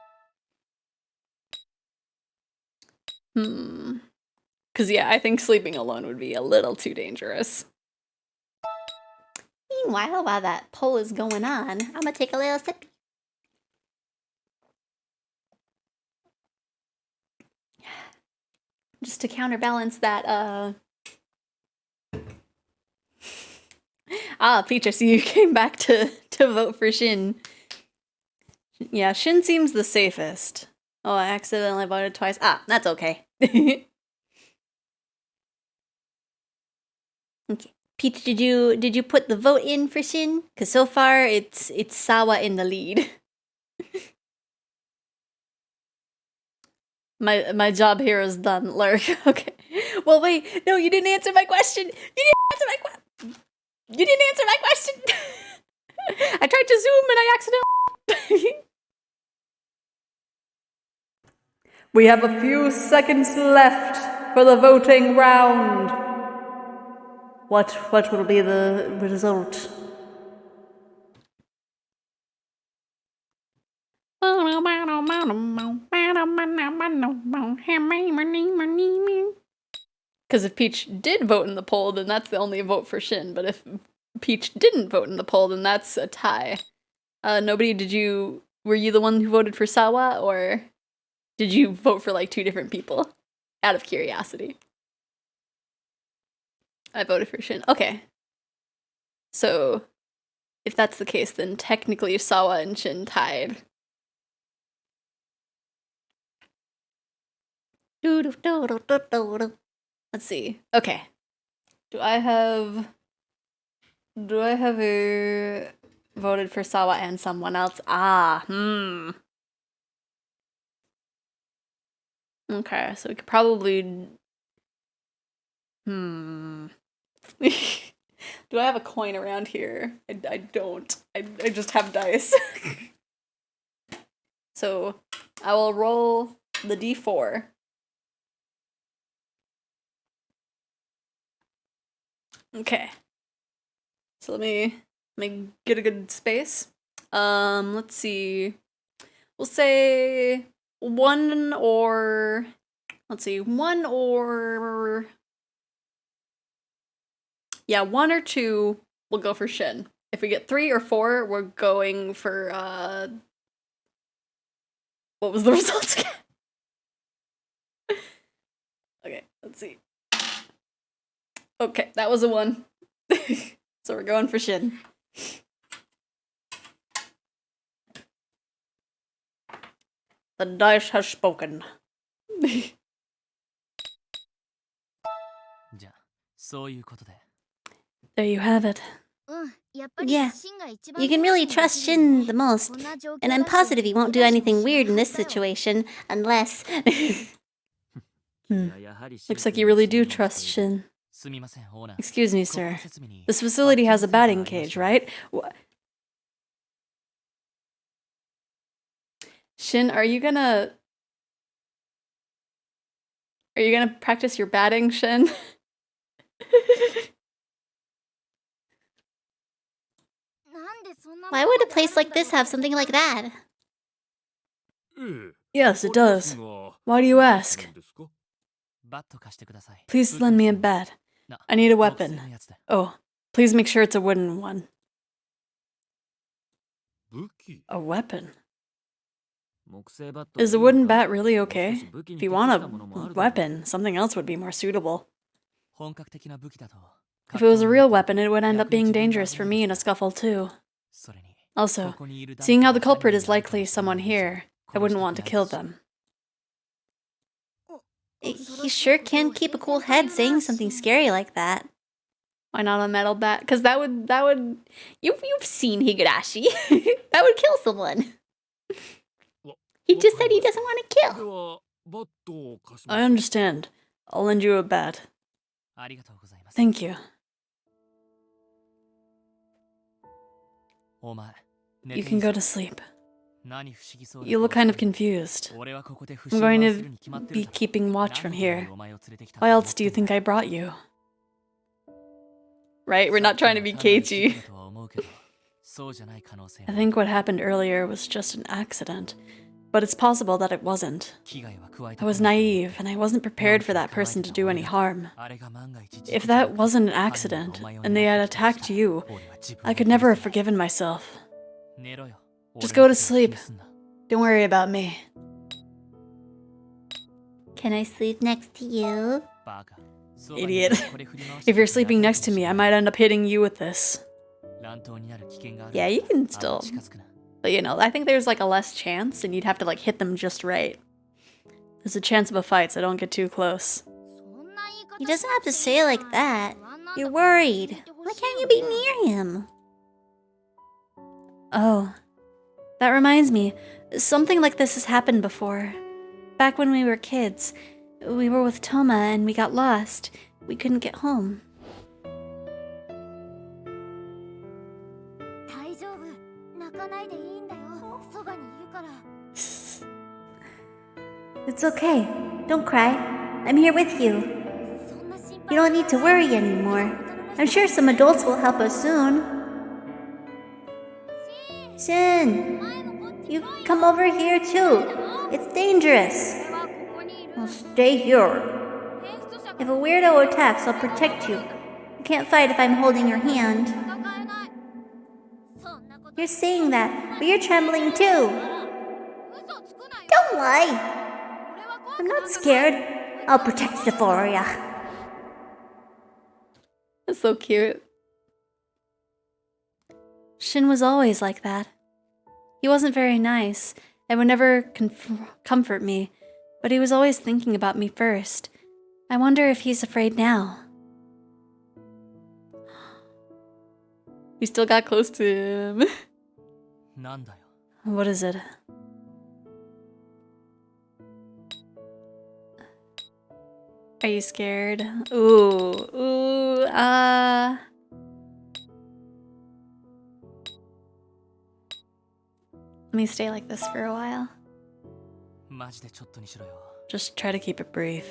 Because, yeah, I think sleeping alone would be a little too dangerous. Meanwhile, while that poll is going on, I'm gonna take a little sip. Just to counterbalance that, Peach, I see you came back to vote for Shin. Yeah, Shin seems the safest. Oh, I accidentally voted twice. Ah, that's okay. Okay. Peach, did you put the vote in for Shin? Cause so far it's Sawa in the lead. My job here is done, Lurk. Okay. Well, wait. No, you didn't answer my question. You didn't answer my question. I tried to zoom and I accidentally. We have a few seconds left for the voting round. What will be the result? Because if Peach did vote in the poll, then that's the only vote for Shin. But if Peach didn't vote in the poll, then that's a tie. Nobody, were you the one who voted for Sawa, or did you vote for like 2 different people? Out of curiosity. I voted for Shin. Okay. So, if that's the case, then technically Sawa and Shin tied. Let's see. Okay. Do I have a voted for Sawa and someone else? Okay, so we could probably Do I have a coin around here? I don't. I just have dice. So, I will roll the d4. Okay. So let me get a good space. Let's see. We'll say 1 or yeah, 1 or 2 we'll go for Shin. If we get 3 or 4, we're going for what was the result again? Okay, let's see. Okay, that was a 1. So we're going for Shin. The dice has spoken. There you have it. Yeah, you can really trust Shin the most, and I'm positive he won't do anything weird in this situation, unless... Looks like you really do trust Shin. Excuse me, sir. This facility has a batting cage, right? Shin, are you gonna practice your batting, Shin? Why would a place like this have something like that? Yes, it does. Why do you ask? Please lend me a bat. I need a weapon. Oh, please make sure it's a wooden one. A weapon? Is a wooden bat really okay? If you want a weapon, something else would be more suitable. If it was a real weapon, it would end up being dangerous for me in a scuffle too. Also, seeing how the culprit is likely someone here, I wouldn't want to kill them. He sure can keep a cool head saying something scary like that. Why not a metal bat? Because that would... You've seen Higurashi. That would kill someone. He just said he doesn't want to kill. I understand. I'll lend you a bat. Thank you. You can go to sleep. You look kind of confused. I'm going to be keeping watch from here. Why else do you think I brought you? Right? We're not trying to be cagey. I think what happened earlier was just an accident, but it's possible that it wasn't. I was naive, and I wasn't prepared for that person to do any harm. If that wasn't an accident, and they had attacked you, I could never have forgiven myself. Just go to sleep. Don't worry about me. Can I sleep next to you? Idiot. If you're sleeping next to me, I might end up hitting you with this. Yeah, you can still But you know, I think there's like a less chance and you'd have to like hit them just right. There's a chance of a fight, so don't get too close. He doesn't have to say it like that. You're worried. Why can't you be near him? Oh, that reminds me. Something like this has happened before. Back when we were kids, we were with Toma and we got lost. We couldn't get home. It's okay. Don't cry. I'm here with you. You don't need to worry anymore. I'm sure some adults will help us soon. Shin, you come over here too. It's dangerous. I'll stay here. If a weirdo attacks, I'll protect you. You can't fight if I'm holding your hand. You're saying that, but you're trembling too. Don't lie. I'm not scared. I'll protect Xephoria. That's so cute. Shin was always like that. He wasn't very nice and would never comfort me, but he was always thinking about me first. I wonder if he's afraid now. We still got close to him. What is it? Are you scared? Let me stay like this for a while. Just try to keep it brief.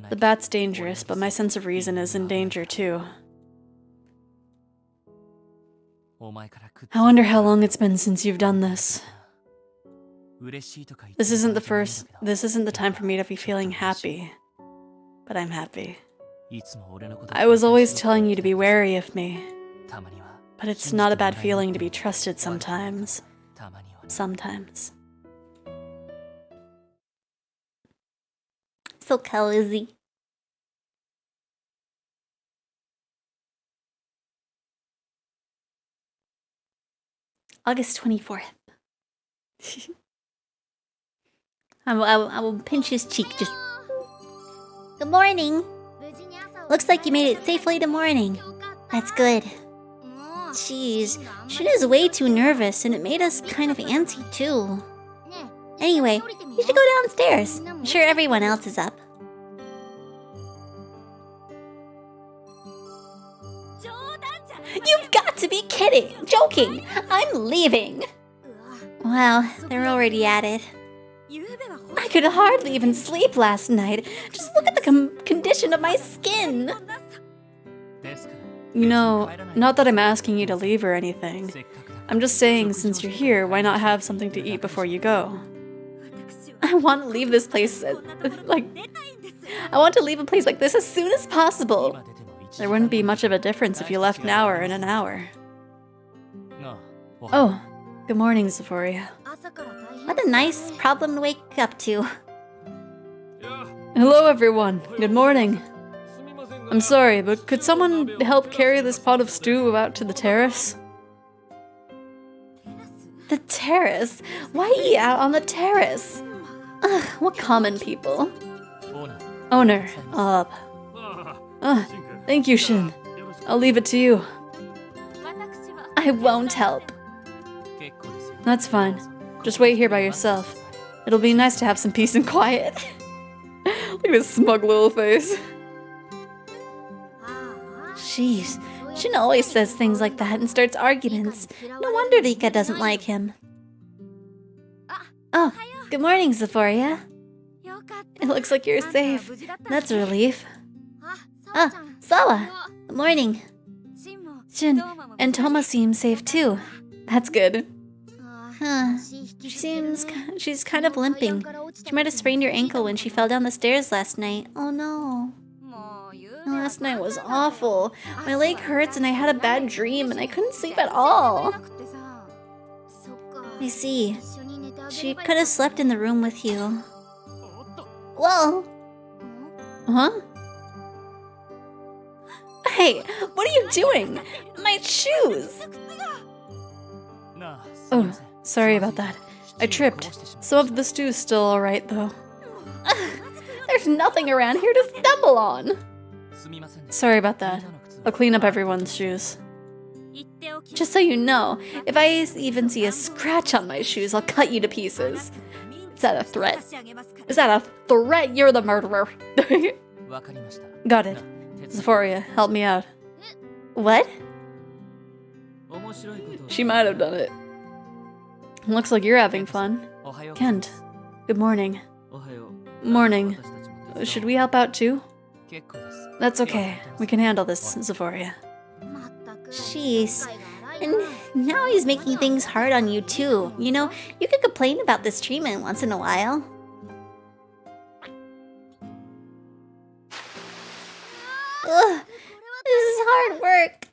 The bat's dangerous, but my sense of reason is in danger too. I wonder how long it's been since you've done this. This isn't the time for me to be feeling happy. But I'm happy. I was always telling you to be wary of me. But it's not a bad feeling to be trusted sometimes. Sometimes. So cozy. August 24th. I will pinch his cheek just... Good morning. Looks like you made it safely to morning. That's good. Jeez, Shin is way too nervous and it made us kind of antsy too. Anyway, you should go downstairs. I'm sure everyone else is up. You've got to be kidding! Joking! I'm leaving! Wow, they're already at it. I could hardly even sleep last night. Just look at the condition of my skin. You know, not that I'm asking you to leave or anything. I'm just saying, since you're here, why not have something to eat before you go? I want to leave this place, I want to leave a place like this as soon as possible. There wouldn't be much of a difference if you left now or in an hour. Oh, good morning, Xephoria. What a nice problem to wake up to. Hello, everyone. Good morning. I'm sorry, but could someone help carry this pot of stew out to the terrace? The terrace? Why eat out on the terrace? Ugh, what common people. Owner, thank you, Shin. I'll leave it to you. I won't help. That's fine. Just wait here by yourself. It'll be nice to have some peace and quiet. Look at his smug little face. Jeez, Shin always says things like that and starts arguments. No wonder Rika doesn't like him. Oh, good morning, Xephoria. It looks like you're safe. That's a relief. Ah, Sawa. Good morning. Shin and Toma seem safe too. That's good. Huh. She's kind of limping. She might have sprained her ankle when she fell down the stairs last night. Oh no. Last night was awful. My leg hurts and I had a bad dream and I couldn't sleep at all. I see. She could have slept in the room with you. Whoa! Huh? Hey, what are you doing? My shoes! Oh, sorry about that. I tripped. Some of the stew's still alright, though. There's nothing around here to stumble on. Sorry about that. I'll clean up everyone's shoes. Just so you know, if I even see a scratch on my shoes, I'll cut you to pieces. Is that a threat? Is that a threat? You're the murderer. Got it. Xephoria, help me out. What? She might have done it. Looks like you're having fun. Kent, good morning. Morning. Should we help out too? That's okay. We can handle this, Xephoria. Jeez. And now he's making things hard on you too. You know, you could complain about this treatment once in a while. Ugh, this is hard work.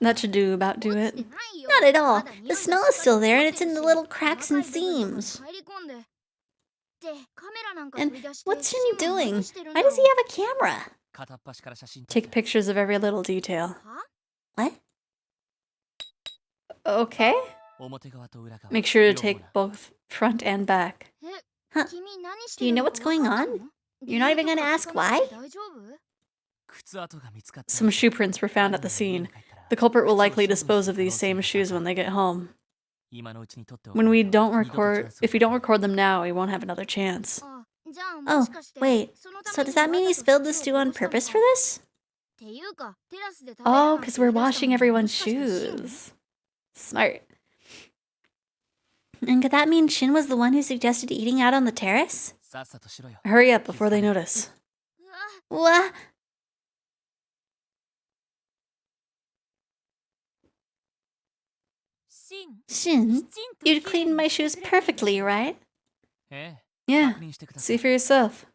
That should about do it. Not at all. The smell is still there and it's in the little cracks and seams. And what's Shin doing? Why does he have a camera? Take pictures of every little detail. What? Okay. Make sure to take both front and back. Huh. Do you know what's going on? You're not even gonna ask why? Some shoe prints were found at the scene. The culprit will likely dispose of these same shoes when they get home. If we don't record them now, we won't have another chance. Oh, wait. So does that mean he spilled the stew on purpose for this? Oh, because we're washing everyone's shoes. Smart. And could that mean Shin was the one who suggested eating out on the terrace? Hurry up before they notice. What? Shin, you cleaned my shoes perfectly, right? Yeah, see for yourself.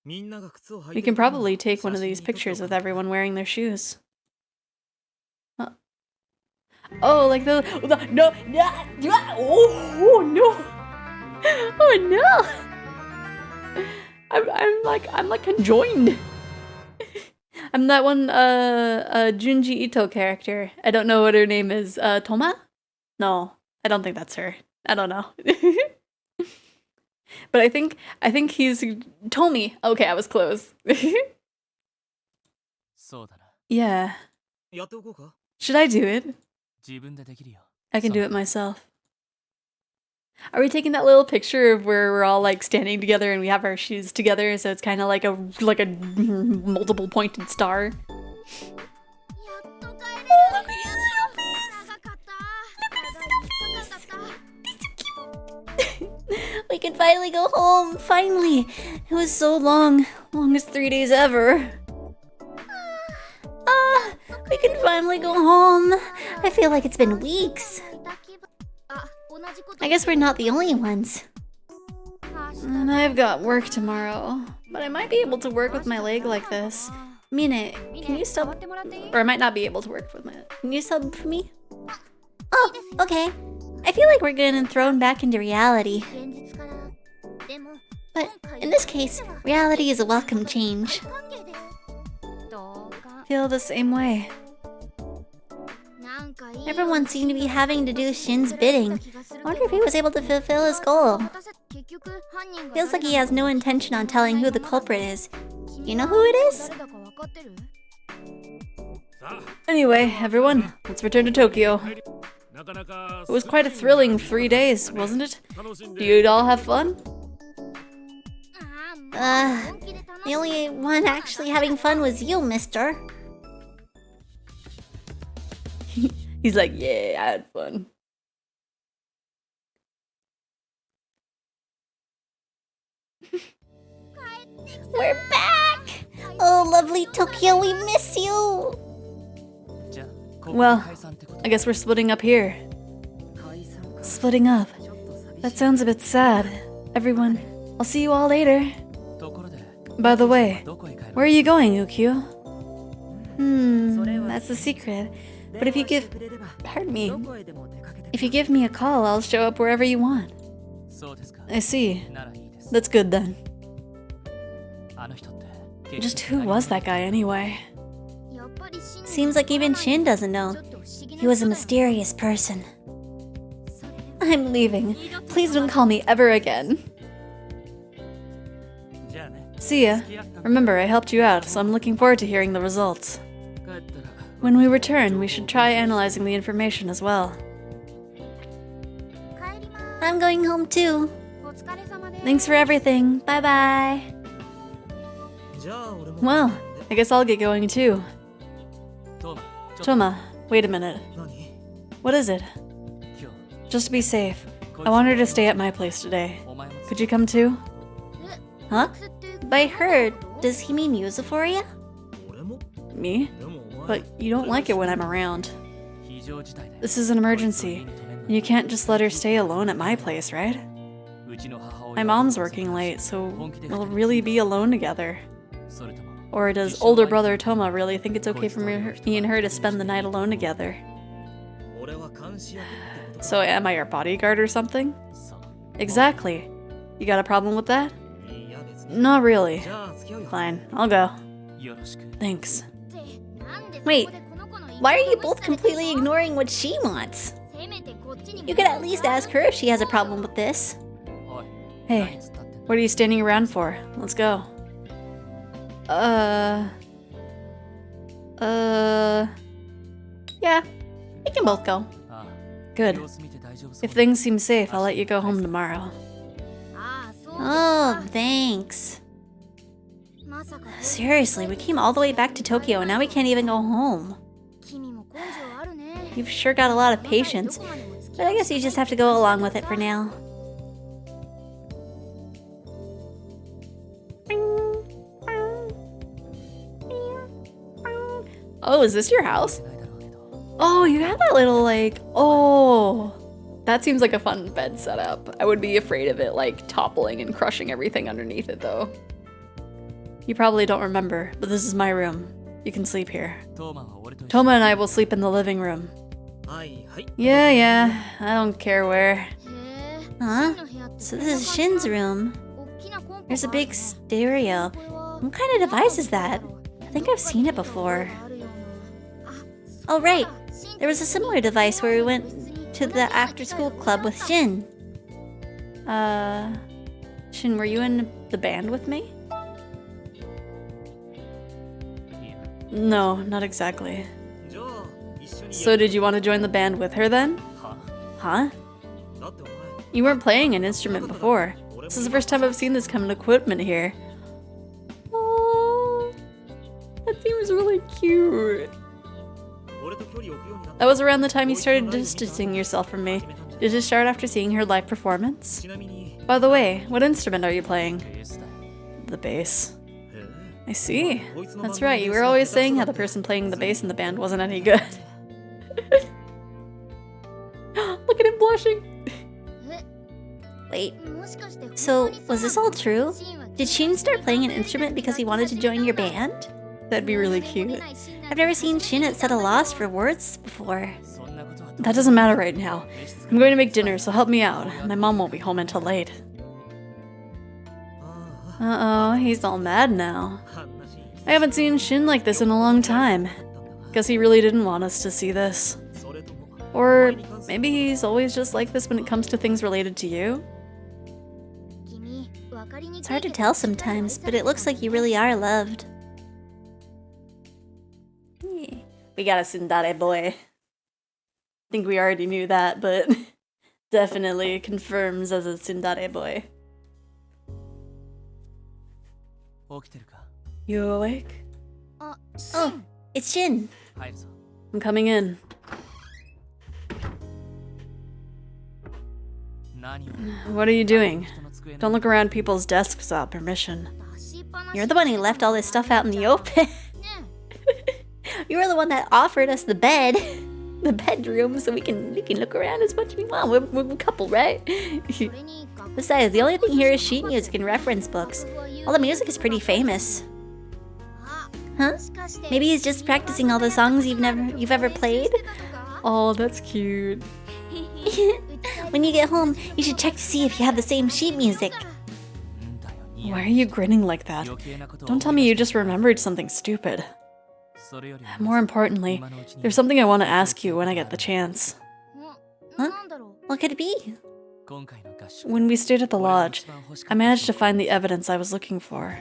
We can probably take one of these pictures with everyone wearing their shoes. Oh, like no, oh no, oh no! I'm like conjoined. I'm that one Junji Ito character. I don't know what her name is. Toma? No, I don't think that's her. I don't know. But I think he's Tomi. Okay, I was close. Yeah. Should I do it? I can do it myself. Are we taking that little picture of where we're all like standing together and we have our shoes together, so it's kind of like a multiple pointed star? We can finally go home, finally. It was so long, longest 3 days ever. We can finally go home. I feel like it's been weeks. I guess we're not the only ones. And I've got work tomorrow, but I might be able to work with my leg like this. Mine, can you sub? Or I might not be able to work with my. Can you sub for me? Oh, okay. I feel like we're getting thrown back into reality. But in this case, reality is a welcome change. Feel the same way. Everyone seemed to be having to do Shin's bidding. I wonder if he was able to fulfill his goal. Feels like he has no intention on telling who the culprit is. You know who it is? Anyway, everyone, let's return to Tokyo. It was quite a thrilling 3 days, wasn't it? Do you all have fun? The only one actually having fun was you, mister. He's like, yeah, I had fun. We're back! Oh, lovely Tokyo, we miss you! Well, I guess we're splitting up here. Splitting up? That sounds a bit sad. Everyone, I'll see you all later. By the way, where are you going, Ukyu? That's the secret. But if you give... Pardon me. If you give me a call, I'll show up wherever you want. I see. That's good then. Just who was that guy anyway? Seems like even Shin doesn't know. He was a mysterious person. I'm leaving. Please don't call me ever again. See ya. Remember, I helped you out, so I'm looking forward to hearing the results. When we return, we should try analyzing the information as well. I'm going home too. Thanks for everything. Bye-bye. Well, I guess I'll get going too. Toma, wait a minute. What is it? Just to be safe, I want her to stay at my place today. Could you come too? Huh? By her, does he mean you, Xephoria? Me? But you don't like it when I'm around. This is an emergency, and you can't just let her stay alone at my place, right? My mom's working late, so we'll really be alone together. Or does older brother Toma really think it's okay for me and her to spend the night alone together? So am I your bodyguard or something? Exactly. You got a problem with that? Not really. Fine, I'll go. Thanks. Wait, why are you both completely ignoring what she wants? You could at least ask her if she has a problem with this. Hey, what are you standing around for? Let's go. Yeah, we can both go. Good. If things seem safe, I'll let you go home tomorrow. Oh, thanks. Seriously, we came all the way back to Tokyo and now we can't even go home. You've sure got a lot of patience, but I guess you just have to go along with it for now. Oh, is this your house? Oh, you have that little, like, oh. That seems like a fun bed setup. I would be afraid of it, like, toppling and crushing everything underneath it, though. You probably don't remember, but this is my room. You can sleep here. Toma and I will sleep in the living room. Yeah, I don't care where. Huh? So this is Shin's room. There's a big stereo. What kind of device is that? I think I've seen it before. Oh right, there was a similar device where we went to the after-school club with Shin. Shin, were you in the band with me? No, not exactly. So did you want to join the band with her then? Huh? You weren't playing an instrument before. This is the first time I've seen this kind of equipment here. Oh, that seems really cute. That was around the time you started distancing yourself from me. Did it start after seeing her live performance? By the way, what instrument are you playing? The bass. I see. That's right, you were always saying how the person playing the bass in the band wasn't any good. Look at him blushing! Wait, so was this all true? Did Shin start playing an instrument because he wanted to join your band? That'd be really cute. I've never seen Shin at such a loss for words before. That doesn't matter right now. I'm going to make dinner, so help me out. My mom won't be home until late. Uh-oh, he's all mad now. I haven't seen Shin like this in a long time. Guess he really didn't want us to see this. Or maybe he's always just like this when it comes to things related to you? It's hard to tell sometimes, but it looks like you really are loved. We got a tsundere boy. I think we already knew that, but definitely confirms as a tsundere boy. You awake? Oh, it's Shin. I'm coming in. What are you doing? Don't look around people's desks without permission. You're the one who left all this stuff out in the open. You were the one that offered us the bed. The bedroom, so we can look around as much as we want. We're a couple, right? Besides, the only thing here is sheet music and reference books. All the music is pretty famous. Huh? Maybe he's just practicing all the songs you've ever played? Oh, that's cute. When you get home, you should check to see if you have the same sheet music. Why are you grinning like that? Don't tell me you just remembered something stupid. More importantly, there's something I want to ask you when I get the chance. Huh? What could it be? When we stayed at the lodge, I managed to find the evidence I was looking for.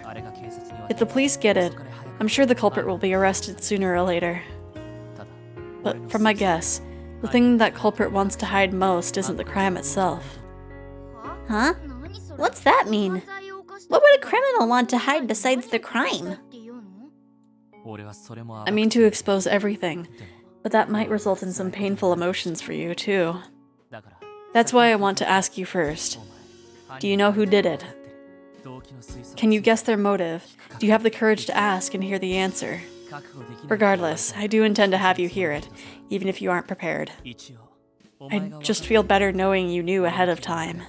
If the police get it, I'm sure the culprit will be arrested sooner or later. But from my guess, the thing that culprit wants to hide most isn't the crime itself. Huh? What's that mean? What would a criminal want to hide besides the crime? I mean to expose everything, but that might result in some painful emotions for you, too. That's why I want to ask you first. Do you know who did it? Can you guess their motive? Do you have the courage to ask and hear the answer? Regardless, I do intend to have you hear it, even if you aren't prepared. I just feel better knowing you knew ahead of time.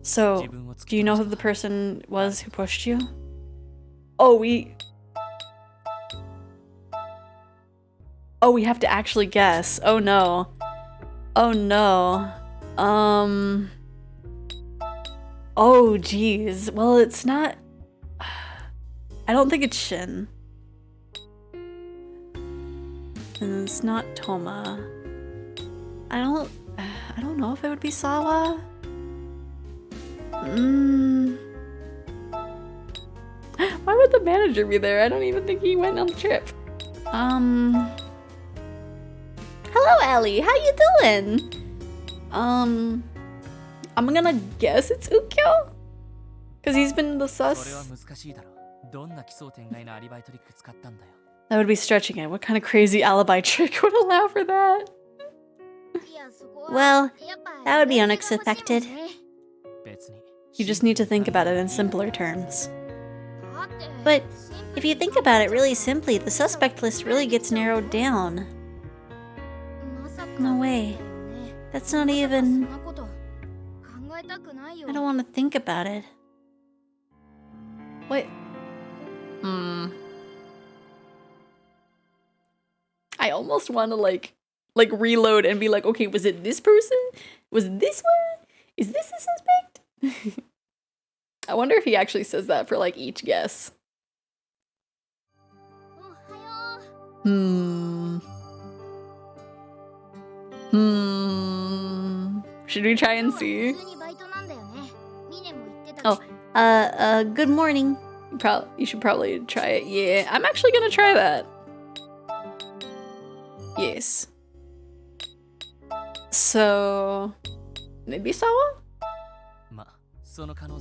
So, do you know who the person was who pushed you? Oh, we have to actually guess. Oh no. Oh no. Oh geez. Well, it's not... I don't think it's Shin. And it's not Toma. I don't know if it would be Sawa. Why would the manager be there? I don't even think he went on the trip. Hello, Ellie. How you doing? I'm gonna guess it's Ukyo? Because he's been the sus. That would be stretching it. What kind of crazy alibi trick would allow for that? Well, that would be unexpected. You just need to think about it in simpler terms. But if you think about it really simply, the suspect list really gets narrowed down. No way. That's not even... I don't want to think about it. What? I almost want to like reload and be like, okay, was it this person? Was it this one? Is this the suspect? I wonder if he actually says that for like each guess. Should we try and see? Oh, good morning. You should probably try it. Yeah, I'm actually gonna try that. Yes. So, maybe Sawa?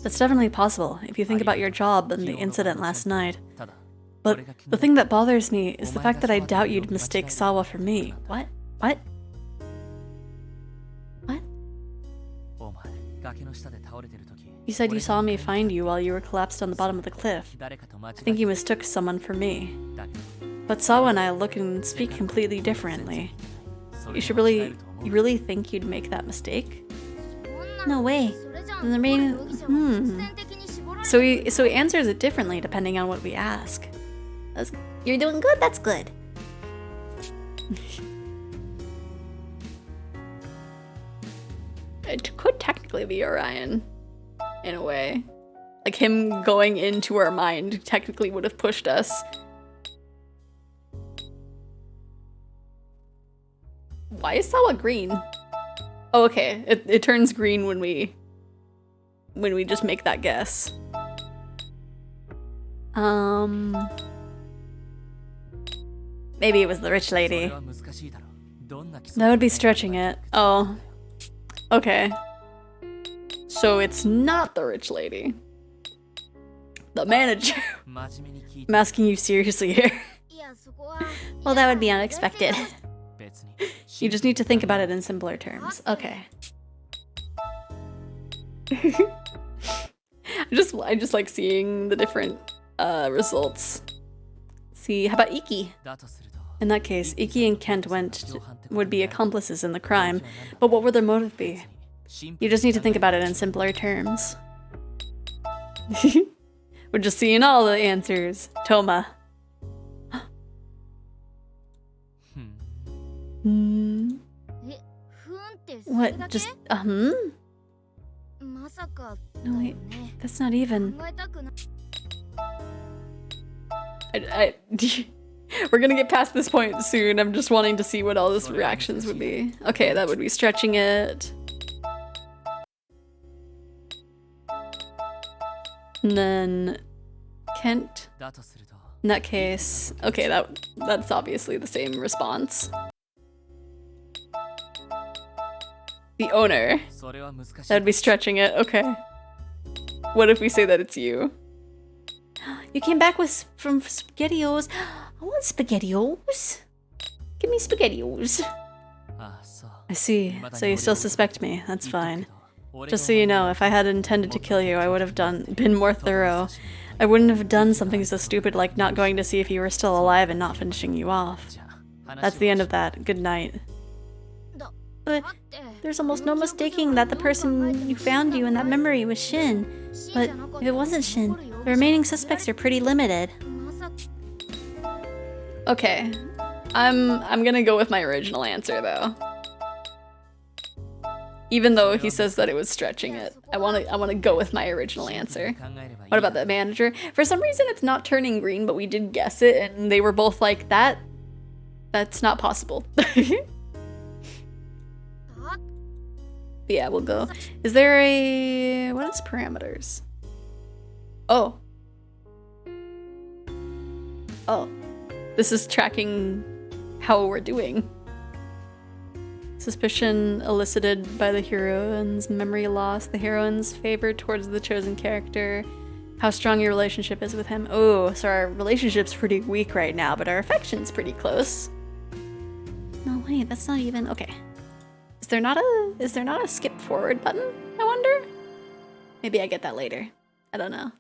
That's definitely possible if you think about your job and the incident last night. But the thing that bothers me is the fact that I doubt you'd mistake Sawa for me. What? What? You said you saw me find you while you were collapsed on the bottom of the cliff. I think you mistook someone for me. But Sawa and I look and speak completely differently. You really think you'd make that mistake? No way. So he answers it differently depending on what we ask. You're doing good, that's good. It could technically be Orion, in a way. Like him going into our mind technically would have pushed us. Why is Sawa green? Oh, okay. It turns green when we just make that guess. Maybe it was the rich lady. That would be stretching it. Oh. Okay. So it's not the rich lady. The manager. I'm asking you seriously here. Well, that would be unexpected. You just need to think about it in simpler terms. Okay. I just like seeing the different results. See, how about Iki? In that case, Iki and Kent would be accomplices in the crime, but what would their motive be? You just need to think about it in simpler terms. We're just seeing all the answers. Toma. What? Just, No, wait. That's not even... We're gonna get past this point soon. I'm just wanting to see what all those reactions would be. Okay, that would be stretching it. And then Kent. Nutcase. Okay, that's obviously the same response. The owner. That would be stretching it. Okay. What if we say that it's you? You came back from SpaghettiOs. I want SpaghettiOs. Give me SpaghettiOs. I see. So you still suspect me. That's fine. Just so you know, if I had intended to kill you, I would have been more thorough. I wouldn't have done something so stupid like not going to see if you were still alive and not finishing you off. That's the end of that. Good night. But there's almost no mistaking that the person who found you in that memory was Shin. But if it wasn't Shin, the remaining suspects are pretty limited. Okay. I'm gonna go with my original answer though. Even though he says that it was stretching it. I wanna go with my original answer. What about the manager? For some reason it's not turning green, but we did guess it and they were both like, that's not possible. Yeah, we'll go. Is there a... what is parameters? Oh. Oh. This is tracking how we're doing. Suspicion elicited by the heroine's memory loss. The heroine's favor towards the chosen character. How strong your relationship is with him. Oh, so our relationship's pretty weak right now, but our affection's pretty close. No, wait, that's not even... okay. Is there not a skip forward button, I wonder? Maybe I get that later. I don't know.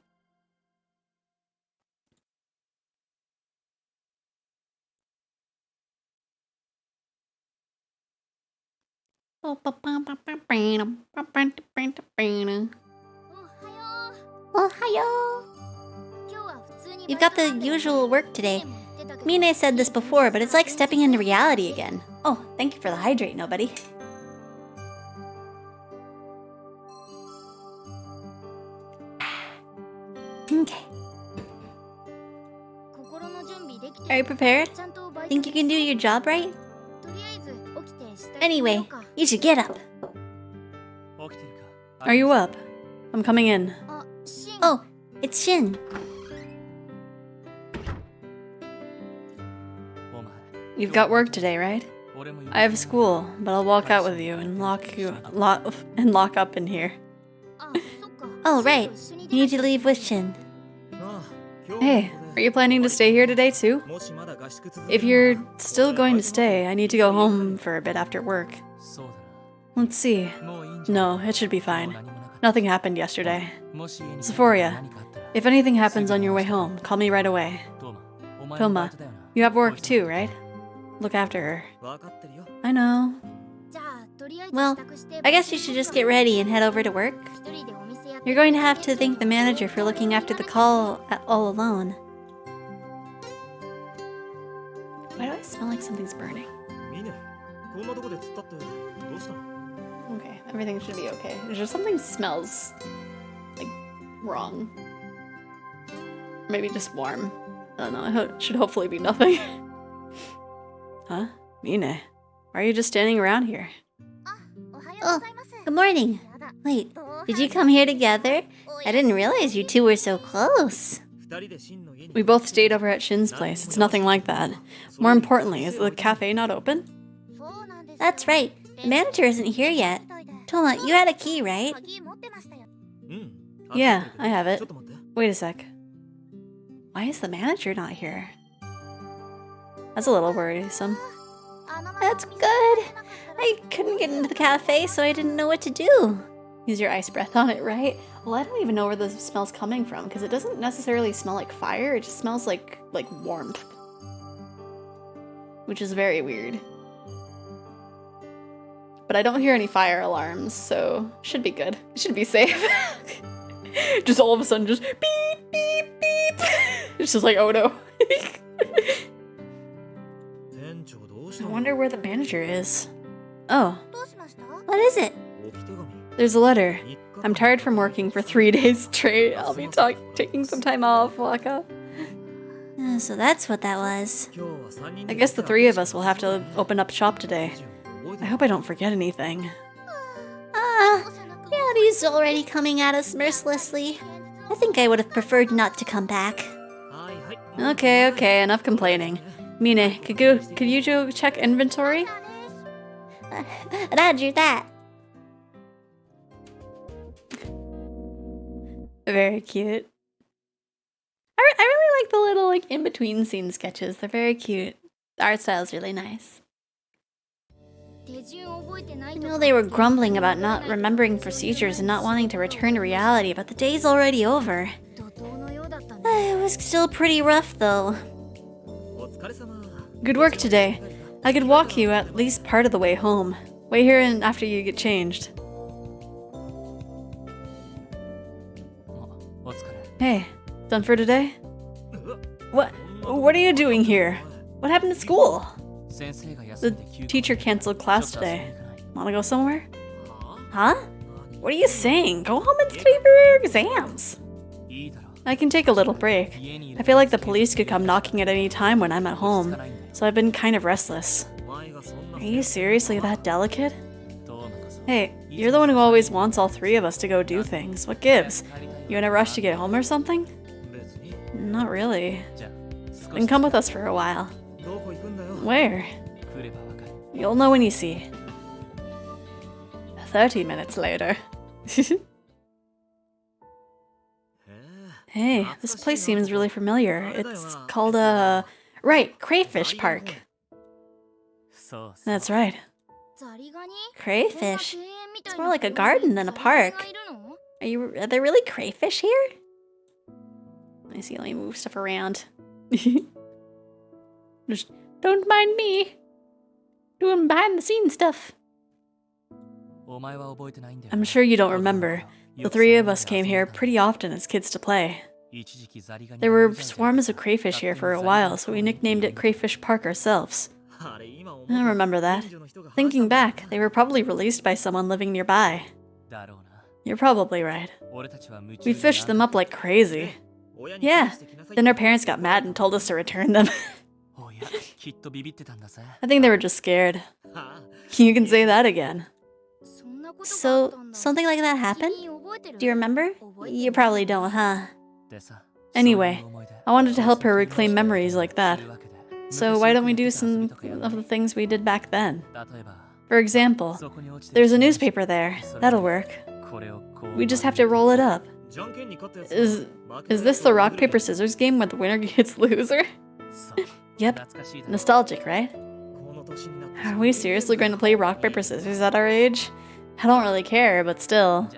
Ohio! You've got the usual work today. Mine said this before, but it's like stepping into reality again. Oh, thank you for the hydrate, nobody. Okay. Are you prepared? Think you can do your job right? Anyway, you should get up. Are you up? I'm coming in. Oh, it's Shin. You've got work today, right? I have school, but I'll walk out with you and lock up in here. Oh, right. You need to leave with Shin. Hey, are you planning to stay here today too? If you're still going to stay, I need to go home for a bit after work. Let's see. No, it should be fine. Nothing happened yesterday. Xephoria, if anything happens on your way home, call me right away. Toma, you have work too, right? Look after her. I know. Well, I guess you should just get ready and head over to work. You're going to have to thank the manager for looking after the call all alone. Why do I smell like something's burning? Okay, everything should be okay. There's just something smells like wrong. Maybe just warm. I don't know. It should hopefully be nothing. Huh? Mine, why are you just standing around here? Oh, good morning. Wait, did you come here together? I didn't realize you two were so close. We both stayed over at Shin's place. It's nothing like that. More importantly, is the cafe not open? That's right. The manager isn't here yet. Toma, you had a key, right? Yeah, I have it. Wait a sec. Why is the manager not here? That's a little worrisome. That's good. I couldn't get into the cafe, so I didn't know what to do. Use your ice breath on it, right? Well, I don't even know where the smell's coming from, because it doesn't necessarily smell like fire, it just smells like warmth. Which is very weird. But I don't hear any fire alarms, so should be good. It should be safe. Just all of a sudden, just beep, beep, beep. It's just like, oh no. I wonder where the manager is. Oh. What is it? There's a letter. I'm tired from working for 3 days straight. I'll be taking some time off, Waka. So that's what that was. I guess the three of us will have to open up shop today. I hope I don't forget anything. Yeah, he's already coming at us mercilessly. I think I would have preferred not to come back. Okay, enough complaining. Mine, could you go check inventory? Roger that. Very cute. I really like the little in-between scene sketches. They're very cute. The art style's really nice. I know they were grumbling about not remembering procedures and not wanting to return to reality, but the day's already over. It was still pretty rough, though. Good work today. I could walk you at least part of the way home. Wait here and after you get changed. Hey, done for today? What are you doing here? What happened to school? The teacher canceled class today. Wanna go somewhere? Huh? What are you saying? Go home and study for your exams. I can take a little break. I feel like the police could come knocking at any time when I'm at home, so I've been kind of restless. Are you seriously that delicate? Hey, you're the one who always wants all three of us to go do things. What gives? You in a rush to get home or something? Not really. Then come with us for a while. Where? You'll know when you see. 30 minutes later. Hey, this place seems really familiar. It's called right, Crayfish Park. That's right. Crayfish? It's more like a garden than a park. Are there really crayfish here? I see, let me move stuff around. Just don't mind me. Doing behind the scenes stuff. I'm sure you don't remember. The three of us came here pretty often as kids to play. There were swarms of crayfish here for a while, so we nicknamed it Crayfish Park ourselves. I remember that. Thinking back, they were probably released by someone living nearby. You're probably right. We fished them up like crazy. Yeah, then our parents got mad and told us to return them. I think they were just scared. You can say that again. So, something like that happened? Do you remember? You probably don't, huh? Anyway, I wanted to help her reclaim memories like that. So why don't we do some of the things we did back then? For example, there's a newspaper there. That'll work. We just have to roll it up. Is this the rock, paper, scissors game where the winner gets loser? Yep. Nostalgic, right? Are we seriously going to play rock, paper, scissors at our age? I don't really care, but still.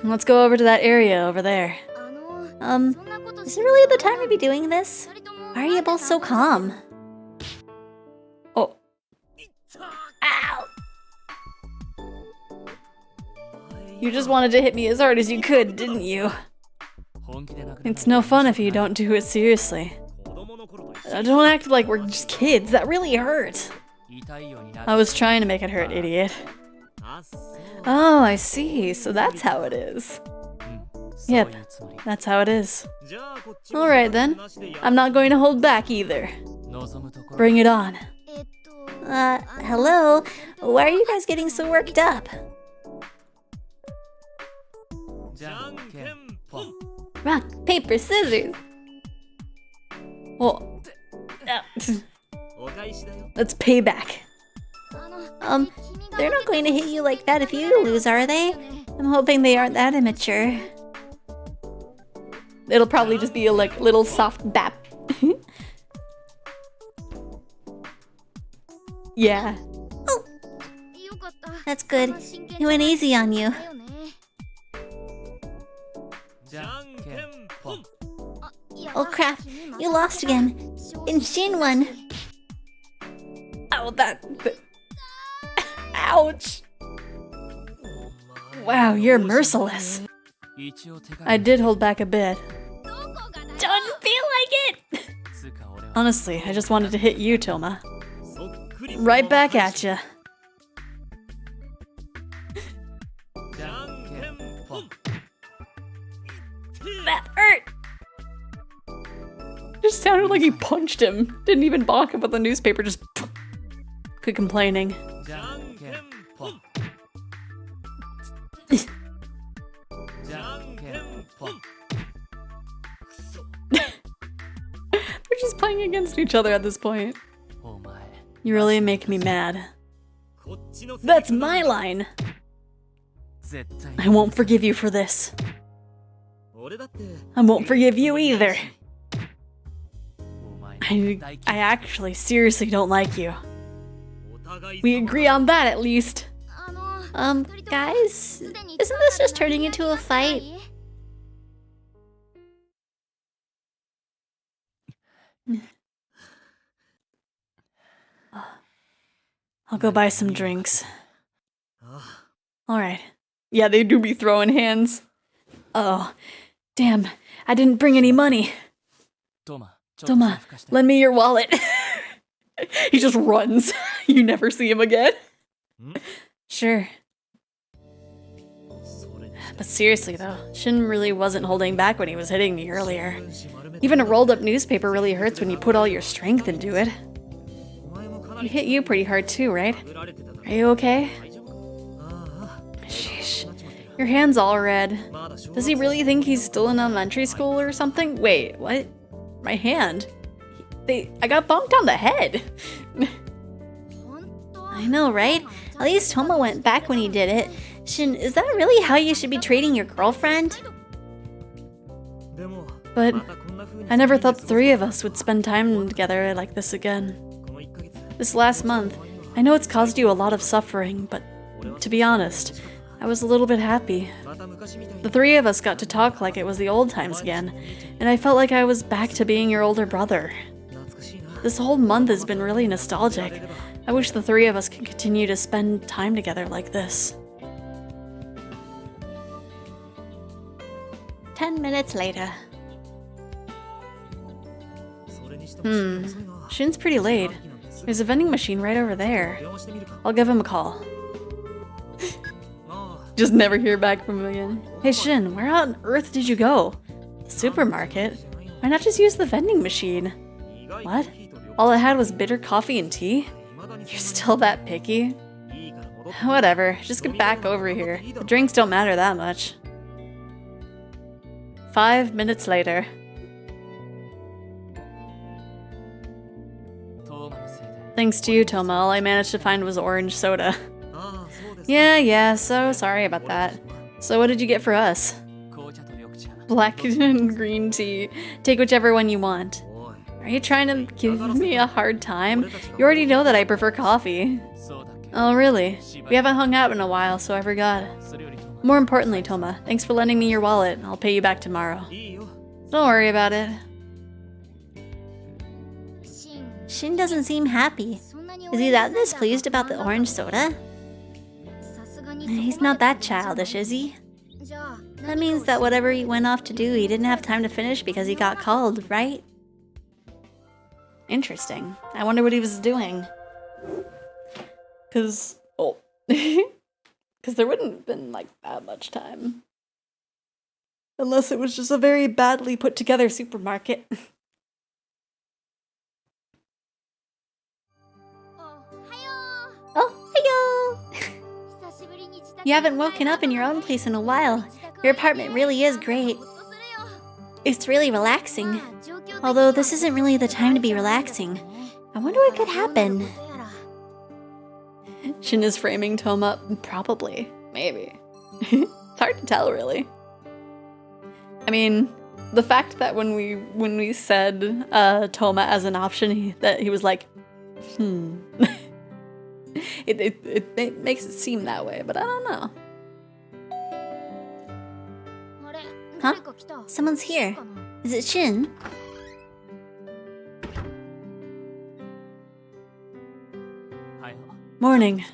Let's go over to that area over there. Is it really the time to be doing this? Why are you both so calm? Oh. Ow! You just wanted to hit me as hard as you could, didn't you? It's no fun if you don't do it seriously. Don't act like we're just kids. That really hurt. I was trying to make it hurt, idiot. Oh, I see. So that's how it is. Yep, that's how it is. Alright then. I'm not going to hold back either. Bring it on. Hello? Why are you guys getting so worked up? Rock, paper, scissors. Oh. Let's pay back. They're not going to hit you like that if you lose, are they? I'm hoping they aren't that immature. It'll probably just be a little soft bap. Yeah. Oh, that's good. It went easy on you. Oh crap, you lost again. And Shin won. Oh, ouch. Wow, you're merciless. I did hold back a bit. Don't feel like it! Honestly, I just wanted to hit you, Toma. Right back at ya. That hurt! Just sounded like he punched him. Didn't even bonk him with the newspaper, just quit complaining. They're just playing against each other at this point. You really make me mad. That's my line! I won't forgive you for this. I won't forgive you either. I actually seriously don't like you. We agree on that at least. Guys, isn't this just turning into a fight? I'll go buy some drinks. Alright. Yeah, they do be throwing hands. Oh, damn. I didn't bring any money. Toma, lend me your wallet. He just runs. You never see him again. Sure. But seriously though, Shin really wasn't holding back when he was hitting me earlier. Even a rolled up newspaper really hurts when you put all your strength into it. He hit you pretty hard too, right? Are you okay? Sheesh. Your hand's all red. Does he really think he's still in elementary school or something? Wait, what? My hand? I got bonked on the head. I know, right? At least Toma went back when he did it. Shin, is that really how you should be treating your girlfriend? But I never thought the three of us would spend time together like this again. This last month, I know it's caused you a lot of suffering, but to be honest, I was a little bit happy. The three of us got to talk like it was the old times again, and I felt like I was back to being your older brother. This whole month has been really nostalgic. I wish the three of us could continue to spend time together like this. 10 minutes later. Shin's pretty late. There's a vending machine right over there. I'll give him a call. Just never hear back from him again. Hey Shin, where on earth did you go? The supermarket? Why not just use the vending machine? What? All I had was bitter coffee and tea? You're still that picky? Whatever, just get back over here. The drinks don't matter that much. 5 minutes later. Thanks to you, Toma, all I managed to find was orange soda. Yeah, so sorry about that. So what did you get for us? Black and green tea. Take whichever one you want. Are you trying to give me a hard time? You already know that I prefer coffee. Oh, really? We haven't hung out in a while, so I forgot. More importantly, Toma, thanks for lending me your wallet. I'll pay you back tomorrow. Don't worry about it. Shin doesn't seem happy. Is he that displeased about the orange soda? He's not that childish, is he? That means that whatever he went off to do, he didn't have time to finish because he got called, right? Interesting. I wonder what he was doing. Cause there wouldn't have been like that much time. Unless it was just a very badly put together supermarket. Oh, heyo! You haven't woken up in your own place in a while. Your apartment really is great. It's really relaxing. Although this isn't really the time to be relaxing. I wonder what could happen. Shin is framing Toma. Probably. Maybe. It's hard to tell, really. I mean, the fact that when we said Toma as an option, that he was like, it makes it seem that way, but I don't know. Huh? Someone's here. Is it Shin? Morning.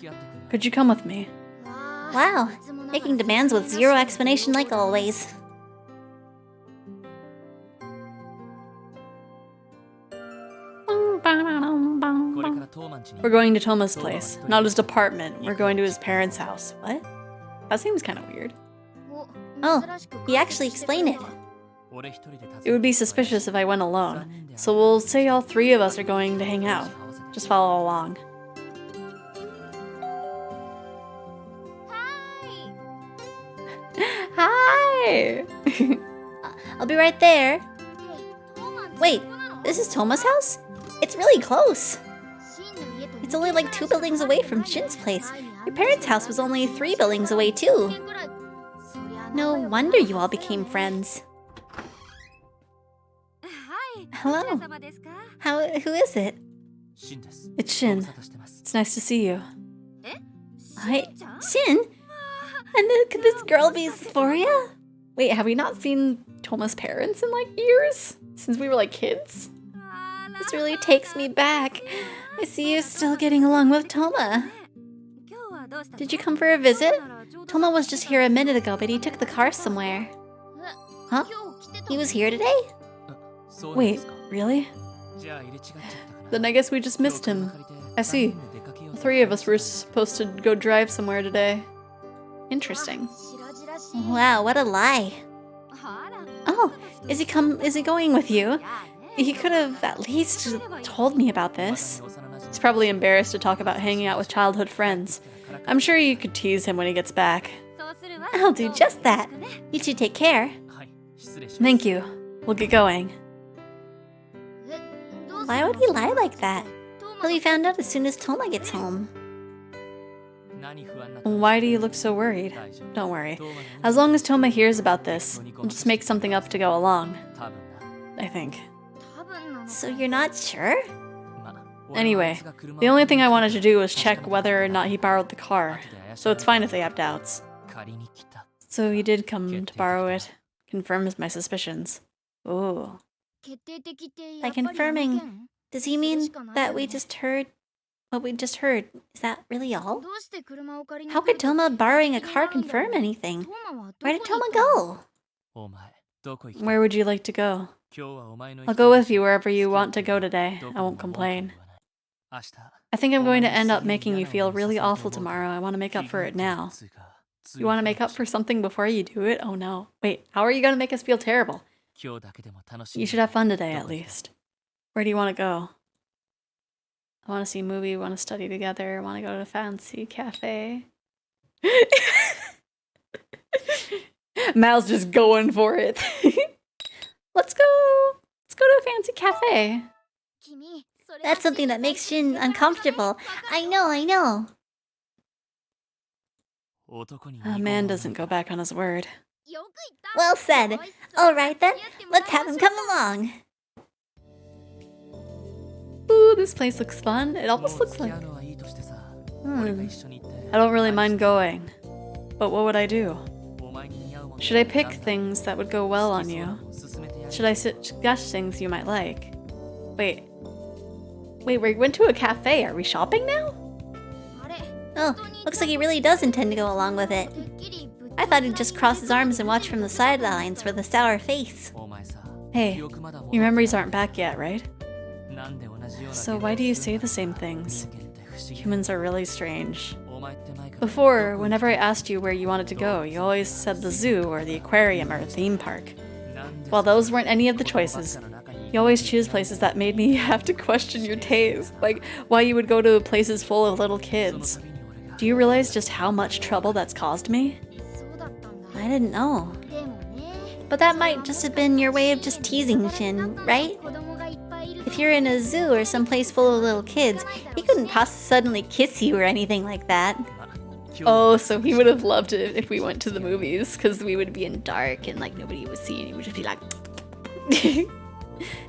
Could you come with me? Wow, making demands with zero explanation like always. We're going to Toma's place, not his apartment. We're going to his parents' house. What? That seems kind of weird. Oh, he actually explained it. It would be suspicious if I went alone. So we'll say all three of us are going to hang out. Just follow along. Hi! I'll be right there. Wait, this is Toma's house? It's really close. It's only like 2 buildings away from Shin's place. Your parents' house was only 3 buildings away too. No wonder you all became friends. Hello. Who is it? It's Shin. It's nice to see you. Hi, Shin? And could this girl be Xephoria? Wait, have we not seen Toma's parents in like years? Since we were like kids? This really takes me back. I see you still getting along with Toma. Did you come for a visit? Toma was just here a minute ago, but he took the car somewhere. Huh? He was here today? Wait, really? Then I guess we just missed him. I see. The 3 of us were supposed to go drive somewhere today. Interesting. Wow, what a lie. Oh, is he going with you? He could have at least told me about this. He's probably embarrassed to talk about hanging out with childhood friends. I'm sure you could tease him when he gets back. I'll do just that. You two take care. Thank you. We'll get going. Why would he lie like that? He'll be found out as soon as Toma gets home. Why do you look so worried? Don't worry. As long as Toma hears about this, we'll just make something up to go along. I think. So you're not sure? Anyway, the only thing I wanted to do was check whether or not he borrowed the car, so it's fine if they have doubts. So he did come to borrow it. Confirms my suspicions. Ooh. By confirming, does he mean that we just heard what we just heard? Is that really all? How could Toma borrowing a car confirm anything? Where did Toma go? Where would you like to go? I'll go with you wherever you want to go today. I won't complain. I think I'm going to end up making you feel really awful tomorrow. I want to make up for it now. You want to make up for something before you do it? Oh no. Wait, how are you going to make us feel terrible? You should have fun today, at least. Where do you want to go? I want to see a movie, want to study together, I want to go to a fancy cafe. Mal's just going for it. Let's go to a fancy cafe. That's something that makes Shin uncomfortable. I know. A man doesn't go back on his word. Well said. All right then, let's have him come along. Ooh, this place looks fun. It almost looks like... I don't really mind going. But what would I do? Should I pick things that would go well on you? Should I suggest things you might like? Wait, we went to a cafe. Are we shopping now? Oh, looks like he really does intend to go along with it. I thought he'd just cross his arms and watch from the sidelines with a sour face. Hey, your memories aren't back yet, right? So why do you say the same things? Humans are really strange. Before, whenever I asked you where you wanted to go, you always said the zoo or the aquarium or a theme park. Well, those weren't any of the choices. You always choose places that made me have to question your taste, like why you would go to places full of little kids. Do you realize just how much trouble that's caused me? I didn't know. But that might just have been your way of just teasing Shin, right? If you're in a zoo or someplace full of little kids, he couldn't possibly suddenly kiss you or anything like that. Oh, so he would have loved it if we went to the movies, because we would be in dark and like nobody would see and he would just be like...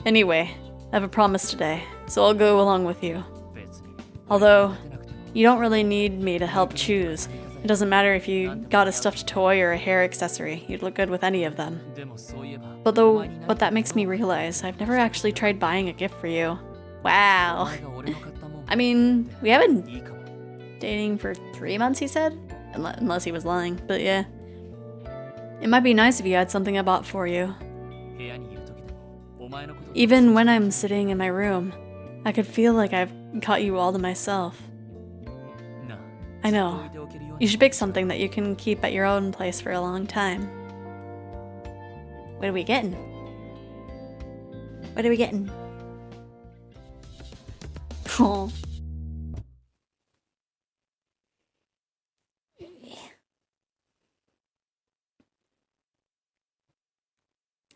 Anyway, I have a promise today, so I'll go along with you. Although, you don't really need me to help choose. It doesn't matter if you got a stuffed toy or a hair accessory, you'd look good with any of them. But what that makes me realize, I've never actually tried buying a gift for you. Wow. I mean, we haven't been dating for 3 months, he said? Unless he was lying, but yeah. It might be nice if you had something I bought for you. Even when I'm sitting in my room, I could feel like I've got you all to myself. I know. You should pick something that you can keep at your own place for a long time. What are we getting? Oh.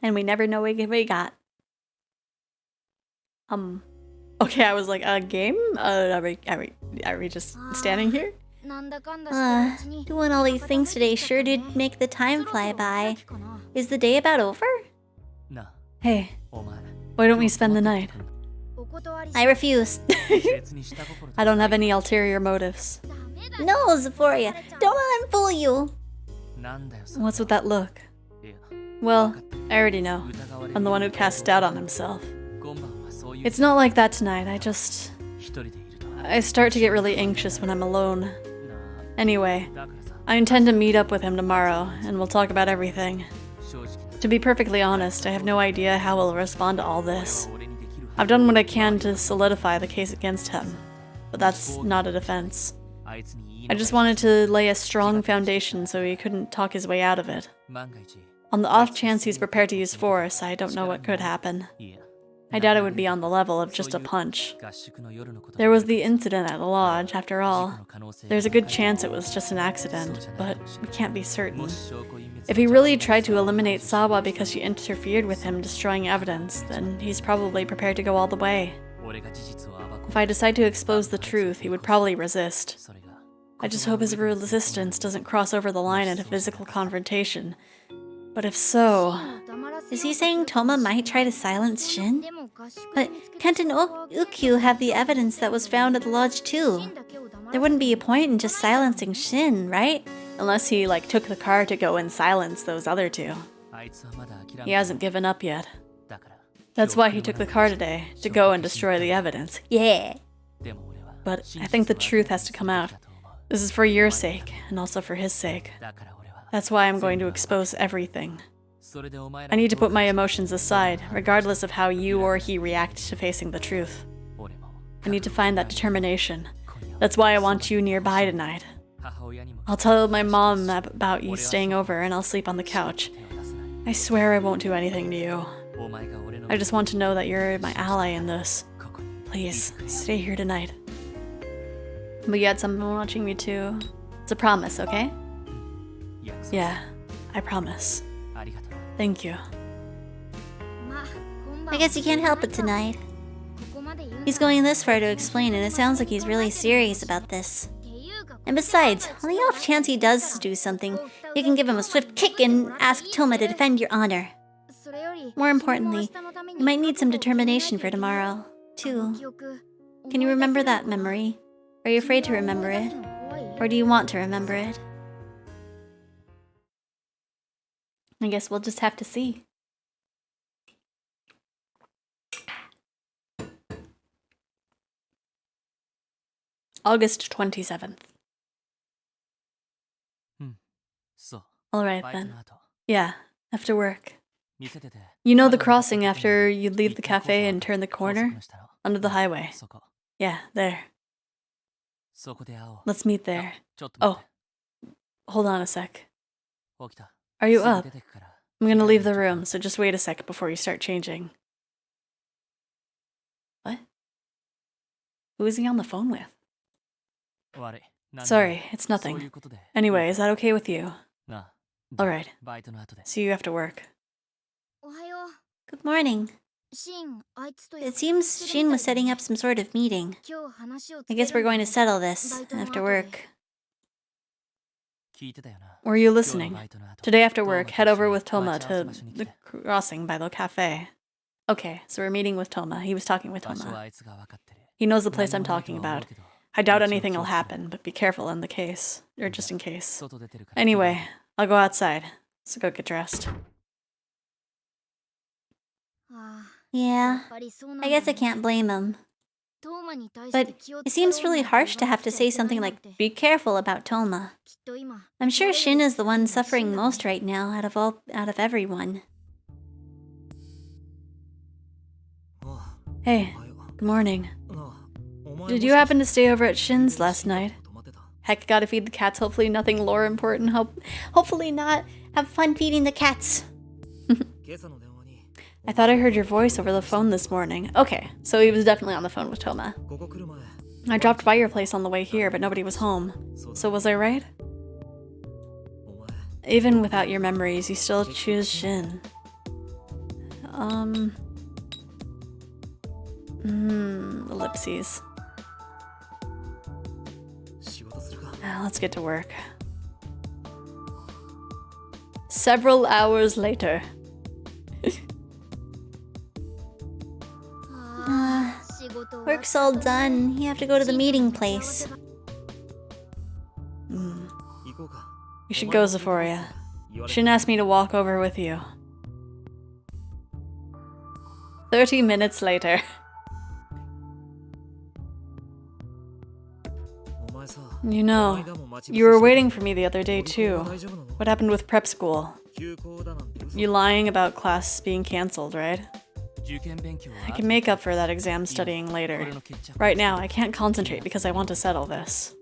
And we never know what we got. Okay, I was like, a game? Are we just standing here? Doing all these things today sure did make the time fly by. Is the day about over? Hey, why don't we spend the night? I refuse. I don't have any ulterior motives. No, Xephoria, don't let him fool you. What's with that look? Well, I already know. I'm the one who casts doubt on himself. It's not like that tonight, I start to get really anxious when I'm alone. Anyway, I intend to meet up with him tomorrow, and we'll talk about everything. To be perfectly honest, I have no idea how he'll respond to all this. I've done what I can to solidify the case against him, but that's not a defense. I just wanted to lay a strong foundation so he couldn't talk his way out of it. On the off chance he's prepared to use force, I don't know what could happen. I doubt it would be on the level of just a punch. There was the incident at the lodge, after all. There's a good chance it was just an accident, but we can't be certain. If he really tried to eliminate Sawa because she interfered with him destroying evidence, then he's probably prepared to go all the way. If I decide to expose the truth, he would probably resist. I just hope his resistance doesn't cross over the line into physical confrontation. But if so... Is he saying Toma might try to silence Shin? But can't an Ukyu have the evidence that was found at the lodge too? There wouldn't be a point in just silencing Shin, right? Unless he, took the car to go and silence those other two. He hasn't given up yet. That's why he took the car today, to go and destroy the evidence. Yeah. But I think the truth has to come out. This is for your sake, and also for his sake. That's why I'm going to expose everything. I need to put my emotions aside, regardless of how you or he react to facing the truth. I need to find that determination. That's why I want you nearby tonight. I'll tell my mom about you staying over and I'll sleep on the couch. I swear I won't do anything to you. I just want to know that you're my ally in this. Please, stay here tonight. But you had someone watching me too. It's a promise, okay? Yeah, I promise. Thank you. I guess you can't help it tonight. He's going this far to explain, and it sounds like he's really serious about this. And besides, on the off chance he does do something, you can give him a swift kick and ask Toma to defend your honor. More importantly, you might need some determination for tomorrow, too. Can you remember that memory? Are you afraid to remember it? Or do you want to remember it? I guess we'll just have to see. August 27th. Alright then. Yeah, after work. You know the crossing after you leave the cafe and turn the corner? Under the highway. Yeah, there. Let's meet there. Oh, hold on a sec. Are you up? I'm gonna leave the room, so just wait a sec before you start changing. What? Who is he on the phone with? Sorry, it's nothing. Anyway, is that okay with you? Alright. See you after work. Good morning. It seems Shin was setting up some sort of meeting. I guess we're going to settle this after work. Were you listening? Today after work, head over with Toma to the crossing by the cafe. Okay, so we're meeting with Toma. He was talking with Toma. He knows the place I'm talking about. I doubt anything will happen, but be careful in the case. Or just in case. Anyway, I'll go outside. So go get dressed. Yeah, I guess I can't blame him. But it seems really harsh to have to say something like, be careful about Toma. I'm sure Shin is the one suffering most right now out of everyone. Hey, good morning. Did you happen to stay over at Shin's last night? Heck, gotta feed the cats, hopefully nothing lore important. Hopefully not. Have fun feeding the cats. I thought I heard your voice over the phone this morning. Okay, so he was definitely on the phone with Toma. I dropped by your place on the way here, but nobody was home. So was I right? Even without your memories, you still choose Shin. Ellipses. Let's get to work. Several hours later. Work's all done. You have to go to the meeting place. You should go, Xephoria. Shin asked me to walk over with you. 30 minutes later. You know, you were waiting for me the other day too. What happened with prep school? You lying about class being cancelled, right? I can make up for that exam studying later. Right now, I can't concentrate because I want to settle this.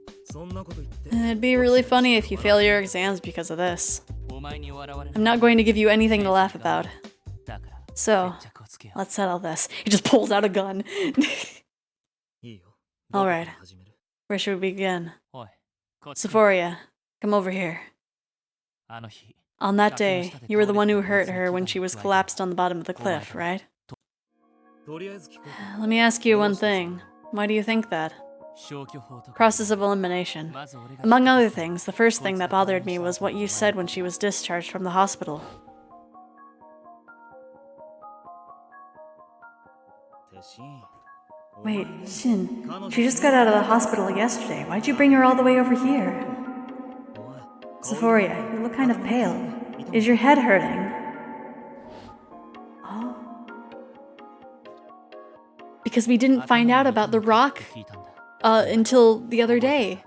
It'd be really funny if you fail your exams because of this. I'm not going to give you anything to laugh about. So, let's settle this. He just pulls out a gun. Alright, where should we begin? Xephoria, come over here. On that day, you were the one who hurt her when she was collapsed on the bottom of the cliff, right? Let me ask you one thing. Why do you think that? Process of elimination. Among other things, the first thing that bothered me was what you said when she was discharged from the hospital. Wait, Shin, she just got out of the hospital yesterday. Why'd you bring her all the way over here? Xephoria, you look kind of pale. Is your head hurting? Oh. Because we didn't find out about the rock until the other day.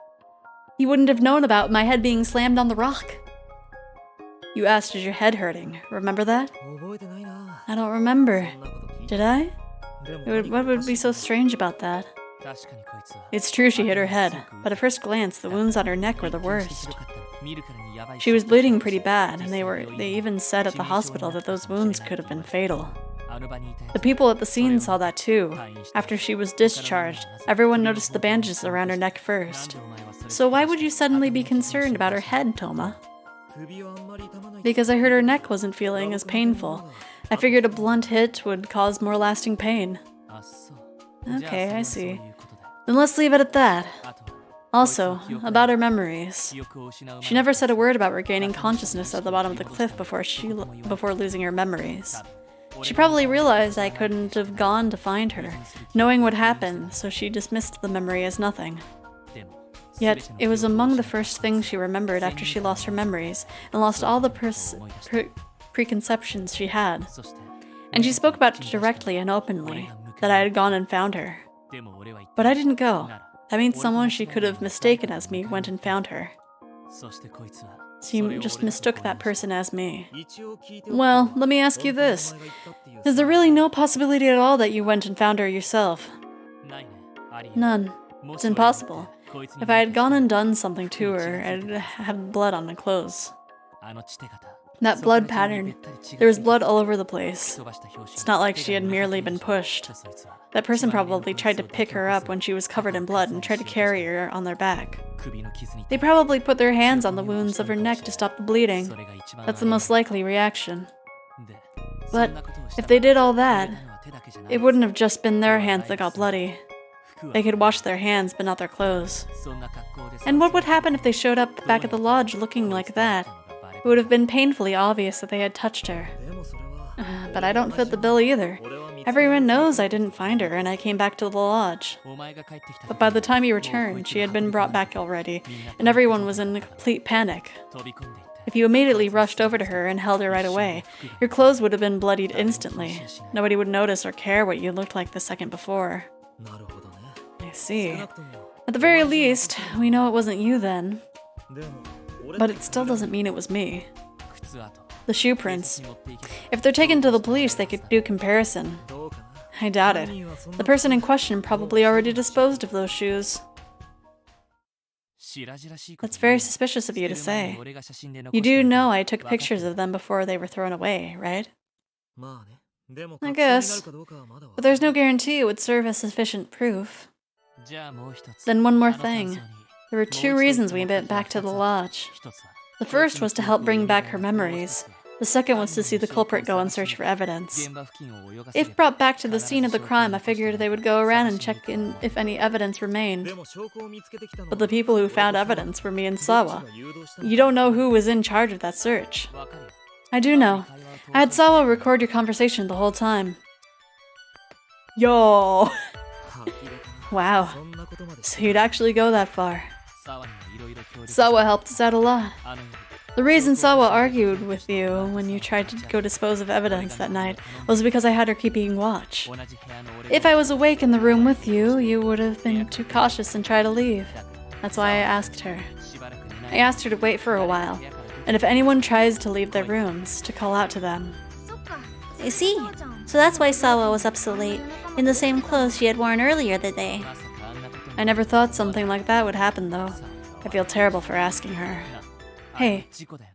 He wouldn't have known about my head being slammed on the rock. You asked, is your head hurting? Remember that? I don't remember. Did I? What would be so strange about that? It's true she hit her head, but at first glance, the wounds on her neck were the worst. She was bleeding pretty bad, and they even said at the hospital that those wounds could have been fatal. The people at the scene saw that too. After she was discharged, everyone noticed the bandages around her neck first. So why would you suddenly be concerned about her head, Toma? Because I heard her neck wasn't feeling as painful. I figured a blunt hit would cause more lasting pain. Okay, I see. Then let's leave it at that. Also, about her memories. She never said a word about regaining consciousness at the bottom of the cliff before losing her memories. She probably realized I couldn't have gone to find her, knowing what happened, so she dismissed the memory as nothing. Yet, it was among the first things she remembered after she lost her memories, and lost all the preconceptions she had. And she spoke about it directly and openly, that I had gone and found her. But I didn't go. That means someone she could have mistaken as me went and found her. She just mistook that person as me. Well, let me ask you this. Is there really no possibility at all that you went and found her yourself? None. It's impossible. If I had gone and done something to her, I'd have blood on my clothes. That blood pattern, there was blood all over the place. It's not like she had merely been pushed. That person probably tried to pick her up when she was covered in blood and tried to carry her on their back. They probably put their hands on the wounds of her neck to stop the bleeding. That's the most likely reaction. But if they did all that, it wouldn't have just been their hands that got bloody. They could wash their hands, but not their clothes. And what would happen if they showed up back at the lodge looking like that? It would have been painfully obvious that they had touched her. But I don't fit the bill either. Everyone knows I didn't find her, and I came back to the lodge. But by the time you returned, she had been brought back already, and everyone was in a complete panic. If you immediately rushed over to her and held her right away, your clothes would have been bloodied instantly. Nobody would notice or care what you looked like the second before. I see. At the very least, we know it wasn't you then. But it still doesn't mean it was me. The shoe prints. If they're taken to the police, they could do comparison. I doubt it. The person in question probably already disposed of those shoes. That's very suspicious of you to say. You do know I took pictures of them before they were thrown away, right? I guess. But there's no guarantee it would serve as sufficient proof. Then one more thing. There were two reasons we went back to the lodge. The first was to help bring back her memories. The second was to see the culprit go and search for evidence. If brought back to the scene of the crime, I figured they would go around and check in if any evidence remained. But the people who found evidence were me and Sawa. You don't know who was in charge of that search. I do know. I had Sawa record your conversation the whole time. Yo! Wow. So you'd actually go that far. Sawa helped us out a lot. The reason Sawa argued with you when you tried to go dispose of evidence that night was because I had her keeping watch. If I was awake in the room with you, you would have been too cautious and tried to leave. That's why I asked her. I asked her to wait for a while, and if anyone tries to leave their rooms, to call out to them. I see. So that's why Sawa was up so late, in the same clothes she had worn earlier that day. I never thought something like that would happen, though. I feel terrible for asking her. Hey,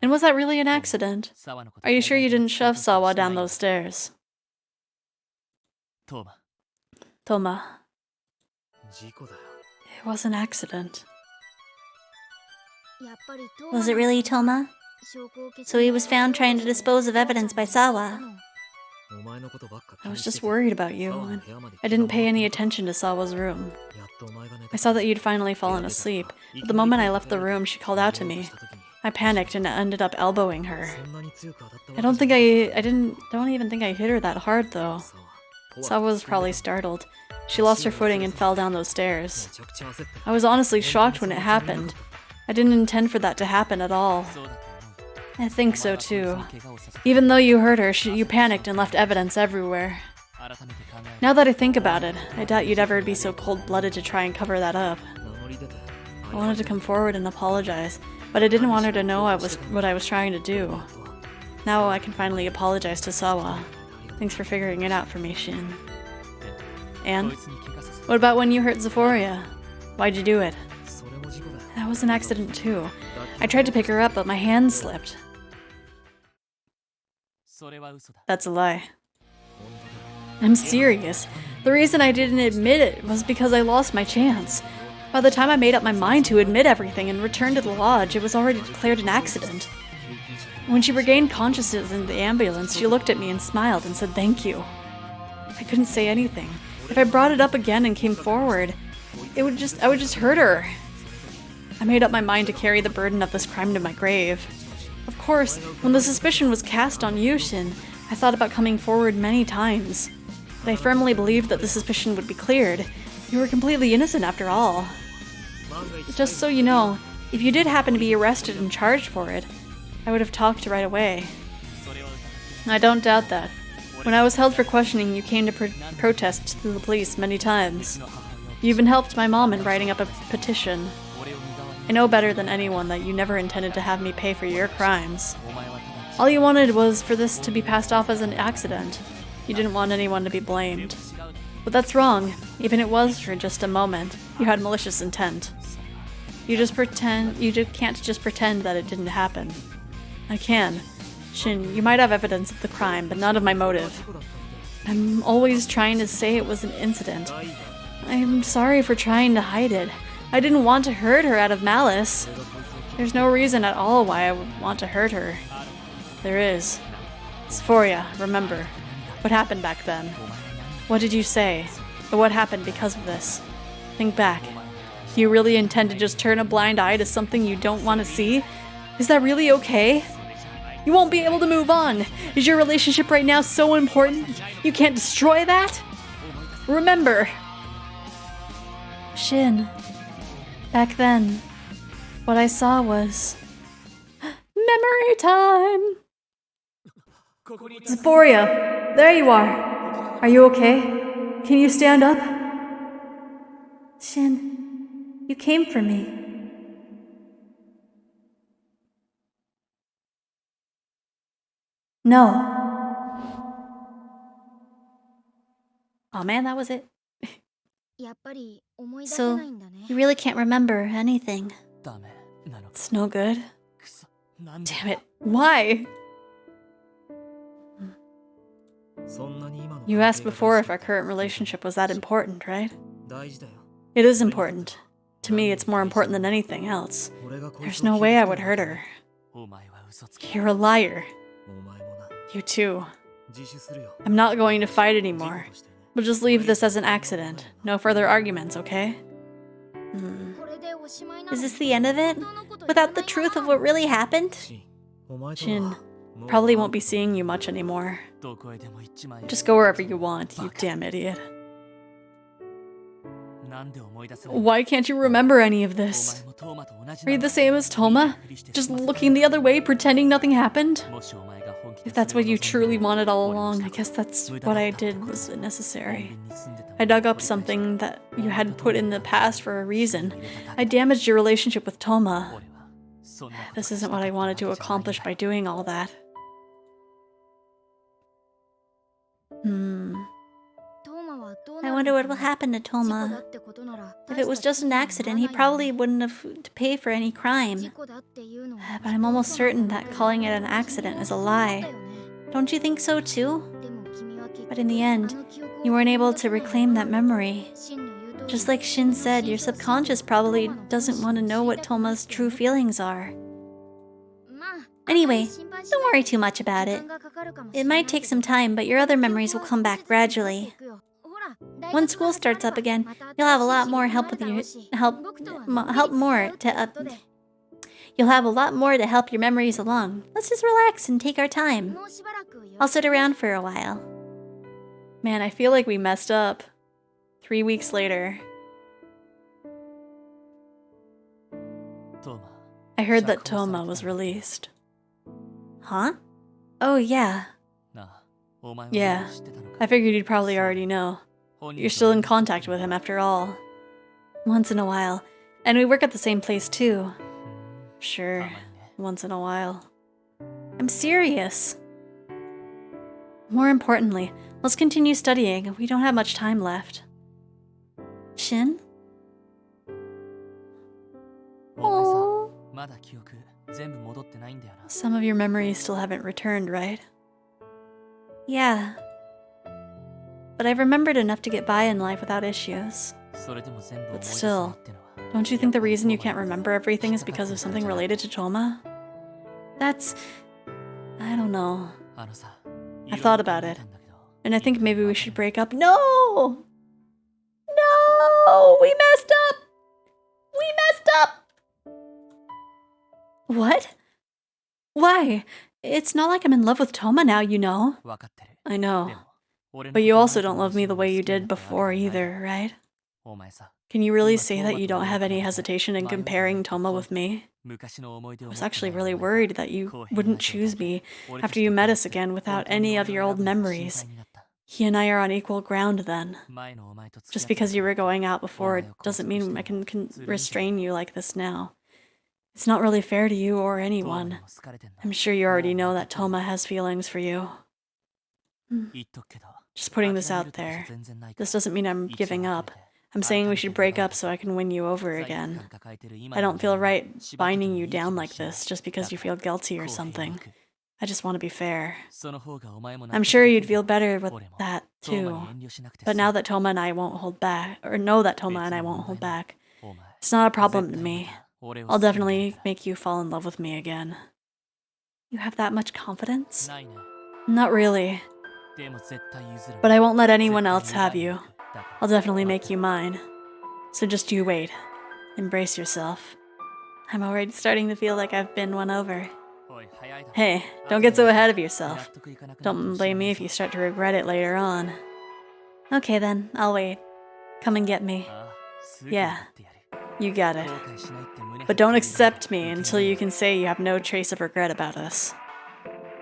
and was that really an accident? Are you sure you didn't shove Sawa down those stairs? Toma. It was an accident. Was it really Toma? So he was found trying to dispose of evidence by Sawa. I was just worried about you, and I didn't pay any attention to Sawa's room. I saw that you'd finally fallen asleep, but the moment I left the room, she called out to me. I panicked and ended up elbowing her. I don't even think I hit her that hard, though. Sawa was probably startled. She lost her footing and fell down those stairs. I was honestly shocked when it happened. I didn't intend for that to happen at all. I think so, too. Even though you hurt her, you panicked and left evidence everywhere. Now that I think about it, I doubt you'd ever be so cold-blooded to try and cover that up. I wanted to come forward and apologize, but I didn't want her to know what I was trying to do. Now I can finally apologize to Sawa. Thanks for figuring it out for me, Shin. And? What about when you hurt Xephoria? Why'd you do it? That was an accident too. I tried to pick her up, but my hand slipped. That's a lie. I'm serious. The reason I didn't admit it was because I lost my chance. By the time I made up my mind to admit everything and return to the lodge, it was already declared an accident. When she regained consciousness in the ambulance, she looked at me and smiled and said thank you. I couldn't say anything. If I brought it up again and came forward, I would just hurt her. I made up my mind to carry the burden of this crime to my grave. Of course, when the suspicion was cast on you, Shin, I thought about coming forward many times. But I firmly believed that the suspicion would be cleared. You were completely innocent after all. Just so you know, if you did happen to be arrested and charged for it, I would have talked right away. I don't doubt that. When I was held for questioning, you came to protest to the police many times. You even helped my mom in writing up a petition. I know better than anyone that you never intended to have me pay for your crimes. All you wanted was for this to be passed off as an accident. You didn't want anyone to be blamed. But that's wrong. Even it was for just a moment. You had malicious intent. You can't just pretend that it didn't happen. I can. Shin, you might have evidence of the crime, but not of my motive. I'm always trying to say it was an incident. I'm sorry for trying to hide it. I didn't want to hurt her out of malice. There's no reason at all why I would want to hurt her. There is. Xephoria, remember. What happened back then? What did you say? Or what happened because of this? Think back. Do you really intend to just turn a blind eye to something you don't want to see? Is that really okay? You won't be able to move on. Is your relationship right now so important you can't destroy that? Remember. Shin. Back then, what I saw was... memory time! Xephoria, there you are. Are you okay? Can you stand up? Shin, you came for me. No. Oh man, that was it. So, you really can't remember anything. It's no good. Damn it. Why? You asked before if our current relationship was that important, right? It is important. To me, it's more important than anything else. There's no way I would hurt her. You're a liar. You too. I'm not going to fight anymore. We'll just leave this as an accident. No further arguments, okay? Is this the end of it? Without the truth of what really happened? Shin, probably won't be seeing you much anymore. Just go wherever you want, you damn idiot. Why can't you remember any of this? Are you the same as Toma? Just looking the other way, pretending nothing happened? If that's what you truly wanted all along, I guess that's what I did was necessary. I dug up something that you had put in the past for a reason. I damaged your relationship with Toma. This isn't what I wanted to accomplish by doing all that. I wonder what will happen to Toma. If it was just an accident, he probably wouldn't have to pay for any crime. But I'm almost certain that calling it an accident is a lie. Don't you think so too? But in the end, you weren't able to reclaim that memory. Just like Shin said, your subconscious probably doesn't want to know what Toma's true feelings are. Anyway, don't worry too much about it. It might take some time, but your other memories will come back gradually. When school starts up again, you'll have a lot more You'll have a lot more to help your memories along. Let's just relax and take our time. I'll sit around for a while. Man, I feel like we messed up. 3 weeks later. I heard that Toma was released. Huh? Oh, yeah. Yeah, I figured you'd probably already know. You're still in contact with him after all. Once in a while. And we work at the same place too. Sure, once in a while. I'm serious. More importantly, let's continue studying. We don't have much time left. Shin? Aww. Some of your memories still haven't returned, right? Yeah. But I've remembered enough to get by in life without issues. But still, don't you think the reason you can't remember everything is because of something related to Toma? I don't know. I've thought about it, and I think maybe we should break up. No! No! We messed up! We messed up! What? Why? It's not like I'm in love with Toma now, you know. I know. But you also don't love me the way you did before either, right? Can you really say that you don't have any hesitation in comparing Toma with me? I was actually really worried that you wouldn't choose me after you met us again without any of your old memories. He and I are on equal ground then. Just because you were going out before doesn't mean I can restrain you like this now. It's not really fair to you or anyone. I'm sure you already know that Toma has feelings for you. Just putting this out there. This doesn't mean I'm giving up. I'm saying we should break up so I can win you over again. I don't feel right binding you down like this just because you feel guilty or something. I just want to be fair. I'm sure you'd feel better with that, too. But now that Toma and I won't hold back, or know that Toma and I won't hold back, it's not a problem to me. I'll definitely make you fall in love with me again. You have that much confidence? Not really. But I won't let anyone else have you. I'll definitely make you mine. So just you wait. Embrace yourself. I'm already starting to feel like I've been won over. Hey, don't get so ahead of yourself. Don't blame me if you start to regret it later on. Okay then, I'll wait. Come and get me. Yeah, you got it. But don't accept me until you can say you have no trace of regret about us.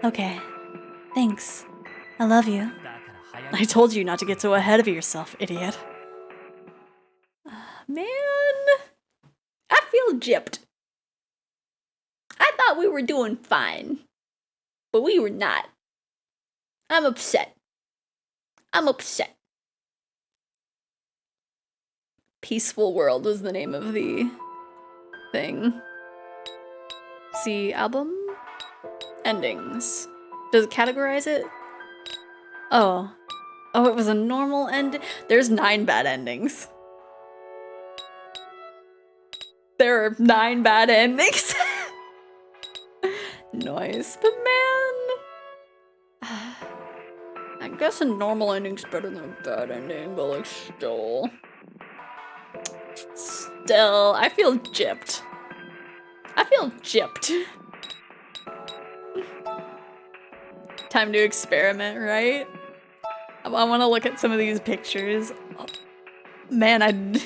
Okay. Thanks. I love you. I told you not to get so ahead of yourself, idiot. Man, I feel gypped. I thought we were doing fine, but we were not. I'm upset. I'm upset. Peaceful World was the name of the thing. See, album endings. Does it categorize it? Oh. Oh, it was a normal end. There's 9 bad endings. There are 9 bad endings. Nice, but man, I guess a normal ending's better than a bad ending, but like still, I feel gypped. I feel gypped. Time to experiment, right? I want to look at some of these pictures. Oh, man, and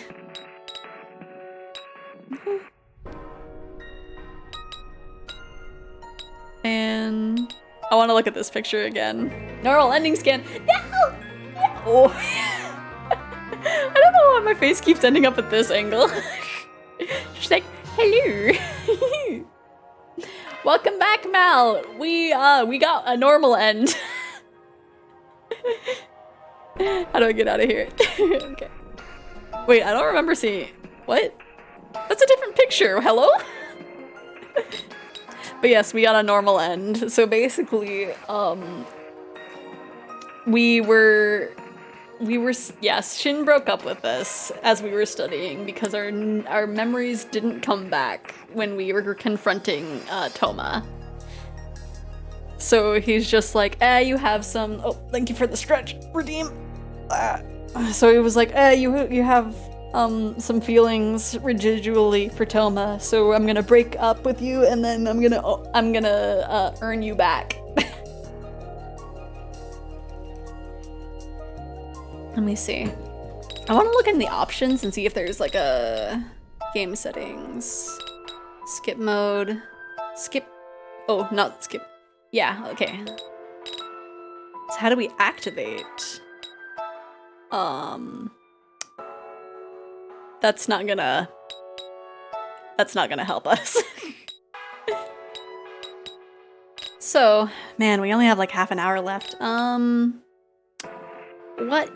I want to look at this picture again. Normal ending scan. No! No! I don't know why my face keeps ending up at this angle. She's like, hello. Welcome back, Mal. We got a normal end. How do I get out of here? Okay. Wait, I don't remember seeing. What? That's a different picture. Hello? But yes, we got a normal end. So basically, yes, Shin broke up with us as we were studying because our memories didn't come back when we were confronting Toma. So he's just like, you have some, oh, thank you for the stretch, redeem. So he was like, you have some feelings residually for Toma, so I'm gonna break up with you and then I'm gonna earn you back. Let me see. I want to look in the options and see if there's like a game settings. Skip mode. Skip. Oh, not skip. Yeah, okay. So how do we activate? That's not gonna help us. So, man, we only have like half an hour left. What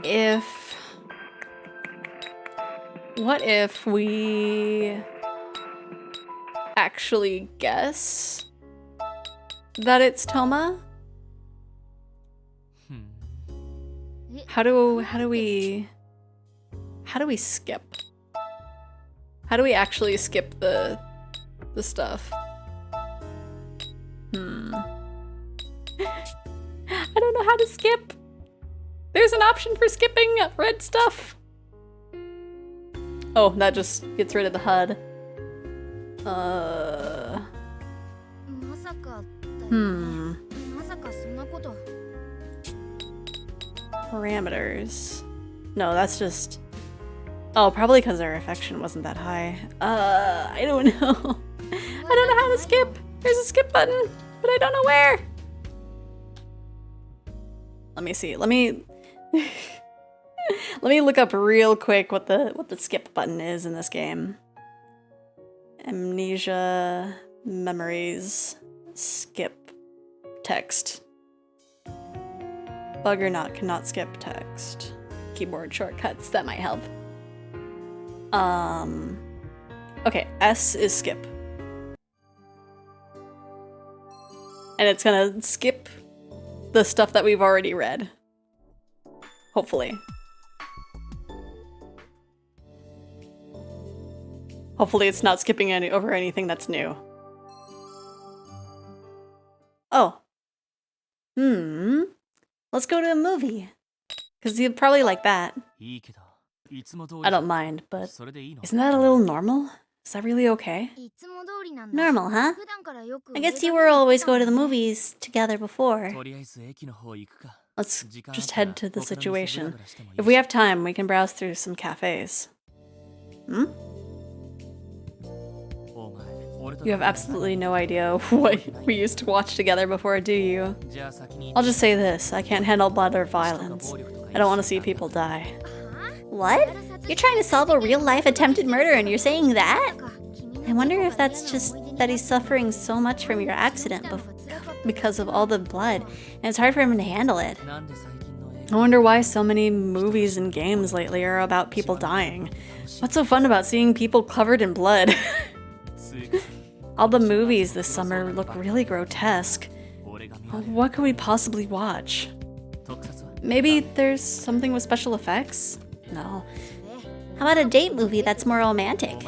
if we actually guess that it's Toma? How do we skip? How do we actually skip the stuff? I don't know how to skip. There's an option for skipping red stuff. Oh, that just gets rid of the HUD. Parameters. No, that's just... Oh, probably because our affection wasn't that high. I don't know. I don't know how to skip. There's a skip button, but I don't know where. Let me see. Let me look up real quick what the skip button is in this game. Amnesia, memories, skip, text. Bug or not, cannot skip text. Keyboard shortcuts, that might help. Okay, S is skip. And it's gonna skip the stuff that we've already read. Hopefully. Hopefully it's not skipping over anything that's new. Oh. Let's go to a movie. Because you'd probably like that. I don't mind, but isn't that a little normal? Is that really okay? Normal, huh? I guess you were always go to the movies together before. Let's just head to the situation. If we have time, we can browse through some cafes. You have absolutely no idea what we used to watch together before, do you? I'll just say this, I can't handle blood or violence. I don't want to see people die. What? You're trying to solve a real-life attempted murder and you're saying that? I wonder if that's just that he's suffering so much from your accident because of all the blood, and it's hard for him to handle it. I wonder why so many movies and games lately are about people dying. What's so fun about seeing people covered in blood? All the movies this summer look really grotesque. What could we possibly watch? Maybe there's something with special effects? No. How about a date movie that's more romantic?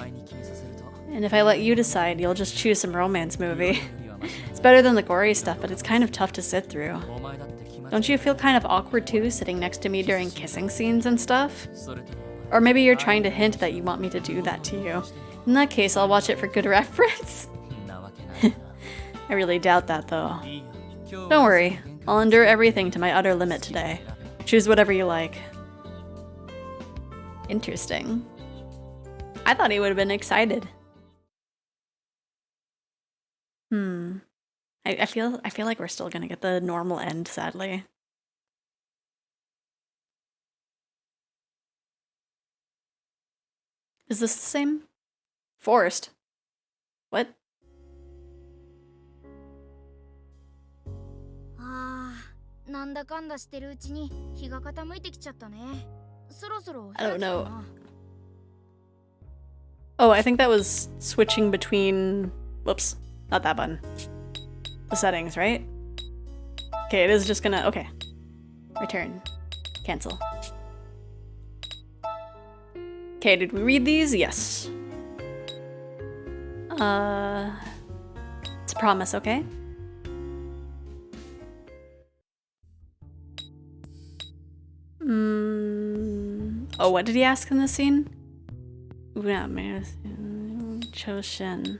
And if I let you decide, you'll just choose some romance movie. It's better than the gory stuff, but it's kind of tough to sit through. Don't you feel kind of awkward too, sitting next to me during kissing scenes and stuff? Or maybe you're trying to hint that you want me to do that to you. In that case, I'll watch it for good reference. I really doubt that though. Don't worry, I'll endure everything to my utter limit today. Choose whatever you like. Interesting. I thought he would have been excited. I feel like we're still gonna get the normal end, sadly. Is this the same? Forest. What? I don't know. Oh, I think that was switching between... Whoops, not that button. The settings, right? Okay, it is just gonna... Okay. Return. Cancel. Okay, did we read these? Yes. It's a promise, okay? Oh, what did he ask in this scene? Choshin.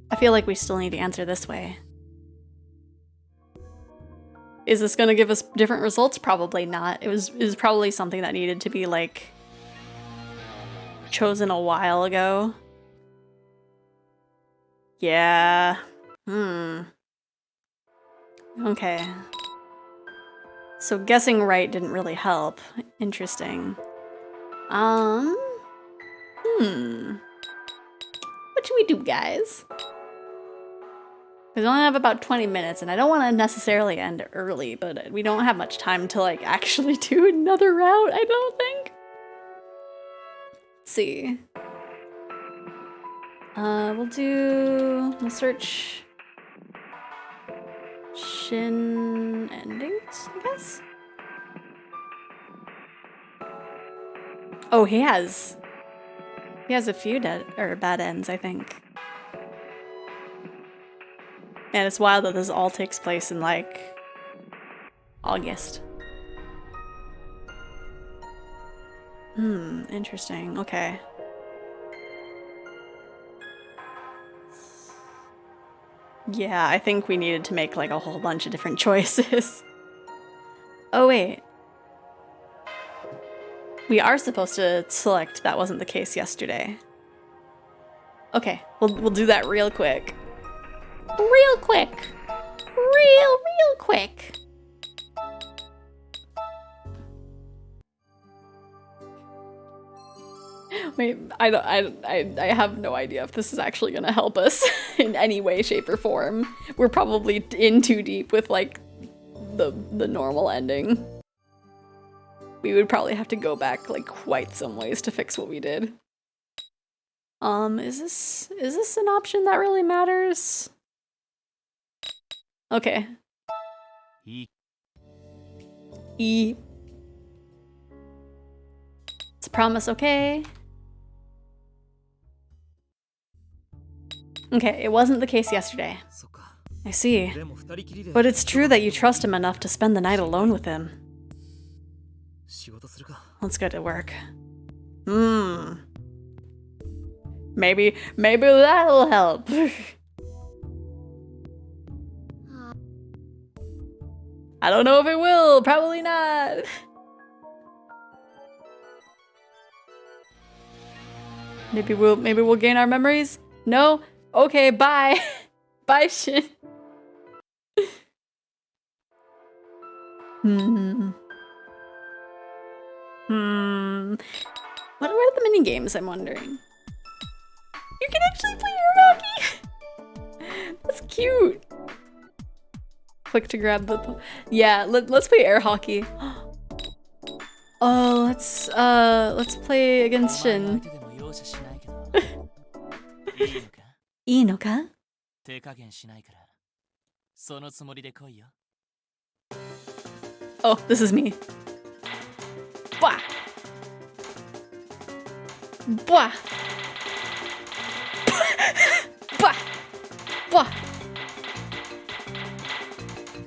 I feel like we still need to answer this way. Is this gonna give us different results? Probably not. It was probably something that needed to be like chosen a while ago. Yeah. Okay. So guessing right didn't really help. Interesting. What should we do, guys? We only have about 20 minutes, and I don't want to necessarily end early, but we don't have much time to, like, actually do another route, I don't think. Let's see. We'll search Shin endings, I guess? Oh, he has a few bad ends, I think. And it's wild that this all takes place in, like, August. Interesting. Okay. Yeah, I think we needed to make, like, a whole bunch of different choices. Oh, wait. We are supposed to select that wasn't the case yesterday. Okay, we'll do that real quick. Real quick. Real quick. Wait, I have no idea if this is actually gonna help us in any way, shape, or form. We're probably in too deep with, like, the normal ending. We would probably have to go back, like, quite some ways to fix what we did. Is this an option that really matters? Okay. E. It's a promise, okay? Okay, it wasn't the case yesterday. I see. But it's true that you trust him enough to spend the night alone with him. Let's get to work. Maybe that'll help. I don't know if it will. Probably not. Maybe we'll gain our memories. No? Okay, bye. Bye, Shin. What are the mini games, I'm wondering? You can actually play air hockey. That's cute. Click to grab the... Yeah, let's play air hockey. Oh, let's play against Shin. いいのか? Oh, this is me. Bwah! Bwah! Bwah! Bwah!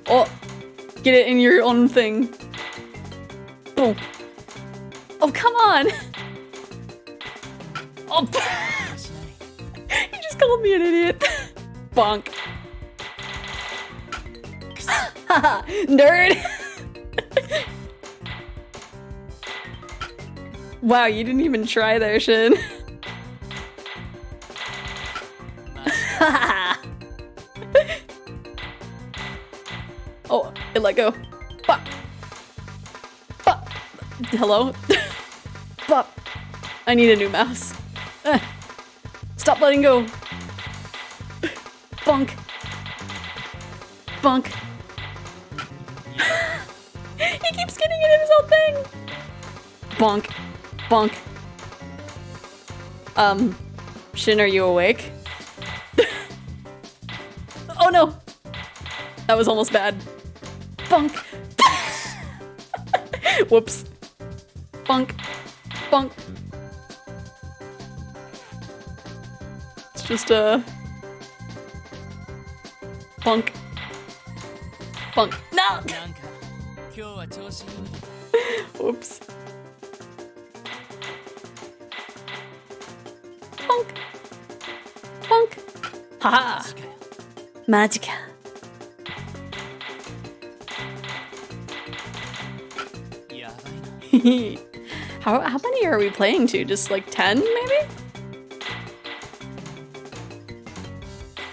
Oh, get it in your own thing. Boom. Oh, come on! Oh, you just called me an idiot. Bonk. Haha, nerd! Wow, you didn't even try there, Shin. Oh, it let go. Bop. Bop. Hello? Bop. I need a new mouse. Stop letting go. Bonk. Bonk. He keeps getting it in his own thing. Bonk. Bonk. Shin, are you awake? Oh no! That was almost bad. Bonk. Whoops. Bonk. Bonk. It's just a... Bonk. Bonk. No! Whoops. Bonk. Bonk. Haha. Magica. How many are we playing to? Just like 10 maybe?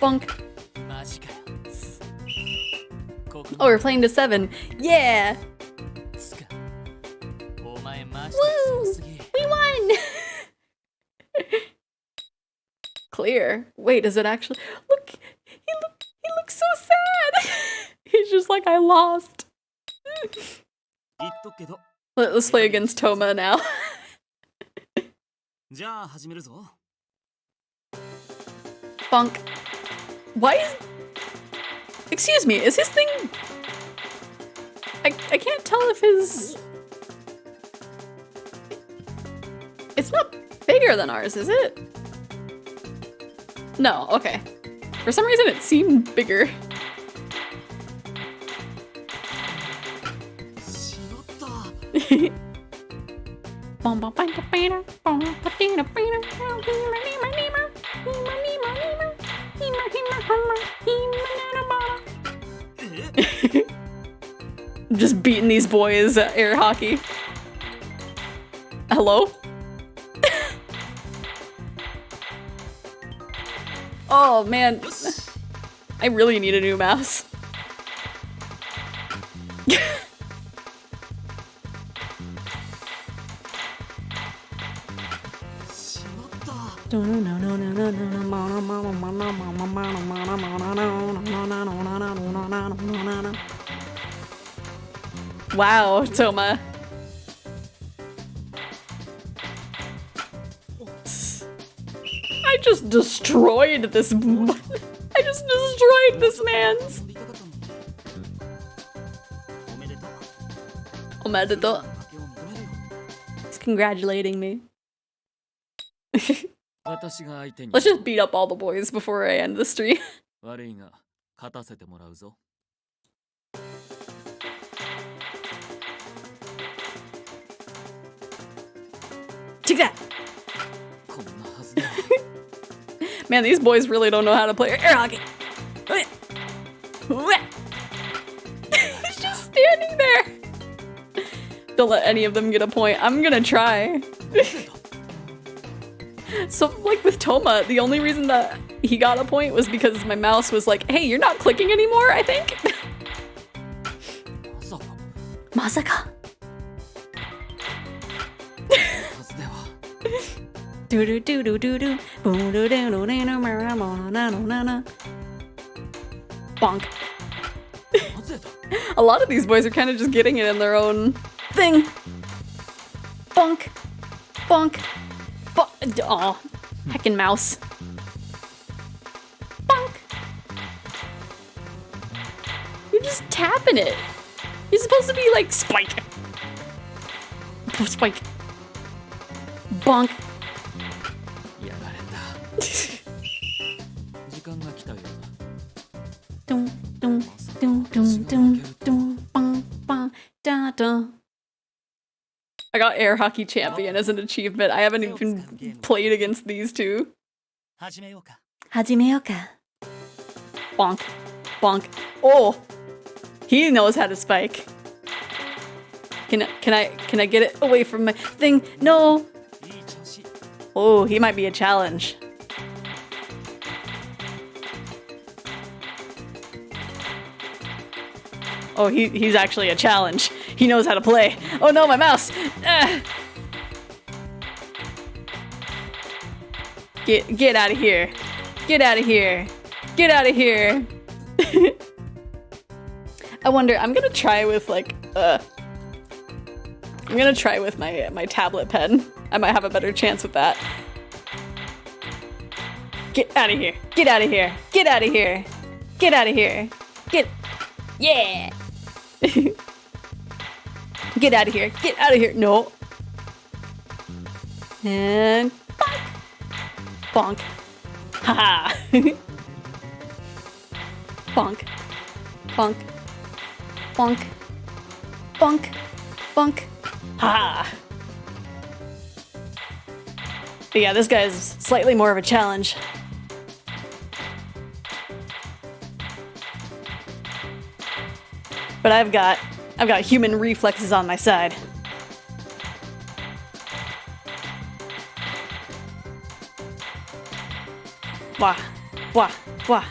Bonk. Oh, we're playing to 7. Yeah! Woo! We won! Clear. Wait, is it actually? Look, he looks so sad. He's just like, I lost. Let's play against Toma now. Bonk. Why is... Excuse me, is his thing... I can't tell if his... It's not bigger than ours, is it? No, okay. For some reason it seemed bigger. Just beating these boys at air hockey. Hello? Oh man, I really need a new mouse. Wow, Toma. I just destroyed this. I just destroyed this man's. Omedeto. He's congratulating me. Let's just beat up all the boys before I end the stream. Take that! Man, these boys really don't know how to play air hockey. He's just standing there. Don't let any of them get a point. I'm gonna try. So, like with Toma, the only reason that he got a point was because my mouse was like, hey, you're not clicking anymore, I think? Masaka. Do do do do do do. Bonk. A lot of these boys are kind of just getting it in their own thing. Bonk. Bonk. Aw, heckin' mouse. Bonk. tapping it? He's supposed to be like Spike. Spike. Bonk. Dum, dum, dum, dum, dum, dum, bang, bang, da, da. I got air hockey champion as an achievement. I haven't even played against these two. Hajimeyoka. Bonk. Bonk. Oh! He knows how to spike. Can I get it away from my thing? No! Oh, he might be a challenge. Oh, he's actually a challenge. He knows how to play. Oh no, my mouse! Ah. Get out of here. Get out of here. Get out of here. I wonder, I'm gonna try with like, I'm gonna try with my tablet pen. I might have a better chance with that. Get out of here. Get out of here. Get out of here. Get out of here. Yeah. Get out of here. Get out of here. No. And bonk. Bonk. Haha. Bonk. Bonk. Bonk. Bonk. Bonk. Ha! But yeah, this guy's slightly more of a challenge. But I've got human reflexes on my side. Wah, wah, wah,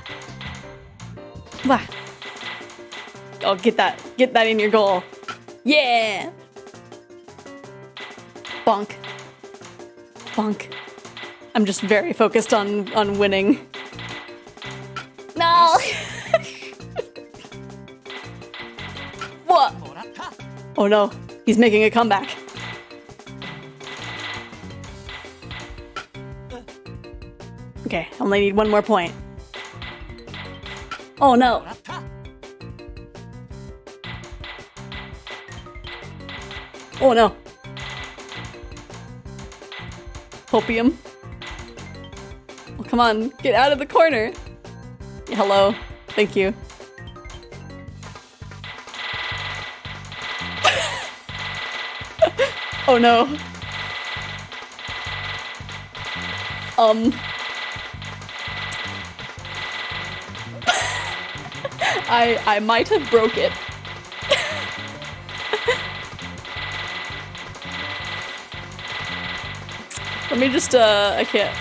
wah. Oh, get that in your goal. Yeah. Bonk. Bonk. I'm just very focused on winning. No. What? Oh no, he's making a comeback. Okay, I only need one more point. Oh no. Oh no. Hopium. Oh, come on, get out of the corner. Hello, thank you. Oh no. I might have broke it. Let me just, I can't.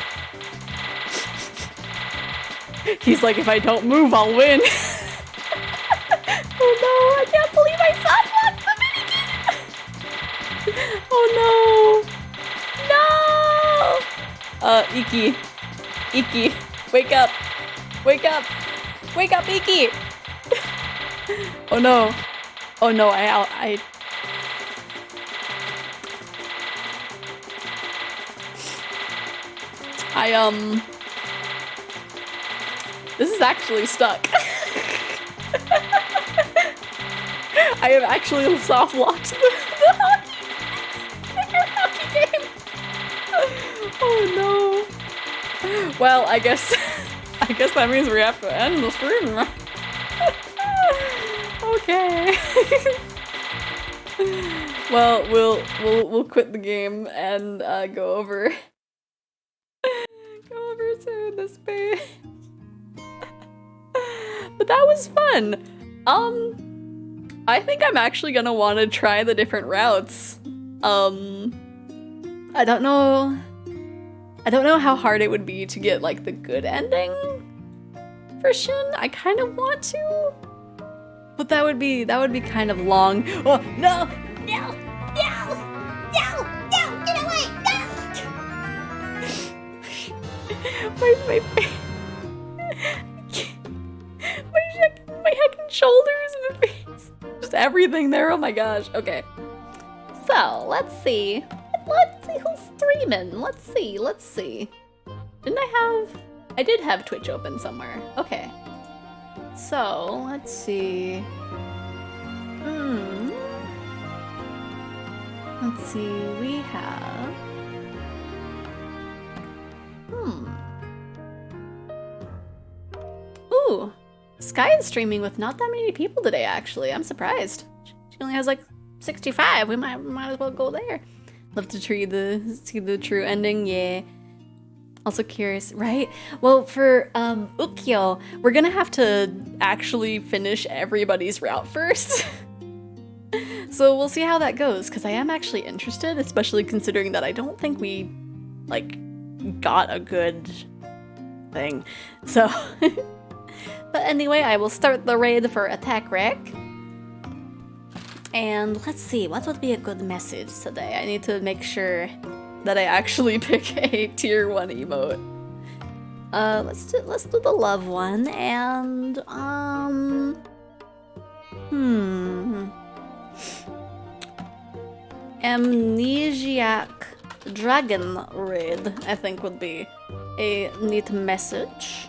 He's like, if I don't move, I'll win. Oh no, I can't believe I softlocked the minigame! Oh no! No! Iki. Iki, wake up! Wake up! Wake up, Iki! Oh no. Oh no, I this is actually stuck. I have actually soft locked the hockey game. Oh no. Well, I guess that means we have to end the stream. Okay. Well, we'll quit the game and go over to this page. But that was fun. I think I'm actually gonna want to try the different routes. I don't know how hard it would be to get like the good ending for Shin. I kind of want to, but that would be kind of long. Oh no! No! No! No! No! Get away! No! my heckin' shoulders and the face. Just everything there. Oh my gosh. Okay. So let's see. Let's see who's streaming. Let's see. I did have Twitch open somewhere. Okay. So let's see. Let's see, we have... Ooh, Sky is streaming with not that many people today, actually. I'm surprised. She only has like 65. We might as well go there. Love to see the true ending, yeah. Also curious, right? Well, for Ukyo, we're gonna have to actually finish everybody's route first. So we'll see how that goes, because I am actually interested, especially considering that I don't think we, like, got a good thing. So, but anyway, I will start the raid for Attack Wreck. And let's see, what would be a good message today? I need to make sure that I actually pick a tier 1 emote. Let's do the love one, and Amnesiac Dragon Raid, I think, would be a neat message.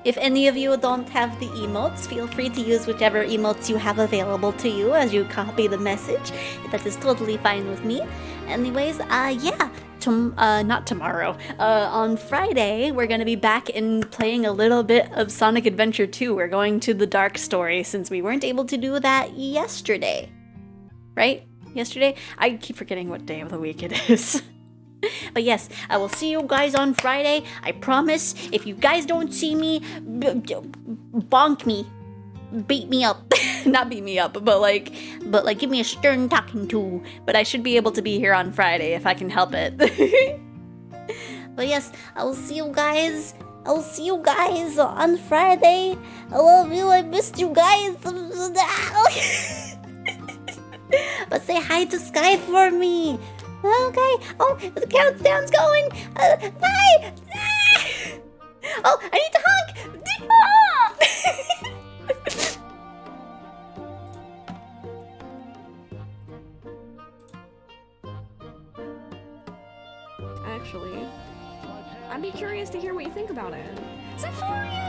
If any of you don't have the emotes, feel free to use whichever emotes you have available to you as you copy the message. That is totally fine with me. Anyways, yeah, not tomorrow. On Friday, we're gonna be back in playing a little bit of Sonic Adventure 2. We're going to the Dark Story since we weren't able to do that yesterday. Right? Yesterday? I keep forgetting what day of the week it is. But yes, I will see you guys on Friday. I promise. If you guys don't see me, bonk me. Beat me up. Not beat me up, but like give me a stern talking to. But I should be able to be here on Friday if I can help it. But yes, I will see you guys. I will see you guys on Friday. I love you. I missed you guys. But say hi to Sky for me. Okay. Oh, the countdown's going. Bye. Oh, I need to hug. Actually, I'd be curious to hear what you think about it. Xephoria!